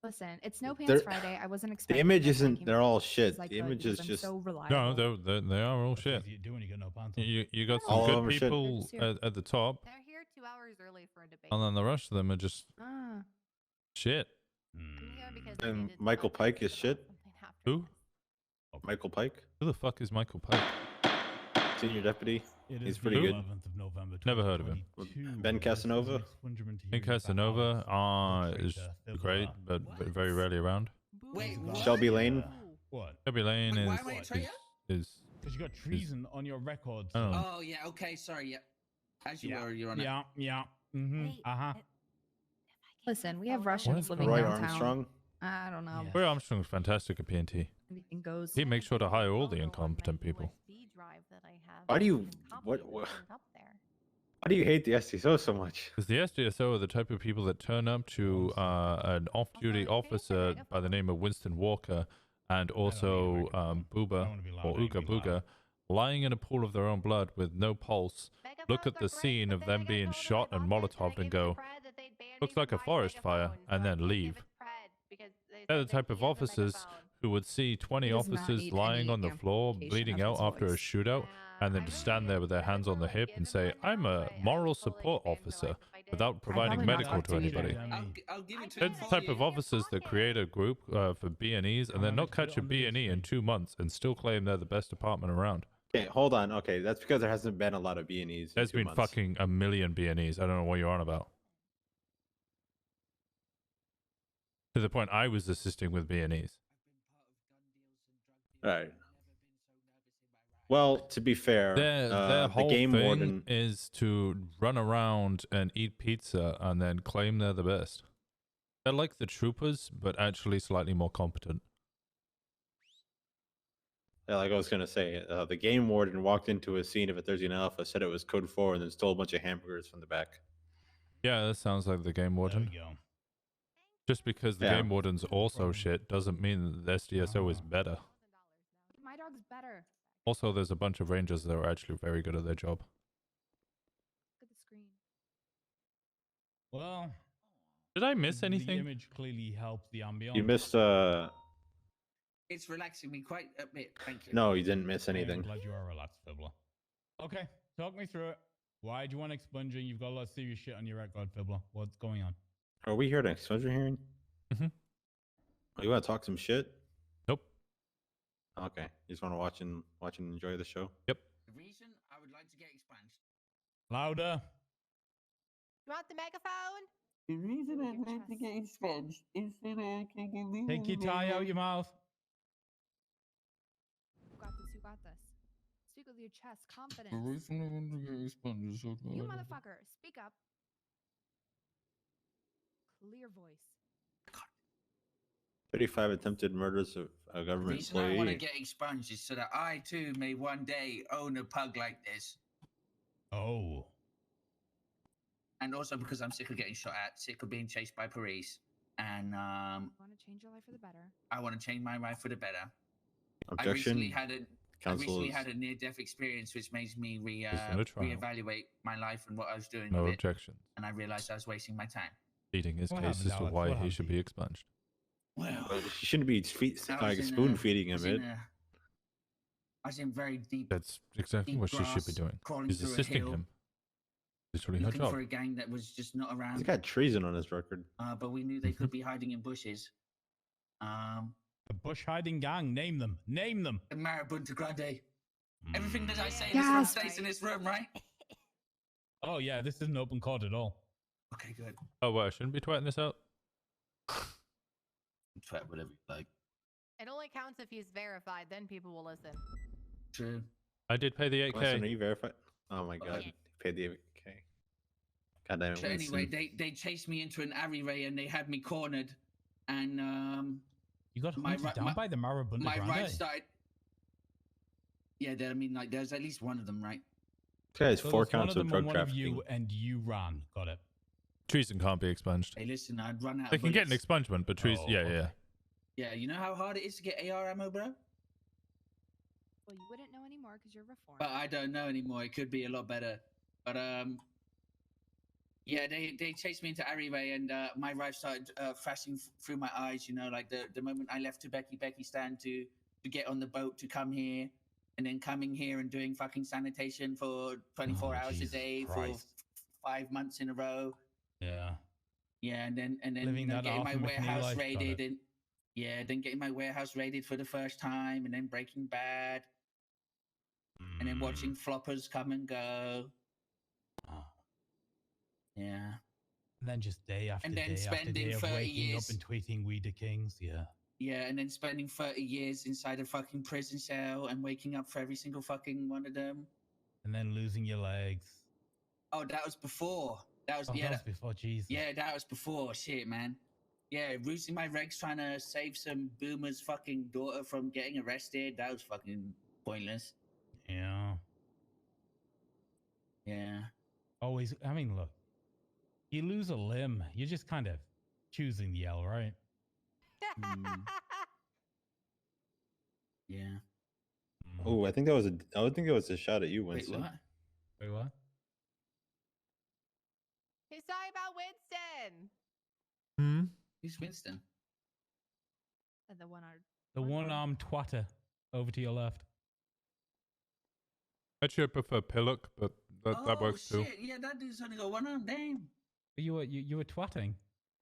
Listen, it's no They're- pants Friday. I wasn't The expecting image this. I isn't. came They're all prepared shit. as I The could image is because I'm just. so reliable. No, they are all shit. You do when you got no pants on. You got All some of them are good shit. people at the top, They're here 2 hours early for a debate. and then the rest of them are just Ah. shit. And Michael Pike is shit. Who? Michael Pike, Who the fuck is Michael Pike? senior deputy. It He's is pretty the good. 11th of November, Never heard of him. 2022. Ben Casanova. Ben Casanova is great, but very rarely around. Wait, what? Shelby Lane. What? Shelby Lane Wait, why am I a traitor? is Because you got treason on your record. Oh. Oh, yeah, okay, sorry, yeah. As you Yeah, were, Your Honor. yeah. Mm-hmm. Uh-huh. Listen, we have Russians living Roy downtown. Armstrong. I don't know. Roy Armstrong's fantastic at PNT. Everything goes. He makes sure to hire all the incompetent people. Why do you Why do you hate the SGSO so much? Because the SDSO are the type of people that turn up to an off-duty officer by the name of Winston Walker and also Booba or Ooga Booga lying in a pool of their own blood with no pulse, look at the scene of them being shot and Molotoved and go, looks like a forest fire, and then leave. They're the type of officers who would see 20 He does not officers need lying any on the floor bleeding of out his after a voice. shootout and then just stand there with their hands on the hip and say, I'm a moral support officer without providing probably not medical talk to to you anybody. then. I'll give it to They're the type of officers that create a group for B&Es and then not catch a B&E in 2 months and still claim they're the best department around. Okay, hold on. Okay, that's because there hasn't been a lot of B&Es. There's been fucking a million B&Es. I don't know what you're on about. To the point I was assisting with B&Es. Right. Well, to be fair, Their the whole game thing warden. is to run around and eat pizza and then claim they're the best. They're like the troopers, but actually slightly more competent. Yeah, like I was gonna say, the game warden walked into a scene of a Thursday Alpha, said it was Code 4, and then stole a bunch of hamburgers from the back. Yeah, that sounds like the game warden. Just because the Yeah. game warden's also shit doesn't mean that the SDSO is better. My dog's better. Also, there's a bunch of rangers that are actually very good at their job. Look at the screen. Well, did I miss the anything? image clearly helps the ambiance. You missed. It's relaxing me quite a bit, thank you. No, you didn't miss I'm anything. glad you are relaxed, Fibbler. Okay, talk me through it. Why do you want expunging? You've got a lot of serious shit on your record, Fibbler. What's going on? Are we here at an exposure hearing? Oh, you want to talk some shit? Nope. Okay. You just want to watch and enjoy the show? Yep. The reason I would like to get expunged. Louder. You want the megaphone? The reason I'd like to get expunged is so that I can get legal. Take your tie out your mouth. You got this. You got this. Speak with your chest, confidence. The reason I want to get expunged is so that You I don't- motherfucker, speak up. Clear voice. 35 attempted murders of a The government reason I want to employee. get expunged is so that I too may one day own a pug like this. Oh. And also because I'm sick of getting shot at, sick of being chased by police, and You want to change your life for the better. I want to change my life for the better. I Objection. recently had a near-death experience, which makes me not a trial. reevaluate my life and what I was doing. No with it, objections. and I realized I was wasting my time. Pleading his What case happened, as to Alex? why What he happened should to be expunged. Well, You shouldn't be spoon feeding him it. I was in very deep. That's exactly deep what she should be grass, doing. crawling She's through a assisting hill, him. Literally her looking job. for a gang that was just not around. He's got treason on his record. But we knew they could be hiding in bushes. A bush hiding gang. Name them. Name them. The Marabunta Grande. Everything that I say in Yes. this room stays in this room, right? Oh yeah, this isn't open court at all. Okay, good. Oh, well, I shouldn't be twatting this out? Try whatever you like. It only counts if he's verified. Then people will listen. True. I did pay the 8K. Winston, are you verified? Oh my god. yeah. You paid the 8K. God damn it, So anyway, Winston. they chased me into an alleyway and they had me cornered, and You got My hunted right- down my- by the Marabunta my Grande. right started. Yeah, I mean, like, there's at least one of them, right? This guy has So 4 there's one counts of of them and drug one of trafficking. you, and you ran. Got it. Treason can't be expunged. Hey, listen, I'd run out. They of can get an bullets. expungement, but treason, Oh, yeah, okay. yeah. Yeah, you know how hard it is to get AR ammo, bro? Well, you wouldn't know anymore because you're reformed. But I don't know anymore. It could be a lot better. But yeah, they chased me into alleyway, and my rifle started flashing through my eyes. You know, like the moment I left to Becky stand to get on the boat to come here, and then coming here and doing fucking sanitation for 24 hours Jesus a day Christ. for 5 months in a row. Yeah. Yeah, and then Living you know, that getting my Arthur McNeil warehouse life, got raided, it. and yeah, then getting my warehouse raided for the first time, and then Breaking Bad, and then watching floppers come and go. Oh. Yeah. And then just day after And then day after spending day of 30 waking years- up and tweeting "We the Kings." Yeah. Yeah, and then spending 30 years inside a fucking prison cell and waking up for every single fucking one of them. And then losing your legs. Oh, that was before. That was Oh, yeah. that was before Jesus. Yeah, that was before. Shit, man. Yeah, losing my legs trying to save some boomer's fucking daughter from getting arrested. That was fucking pointless. Yeah. Yeah. Always. I mean, look. You lose a limb, you're just kind of choosing the L, right? Yeah. Oh, I think that was a shot at you, Wait, Winston. what? Wait, what? He's talking about Winston. Hmm? Who's Winston? The one-armed. The one-armed twatter over to your left. Actually, I prefer Pillock, but that works too. Shit. Yeah, that dude's only got one arm. Damn. You were twatting.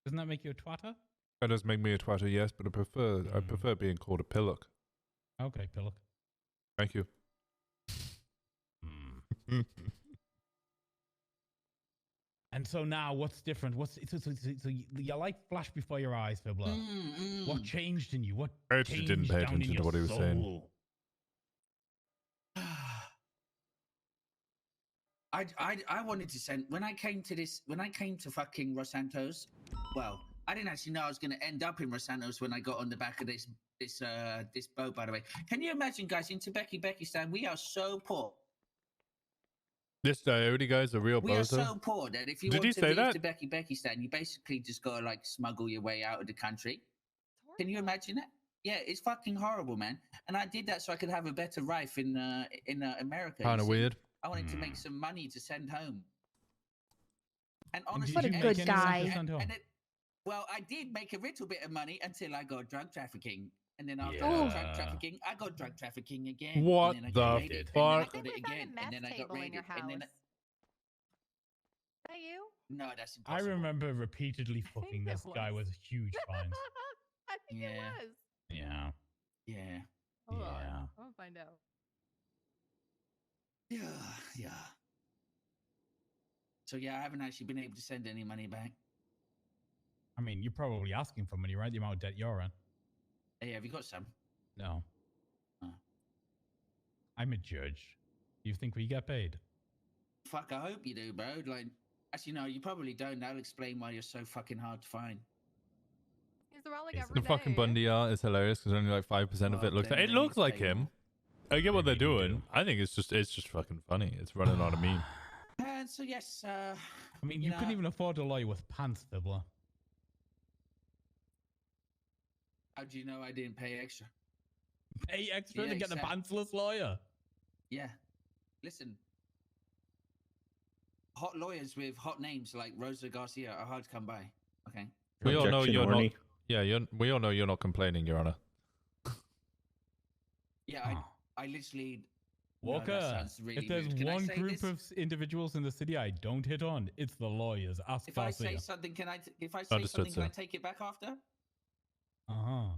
Doesn't that make you a twatter? That does make me a twatter, yes, but I prefer being called a Pillock. Okay, Pillock. Thank you. And so now, what's different? So your light flashed before your eyes, Fibbler. What changed in you? What I actually didn't changed pay down in attention to your what he was saying. soul? I wanted to send when I came to fucking Los Santos. Well, I didn't actually know I was going to end up in Los Santos when I got on the back of this boat. By the way, can you imagine, guys? In Uzbekistan, we are so poor. This Diode guy's a real We are bozo. so poor that if you Did want he to say leave that? to Uzbekistan, you basically just gotta like smuggle your way out of the country. Can you imagine that? Yeah, it's fucking horrible, man. And I did that so I could have a better life in America. Kind you of see. weird. I wanted to make some money to send home. And did honestly, What a you good make any money guy. to send home? Well, I did make a little bit of money until I got drug trafficking. And then after Yeah. I got drug trafficking, I got drug trafficking again. What and then I the got raided, fuck? And then I I think got it we found again. a meth And then I got table in raided. your house. And then Is that you? no, that's I impossible. remember repeatedly fucking it this guy was. with huge fines. I think it was. Yeah. Yeah. Hold on. Yeah. I'm gonna find out. Yeah. So yeah, I haven't actually been able to send any money back. I mean, you're probably asking for money, right? The amount of debt you're in. Hey, have you got some? No. Oh. I'm a judge. Do you think we get paid? Fuck, I hope you do, bro. Like, actually, no, you probably don't. That'll explain why you're so fucking hard to find. He's around like The every fucking day. Bundy art is hilarious because only like 5% of it looks. It looks like him. I get what they're doing. I think it's just fucking funny. It's running on a meme. And so yes, I mean, you couldn't even afford a lawyer with pants, Fibbler. how do you know I didn't pay extra? Pay extra Yeah, to get the exactly. pantsless lawyer. Yeah. Listen. Hot lawyers with hot names like Rosa Garcia are hard to come by. Okay. We all know Objection, you're Orny. not. Yeah, we all know you're not complaining, Your Honor. Yeah, I literally. No, that Walker, sounds really if there's rude. Can I one say group this? of individuals in the city I don't hit on, it's the lawyers. Ask If I say Garcia. something, can I? If I say Understood, something, can I sir. take it back after? Uh-huh.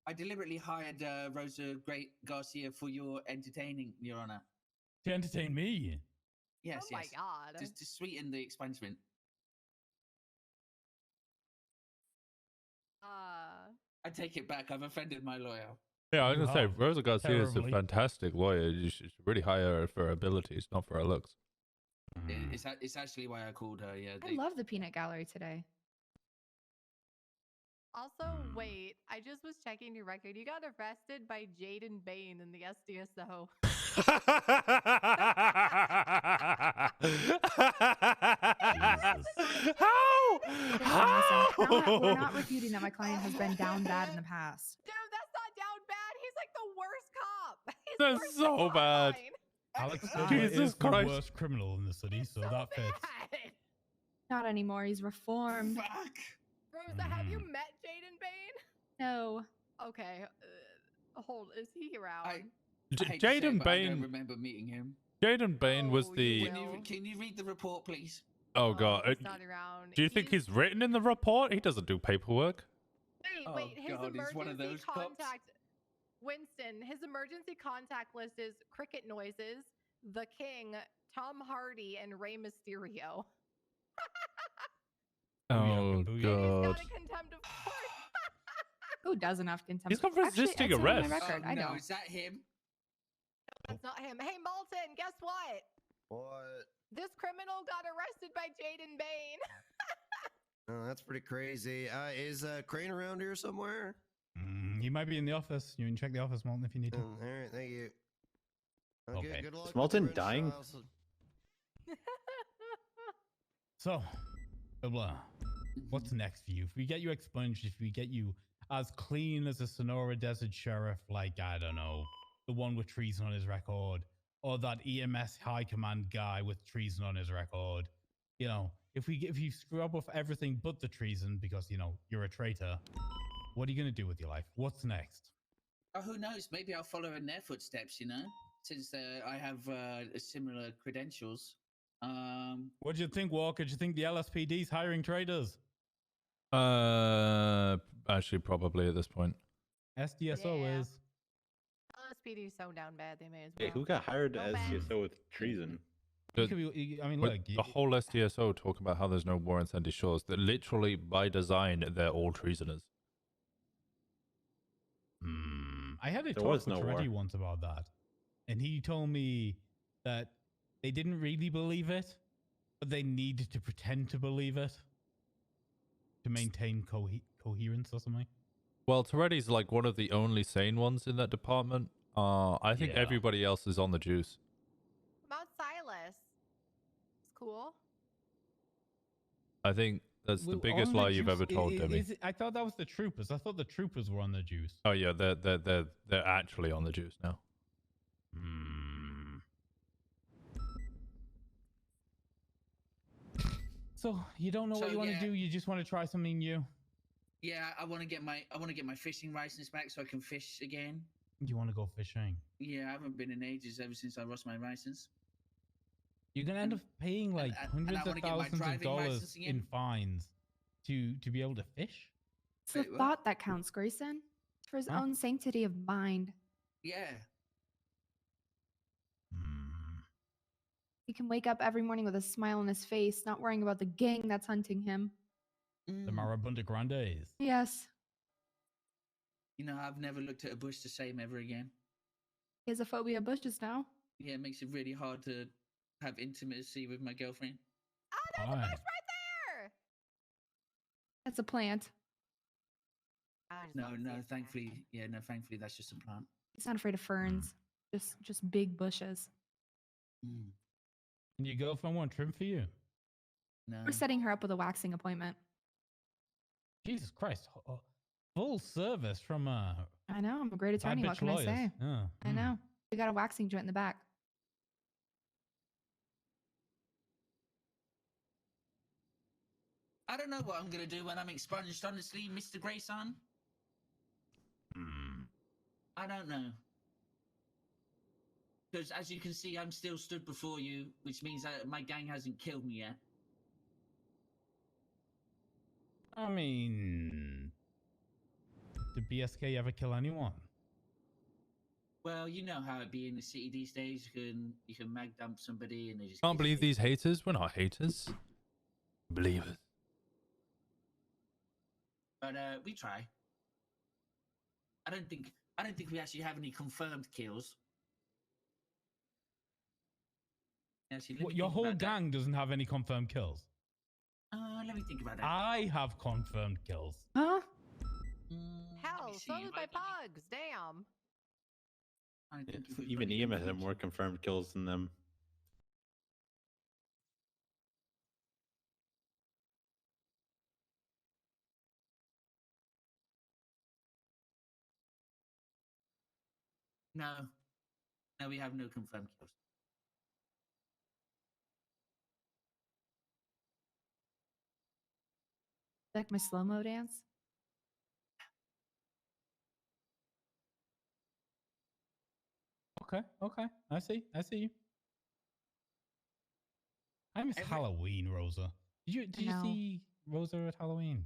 I deliberately hired Rosa Great Garcia for your entertaining, Your Honor. To entertain me. Yes, Oh my yes. god. Just to sweeten the expungement. I take it back. I've offended my lawyer. Yeah, I was You gonna say have, Rosa Garcia is a terribly. fantastic lawyer. You should really hire her for her abilities, not for her looks. It's actually why I called her. Yeah. I love the peanut gallery today. Also, wait, I just was checking your record. You got arrested by Jaden Bain in the SDSO. We're not refuting that my client has been down bad in the past. Dude, that's not down bad. He's like the worst cop. He's That's worse so than bad. Hardline. Alex Jesus is the Christ. worst criminal in the city, so that fits. Bad. Not anymore. He's reformed. Fuck. Rosa, have you met Jaden Bain? No. Okay. Hold. Is he around? I hate to say it, Jaden but I don't Bain. remember meeting him. Jaden Bain was the. Can you read the report, please? Oh god. He's not around. Do you think he's written in the report? He doesn't do paperwork. Wait, his God, he's one of emergency those cops. contact. Winston, his emergency contact list is cricket noises, the King, Tom Hardy, and Rey Mysterio. Oh He's god. got a contempt of court. Who doesn't have contempt? He's got Actually, resisting it's on my arrest. record. I know. No, is that him? That's not him. Hey, Malton, guess what? What? This criminal got arrested by Jaden Bain. Oh, that's pretty crazy. Is Crane around here somewhere? He might be in the office. You can check the office, Malton, if you need to. All right, thank you. Okay. Good luck. Is Malton dying? So, blah. What's next for you? If we get you expunged, if we get you as clean as a Sonora Desert sheriff, like, I don't know, the one with treason on his record, or that EMS high command guy with treason on his record, you know, if you screw up with everything but the treason because, you know, you're a traitor, what are you going to do with your life? What's next? Oh, who knows? Maybe I'll follow in their footsteps, you know, since I have similar credentials. What do you think, Walker? Do you think the LSPD's hiring traitors? Actually, probably at this point. SDSO Yeah. is. LSPD is so down bad, they may as well. Hey, who got hired Go as back. CSO with treason? It could be- I mean, With look, the whole SDSO talk about how there's no war in Sandy Shores. That literally by design, they're all treasoners. I had a There talk was with no Toretti war. once about that, and he told me that they didn't really believe it, but they needed to pretend to believe it to maintain coherence or something. Well, Toretti's like one of the only sane ones in that department. I think Yeah. everybody else is on the juice. About Silas. It's cool. I think that's the Well, biggest on the lie you've juice, ever told, Demi. I thought that was the troopers. I thought the troopers were on the juice. Oh yeah, they're actually on the juice now. So you don't know what So, you want yeah. to do. You just want to try something new. Yeah, I want to get my fishing license back so I can fish again. You want to go fishing. Yeah, I haven't been in ages ever since I lost my license. You're gonna end up paying like and I hundreds of wanna get my thousands of driving dollars license again. in fines to be able to fish. It's the Wait, what? thought that counts, Grayson. It's for his Huh? own sanctity of mind. Yeah. He can wake up every morning with a smile on his face, not worrying about the gang that's hunting him. The Marabunta Grandes. Yes. You know, I've never looked at a bush the same ever again. He has a phobia of bushes now. Yeah, it makes it really hard to have intimacy with my girlfriend. Oh, there's a bush right there. That's a plant. No, thankfully, thankfully that's just a plant. He's not afraid of ferns. Just big bushes. And your girlfriend want trim for you? No. We're setting her up with a waxing appointment. Jesus Christ. Full service from I know. I'm a great attorney. What can I say? I know. We got a waxing joint in the back. I don't know what I'm gonna do when I'm expunged, honestly, Mr. Grayson. I don't know. Because as you can see, I'm still stood before you, which means that my gang hasn't killed me yet. I mean, did BSK ever kill anyone? Well, you know how it be in the city these days. You can mag dump somebody and they just Can't believe these haters. We're not haters. Believers. But we try. I don't think we actually have any confirmed kills. Actually, let me Your think whole about that. gang doesn't have any confirmed kills. Let me think about that. I have confirmed kills. Huh? Hell, so does my pugs. Damn. Even Ian has more confirmed kills than them. No, we have no confirmed kills. Like my slow-mo dance? Okay. I see you. I miss Halloween, Rosa. Did you see Rosa at Halloween?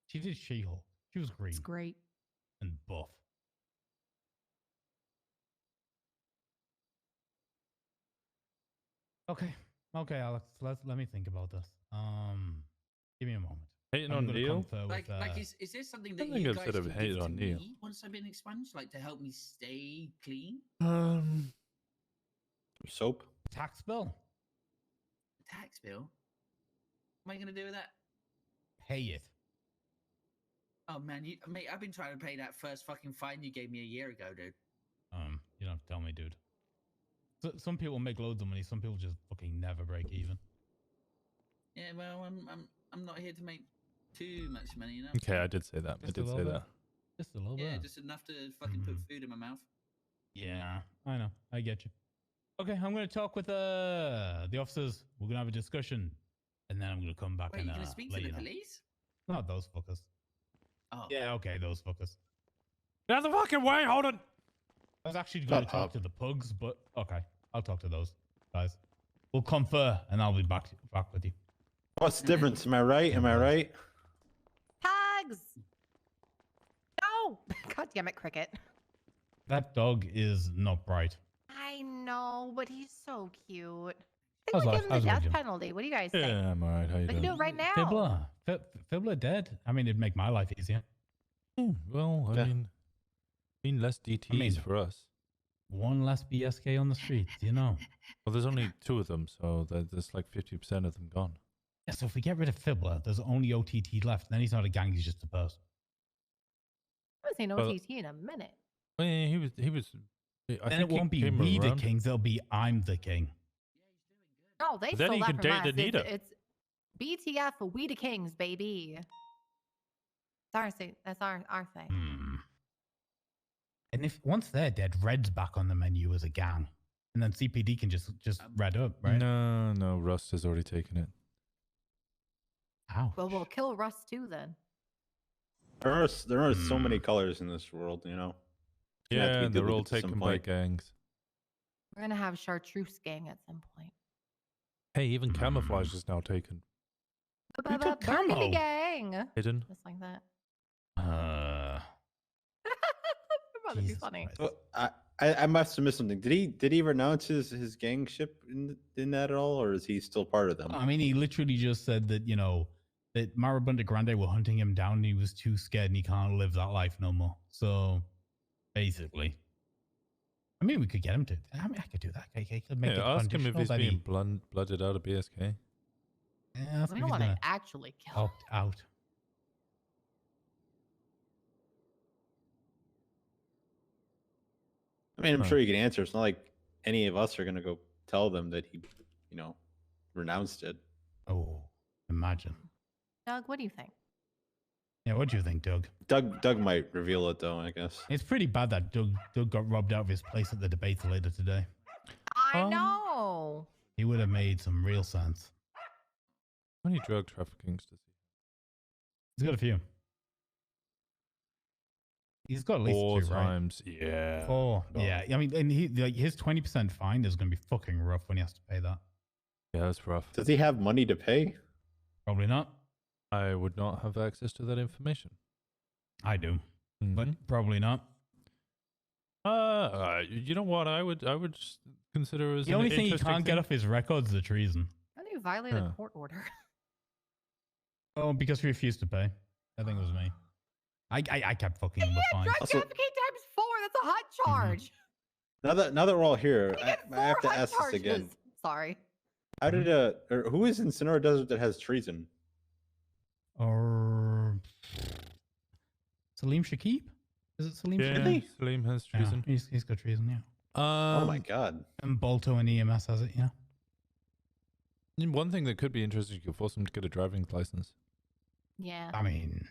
She did She-Hulk. She was green. It's great. And buff. Okay, Alex. Let me think about this. Give me a moment. Hating I'm on gonna Neil? confer with, Is there something that I think you I've guys said I've can hated give on to Neil. me once I've been expunged, like to help me stay clean? Soap? Tax bill? Tax bill? What am I gonna do with that? Pay it. Oh man, mate, I've been trying to pay that first fucking fine you gave me a year ago, dude. You don't have to tell me, dude. Some people make loads of money. Some people just fucking never break even. Yeah, well, I'm not here to make too much money, you know. Okay, I did say that. Just a little bit. Just a little Yeah, bit. just enough to fucking put food in my mouth. Yeah, I know. I get you. Okay, I'm going to talk with the officers. We're going to have a discussion. And then I'm going to come back Wait, and you gonna speak to let the you know. police? Not those fuckers. Oh. Yeah, okay, those fuckers. Get out the fucking way, hold on! I was actually going to talk to the pugs, but okay. I'll talk to those guys. We'll confer, and I'll be back with you. What's the difference? Am I right? Am I right? Pugs! No! God damn it, Cricket. That dog is not bright. I know, but he's so cute. I How's think we'll life? give him the How's death life, Jim? penalty. What do you guys think? Yeah, I'm alright. How you We can doing? do it right now. Fibbler dead? I mean, it'd make my life easier. Well, I mean less DTs for us. One less BSK on the streets, you know. Well, there's only 2 of them, so there's like 50% of them gone. Yeah, so if we get rid of Fibbler, there's only OTT left. Then he's not a gang, he's just a person. I haven't seen Well, OTT in a minute. Well, yeah, he was. I Then think it won't be came we the around. kings, it'll be I'm the king. No, they But then stole he that can from date us. Anita. It's BTF, we the kings, baby. That's our thing. And if once they're dead, Red's back on the menu as a gang. And then CPD can just Red up, right? No, Rust has already taken it. Ouch. Well, we'll kill Russ too then. There are so many colors in this world, you know. It's gonna have to Yeah, be and they're all deleted at some taken by point. gangs. We're gonna have Chartreuse gang at some point. Hey, even camouflage is now taken. Who took Burgundy camo? gang. Hidden. Just like that. About to be funny. Well, I must have missed something. Did he renounce his gangship in that at all, or is he still part of them? I mean, he literally just said that, you know, that Marabunta Grande were hunting him down and he was too scared and he can't live that life no more. So, basically. I mean, we could get him to... I mean, I could do that. I could make it ask him if conditional he's that he... being blooded out of BSK. Yeah, ask We him don't if he's want to gonna actually kill. opt out. I mean, I'm Huh. sure you can answer. It's not like any of us are gonna go tell them that he, you know, renounced it. Oh, imagine. Doug, what do you think? Yeah, what do you think, Doug? Doug might reveal it though, I guess. It's pretty bad that Doug got robbed out of his place at the debates later today. I know. He would have made some real sense. How many drug traffickings does he? He's got a few. He's got at least 4 two, right? times, yeah. 4, yeah. I mean, and he like his 20% fine is going to be fucking rough when he has to pay that. Yeah, that's rough. Does he have money to pay? Probably not. I would not have access to that information. I do, but probably not. You know what? I would consider as The an only thing he interesting can't get off his record is the treason. How do you violate a Huh. court order? Oh, because he refused to pay. I think it was me. I kept fucking him with fines. Drug trafficking times 4. That's a hot charge. Now that we're all here, I have to Hot ask this again. charges. Sorry. How did or who is in Sonora Desert that has treason? Or Salim Shakib? Is it Salim Yeah, Shakib? Salim has treason. Yeah, he's got treason, yeah. Oh my god. And Bolto and EMS has it, yeah. One thing that could be interesting, you could force him to get a driving license. Yeah. I mean,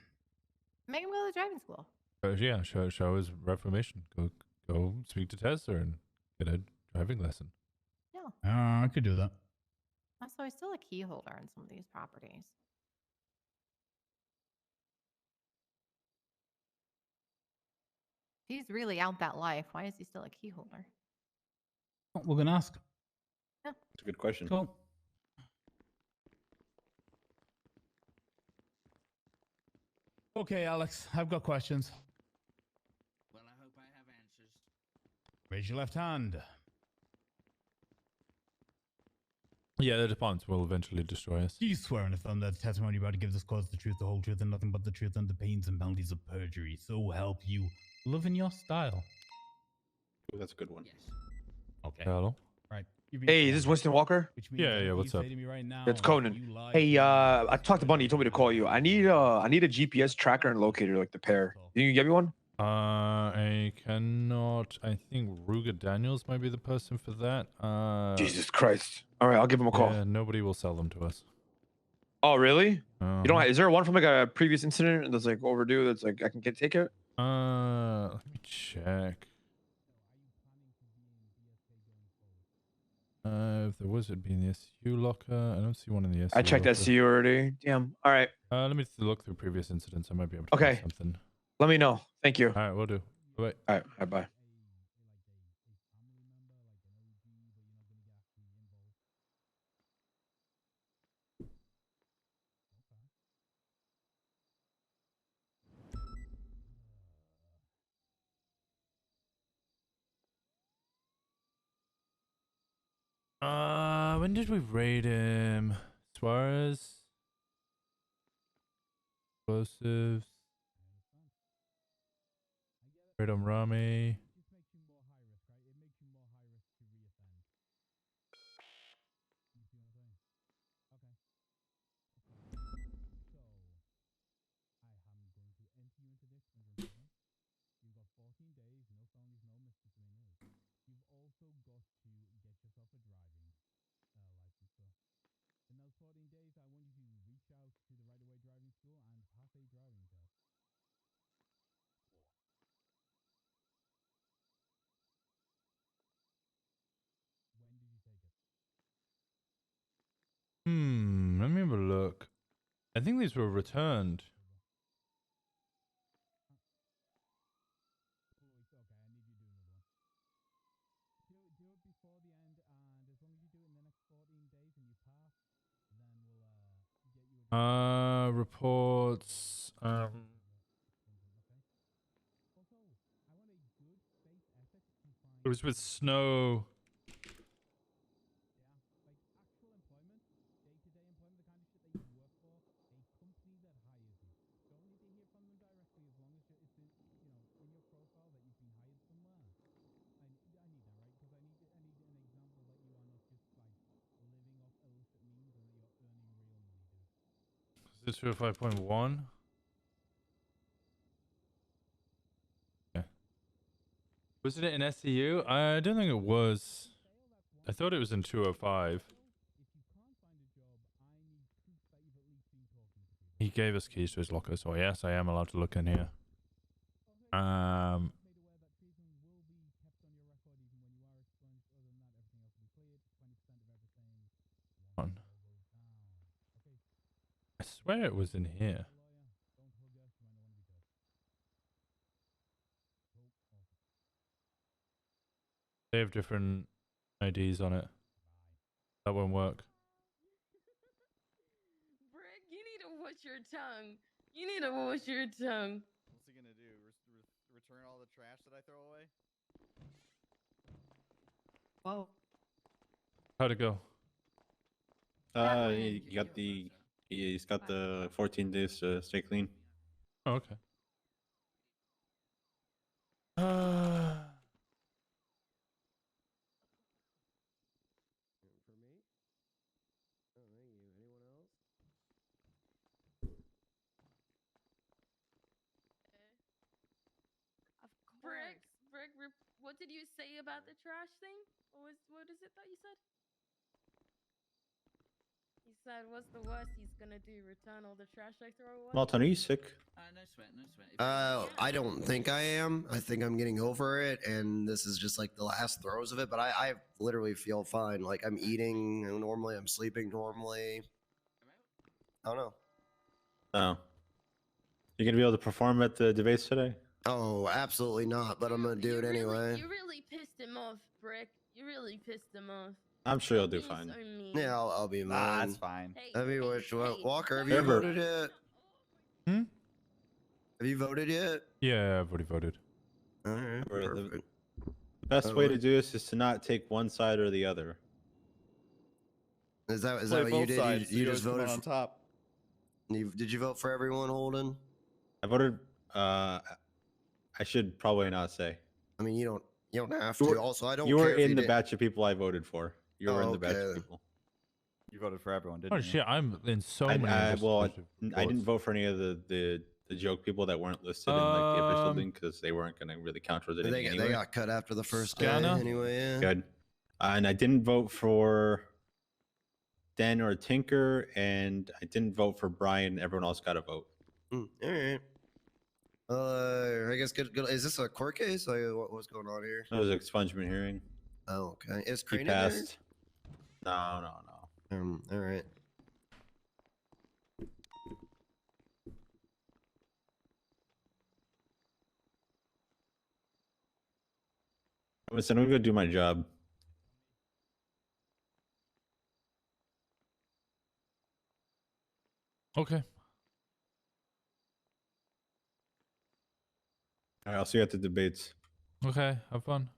Make him go to driving school. Yeah, show his reformation. Go speak to Tessa and get a driving lesson. Yeah. I could do that. Also, he's still a key holder in some of these properties. If he's really out that life, why is he still a key holder? We're going to ask. Yeah. That's a good question. Cool. Okay, Alex, I've got questions. Well, I hope I have answers. Raise your left hand. Yeah, the departments will eventually destroy us. Do you swear on the phone that the testimony you're about to give this cause the truth, the whole truth, and nothing but the truth, and the pains and penalties of perjury? So help you. Live in your style. Ooh, that's a good one. Okay. Hello. Right. Hey, is this Winston Walker? Yeah. What's up? It's Conan. Hey, I talked to Bunny. He told me to call you. I need a GPS tracker and locator, like the pair. Can you get me one? I cannot. I think Ruger Daniels might be the person for that. Jesus Christ! All right, I'll give him a call. Yeah, nobody will sell them to us. Oh, really? You don't? Is there one from like a previous incident that's like overdue? That's like I can take it. Let me check. If there was, it'd be in the SU locker. I don't see one in the SU. I checked locker. SCU already. Damn. All right. Let me look through previous incidents. I might be able to find something. Let me know. Thank you. All right, we'll do. Bye. All right. Bye. When did we raid him? Suarez? Explosives. Raid him Rami. Let me have a look. I think these were returned. Reports. It was with snow. Is this 5.1? Yeah. Wasn't it in SCU? I don't think it was. I thought it was in 205. He gave us keys to his locker, so yes, I am allowed to look in here. On. I swear it was in here. They have different IDs on it. That won't work. Brick, you need to watch your tongue. You need to watch your tongue. What's he gonna do? Return all the trash that I throw away? Whoa. How'd it go? He's got the 14 days to stay clean. Oh, okay. For me? Oh, thank you. Anyone else? Brick, what did you say about the trash thing? What is it that you said? He said, what's the worst he's gonna do? Return all the trash I throw away? Malton, are you sick? No sweat, no sweat. I don't think I am. I think I'm getting over it, and this is just like the last throes of it. But I literally feel fine. Like I'm eating normally, I'm sleeping normally. I don't know. Oh. You gonna be able to perform at the debates today? Oh, absolutely not. But I'm gonna do it anyway. You really pissed him off, Brick. You really pissed him off. I'm sure you'll do Being fine. so mean. Yeah, I'll be mine. That's fine. Have you Walker? Have you Ever. voted yet? Hmm? Have you voted yet? Yeah, I've already voted. All right. The best way to do this is to not take one side or the other. Is that Play what you both did? sides, You so just always come voted out on for, top. Did you vote for everyone, Holden? I voted. I should probably not say. I mean, you don't have You to. were- Also, I don't. You care were if in you the did. batch of people I voted for. You were Oh, in the batch okay. of people. You voted for everyone, didn't Oh you? shit, I'm in so many. I votes. didn't vote for any of the joke people that weren't listed in like the official thing because they weren't going to really count towards anything anyway. They got cut after the first day Scanner? anyway. Yeah. Good. And I didn't vote for Dan or Tinker, and I didn't vote for Brian. Everyone else got a vote. All right. I guess good. Is this a court case? Like, what's going on here? It was an expungement hearing. Oh, okay. Is He Crane in there? passed. No. All right. Listen, I'm gonna go do my job. Okay. All right, I'll see you at the debates. Okay, have fun.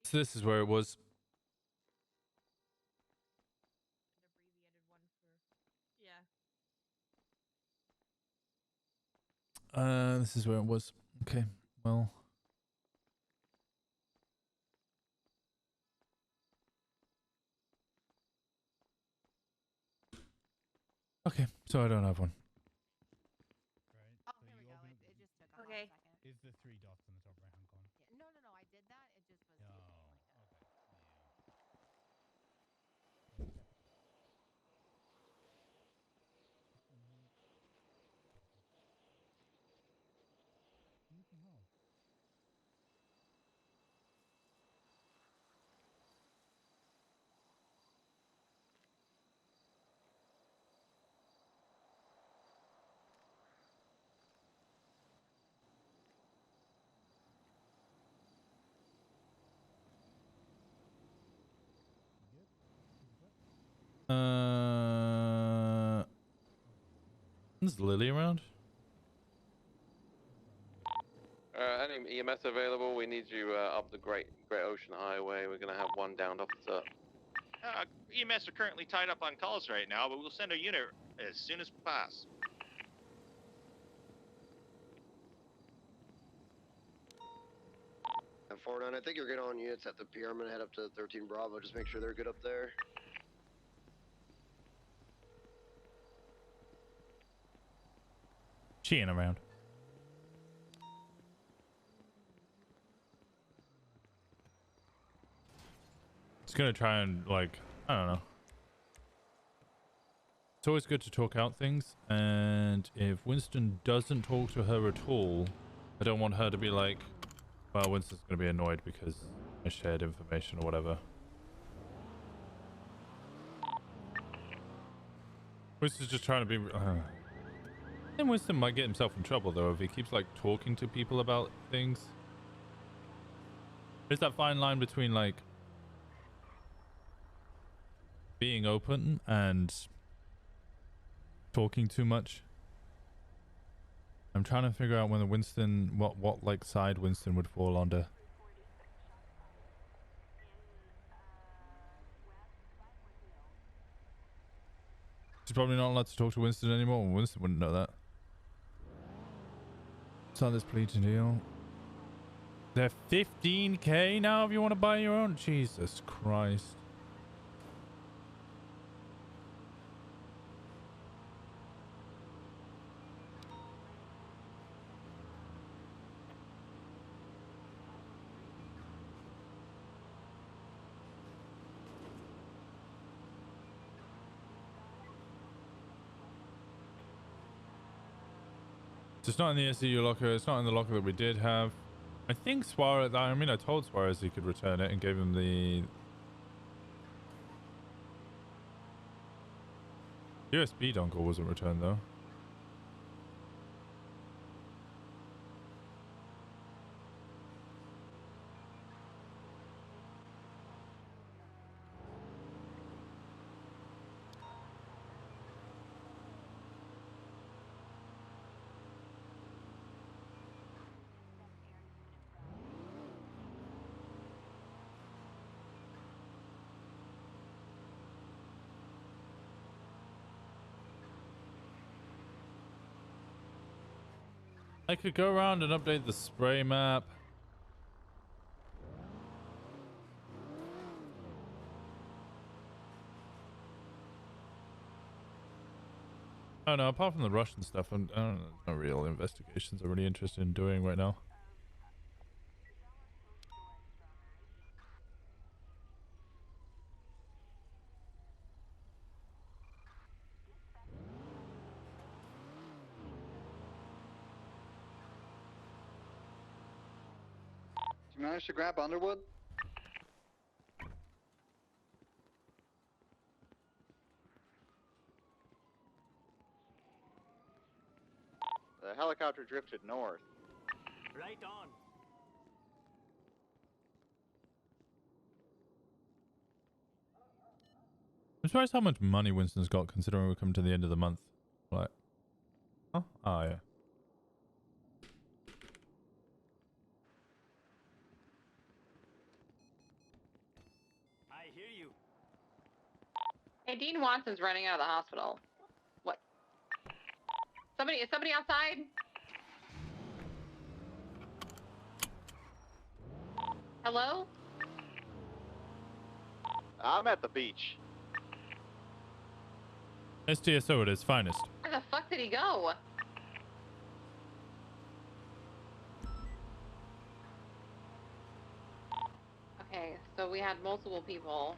So this is where it was. This is where it was. Okay, well. Okay, so I don't have one. Oh, there we go. It just took a Okay. hot second. Is the 3 dots in the top right hand corner? Yeah, no, I did that. It just was. Oh, okay. Is Lily around? Any EMS available? We need you up the Great Ocean Highway. We're gonna have one downed off the top. EMS are currently tied up on calls right now, but we'll send a unit as soon as we pass. And 49, I think you're good on units at the pier. I'm gonna head up to 13 Bravo. Just make sure they're good up there. She ain't around. It's gonna try and, like, I don't know. It's always good to talk out things, and if Winston doesn't talk to her at all, I don't want her to be like, well, Winston's gonna be annoyed because I shared information or whatever. Winston's just trying to be... And Winston might get himself in trouble, though, if he keeps, like, talking to people about things. There's that fine line between, like, being open and talking too much. I'm trying to figure out when the Winston, what like side Winston would fall under. She's probably not allowed to talk to Winston anymore. Winston wouldn't know that. Sign this plea to deal. They're 15k now if you want to buy your own. Jesus Christ. It's not in the SCU locker. It's not in the locker that we did have. I think Suarez... I mean, I told Suarez he could return it and gave him the... USB dongle wasn't returned, though. I could go around and update the spray map. Oh no, apart from the Russian stuff, I don't know, no real investigations I'm really interested in doing right now. Did you manage to grab Underwood? The helicopter drifted north. Right on. I'm surprised how much money Winston's got considering we're coming to the end of the month. Like, huh? Oh yeah. I hear you. Hey, Dean Watson's running out of the hospital. What? Is somebody outside? Hello? I'm at the beach. STSO at its finest. Where the fuck did he go? Okay, so we had multiple people.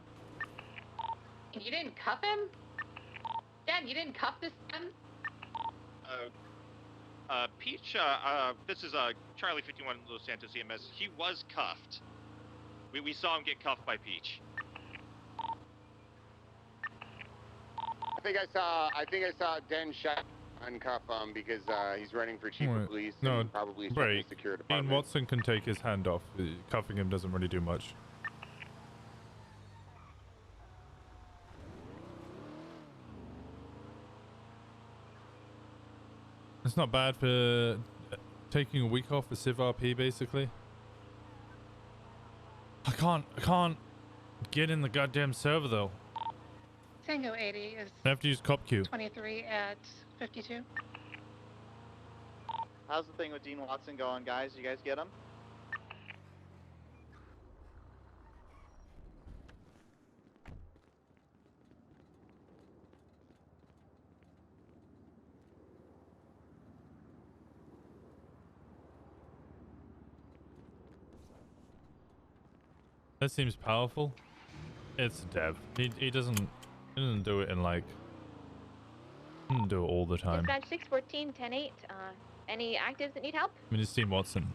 And you didn't cuff him? Dad, you didn't cuff this man? Peach, this is Charlie 51 Los Santos EMS. He was cuffed. We saw him get cuffed by Peach. I think I saw Den shot uncuff him because he's running for chief of police No, and probably break. secure Dean department. Watson can take his hand off. Cuffing him doesn't really do much. It's not bad for taking a week off for Civ RP, basically. I can't get in the goddamn server though. Tango 80 is I have to use cop queue. 23 at 52. How's the thing with Dean Watson going, guys? You guys get him? That seems powerful. It's dev. He doesn't do it in like. He doesn't do it all the time. Dispatch 614 10-8. Any actives that need help? I mean, it's Dean Watson.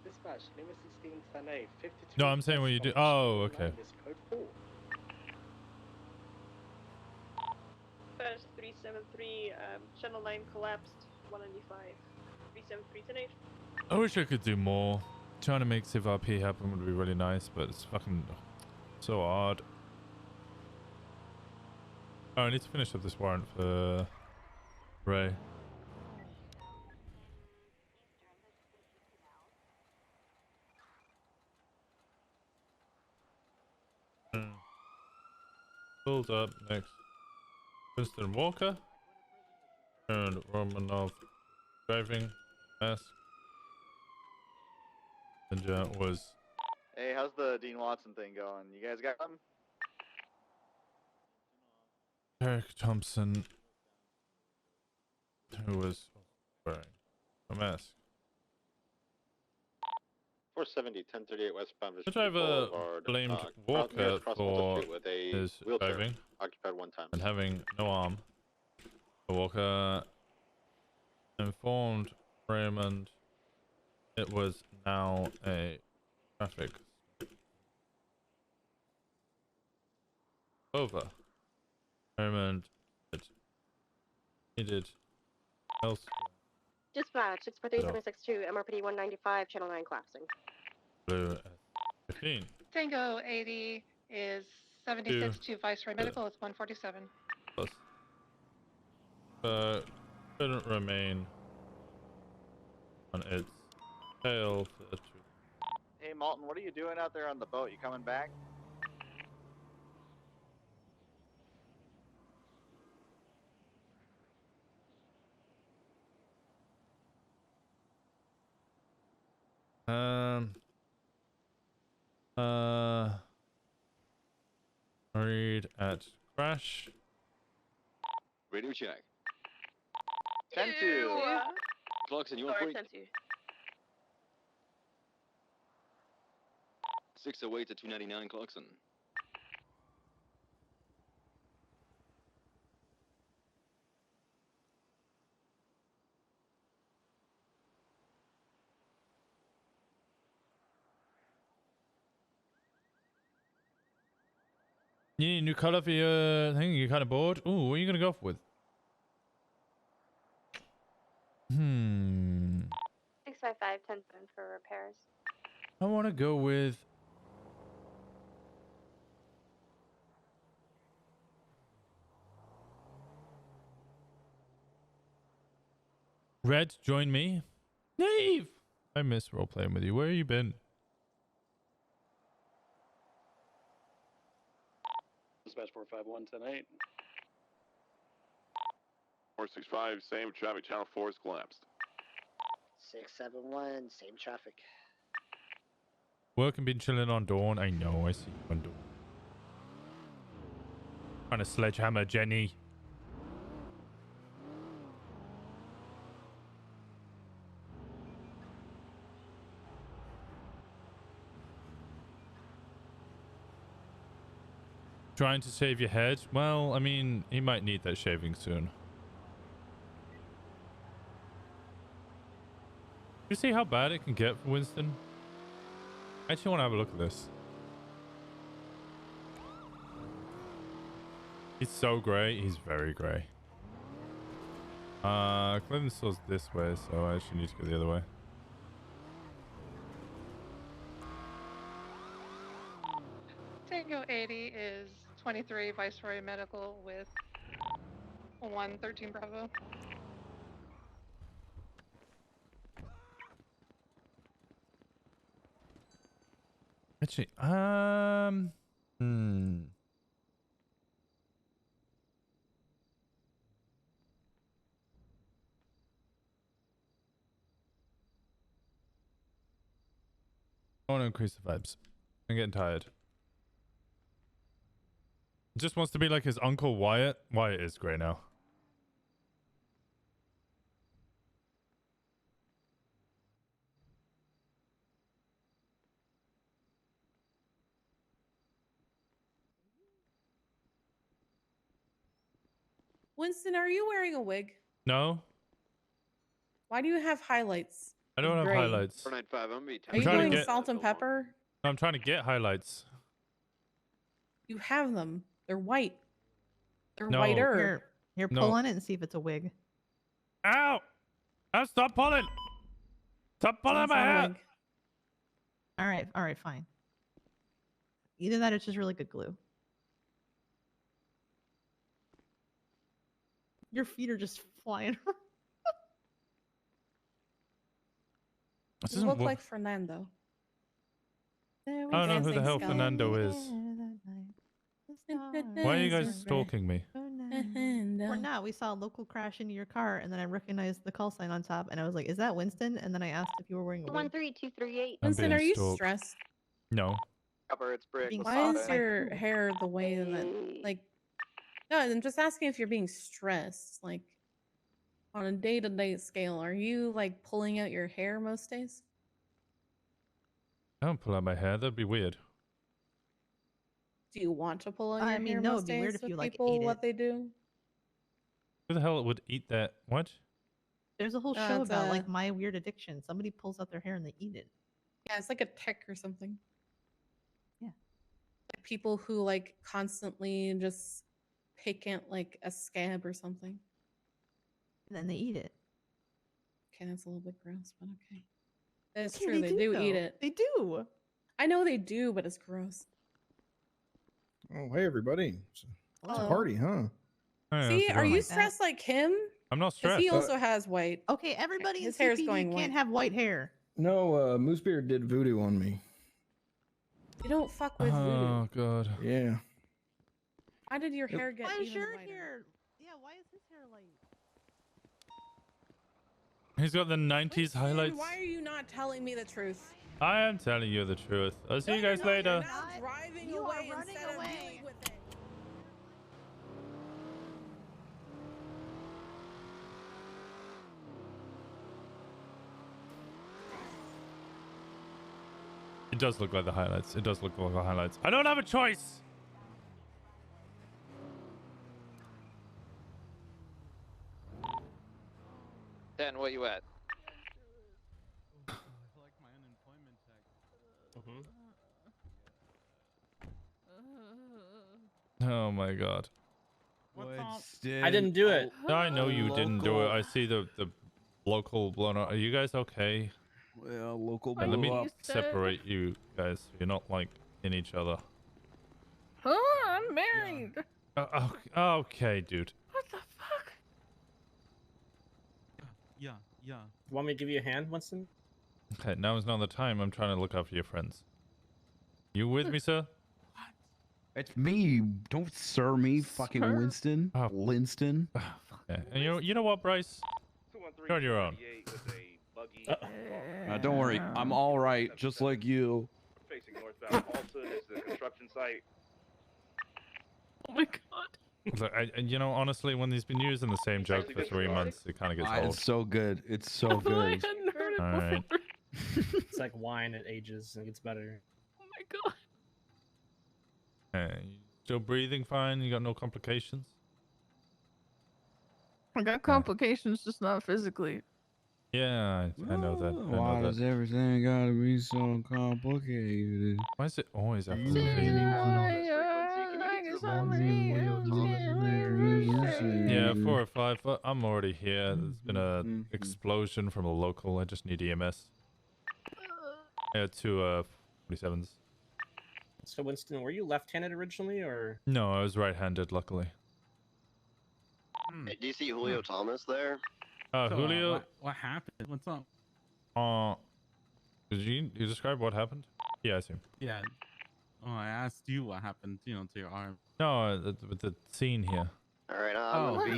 Dispatch, Lima 16 10-8, 52. No, I'm saying when you do. Oh, okay. Code 4. Dispatch 373, channel 9 collapsed, 195. 373 10-8. I wish I could do more. Trying to make Civ RP happen would be really nice, but it's fucking so hard. Oh, I need to finish up this warrant for Ray. Pulled up next. Winston Walker. And Romanov driving. Mask. And was Hey, how's the Dean Watson thing going? You guys got him? Eric Thompson, who was wearing a mask. 470, 1038 westbound. The driver blamed Walker for his driving occupied one time and having no arm. Walker informed Raymond it was now a traffic over. Raymond needed else. Dispatch 643 MRPD 195, channel 9 collapsing. Blue at 15. Tango 80 is 76 to Viceroy Medical. It's 147. Plus. Couldn't remain on its tail for 2. Hey, Malton, what are you doing out there on the boat? You coming back? Read at crash. Radio check. 10-2. Clarkson, you on point? 608 to 299, Clarkson. You need a new color for your thing? You're kind of bored? Ooh, what are you going to go with? 655 10-7 for repairs. I want to go with... Red, join me. Nave! I miss role-playing with you. Where have you been? Dispatch 451 10-8. 465, same traffic, channel 4 is collapsed. 671, same traffic. Work and been chilling on Dawn. I know, I see you on Dawn. Trying to sledgehammer Jenny. Trying to shave your head? Well, I mean, he might need that shaving soon. You see how bad it can get for Winston? I actually want to have a look at this. He's so grey. He's very grey. Clothing store's this way, so I actually need to go the other way. Tango 80 is 23 Viceroy Medical with 113 Bravo. Actually, I want to increase the vibes. I'm getting tired. Just wants to be like his uncle Wyatt. Wyatt is grey now. Winston, are you wearing a wig? No, Why do you have highlights? I don't have Gray. highlights. 495, I'm be Are you doing salt and pepper? I'm trying to get highlights. You have them. They're white. They're No. whiter. Here, No. pull on it and see if it's a wig. Ow! Oh, stop pulling! Stop pulling It's my not a hair! wig. All right, fine. Either that or it's just really good glue. Your feet are just flying around. This You isn't look wo- like Fernando. I don't know who the hell Fernando is. Why are you guys stalking me? We're not. We saw a local crash into your car, and then I recognized the call sign on top, and I was like, "Is that Winston?" And then I asked if you were wearing a wig. 13238. I'm Winston, being are you stalked. stressed? No. Cover, it's brick. Why is your hair the way that, like, no, I'm just asking if you're being stressed, like, on a day-to-day scale. Are you, like, pulling out your hair most days? I don't pull out my hair. That'd be weird. Do you want to pull out I your mean, hair no, most it'd be days weird if with you, like, people, ate what it. they do? Who the hell would eat that? What? There's a whole show it's about a- like my weird addiction. Somebody pulls out their hair and they eat it. Yeah, it's like a tick or something. Yeah. Like people who, like, constantly just pick at, like, a scab or something. And then they eat it. Okay, that's a little bit gross, but okay. It's Okay, true, they do eat though. it. They do. I know they do, but it's gross. Oh, hey everybody! It's a Hello. party, huh? Hey, See, how's it are going? you stressed like him? I'm not 'Cause stressed. he also has white. Okay, everybody His in hair's CPD going can't white. have white hair. No, Moosebeard did voodoo on me. You don't fuck with voodoo. Oh god. Yeah. Why did your Yep. hair get Why is even your whiter? hair? Yeah, why is his hair like? He's got the 90s highlights. Why are you not telling me the truth? I am telling you the truth. I'll see you guys No, later. You're now driving You are away running instead of away. dealing with it. It does look like the highlights. It does look like the highlights. I don't have a choice. Dan, what you at? Oh my god. I didn't do it. I know you didn't do it. I see the local blown out. Are you guys okay? Well, local Let me blow up. separate you guys. You're not like in each other. Huh? I'm married. Okay, dude. What the fuck? Yeah. Want me to give you a hand, Winston? Okay, now is not the time. I'm trying to look after your friends. You with me, sir? It's me. Don't sir me, fucking Sir? Winston. Linston. Yeah. And you know what, Bryce? You're on your own. Don't worry. I'm all right, just like you. Facing northbound Alton is the construction site. Oh my god. Look, you know, honestly, when he's been using the same joke for 3 months, it kind of gets old. It's so good. It's so good. All right. It's like wine, it ages and gets better. Oh my god. Hey, you still breathing fine? You got no complications? I got complications, just not physically. Yeah, I know that. I Why know does that. everything gotta be so complicated? Why is it always after Yeah, 4 or 5. I'm already here. There's been a explosion from a local. I just need EMS. I had 2 47s. So Winston, were you left-handed originally, or? No, I was right-handed, luckily. Hey, do you see Julio Thomas there? Julio. What happened? What's up? Did you describe what happened? Yeah, I see. Yeah. Oh, I asked you what happened, you know, to your arm. No, with the scene here. All right, I'm gonna be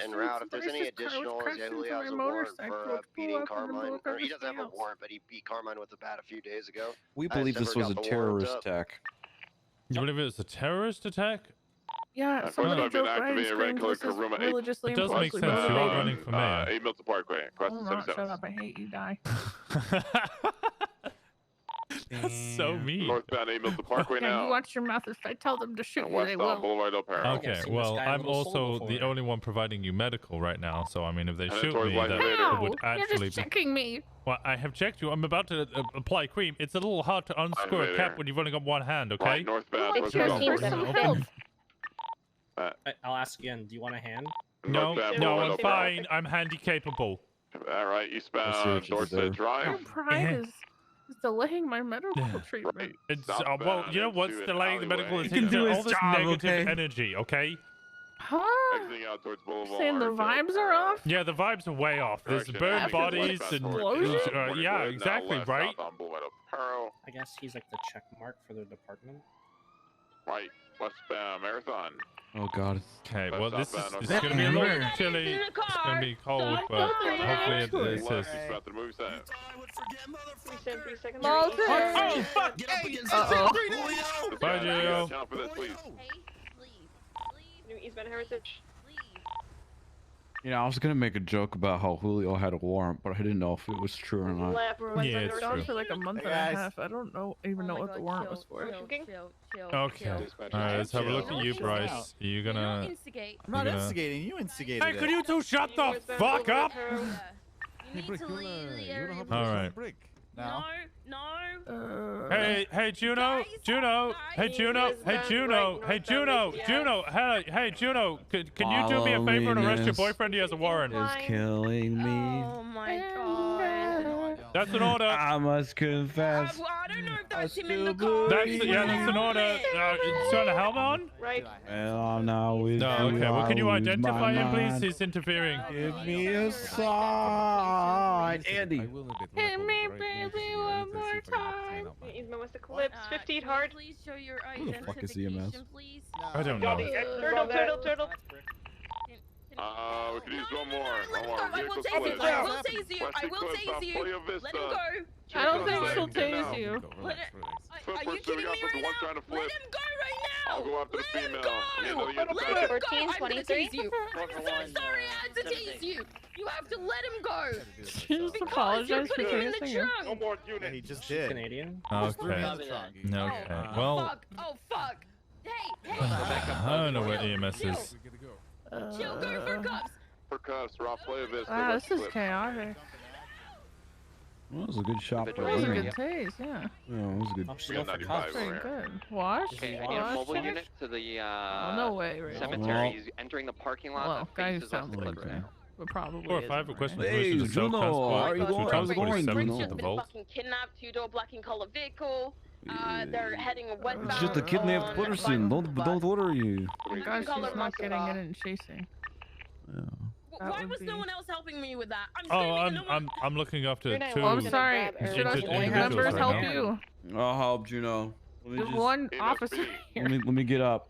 en route. If there's any additional, Julio has a warrant for beating Carmine. Or he doesn't have a warrant, but he beat Carmine with a bat a few days ago. We believe this was a terrorist attack. You believe it was a terrorist attack? Yeah, somebody joked by his screen this is religiously It does make sense. You are running for mayor. 8 Milton Parkway. Across Oh, the no, 77. shut up. I hate you, die. That's so mean. Northbound 8 Milton Parkway Yeah, now. you watch your mouth. If I tell them to shoot you, they Westbound will. Boulevard El Perro. Okay, well, I'm also the only one providing you medical right now, so I mean, if they Headed shoot towards me, Light that Vader. would You're actually just checking me. Well, I have checked you. I'm about to apply cream. It's a little hard to unscrew a cap when you've only got one hand, okay? Right, northbound. It's your team some help. I'll ask again. Do you want a hand? No, Northbound no, Boulevard I'm El Perro. fine. I'm handy capable. All right, eastbound Dorset Drive. Your pride is delaying my medical treatment. It's well, you know what's into an delaying the medical alleyway. attention? do All his this job, negative okay? energy, okay? Huh? Exiting out towards Boulevard. Saying the vibes are off? Yeah, the vibes are way off. There's Direction burned exit bodies westbound and towards, yeah, 44, now exactly, left right? southbound Boulevard El Perro. I guess he's like the check mark for the department. Right, westbound Marathon. Oh God. Okay, well this is Southbound gonna be a little November. chilly. It's gonna be cold, but hopefully it Left, assists. he's about to move south. Malton! Oh fuck! Hey! Uh-oh. Bye, Gio. Channel for this, please. New eastbound Heritage. You know, I was gonna make a joke about how Julio had a warrant, but I didn't know if it was true or not. Left. Yeah, it's Gone true. for like a month and a half. I don't even know what the warrant was for. Okay. Alright, let's have a look at you, Bryce. Are you gonna... instigate. I'm not instigating. You instigated Hey, could you two shut the fuck up? You need to leave the area. Alright. No. Hey, Juno, Juno, hey Juno, hey Juno, hey Juno, Juno, hey Juno, can you do me a favor and arrest your boyfriend? He has a warrant. Is killing me. Oh my god. That's an order. I must confess. Well, I don't know if that's him in the car. That's an order. Turn the helmet on. Right. Well, I'm not with No, you. okay. Well, can you I lose identify my him, please? mind. He's interfering. Give me a sign, Andy. Hit me, baby, one more time. Eastbound West Eclipse. 50 hard. Please show your Who the fuck is EMS? please. I don't know. Turtle. We could use one more. I will tase you. I will tase you. I will tase you. Let him go. I don't think she'll tase you. Are you kidding me right now? Let him go right now. I'll go after the female. Let him go. I'm gonna tase you. I'm so sorry I had to tase you. You have to let him go. Just Because you're apologize for putting him in the tasing her. No trunk. more unit. He just did. Canadian. Okay. Okay. Well, Fuck. Oh fuck. Hey. I don't know where EMS is. Chill. Go for cuffs. For cuffs, Rob Flavis. Wow, this is chaotic. Well, that was a good shot. That was a good tase, yeah. Yeah, it was a good. I'll go for cuffs. Pretty good. Wash? Okay, I need a mobile unit to the Oh, no way, right? cemetery. He's entering the parking lot. Well, that guy who faces us sounds to the like ground. that. But probably 4 or 5 isn't, request right? Hey, permission to sell Juno, transport. are you going? 2 How's times it going, 47 Juno? at the vault. Fucking kidnapped, two-door black and color vehicle. They're heading westbound. It's just a kidnapped person. Don't worry. Thank God she's not getting it and chasing. Yeah. Why was no one else helping me with that? I'm Oh, screaming and no one. I'm looking after 2 Oh, I'm sorry. Should us gang members help now. you? I'll help Juno. Let me There's just- one officer here. Let me get up.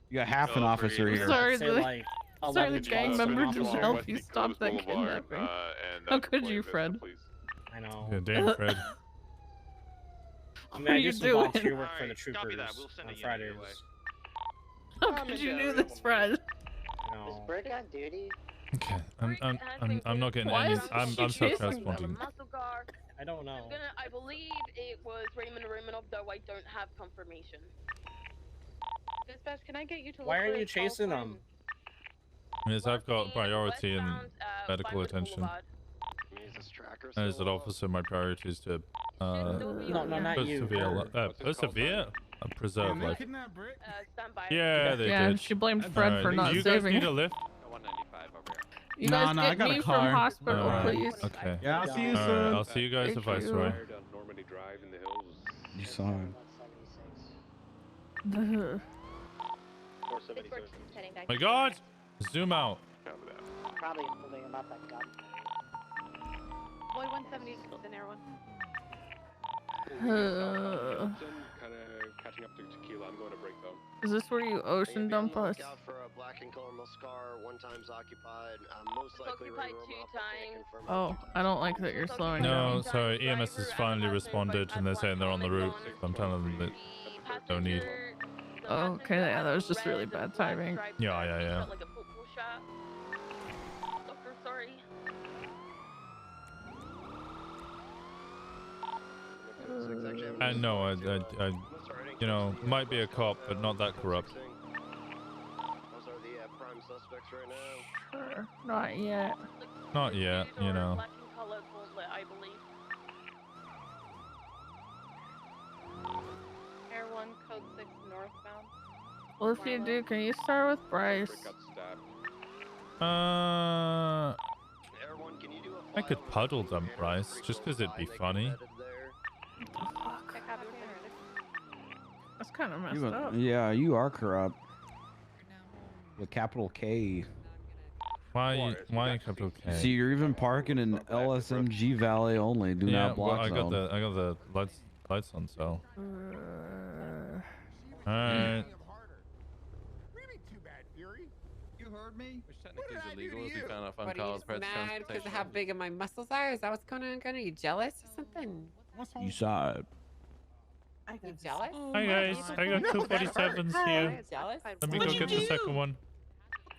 You got half an officer here. Sorry, Say the, like sorry, the 11, gang 12, member 12, just help you stop that Boulevard, kidnapping. and, How could you, Fred? I know. Yeah, damn, Fred. I mean, What are I you do some doing? volunteer work for the troopers Copy that. We'll send on a unit Fridays. your way. How could you do this, Fred? Was Brick on duty? Okay, I'm not getting Why any. is I'm she so chasing responding. muscle car? I don't know. I believe it was Raymond Romanov, though I don't have confirmation. Dispatch, can I get you to Why look aren't for you a call chasing sign? them? Yes, I've got priority and medical attention. As an officer, my priority is to No, not persevere, preserve life. Stand by. Yeah, they Yeah, did. she blamed Fred for not you guys saving need her. a lift? 195 over here. You guys I get got a me from car. hospital, Alright, please. Okay. Yeah, I'll see you Alright, soon. I'll see you guys at Thank you. Viceroy. Normandy Drive in the hills. You saw him. 614 heading back. My God! Zoom out. Probably holding him up at gunpoint. Boy 170 is in there one. Kind of catching up to tequila. I'm going to break though. Is this where you ocean dump us? Out for a black and colorful scar, 1 time's occupied. Most likely Occupied 2 times. Oh, I don't like that you're slowing No, down. so EMS has finally responded and they're saying they're on the route. I'm telling them that no need. Oh, okay, yeah, that was just really bad timing. Yeah. Like a football shot. Doctor, sorry. And no, I, you know, might be a cop, but not that corrupt. Those are the prime suspects right now. Sure, not yet. Not yet, you know. Black and colored gauntlet, I believe. Air 1, code 6 northbound. Well, if you do, can you start with Bryce? I could puddle dump Bryce, just because it'd be funny. That's kind of messed up. Yeah, you are corrupt. With capital K. Why capital K? See, you're even parking in LSMG Valley only. Do not block I got zone. I got the lights on, so. Alright. You heard me? Which technically is illegal if you found out What, phone are calls, you press mad because of how big of my muscles are? Is that what's going on? Are you jealous or something? You saw it. You jealous? Hi guys, I got 247s here. Jealous? Let me go get the second one.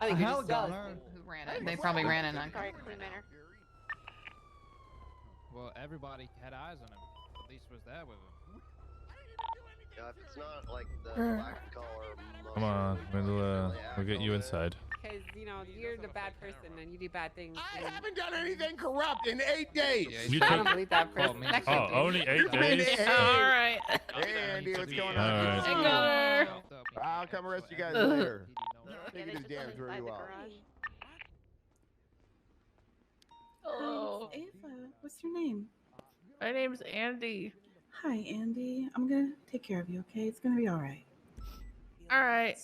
I think you're Hell, just jealous. Gunnar. Who ran it? They probably ran it on. Sorry, Clean Manor. Well, everybody had eyes on him. At least was there with him. If it's not like the black and color. Come on, we'll get you inside. Because, you know, you're the bad person and you do bad things. I haven't done anything corrupt in 8 days. You I took- don't believe that person. That Oh, can't be. only 8 days? Alright. Hey, Andy, what's going All on? right. Hey, Gunnar. I'll come arrest you guys later. Take it as damage where you are. Oh. Ava, what's your name? My name's Andy. Hi, Andy. I'm gonna take care of you, okay? It's gonna be all right. All right.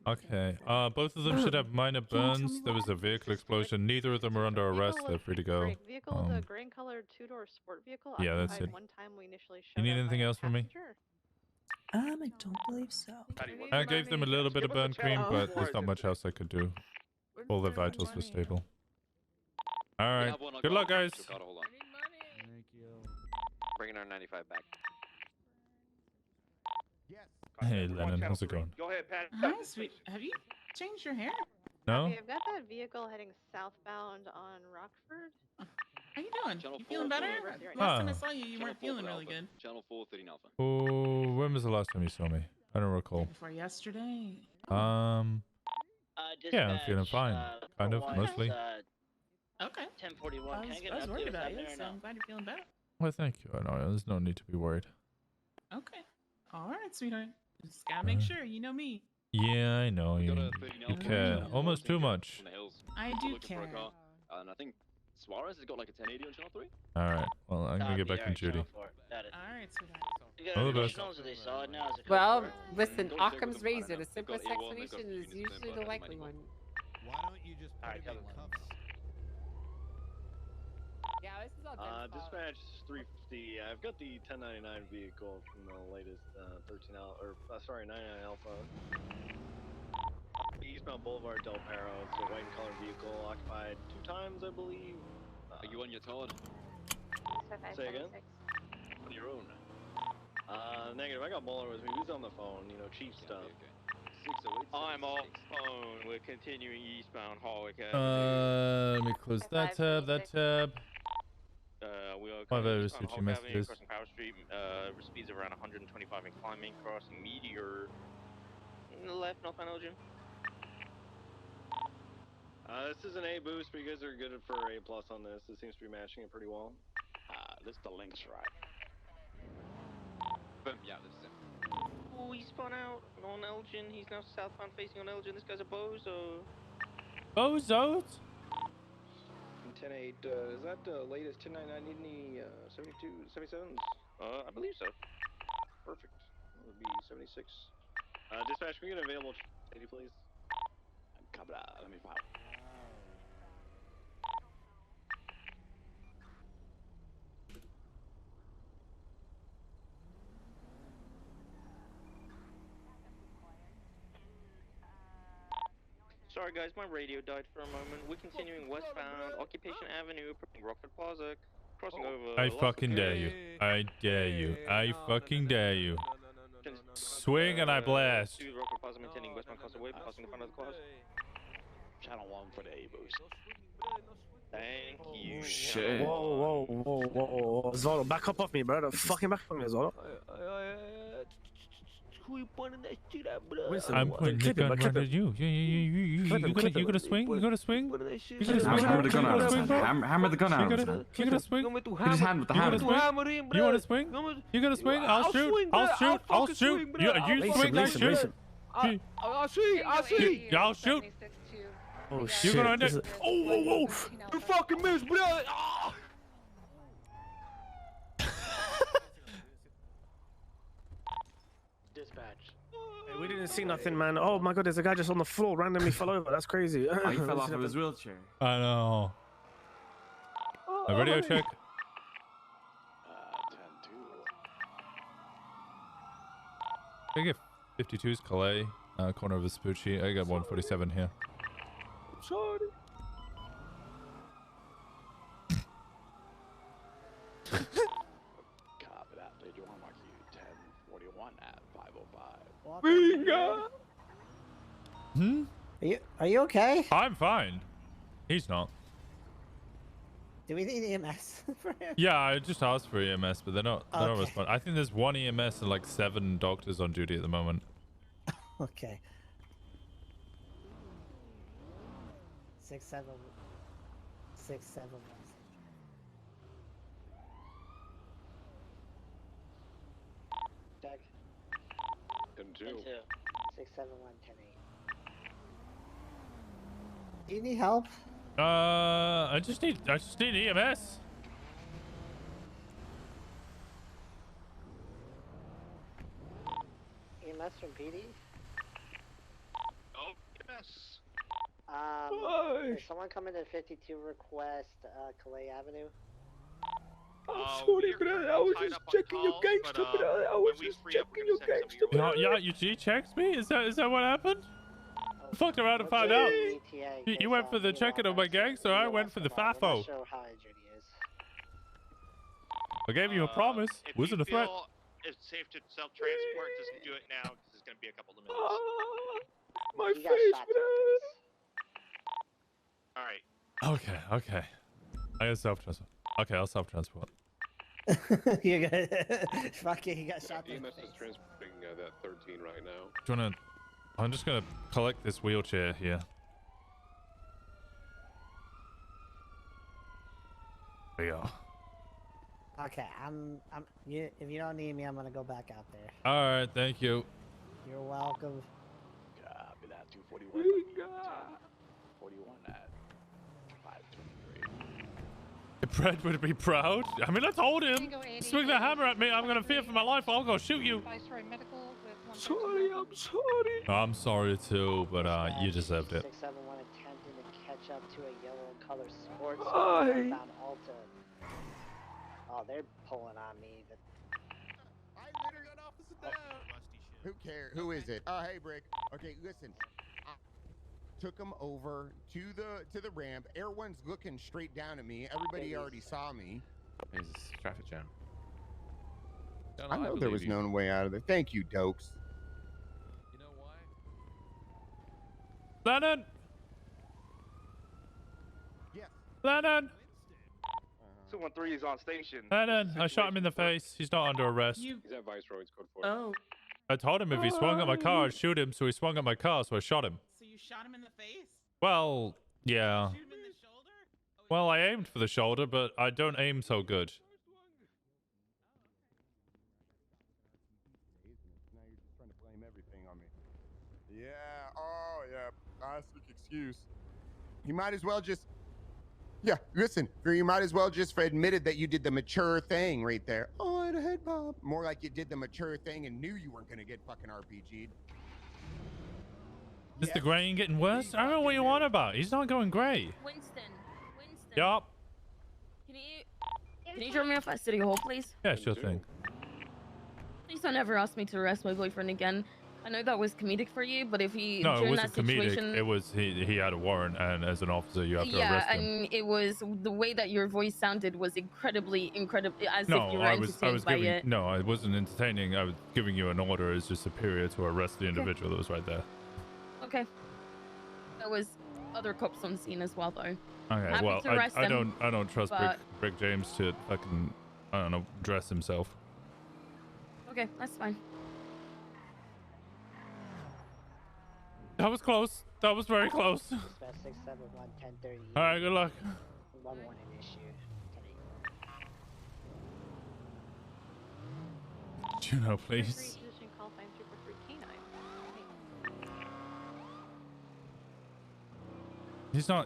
Okay. Both of them should have minor burns. There was a vehicle explosion. Neither of them are under arrest. They're free to go. Vehicle, the green colored 2-door sport vehicle. yeah, that's occupied it. One time we initially You need anything else from me? I don't believe so. I gave them a little bit of burn cream, but there's not much else I could do. All their vitals were stable. All right. Good luck, guys. Bringing our 95 back. Hey, Lennon. How's it going? Go ahead, Pat. Hi, sweet. Have you changed your hair? No? I've got that vehicle heading southbound on Rockford. How you doing? You feeling better? Right Last time I Ah. saw you, you weren't feeling really good. Channel 413 Alpha. Oh, when was the last time you saw me? I don't recall. Before yesterday. Yeah, I'm feeling fine. Kind of, mostly. Okay. 1041. I was worried about you, so I'm glad you're feeling better. Well, thank you. No, there's no need to be worried. Okay. All right, sweetheart. Just gotta make sure. You know me. Yeah, I know. You care. Almost too much. I do care. And I think Suarez has got like a 1080 on channel 3. Alright, well, I'm gonna get back on duty. All right, sweetheart. All the best. Well, listen, Occam's razor, the simplest explanation is usually the likely one. Why don't you just put him in cuffs? Yeah, this is all Dispatch 350. I've got the 1099 vehicle from the latest 99 Alpha. Eastbound Boulevard Del Perro. It's a white and colored vehicle occupied 2 times, I believe. Are you on your Todd? Say again? On your own? Negative. I got Muller with me. He's on the phone. You know, chief stuff. 608. Oh, I'm off phone. We're continuing eastbound Hallwick Let me close that tab. That tab. We are One of coming those eastbound switching Hallwick Avenue, messages. crossing Power Street. Speeds around 125 and climbing, crossing Meteor. Left, northbound Elgin. This is an A boost, but you guys are good for A plus on this. It seems to be matching it pretty well. This the links right. Boom, yeah, this is it. Oh, he spun out on Elgin. He's now southbound facing on Elgin. This guy's a bozo. Bozos? 10-8, is that the latest 1099 need any 72, 77s? I believe so. Perfect. That would be 76. Dispatch, can we get an available 80, please? Cabra, let me file. Sorry guys, my radio died for a moment. We're continuing westbound Occupation Avenue, approaching Rockford Plaza, crossing over. I fucking dare you. I dare you. I fucking dare you. Swing and I blast. To Rockford Plaza, maintaining westbound Causeway, passing the front of the course. Channel 1 for the A boost. Thank you. Shit. Whoa, whoa, whoa, whoa. Zolo, back up off me, bro. Fucking back up on me, Zolo. Who you pointing that shit at, bro? Winston, I'm pointing the gun right at you. You gotta swing? You gotta swing? You gotta swing? Hammer the gun out. Hammer the gun out. You gotta swing? Hit his hand with the hammer. You wanna swing? You gotta swing? I'll shoot. I'll shoot. I'll shoot. You swing, I shoot. I'll see. I'll shoot. Oh shit. You're gonna end it. Oh. You fucking missed, bro. Ah. Dispatch. Hey, we didn't see nothing, man. Oh my god, there's a guy just on the floor randomly fell over. That's crazy. Oh, he fell off of his wheelchair. I know. A radio check. 10-2. I get 52's Calais, corner of Vespucci. I got 147 here. Sorry. Copy that. They do want to mark you 1041 at 505. Bingo! Are you okay? I'm fine. He's not. Do we need EMS for him? Yeah, I just asked for EMS, but they're not responding. I think there's one EMS and like 7 doctors on duty at the moment. Okay. 671. Doug. 10-2. 671 10-8. Do you need help? I just need EMS. EMS from PD? Oh, EMS. Is someone coming to 52 request Calais Avenue? I'm sorry, brother. I was just checking your gangster, brother. I was just checking your gangster, brother. Yeah, you checked me? Is that what happened? I fucked around and found out. You went for the checking of my gangster. I went for the FAFO. I'm not sure how injured he is. I gave you a promise. Wasn't a threat. It's safe to self-transport. Just do it now, because it's going to be a couple of minutes. My face, brother. Alright. Okay. I got self-transport. Okay, I'll self-transport. You got fuck it, he got shot. EMS is transporting that 13 right now. Do you wanna? I'm just gonna collect this wheelchair here. There you go. Okay, if you don't need me, I'm gonna go back out there. All right, thank you. You're welcome. Copy that. 241. 41 at 523. Brett would be proud. I mean, I told him. Swing the hammer at me. I'm gonna fear for my life. I'll go shoot you. Sorry, I'm sorry. I'm sorry too, but you deserved it. 671 attempting to catch up to a yellow color sports Hi. found Alta. Oh, they're pulling on me. I literally got officer down. Who cares? Who is it? Oh, hey, Brick. Okay, listen. I took him over to the ramp. Everyone's looking straight down at me. Everybody already saw me. There's a traffic jam. I know there was no way out of there. Thank you, Dokes. You know why? Lennon! Yes. Lennon! 213 is on station. Lennon, I shot him in the face. He's not under arrest. He's at Viceroy's code 4. Oh. I told him if he swung at my car, I'd shoot him, so he swung at my car, so I shot him. So you shot him in the face? Well, yeah. Shoot him in the shoulder? Well, I aimed for the shoulder, but I don't aim so good. Now you're just trying to blame everything on me. Yeah. Oh, yeah. Classic excuse. You might as well just. Yeah. Listen. You might as well just admitted that you did the mature thing right there. Oh, I had a head pop. More like you did the mature thing and knew you weren't gonna get fucking RPG'd. Is the graying getting worse? I don't know what you want about. He's not going gray. Winston. Yup. Can you drop me off at City Hall, please? Yeah, sure thing. Please don't ever ask me to arrest my boyfriend again. I know that was comedic for you, but if he No, it during wasn't that situation, comedic. It was he had a warrant, and as an officer, you have to yeah, arrest him. and it was the way that your voice sounded was incredibly, as No, if you were I was entertained by giving. it. No, I wasn't entertaining. I was giving you an order as your superior to arrest the individual that was right there. Okay. There was other cops on scene as well, though. Okay, Happy well, to arrest I him, don't trust but- Brick James to fucking, I don't know, dress himself. Okay, that's fine. That was close. That was very close. Dispatch 671 1030. All right, good luck. 1 warning issue. Juno, please. Call sign 343 K9.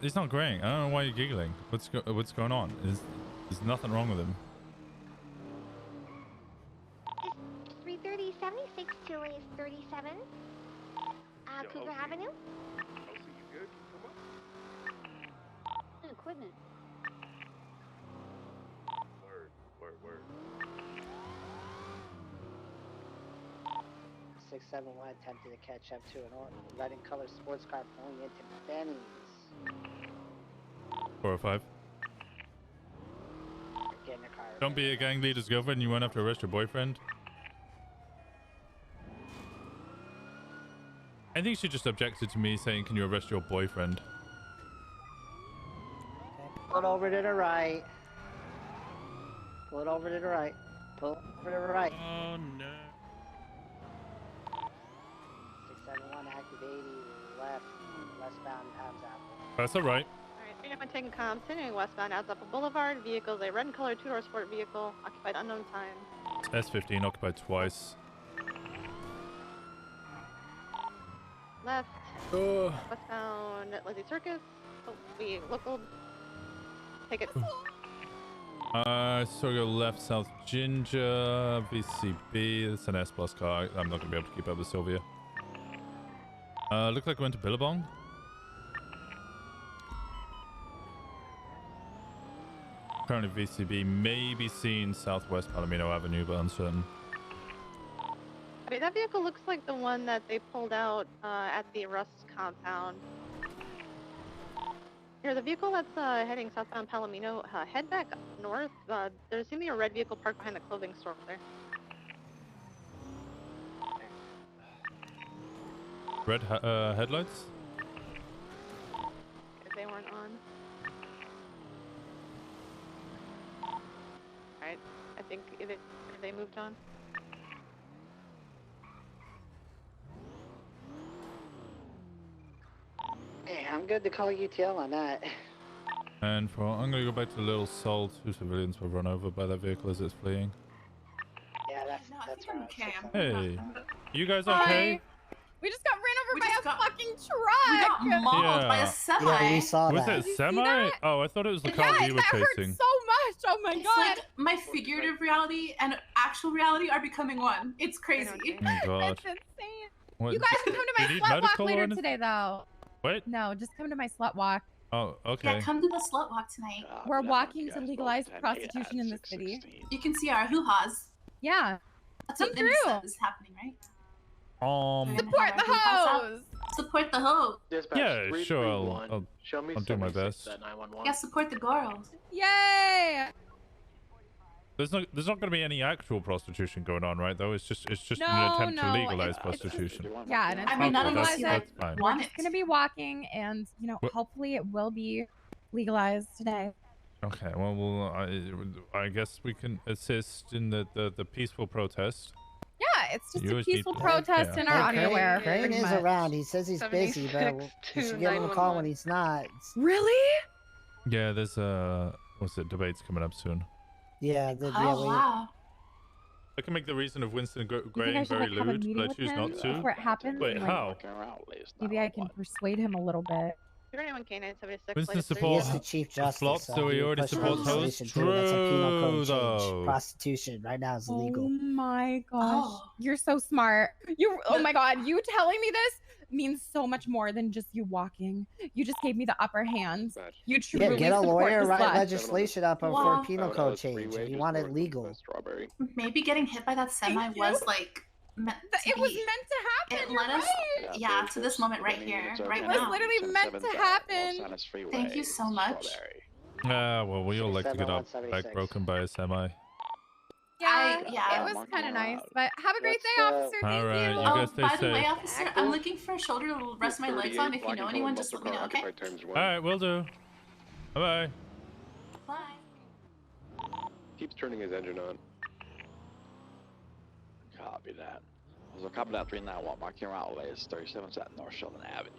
He's not graying. I don't know why you're giggling. What's going on? There's nothing wrong with him. 330 76 2 is 37. Cougar Avenue. Equipment. Word. 671 attempted to catch up to an red and color sports car pulling into Benny's. 405. Get in the car. Don't be a gang leader's girlfriend. You won't have to arrest your boyfriend. I think she just objected to me saying, "Can you arrest your boyfriend?" Pull it over to the right. Pull it over to the right. Pull over to the right. Oh no. 671 active 80 left, westbound Adams Apple. That's all right. Alright, 39 taking comms, continuing westbound Adams Apple Boulevard. Vehicles, a red and colored two-door sport vehicle, occupied unknown time. It's S15 occupied twice. Left. Westbound Lizzie Circus. Oh, we local. Take it. So go left, South Ginger, VCB. It's an S plus car. I'm not gonna be able to keep up with Sylvia. Looks like we went to Billabong. Currently VCB may be seen southwest Palomino Avenue, but uncertain. Okay, that vehicle looks like the one that they pulled out at the Rust compound. Here, the vehicle that's heading southbound Palomino, head back north. There seems to be a red vehicle parked behind the clothing store there. Red headlights? If they weren't on. Alright, I think if they moved on. Hey, I'm good to call UTL on that. And I'm gonna go back to Little Salt. 2 civilians were run over by that vehicle as it's fleeing. Yeah, that's right. Okay, Hey, you guys okay? We just got ran over by a fucking truck. We got mauled by a Yeah. semi. Yeah, we saw Was that. it semi? Oh, I thought it was the car Yes, we were that hurt chasing. so much. Oh my It's god. like my figurative reality and actual reality are becoming one. It's crazy. Oh my god. That's insane. What- You guys can come to my Do you need slut walk medical or later anything? today, though. What? No, just come to my slut walk. Oh, okay. Yeah, come to the slut walk tonight. We're walking to legalize prostitution in this city. You can see our hoo-has. Yeah. That's what Come Vince through. said is happening, right? Support the hoes. Support the hoe. Yeah, sure. I'll do my best. Yeah, support the girls. Yay! There's not going to be any actual prostitution going on, right? Though it's just an No, attempt to no, legalize it's prostitution. Yeah, and it's I mean, none of us legalized. like fine. We're just gonna be walking, and hopefully it will be legalized today. Okay, well, I guess we can assist in the peaceful protest. Yeah, it's just You a always need peaceful to- protest in our underwear. Crane pretty is much. around. He says he's busy, but you should give him a call when he's not. Really? Yeah, there's debates coming up soon. Yeah. Oh, wow. I can make the reason of Winston You think graying I should very like have a lewd, meeting but I with choose him not to. before it happens? Wait, and, how? Maybe I can persuade him a little bit. 21 K976. Winston He supports is the chief justice. Flop, so he already push supports hosts. legislation through. That's a penal code True, change. though. Prostitution right now is illegal. Oh my gosh, you're so smart. Oh my god, you telling me this means so much more than just you walking. You just gave me the upper hand. You truly Yeah, get a support lawyer, this write law. legislation up for Wow. a penal code change. If you want it legal. Maybe getting hit by that semi was like meant to It was be. meant to happen. It You're led us, right. yeah, to this moment right here, right It was now. literally meant to happen. Thank you so much. Well, we all like to get our back broken by a semi. Yeah, yeah. it was kind of nice. But have a great day, officer. All Thank right, you. you Oh, guys stay by the way, safe. officer, I'm looking for a shoulder to rest my legs on. If you know anyone, just let me know, okay? All right, we'll do. Bye bye. Bye. Keeps turning his engine on. Copy that. So copy that 391, marking your outlay is 37 at North Sheldon Avenue.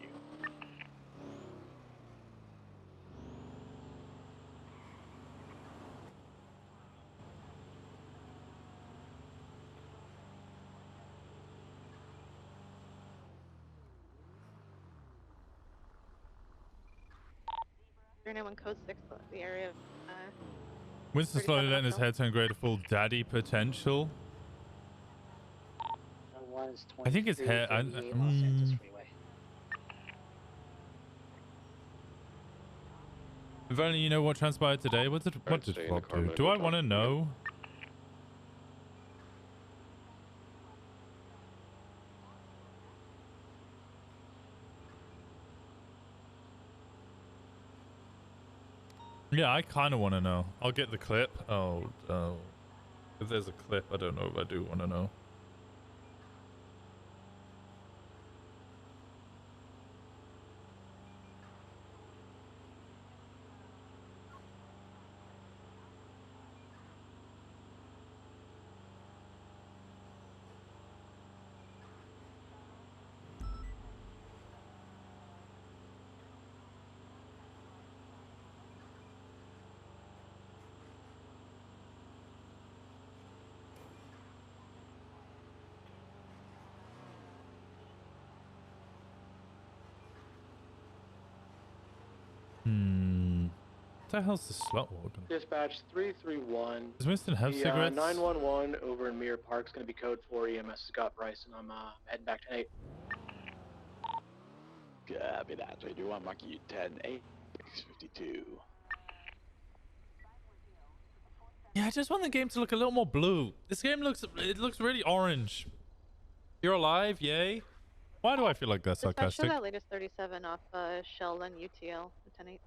Code 6, the area of, Winston slowly letting his head turn gray to full daddy potential. I think his hair. If only you know what transpired today. What did Flop do? Do I want to know? Yeah, I kind of want to know. I'll get the clip. Oh, if there's a clip, I don't know if I do want to know. What the hell's the slot walk? Dispatch 331. Does Winston have cigarettes? 911 over in Mirror Park's going to be code 4 EMS Scott Bryce, and I'm heading back to 8. Copy that. 321, marking you 10-8, 652. Yeah, I just want the game to look a little more blue. This game looks really orange. You're alive, yay. Why do I feel like that's Show sarcastic? that latest 37 off Sheldon UTL, 10-8.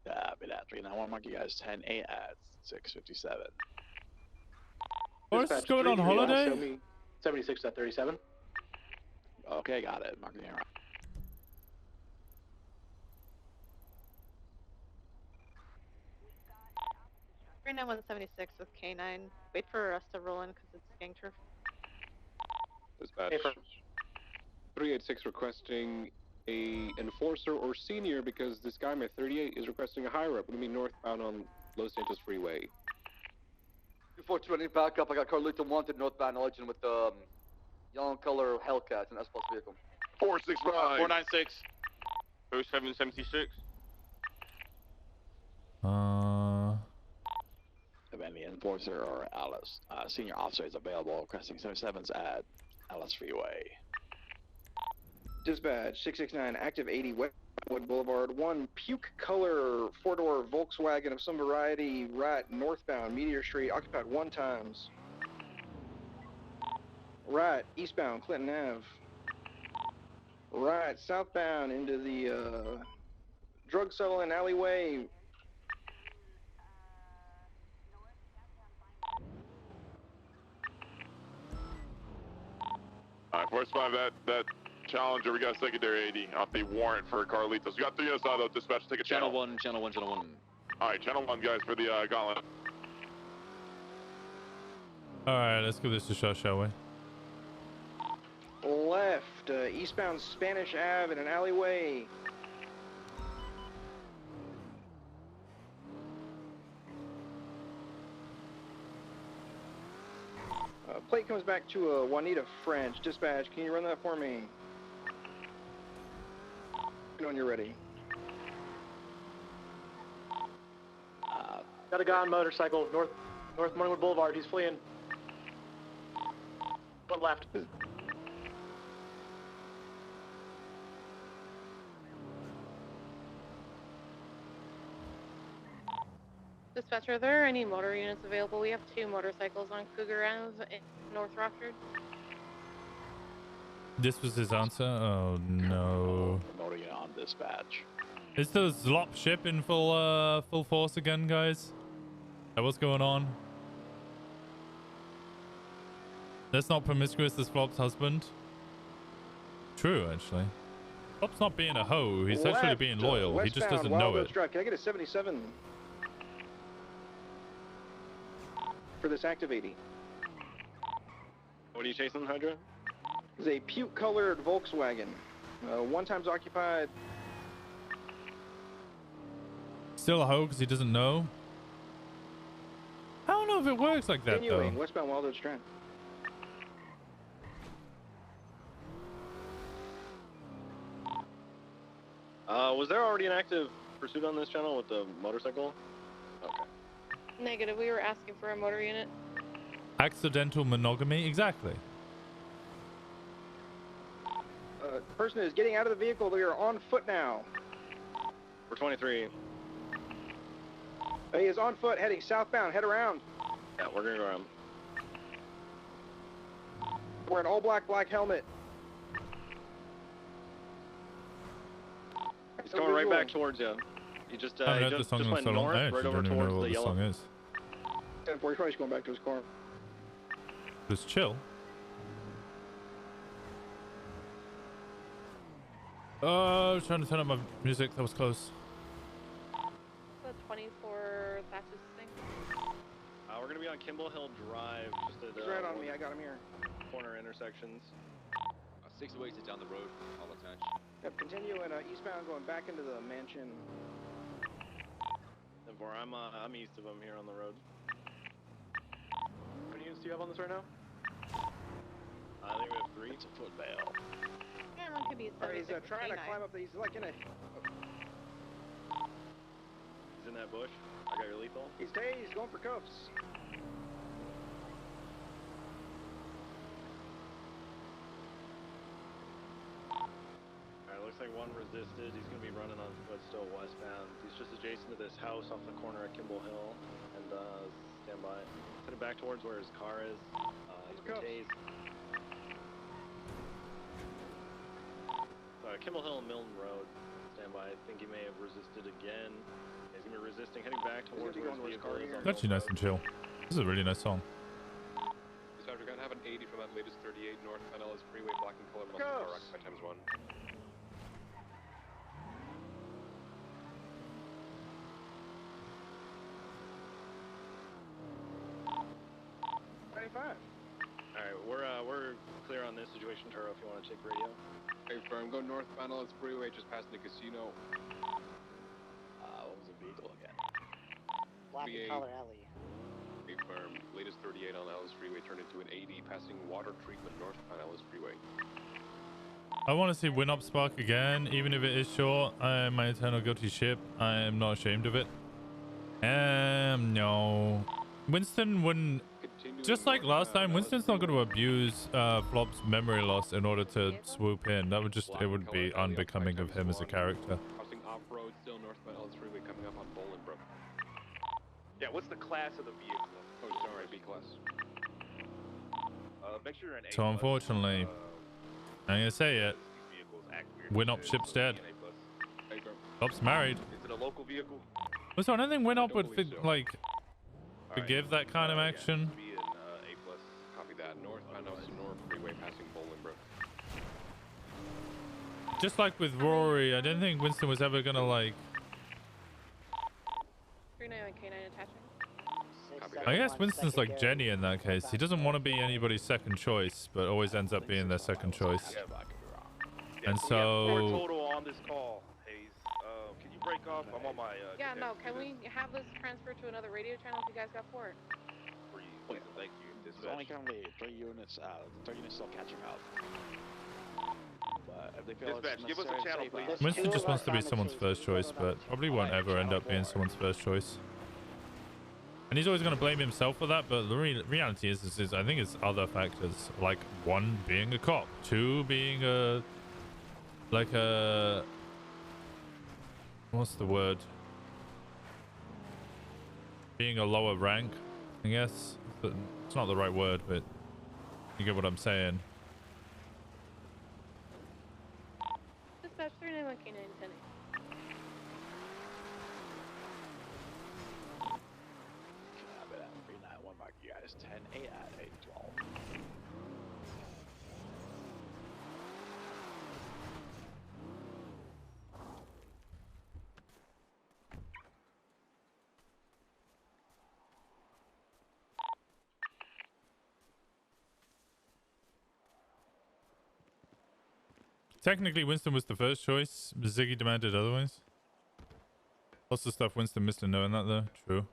Copy that. 391, mark you guys 10-8 at 657. What is going on holiday? Show me 76.37. Okay, got it. Marking it around. 39176 with K9. Wait for us to roll in because it's gang turf. Dispatch 386 requesting a enforcer or senior because this guy, my 38, is requesting a higher up. What do you mean northbound on Los Santos Freeway? 242, back up. I got Carlito wanted northbound Legend with the yellow color Hellcat, an S-Plus vehicle. 465. 496. 0776. If any enforcer or Alice, senior officer is available, requesting 77s at Alice Freeway. Dispatch 669, active 80 Westwood Boulevard, 1 puke color 4-door Volkswagen of some variety, right northbound Meteor Street, occupied 1 times. Right, eastbound Clinton Ave. Right, southbound into the drug selling alleyway. Alright, force 5, that Challenger, we got a secondary 80 off the warrant for Carlitos. We got 3 inside though, dispatch, take a channel. Channel 1. Alright, channel 1 guys for the gauntlet. Alright, let's give this a shot, shall we? Left, eastbound Spanish Ave in an alleyway. Plate comes back to Juanita French. Dispatch, can you run that for me? When you're ready. Got a guy on motorcycle, North Morningwood Boulevard. He's fleeing. One left. Dispatcher, are there any motor units available? We have 2 motorcycles on Cougar Ave in North Rockford. This was his answer? Oh no. Motor unit on dispatch. Is the Zlop ship in full force again, guys? What's going on? That's not promiscuous as Flop's husband. True, actually. Flop's not being a hoe. He's actually being loyal. He just doesn't know it. Drive. Can I get a 77 for this active 80? What are you chasing, Hydra? It's a puke-colored Volkswagen. 1 times occupied. Still a hoe because he doesn't know? I don't know if it works like that, Continuing, though. westbound Wild Oats Drive. Was there already an active pursuit on this channel with the motorcycle? Okay. Negative, we were asking for a motor unit. Accidental monogamy? Exactly. Person is getting out of the vehicle. They are on foot now. For 23. He is on foot, heading southbound. Head around. Yeah, we're gonna go around. Wearing all black helmet. He's coming right back towards you. He just I haven't heard the just song in went so long. north, I actually right over don't even know towards what the the yellow. song is. 10-4, he's going back to his car. Just chill. Oh, I was trying to turn up my music. That was close. The 24 Thatcher's thing. We're gonna be on Kimball Hill Drive, just at He's right on me. I got him here. corner intersections. 608 is down the road. I'll attach. Yep, continue and eastbound, going back into the mansion. And for I'm east of him here on the road. How many units do you have on this right now? I think we have 3. It's a foot bail. Yeah, one could be a He's 76 trying to K9. climb up. He's like in a. He's in that bush. I got your lethal. He's tased. He's going for cuffs. Alright, looks like one resisted. He's gonna be running on foot still westbound. He's just adjacent to this house off the corner at Kimball Hill. And stand by. Headed back towards where his car is. He's been tased. Kimball Hill and Milton Road. Stand by. I think he may have resisted again. He's gonna be resisting, heading back towards where his vehicle is. It's actually nice and chill. This is a really nice song. Dispatcher, we're gonna have an 80 from that latest 38 North Van Ellis Freeway, black and color, must be car occupied times 1. Alright, we're clear on this situation, Turo, if you want to check radio. Hey, firm, go north Van Ellis Freeway, just past the casino. What was the vehicle again? Black and color alley. Hey, firm, latest 38 on Ellis Freeway turned into an 80 passing water treatment north Van Ellis Freeway. I want to see Win Up Spark again, even if it is short. I am my eternal guilty ship. I am not ashamed of it. No. Winston wouldn't... Just like last time, Winston's not going to abuse Flop's memory loss in order to swoop in. That would just... It would be unbecoming of him as a character. Crossing off-road, still north Van Ellis Freeway, coming up on Bolingbrook. Yeah, what's the class of the vehicle? Oh, sorry, B class. Make sure you're an A+. So unfortunately, I'm gonna say it. These vehicles act weird. Winop ship's dead. Hey, bro. Cop's married. Is it a local vehicle? So I don't think Winop would believe so. like forgive that kind of action. Be an A+. Copy that. Northbound Austin North Freeway passing Bolingbrook. Just like with Rory, I didn't think Winston was ever gonna like. 391 K9 attaching. I guess Winston's like Jenny in that case. He doesn't want to be anybody's second choice, but always ends up being their second choice. And Four so, total on this call. Hayes, can you break off? I'm on my. Yeah, no, can we have this transferred to another radio channel if you guys got port? Please, thank you. It's only currently 3 units. 3 units still catching up. But if they feel Dispatch, it's give us a necessary, channel, say that. please. Winston just wants to be someone's first choice, but probably won't ever end up being someone's first choice. And he's always going to blame himself for that, but the reality is I think it's other factors, like 1 being a cop, 2 being a what's the word? Being a lower rank, I guess. But it's not the right word, but you get what I'm saying. Dispatch 391 K9 10. I've been at 391 mark you guys 10 8 at 8 12. Technically, Winston was the first choice. Ziggy demanded otherwise. Lots of stuff Winston missed in knowing that, though. True.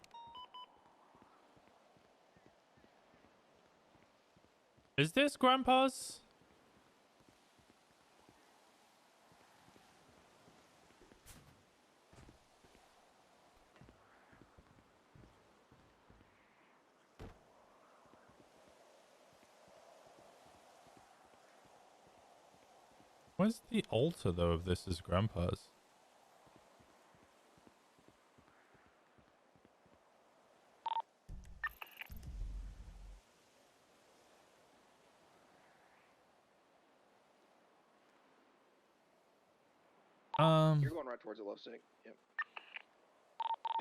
Is this Grandpa's? Where's the altar, though, of this is Grandpa's? You're going right towards the low stick. Yep.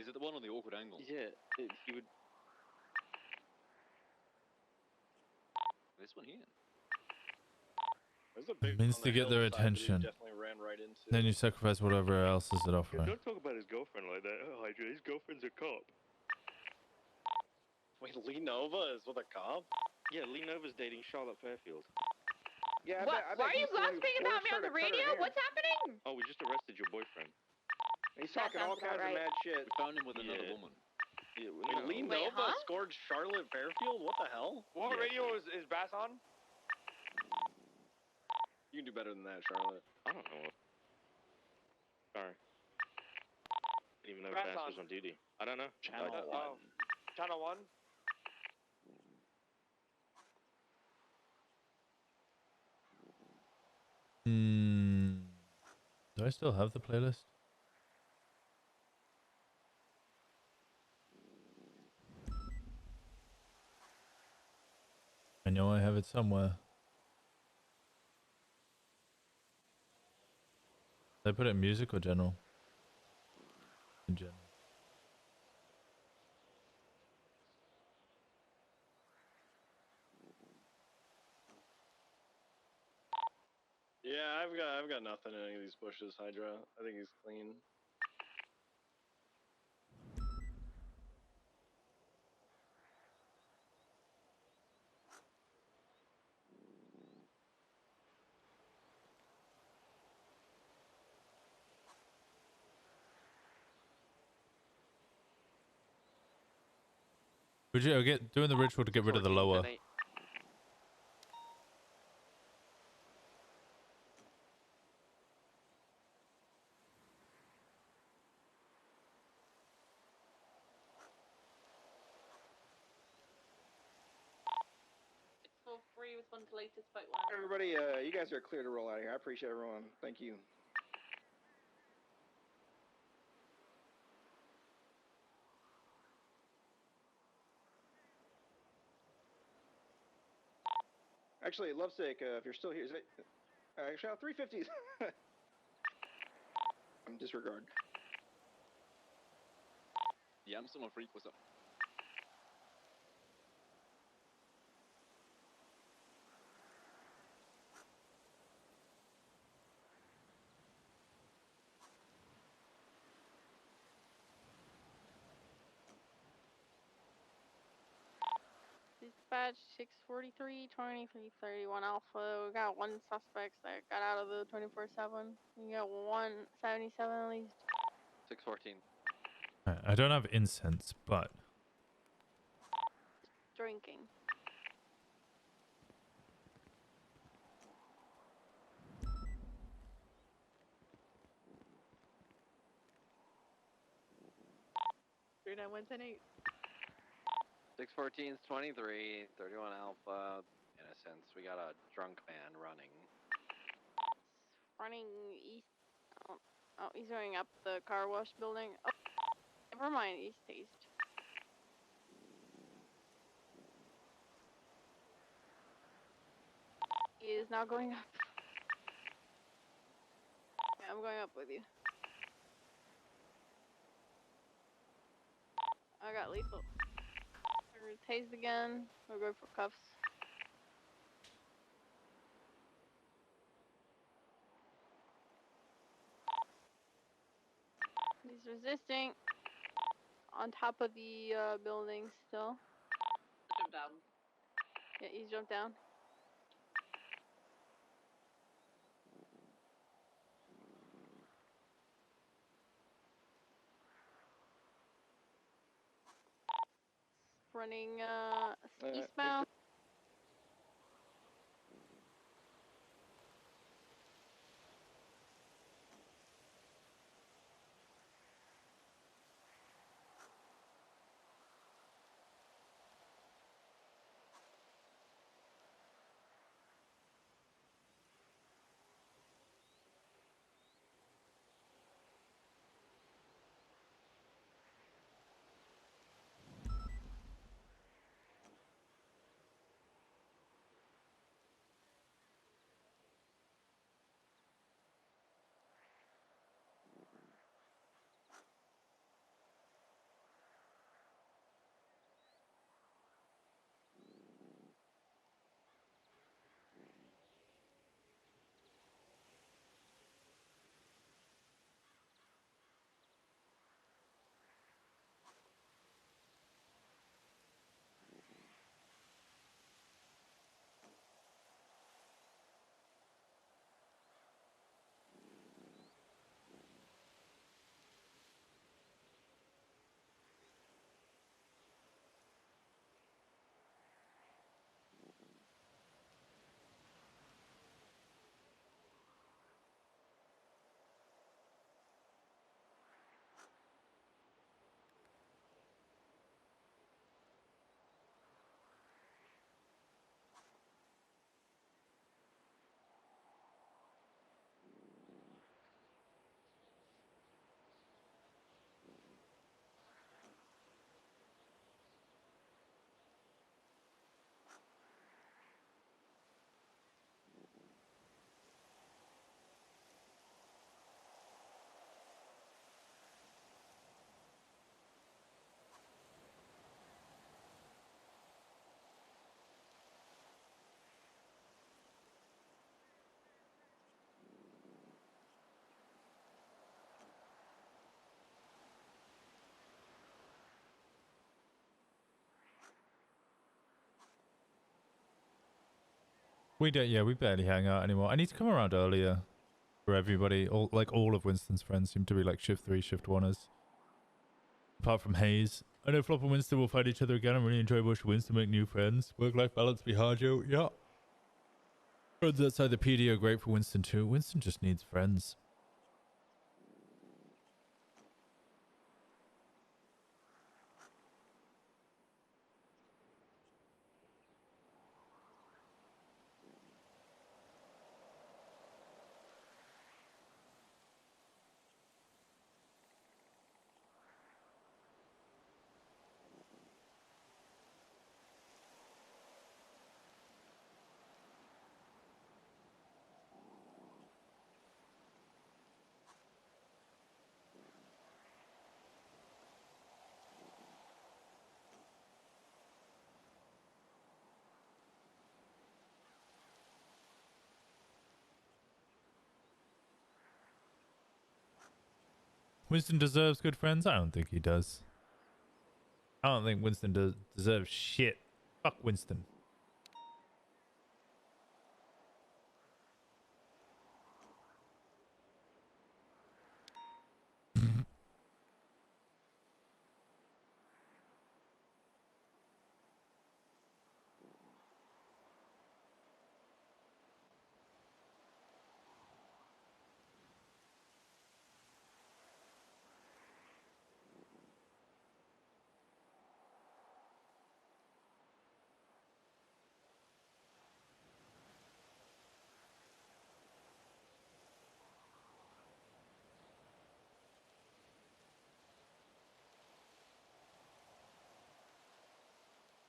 Is it the one on the awkward angle? Yeah, you would. This one here. There's a big Means one to on the get their hillside that he attention. Definitely ran right into. Then you sacrifice whatever else is it offering. Don't talk about his girlfriend like that, Hydra. His girlfriend's a cop. Wait, Lee Nova is with a cop? Yeah, Lee Nova's dating Charlotte Fairfield. Yeah, What? Why are you gossiping about me on the radio? What's happening? Oh, we just arrested your boyfriend. He's talking all sounds about kinds of right. mad shit. We found him with another woman. Yeah, Wait, Lee Wait, Nova huh? scored Charlotte Fairfield? What the hell? What radio is Bass on? You can do better than that, Charlotte. I don't know. Sorry. Didn't even know Bass Bass was on duty. I don't know. Channel 1. Channel 1? Do I still have the playlist? I know I have it somewhere. Did I put it in music or general? In general. Yeah, I've got nothing in any of these bushes, Hydra. I think he's clean. Would you get doing the ritual to get rid of the lower? So free with one to latest fight. Everybody, you guys are clear to roll out of here. I appreciate everyone. Thank you. Actually, lovesake, if you're still here, is it? Actually, 350s. Disregard. Yeah, I'm still on freak. What's up? Dispatch 643, 2331 Alpha. We got one suspect that got out of the 24/7. We got 177 at least. 614. I don't have incense, but Drinking. Three 110-8. 614's 23, 31 Alpha, Innocence. We got a drunk man running. Running east. Oh, he's going up the car wash building. Oh, never mind. East to east. He is now going up. Yeah, I'm going up with you. I got lethal. We're tased again. We'll go for cuffs. He's resisting. On top of the building still. Jump down. Yeah, he's jumped down. Running eastbound. we don't. Yeah, we barely hang out anymore. I need to come around earlier for everybody. All of Winston's friends seem to be like shift 3, shift 1ers. Apart from Hayes. I know Flop and Winston will find each other again. I really enjoy watching Winston make new friends. Work-life balance be hard, Joe. Yeah. Friends outside the PD are great for Winston too. Winston just needs friends. Winston deserves good friends? I don't think he does. I don't think Winston deserves shit. Fuck Winston.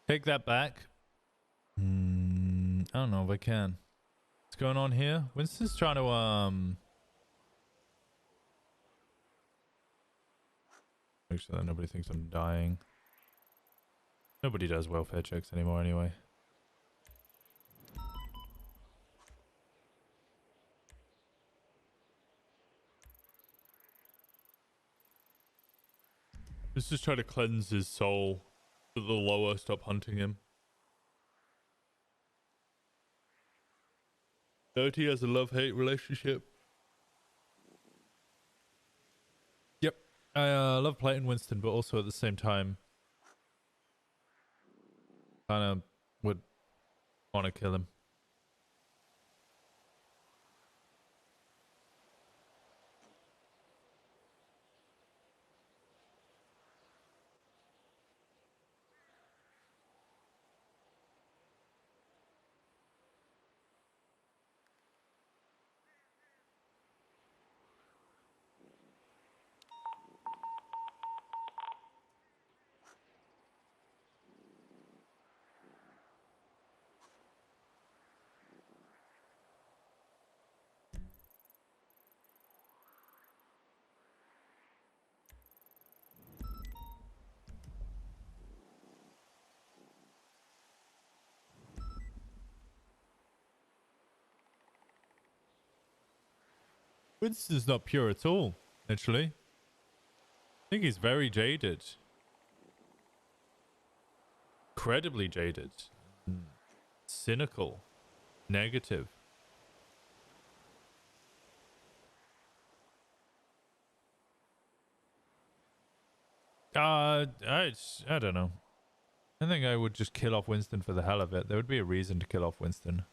Take that back. I don't know if I can. What's going on here? Winston's trying to make sure that nobody thinks I'm dying. Nobody does welfare checks anymore anyway. Let's just try to cleanse his soul so the lower stop hunting him. Dirty has a love-hate relationship. Yep. I love playing Winston, but also at the same time kind of would want to kill him. Winston's not pure at all, actually. I think he's very jaded. Incredibly jaded. Cynical. Negative. I don't know. I think I would just kill off Winston for the hell of it. There would be a reason to kill off Winston.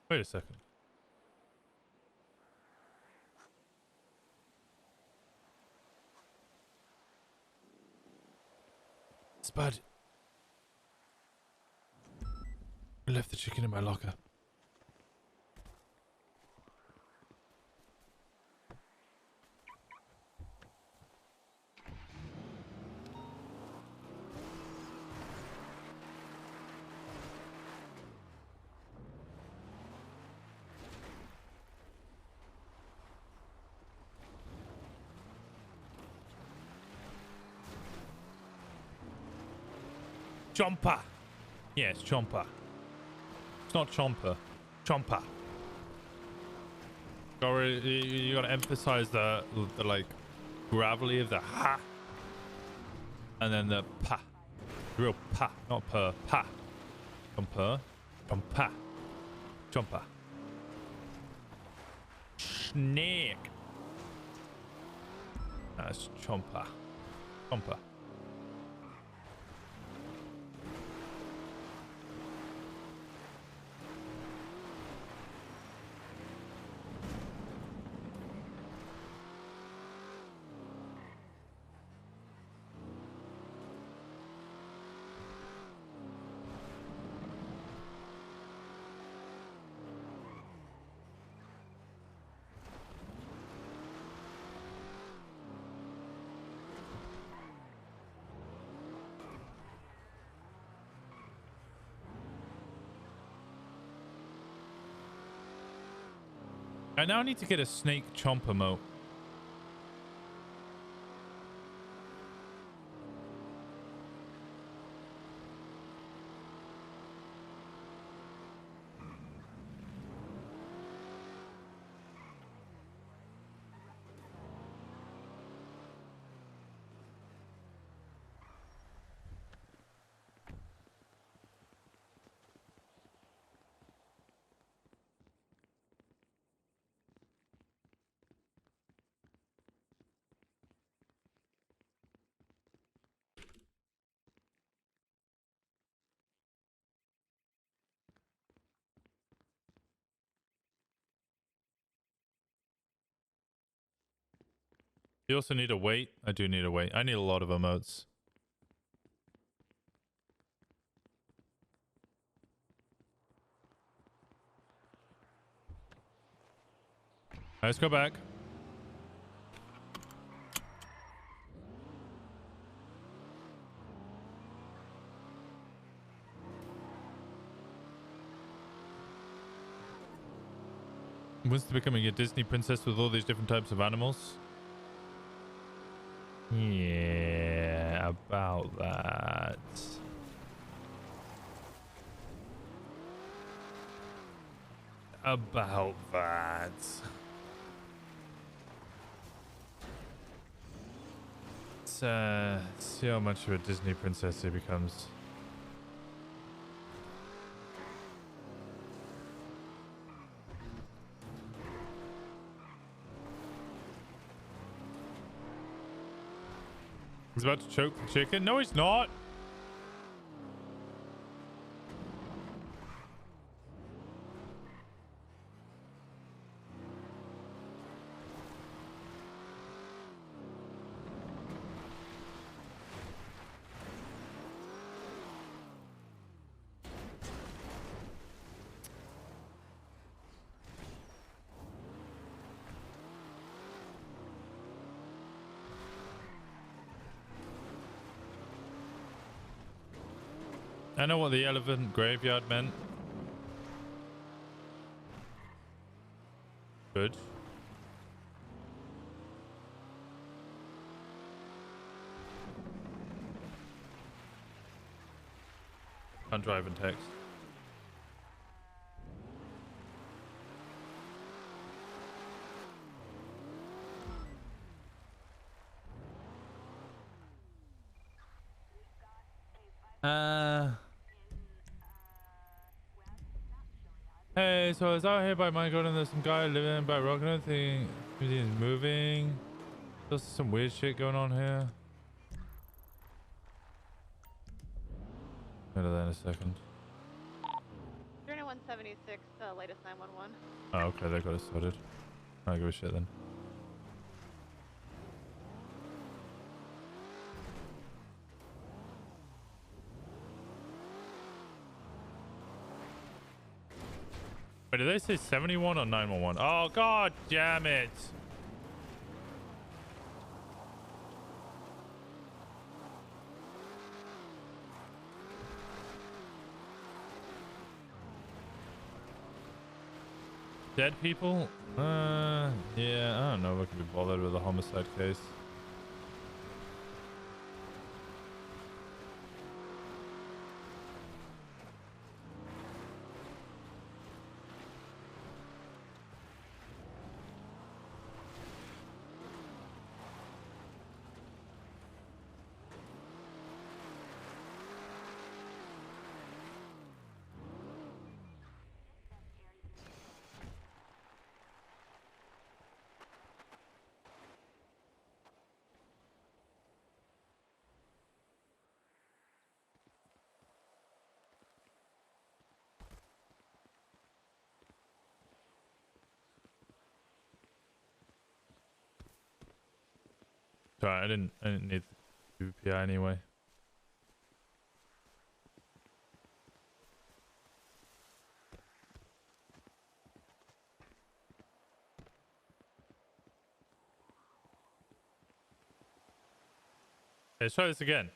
Wait a second. Spud. I left the chicken in my locker. Chomper. Yes, Chomper. It's not Chomper. Chomper. You gotta emphasize the like gravelly of the ha, and then the pa. Real pa, not per. Pa. Chomper. Chompa. Chomper. Snake. That's Chomper. Chomper. I now need to get a snake chomp emote. You also need a weight. I do need a weight. I need a lot of emotes. Let's go back. Winston becoming a Disney princess with all these different types of animals. Yeah, about that. About that. Let's see how much of a Disney princess he becomes. He's about to choke the chicken. No, he's not. I know what the elephant graveyard meant. Good. Can't drive and text. Hey, so I was out here by my garden. There's some guy living by rock. I don't think he's moving. There's some weird shit going on here. Go to that in a second. 176, latest 911. Oh, okay, they got it sorted. I don't give a shit then. Wait, did they say 71 or 911? Oh, god damn it. Dead people? Yeah, I don't know if I can be bothered with a homicide case. Sorry, I didn't need the PI anyway. Let's try this again.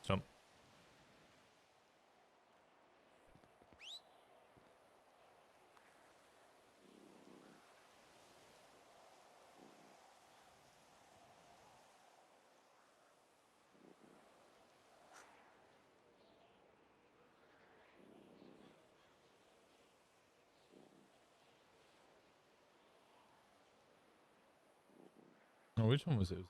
Jump. Oh, which one was it?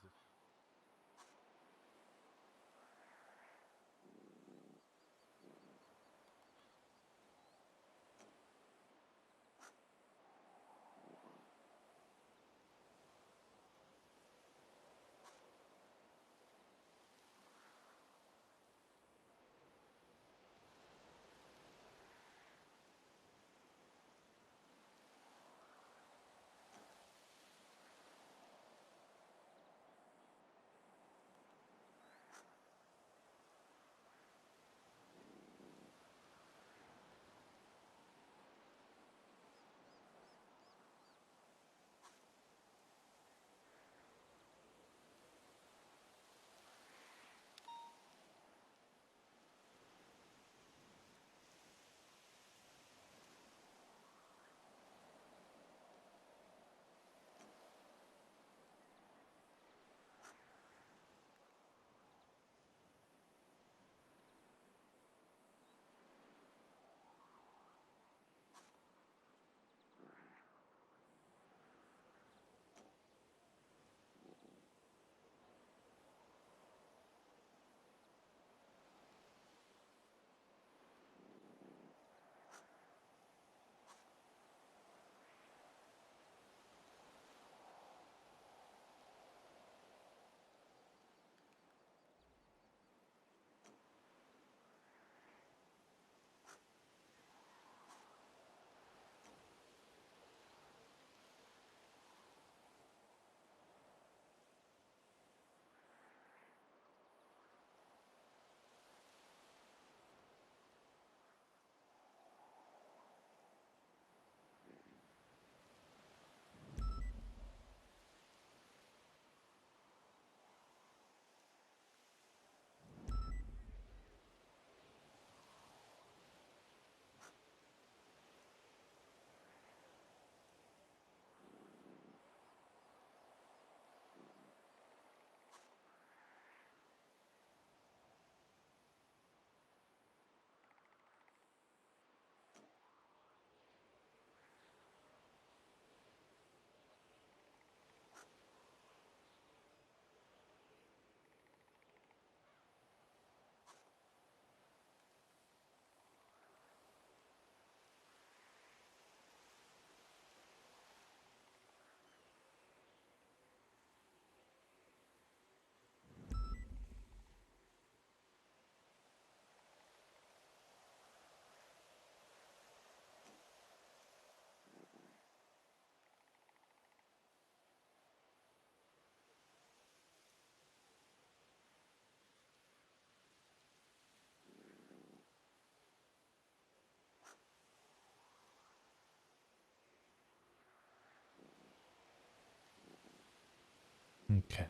Okay.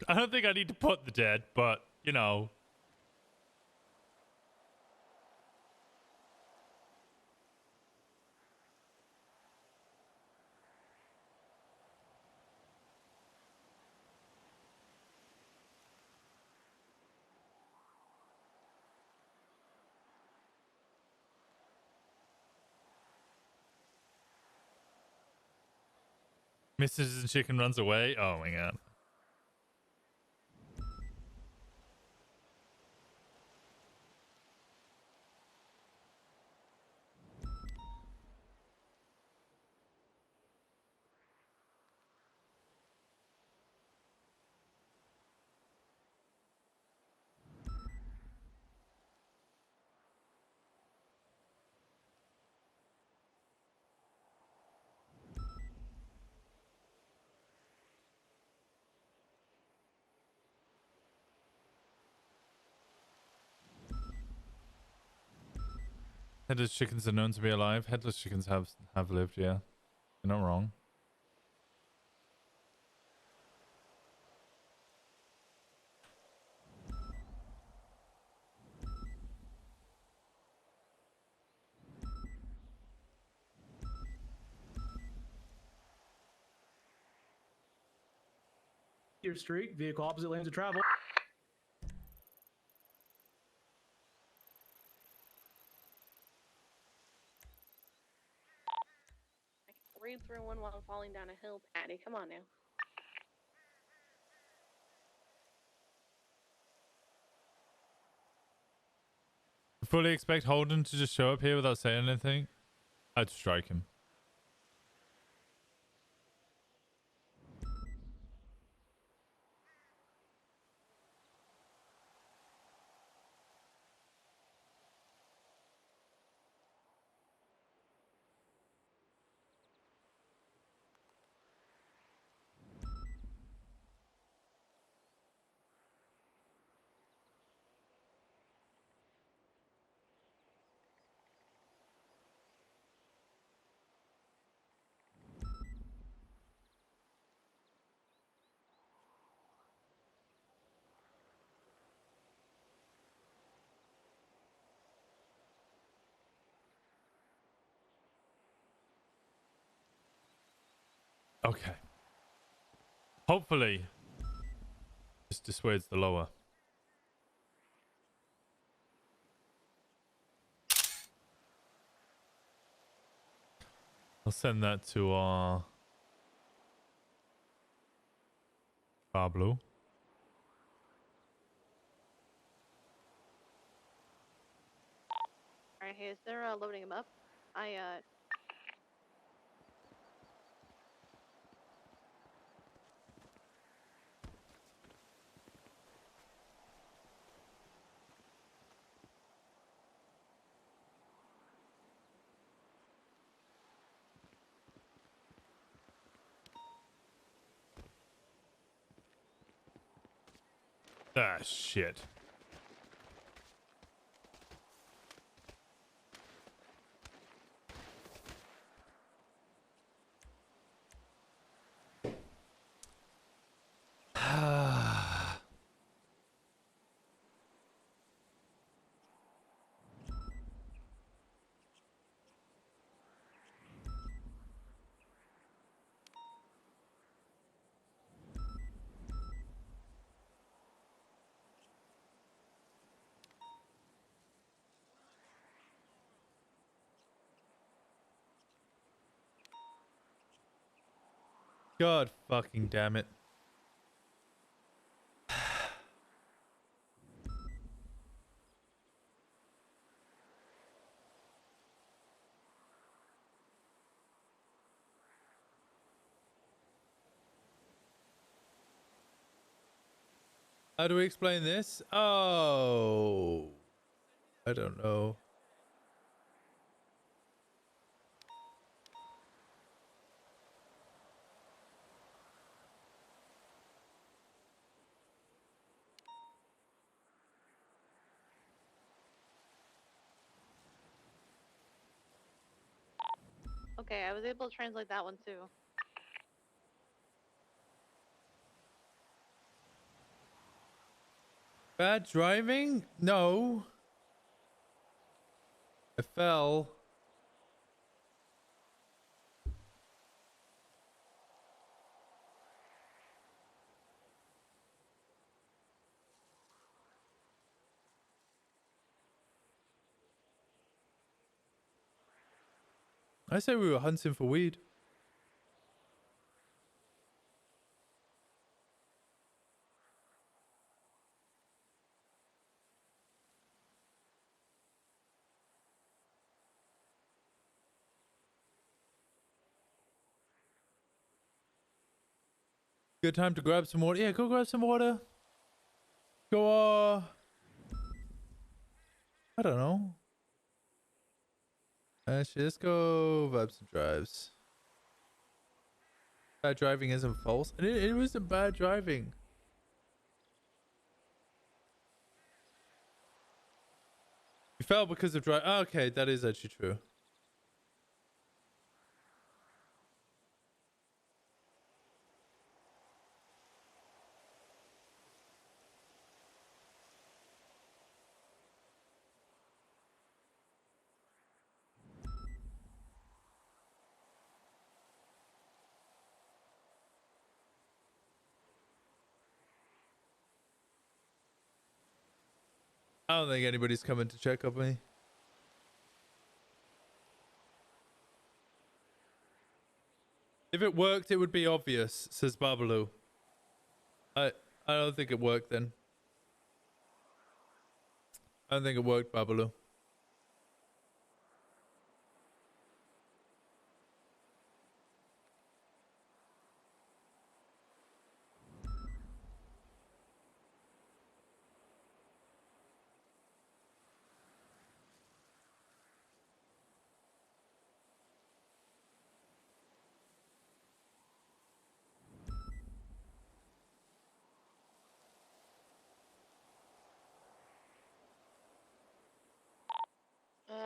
I don't think I need to put the dead, but you know. Mrs. Chicken runs away. Oh my god. Headless chickens are known to be alive. Headless chickens have lived, yeah. You're not wrong. Your streak, vehicle opposite lanes of travel. 331 while falling down a hill, Patty. Come on now. Fully expect Holden to just show up here without saying anything? I'd strike him. Okay. Hopefully, this dissuades the lower. I'll send that to our Pablo. Alright, hey, is there loading him up? Ah, shit. God fucking damn it. How do we explain this? Oh, I don't know. Okay, I was able to translate that one too. Bad driving? No. I fell. I say we were hunting for weed. Good time to grab some water. Yeah, go grab some water. Go, I don't know. Actually, let's go vibe some drives. Bad driving isn't false. It wasn't bad driving. You fell because of drive. Oh, okay, that is actually true. I don't think anybody's coming to check up me. If it worked, it would be obvious, says Babalu. I don't think it worked then. I don't think it worked, Babalu.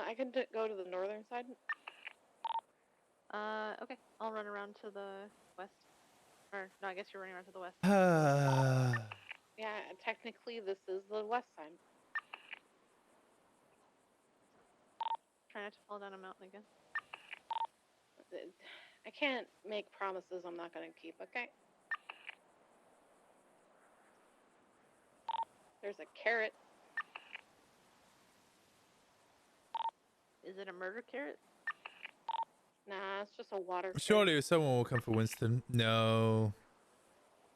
I can go to the northern side. Okay. I'll run around to the west. Or, no, I guess you're running around to the west. Yeah, technically this is the west side. Try not to fall down a mountain again. I can't make promises I'm not going to keep, okay? There's a carrot. Is it a murder carrot? Nah, it's just a water carrot. Surely someone will come for Winston. No.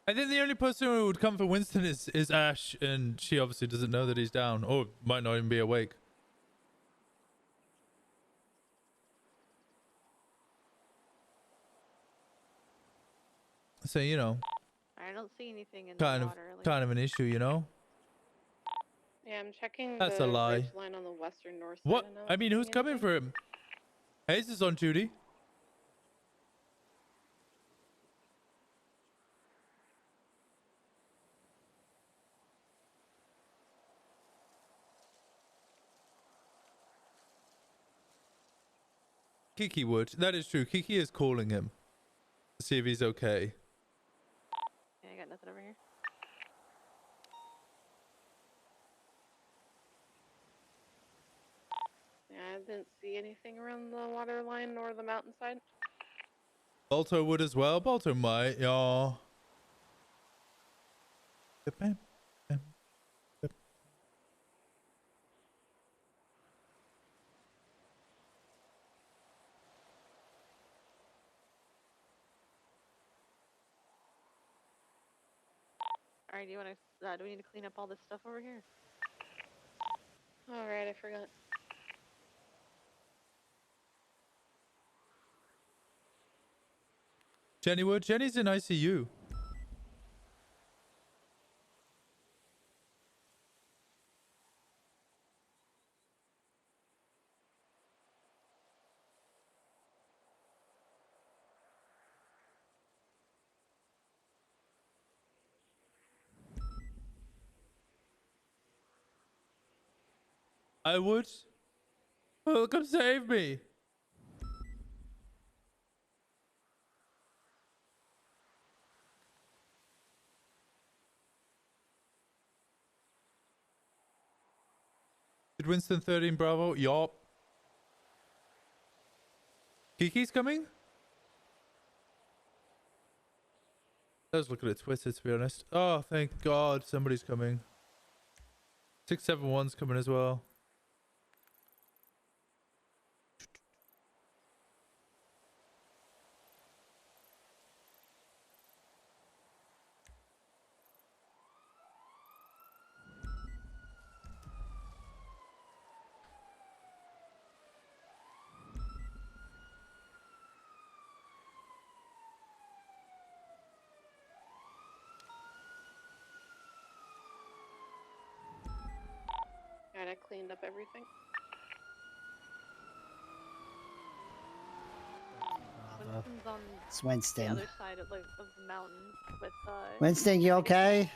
I think the only person who would come for Winston is Ash, and she obviously doesn't know that he's down, or might not even be awake. So, you know. I don't see anything in the water. Kind of an issue, you know? Yeah, I'm checking That's the a lie. ridge line on the western north side. What? I mean, who's coming for him? Hayes is on duty. Kiki would. That is true. Kiki is calling him to see if he's okay. Yeah, I got nothing over here. Yeah, I didn't see anything around the water line nor the mountainside. Balto would as well. Balto might, yeah. Alright, do you want to, do we need to clean up all this stuff over here? Alright, I forgot. Jenny would. Jenny's in ICU. I would. Well, come save me. Did Winston 13 Bravo? Yup. Kiki's coming? I was looking at Twitter, to be honest. Oh, thank God somebody's coming. 671's coming as well. And I cleaned up everything. Winston's on It's Winston. the other side of the mountain with Winston, you okay?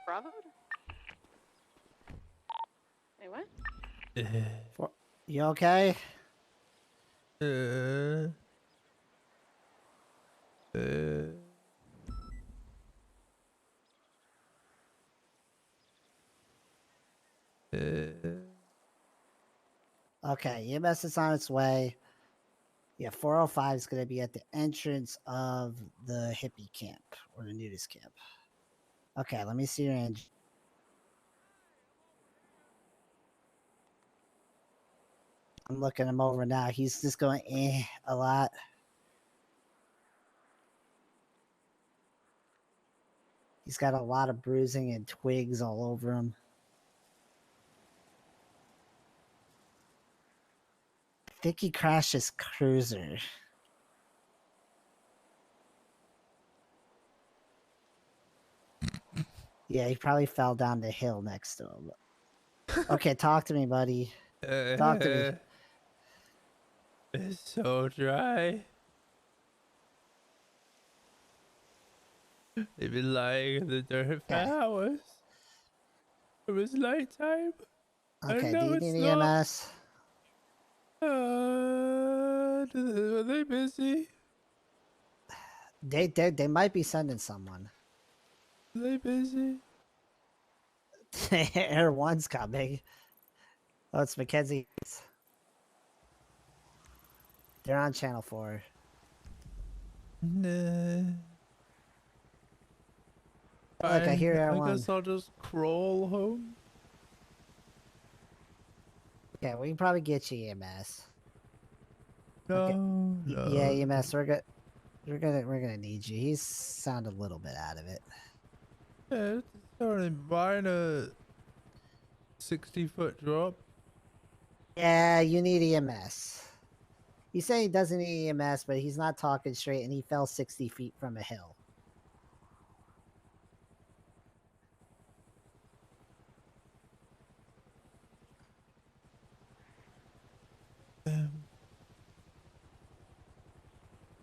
Bravo? Wait, what? You okay? Okay, EMS is on its way. Yeah, 405 is going to be at the entrance of the hippie camp or the nudist camp. Okay, let me see your engine. I'm looking him over now. He's just going a lot. He's got a lot of bruising and twigs all over him. I think he crashed his cruiser. Yeah, he probably fell down the hill next to him. Okay, talk to me, buddy. Talk to me. It's so dry. They've been lying in the dirt for hours. It was nighttime. Okay, do you need EMS? Are they busy? They might be sending someone. Are they busy? Air One's coming. Oh, it's Mackenzie's. They're on channel 4. Nah. Look, I hear Air I 1. guess I'll just crawl home. Yeah, we can probably get you EMS. No, okay. no. Yeah, EMS. We're gonna need you. He's sounded a little bit out of it. Yeah, it's only minor 60-foot drop. Yeah, you need EMS. He's saying he doesn't need EMS, but he's not talking straight, and he fell 60 feet from a hill.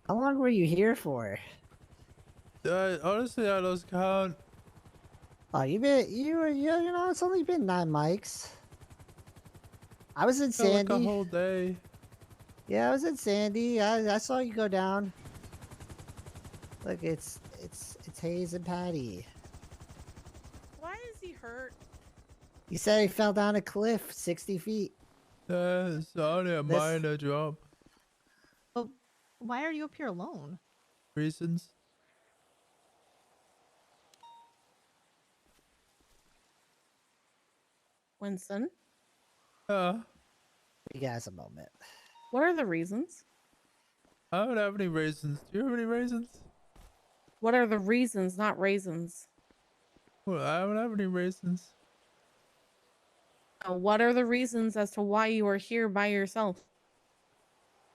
How long were you here for? Honestly, I lost count. Oh, you know, it's only been 9 mics. I was in Sandy. Like a whole day. Yeah, I was in Sandy. I saw you go down. Look, it's Hayes and Patty. Why is he hurt? You said he fell down a cliff 60 feet. It's only a minor drop. But why are you up here alone? Reasons. Winston? You guys a moment. What are the reasons? I don't have any raisins. Do you have any raisins? What are the reasons, not raisins? Well, I don't have any raisins. What are the reasons as to why you are here by yourself?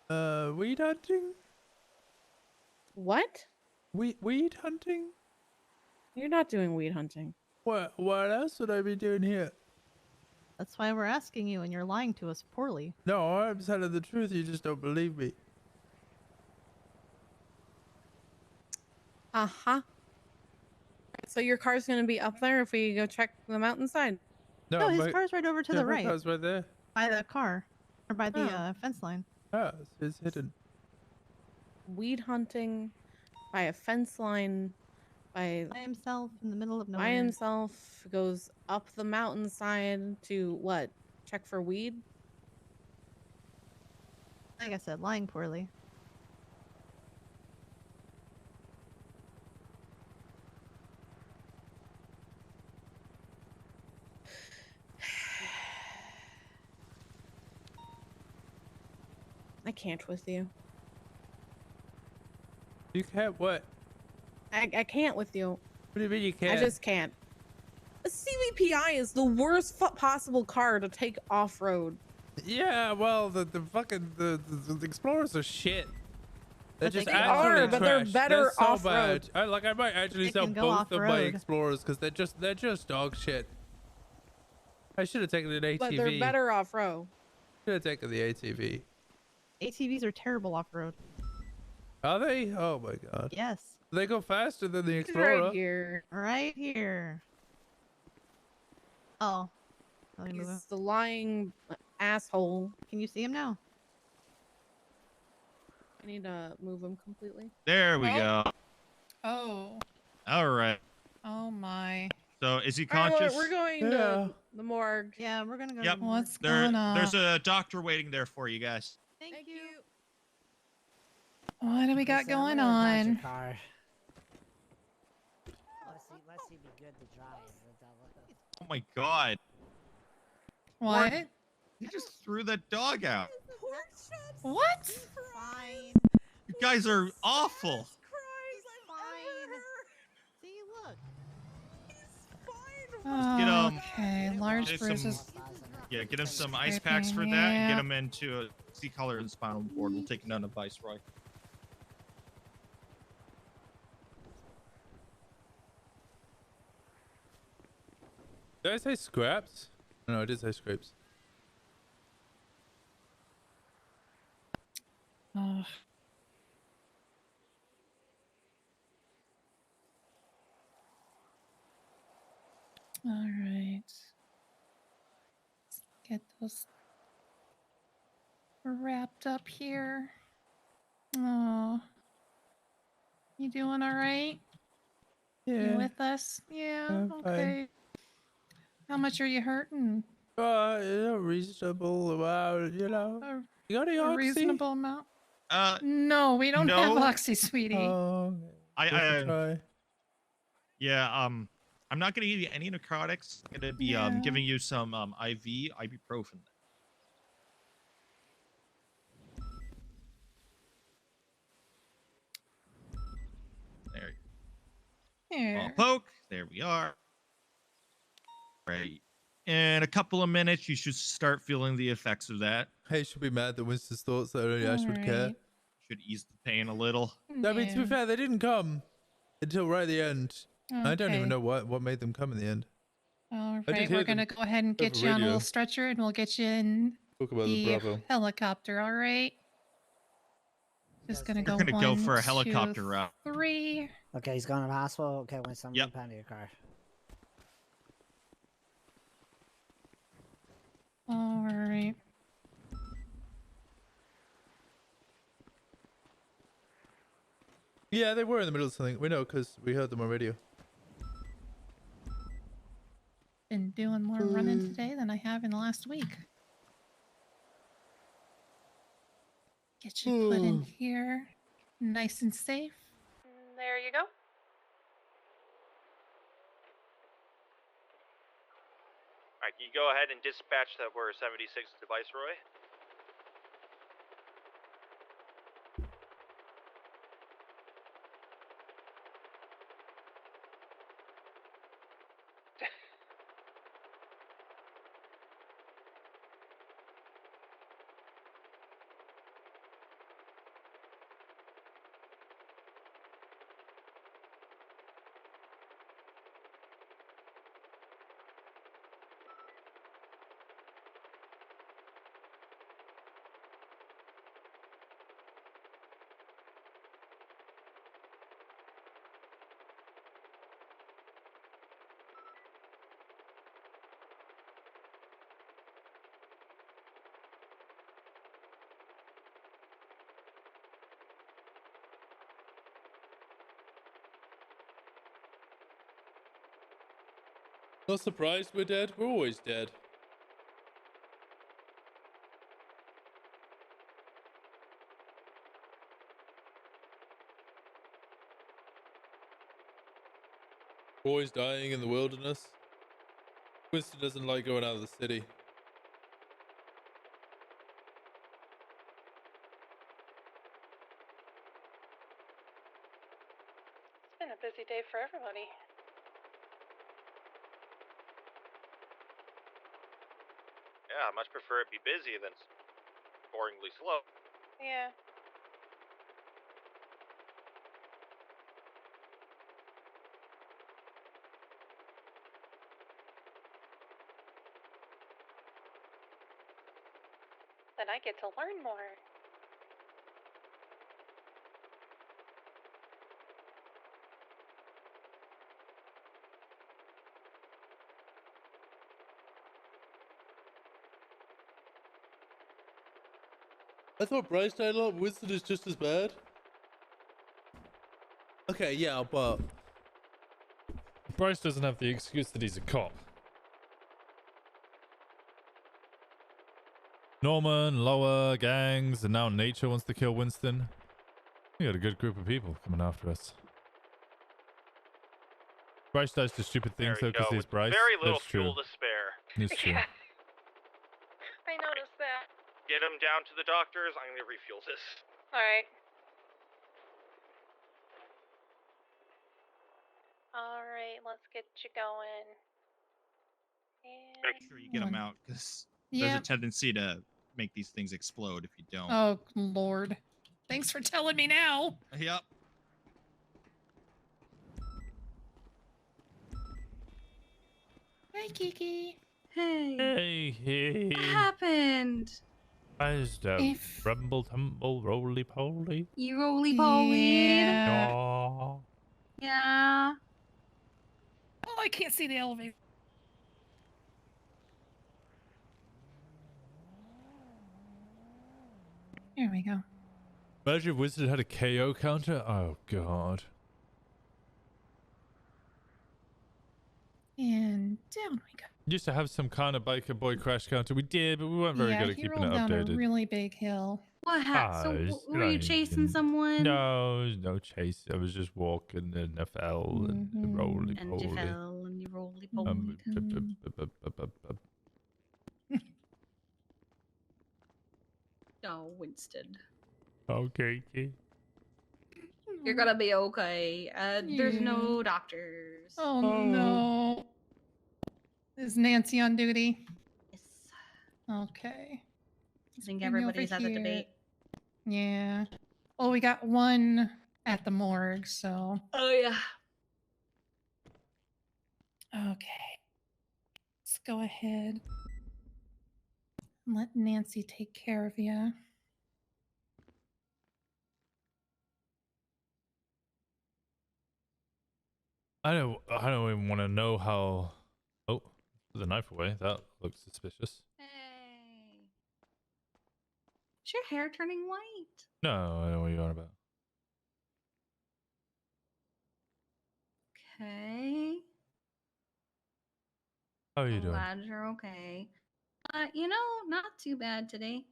Weed hunting? What? Weed hunting? You're not doing weed hunting. What else would I be doing here? That's why we're asking you, and you're lying to us poorly. No, I'm telling the truth. You just don't believe me. Uh-huh. So your car's going to be up there if we go check the mountainside? No, his car's right over to the right. My car's right there. By the car. Or by the fence line. Oh, it's hidden. Weed hunting by a fence line by himself in the middle of nowhere. By himself, goes up the mountainside to what? check for weed. Like I said, lying poorly. I can't with you. You can't what? I can't with you. What do you mean you can't? I just can't. A CVPI is the worst possible car to take off-road. Yeah, well, the fucking the Explorers are shit. They're But just they absolutely are, but they're trash. better so off-road. bad. I might actually They sell can go both of my off-road. Explorers because they're just dog shit. I should have taken an ATV. But they're better off-road. Should have taken the ATV. ATVs are terrible off-road. Are they? Oh my god. Yes. They go faster than the Explorer. Right here. Right here. Oh. Let me move him. He's the lying asshole. Can you see him now? I need to move him completely. There we Oh. go. Oh. All right. Oh my. So is he All right, conscious? we're going to the morgue. Yeah, we're gonna go. Yep. To the morgue. What's going on? There's a doctor waiting there for you guys. Thank you. What do we got Listen, I'm going gonna patch your on? car. Let's see, be good to drive. Oh my god. What? He just threw that dog out. What? Fine. You guys are awful. Fine. See, look. Okay, large get some- bruises. Yeah, get him some ice packs for that and Yeah. get him into a C-collar and spinal board. We'll take him down to Viceroy. Did I say scraps? No, I did say scrapes. Oh. All right. Let's get those wrapped up here. Oh. You doing all right? You with us? Yeah, I'm fine. okay. How much are you hurting? A reasonable amount, you know. You got any A oxy? reasonable amount? No, we don't have no. oxy, sweetie. Oh, Yeah, I'm not gonna give you any narcotics. I'm gonna be giving you some IV ibuprofen. There. Here. Poke. There we are. Right. In a couple of minutes, you should start feeling the effects of that. Hey, should be mad that Winston's thoughts that only Ash would care. Should ease the pain a little. I mean, to be fair, they didn't come until right at the end. I don't Okay. even know what made them come in the end. All I did right, hear we're gonna them go ahead and get over you on a radio. little stretcher, and we'll get you in Talk about the Bravo. helicopter. All right. Just gonna go. We're gonna go for a 1, 2, helicopter route. 3. Okay, he's going to the hospital. Okay, when someone Yep. pound your car. All right. Yeah, they were in the middle of something. We know because we heard them on radio. Been doing more running today than I have in the last week. Get you put in here, nice and safe. There you go. Alright, can you go ahead and dispatch that we're 76 to Viceroy? Not surprised we're dead. We're always dead. boys dying in the wilderness. Winston doesn't like going out of the city. It's been a busy day for everybody. Yeah, I much prefer it be busy than boringly slow. Yeah. Then I get to learn more. I thought Bryce died a lot. Winston is just as bad. Okay, yeah, but Bryce doesn't have the excuse that he's a cop. Norman, Lower, gangs, and now Nature wants to kill Winston. We got a good group of people coming after us. Bryce does the stupid things though because he's Bryce. Very little That's true. fuel to spare. It's true. Yeah. I noticed that. Get him down to the doctors. I'm gonna refuel this. Alright. Alright, let's get you going. And... Make sure you get them out, because there's a tendency to make these things explode if you don't. Oh, Lord. Thanks for telling me now. Yep. Hey, Kiki. Hey. Hey. What happened? I just rumble, tumble, roly poly. You roly poly. Yeah. Aw. Yeah. Oh, I can't see the elevator. Here we go. Imagine if Winston had a KO counter. Oh, God. And down we go. Used to have some kind of biker boy crash counter. We did, but we weren't very good at he keeping rolled it down updated. a really big hill. What happened? So, were you chasing someone? No, no chase. I was just walking and I fell and roly And poly. you fell and you roly poly. Oh, Winston. Okay. You're gonna be okay. There's no doctors. Oh, no. Is Nancy on duty? Yes. Okay. I think everybody's at the debate. Yeah. Well, we got one at the morgue, so. Oh, yeah. Okay. Let's go ahead and let Nancy take care of you. I don't even want to know how. Oh, the knife away. That looks suspicious. Hey. Is your hair turning white? No, I don't know what you're on about. Okay. How are you I'm doing? glad you're okay. You know, not too bad today.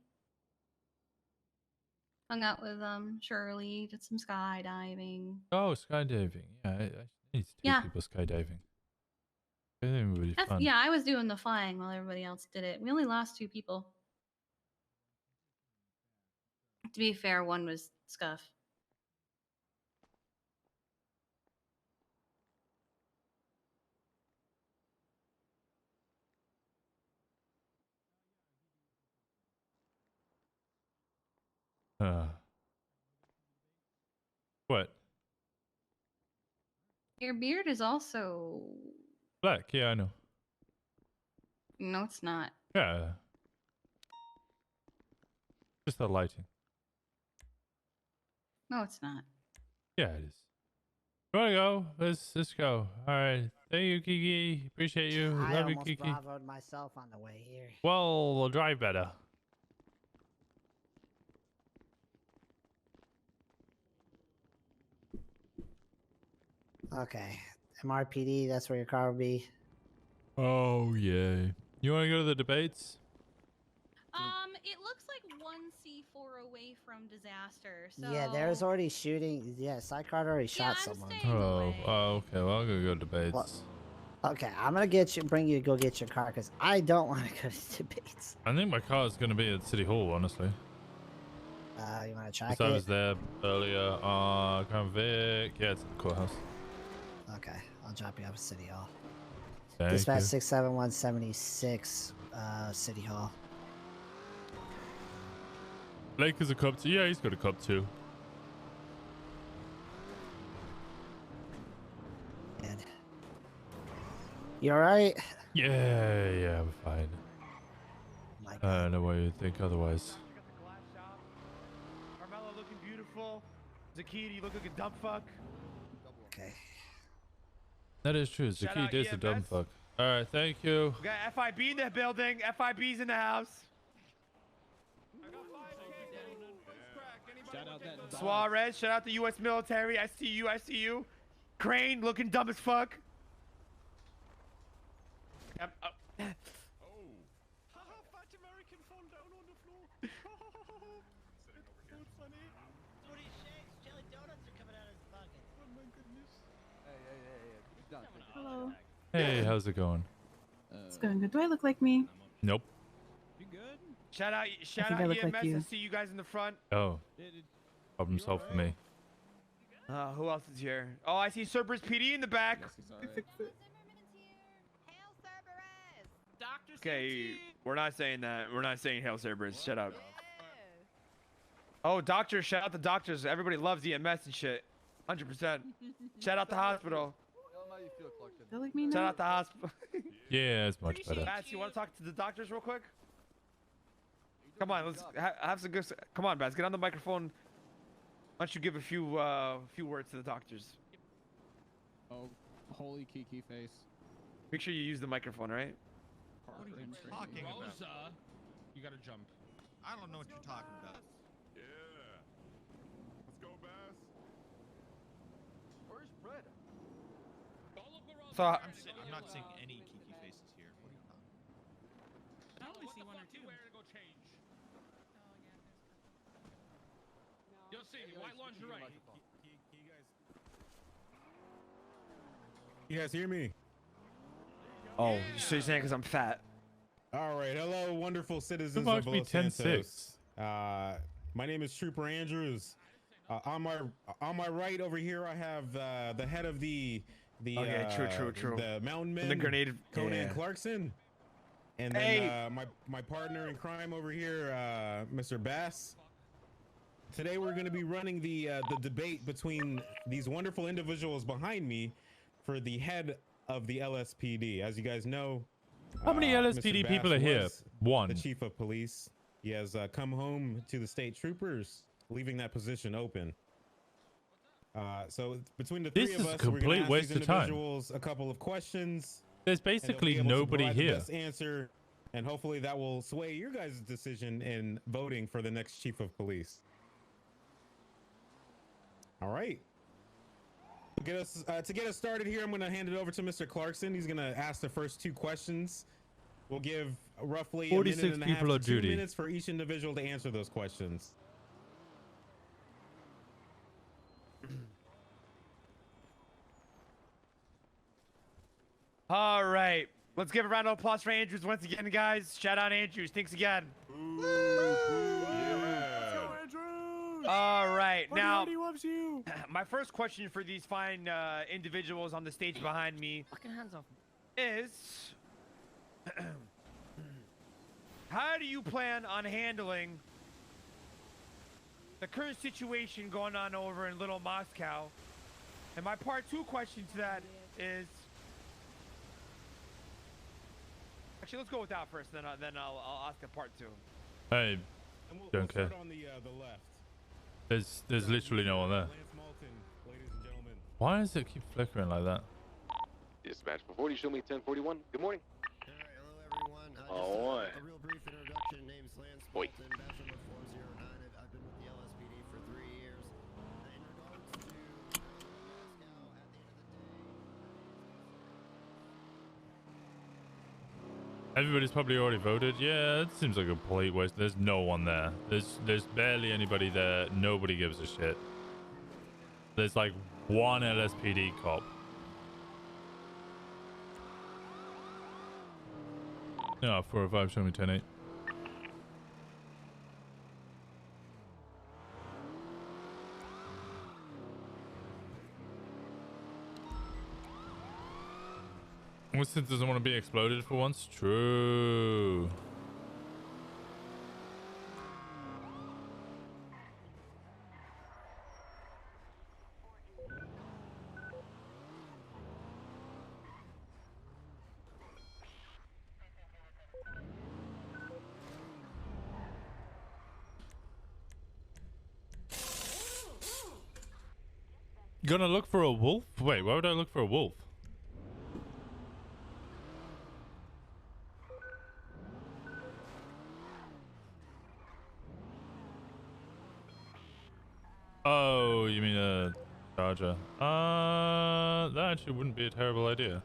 Hung out with Shirley, did some skydiving. Oh, skydiving. Yeah, I need to take people skydiving. I think it would be fun. Yeah, I was doing the flying while everybody else did it. We only lost 2 people. To be fair, one was Scuff. What? Your beard is also... Black, yeah, I know. No, it's not. Yeah. Just the lighting. No, it's not. Yeah, it is. You wanna go? Let's go. Alright. Thank you, Kiki. Appreciate you. I Love you, almost Kiki. bravoed myself on the way here. Well, we'll drive better. Okay. MRPD, that's where your car will be. Oh, yeah. You want to go to the debates? It looks like 1 C4 away from from disaster. So Yeah, there's already shooting. Yeah, Sidecar already shot someone. Oh, okay. Well, I'm gonna go debates. Well, okay, I'm gonna bring you to go get your car because I don't want to go to debates. I think my car is gonna be at City Hall, honestly. You want to track Because I it? was there earlier. Crown Vic. Yeah, it's at the courthouse. Okay, I'll drop you off at City Hall. Thank Dispatch you. 67176, City Hall. Lake is a cop too. Yeah, he's got a cop too. You alright? Yeah, I'm fine. I don't know why you'd think otherwise. Carmelo looking beautiful. Zakiti, you look like a dumb fuck. Okay. That is true. Shout Zaki out is a dumb EMS. fuck. All right, thank you. We got FIB in the building. FIB's in the house. Shout out that dog. Suarez, shout out the U.S. military. I see you. I see you. Crane looking dumb as fuck. Yep, Hello. Hey, how's it going? It's going good. Do I look like me? Nope. Shout out think I look EMS. like you. I see you guys in the front. Oh. Problem solved for me. Who else is here? Oh, I see Cerberus PD in the back. Okay, we're not saying that. We're not saying Hail Cerberus. Shut up. Oh, doctors. Shout out the doctors. Everybody loves EMS and shit. 100%. Shout out the hospital. Feel like me Shout now? out the hospital. Yeah, it's much better. Bats, you want to talk to the doctors real quick? Come on, let's have some good. Come on, Bats, get on the microphone. Why don't you give a few words to the doctors? Oh, holy kiki face. Make sure you use the microphone, right? What are you talking about? You gotta jump. I don't know what you're talking about. Yeah. Let's go, Bass. Where's Fred? So I'm not seeing any kiki faces here. What are you talking about? I only see one or two. Where to go change? Yo, see, white lingerie. You guys hear me? Oh, so you're saying because I'm fat? All right. Hello, wonderful citizens Marks of me Los 10-6. Santos. My name is Trooper Andrews. On my right over here, I have the head of the true. the Mountain Men, The grenade. Conan Yeah. Clarkson, and then my partner in crime over here, Mr. Bass. Today we're going to be running the debate between these wonderful individuals behind me for the head of the LSPD. As you guys know, How many Mr. LSPD Bass people are here? was One. The chief of police. He has come home to the state troopers, leaving that position open. So between the This three is of a us, we're complete gonna ask waste these of time. individuals a couple of questions. There's and they'll basically be able to nobody provide the here. best answer, and hopefully that will sway your guys' decision in voting for the next chief of police. All right. To get us started here, I'm going to hand it over to Mr. Clarkson. He's going to ask the first two questions. We'll give roughly 46 a minute and a half people to on 2 duty. minutes for each individual to answer those questions. All right, let's give a round of applause for Andrews once again, guys. Shout out Andrews. Thanks again. All right, now my first question for these fine individuals on the stage behind me Fucking hands off. is, how do you plan on handling the current situation going on over in Little Moscow? And my part two question to that is, actually, let's go with that first, then I'll ask a part two. Hey, And we'll don't care. start on the left. There's literally no one there. Lance Malton, ladies and gentlemen. Why does it keep flickering like that? Dispatch 40, show me 1041. Good morning. Oh, boy. A real brief introduction. Name's Lance Oi. Bolton, Bachelor 409. I've been with the LSPD for 3 years. In regards to Moscow, at the end of the day, Everybody's probably already voted. Yeah, it seems like a complete waste. There's no one there. There's barely anybody there. Nobody gives a shit. There's like one LSPD cop. No, 405, show me 10-8. Winston doesn't want to be exploded for once. True. Gonna look for a wolf? Wait, why would I look for a wolf? Oh, you mean a charger? That actually wouldn't be a terrible idea.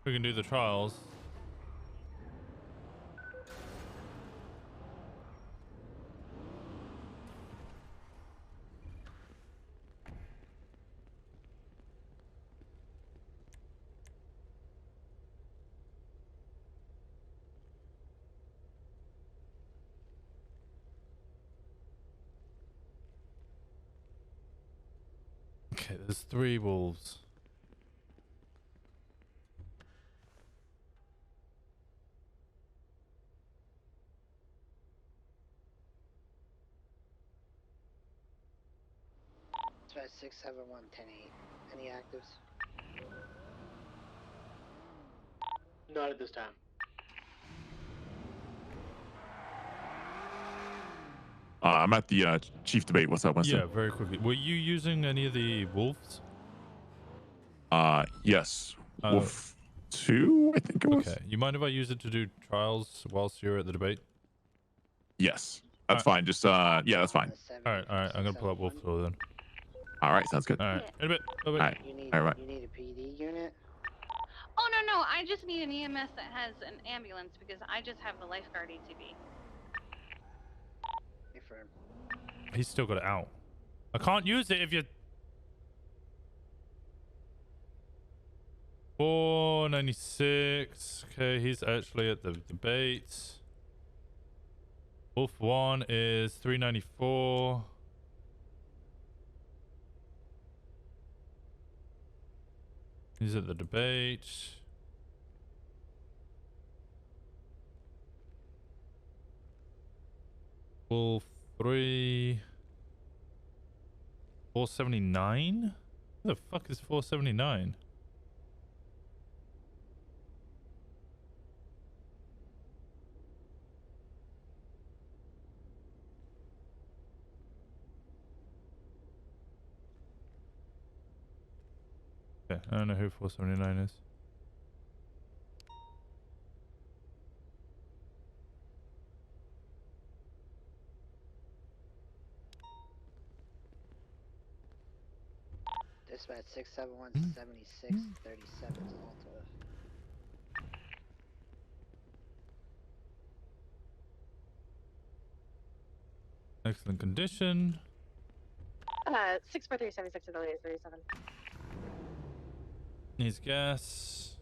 We can do the trials. Okay, there's 3 wolves. Try 671 10-8. Any actives? Not at this time. I'm at the chief debate. What's up, Winston? Yeah, very quickly. Were you using any of the wolves? Yes. Wolf 2, I think it was. Okay. You mind if I use it to do trials whilst you're at the debate? Yes. That's fine. Just, yeah, that's fine. Alright. I'm gonna pull up wolf 4 then. Alright, sounds good. Alright. In a bit. Alright. You need, Alright. you need a PD unit? Oh, no. I just need an EMS that has an ambulance because I just have the lifeguard ATV. He's still got it out. I can't use it if you... 496. Okay, he's actually at the debate. Wolf 1 is 394. He's at the debate. Wolf 3. 479? Who the fuck is 479? Okay, I don't know who 479 is. Dispatch 671 76 37 Alta. Excellent condition. 64376 37. Needs gas.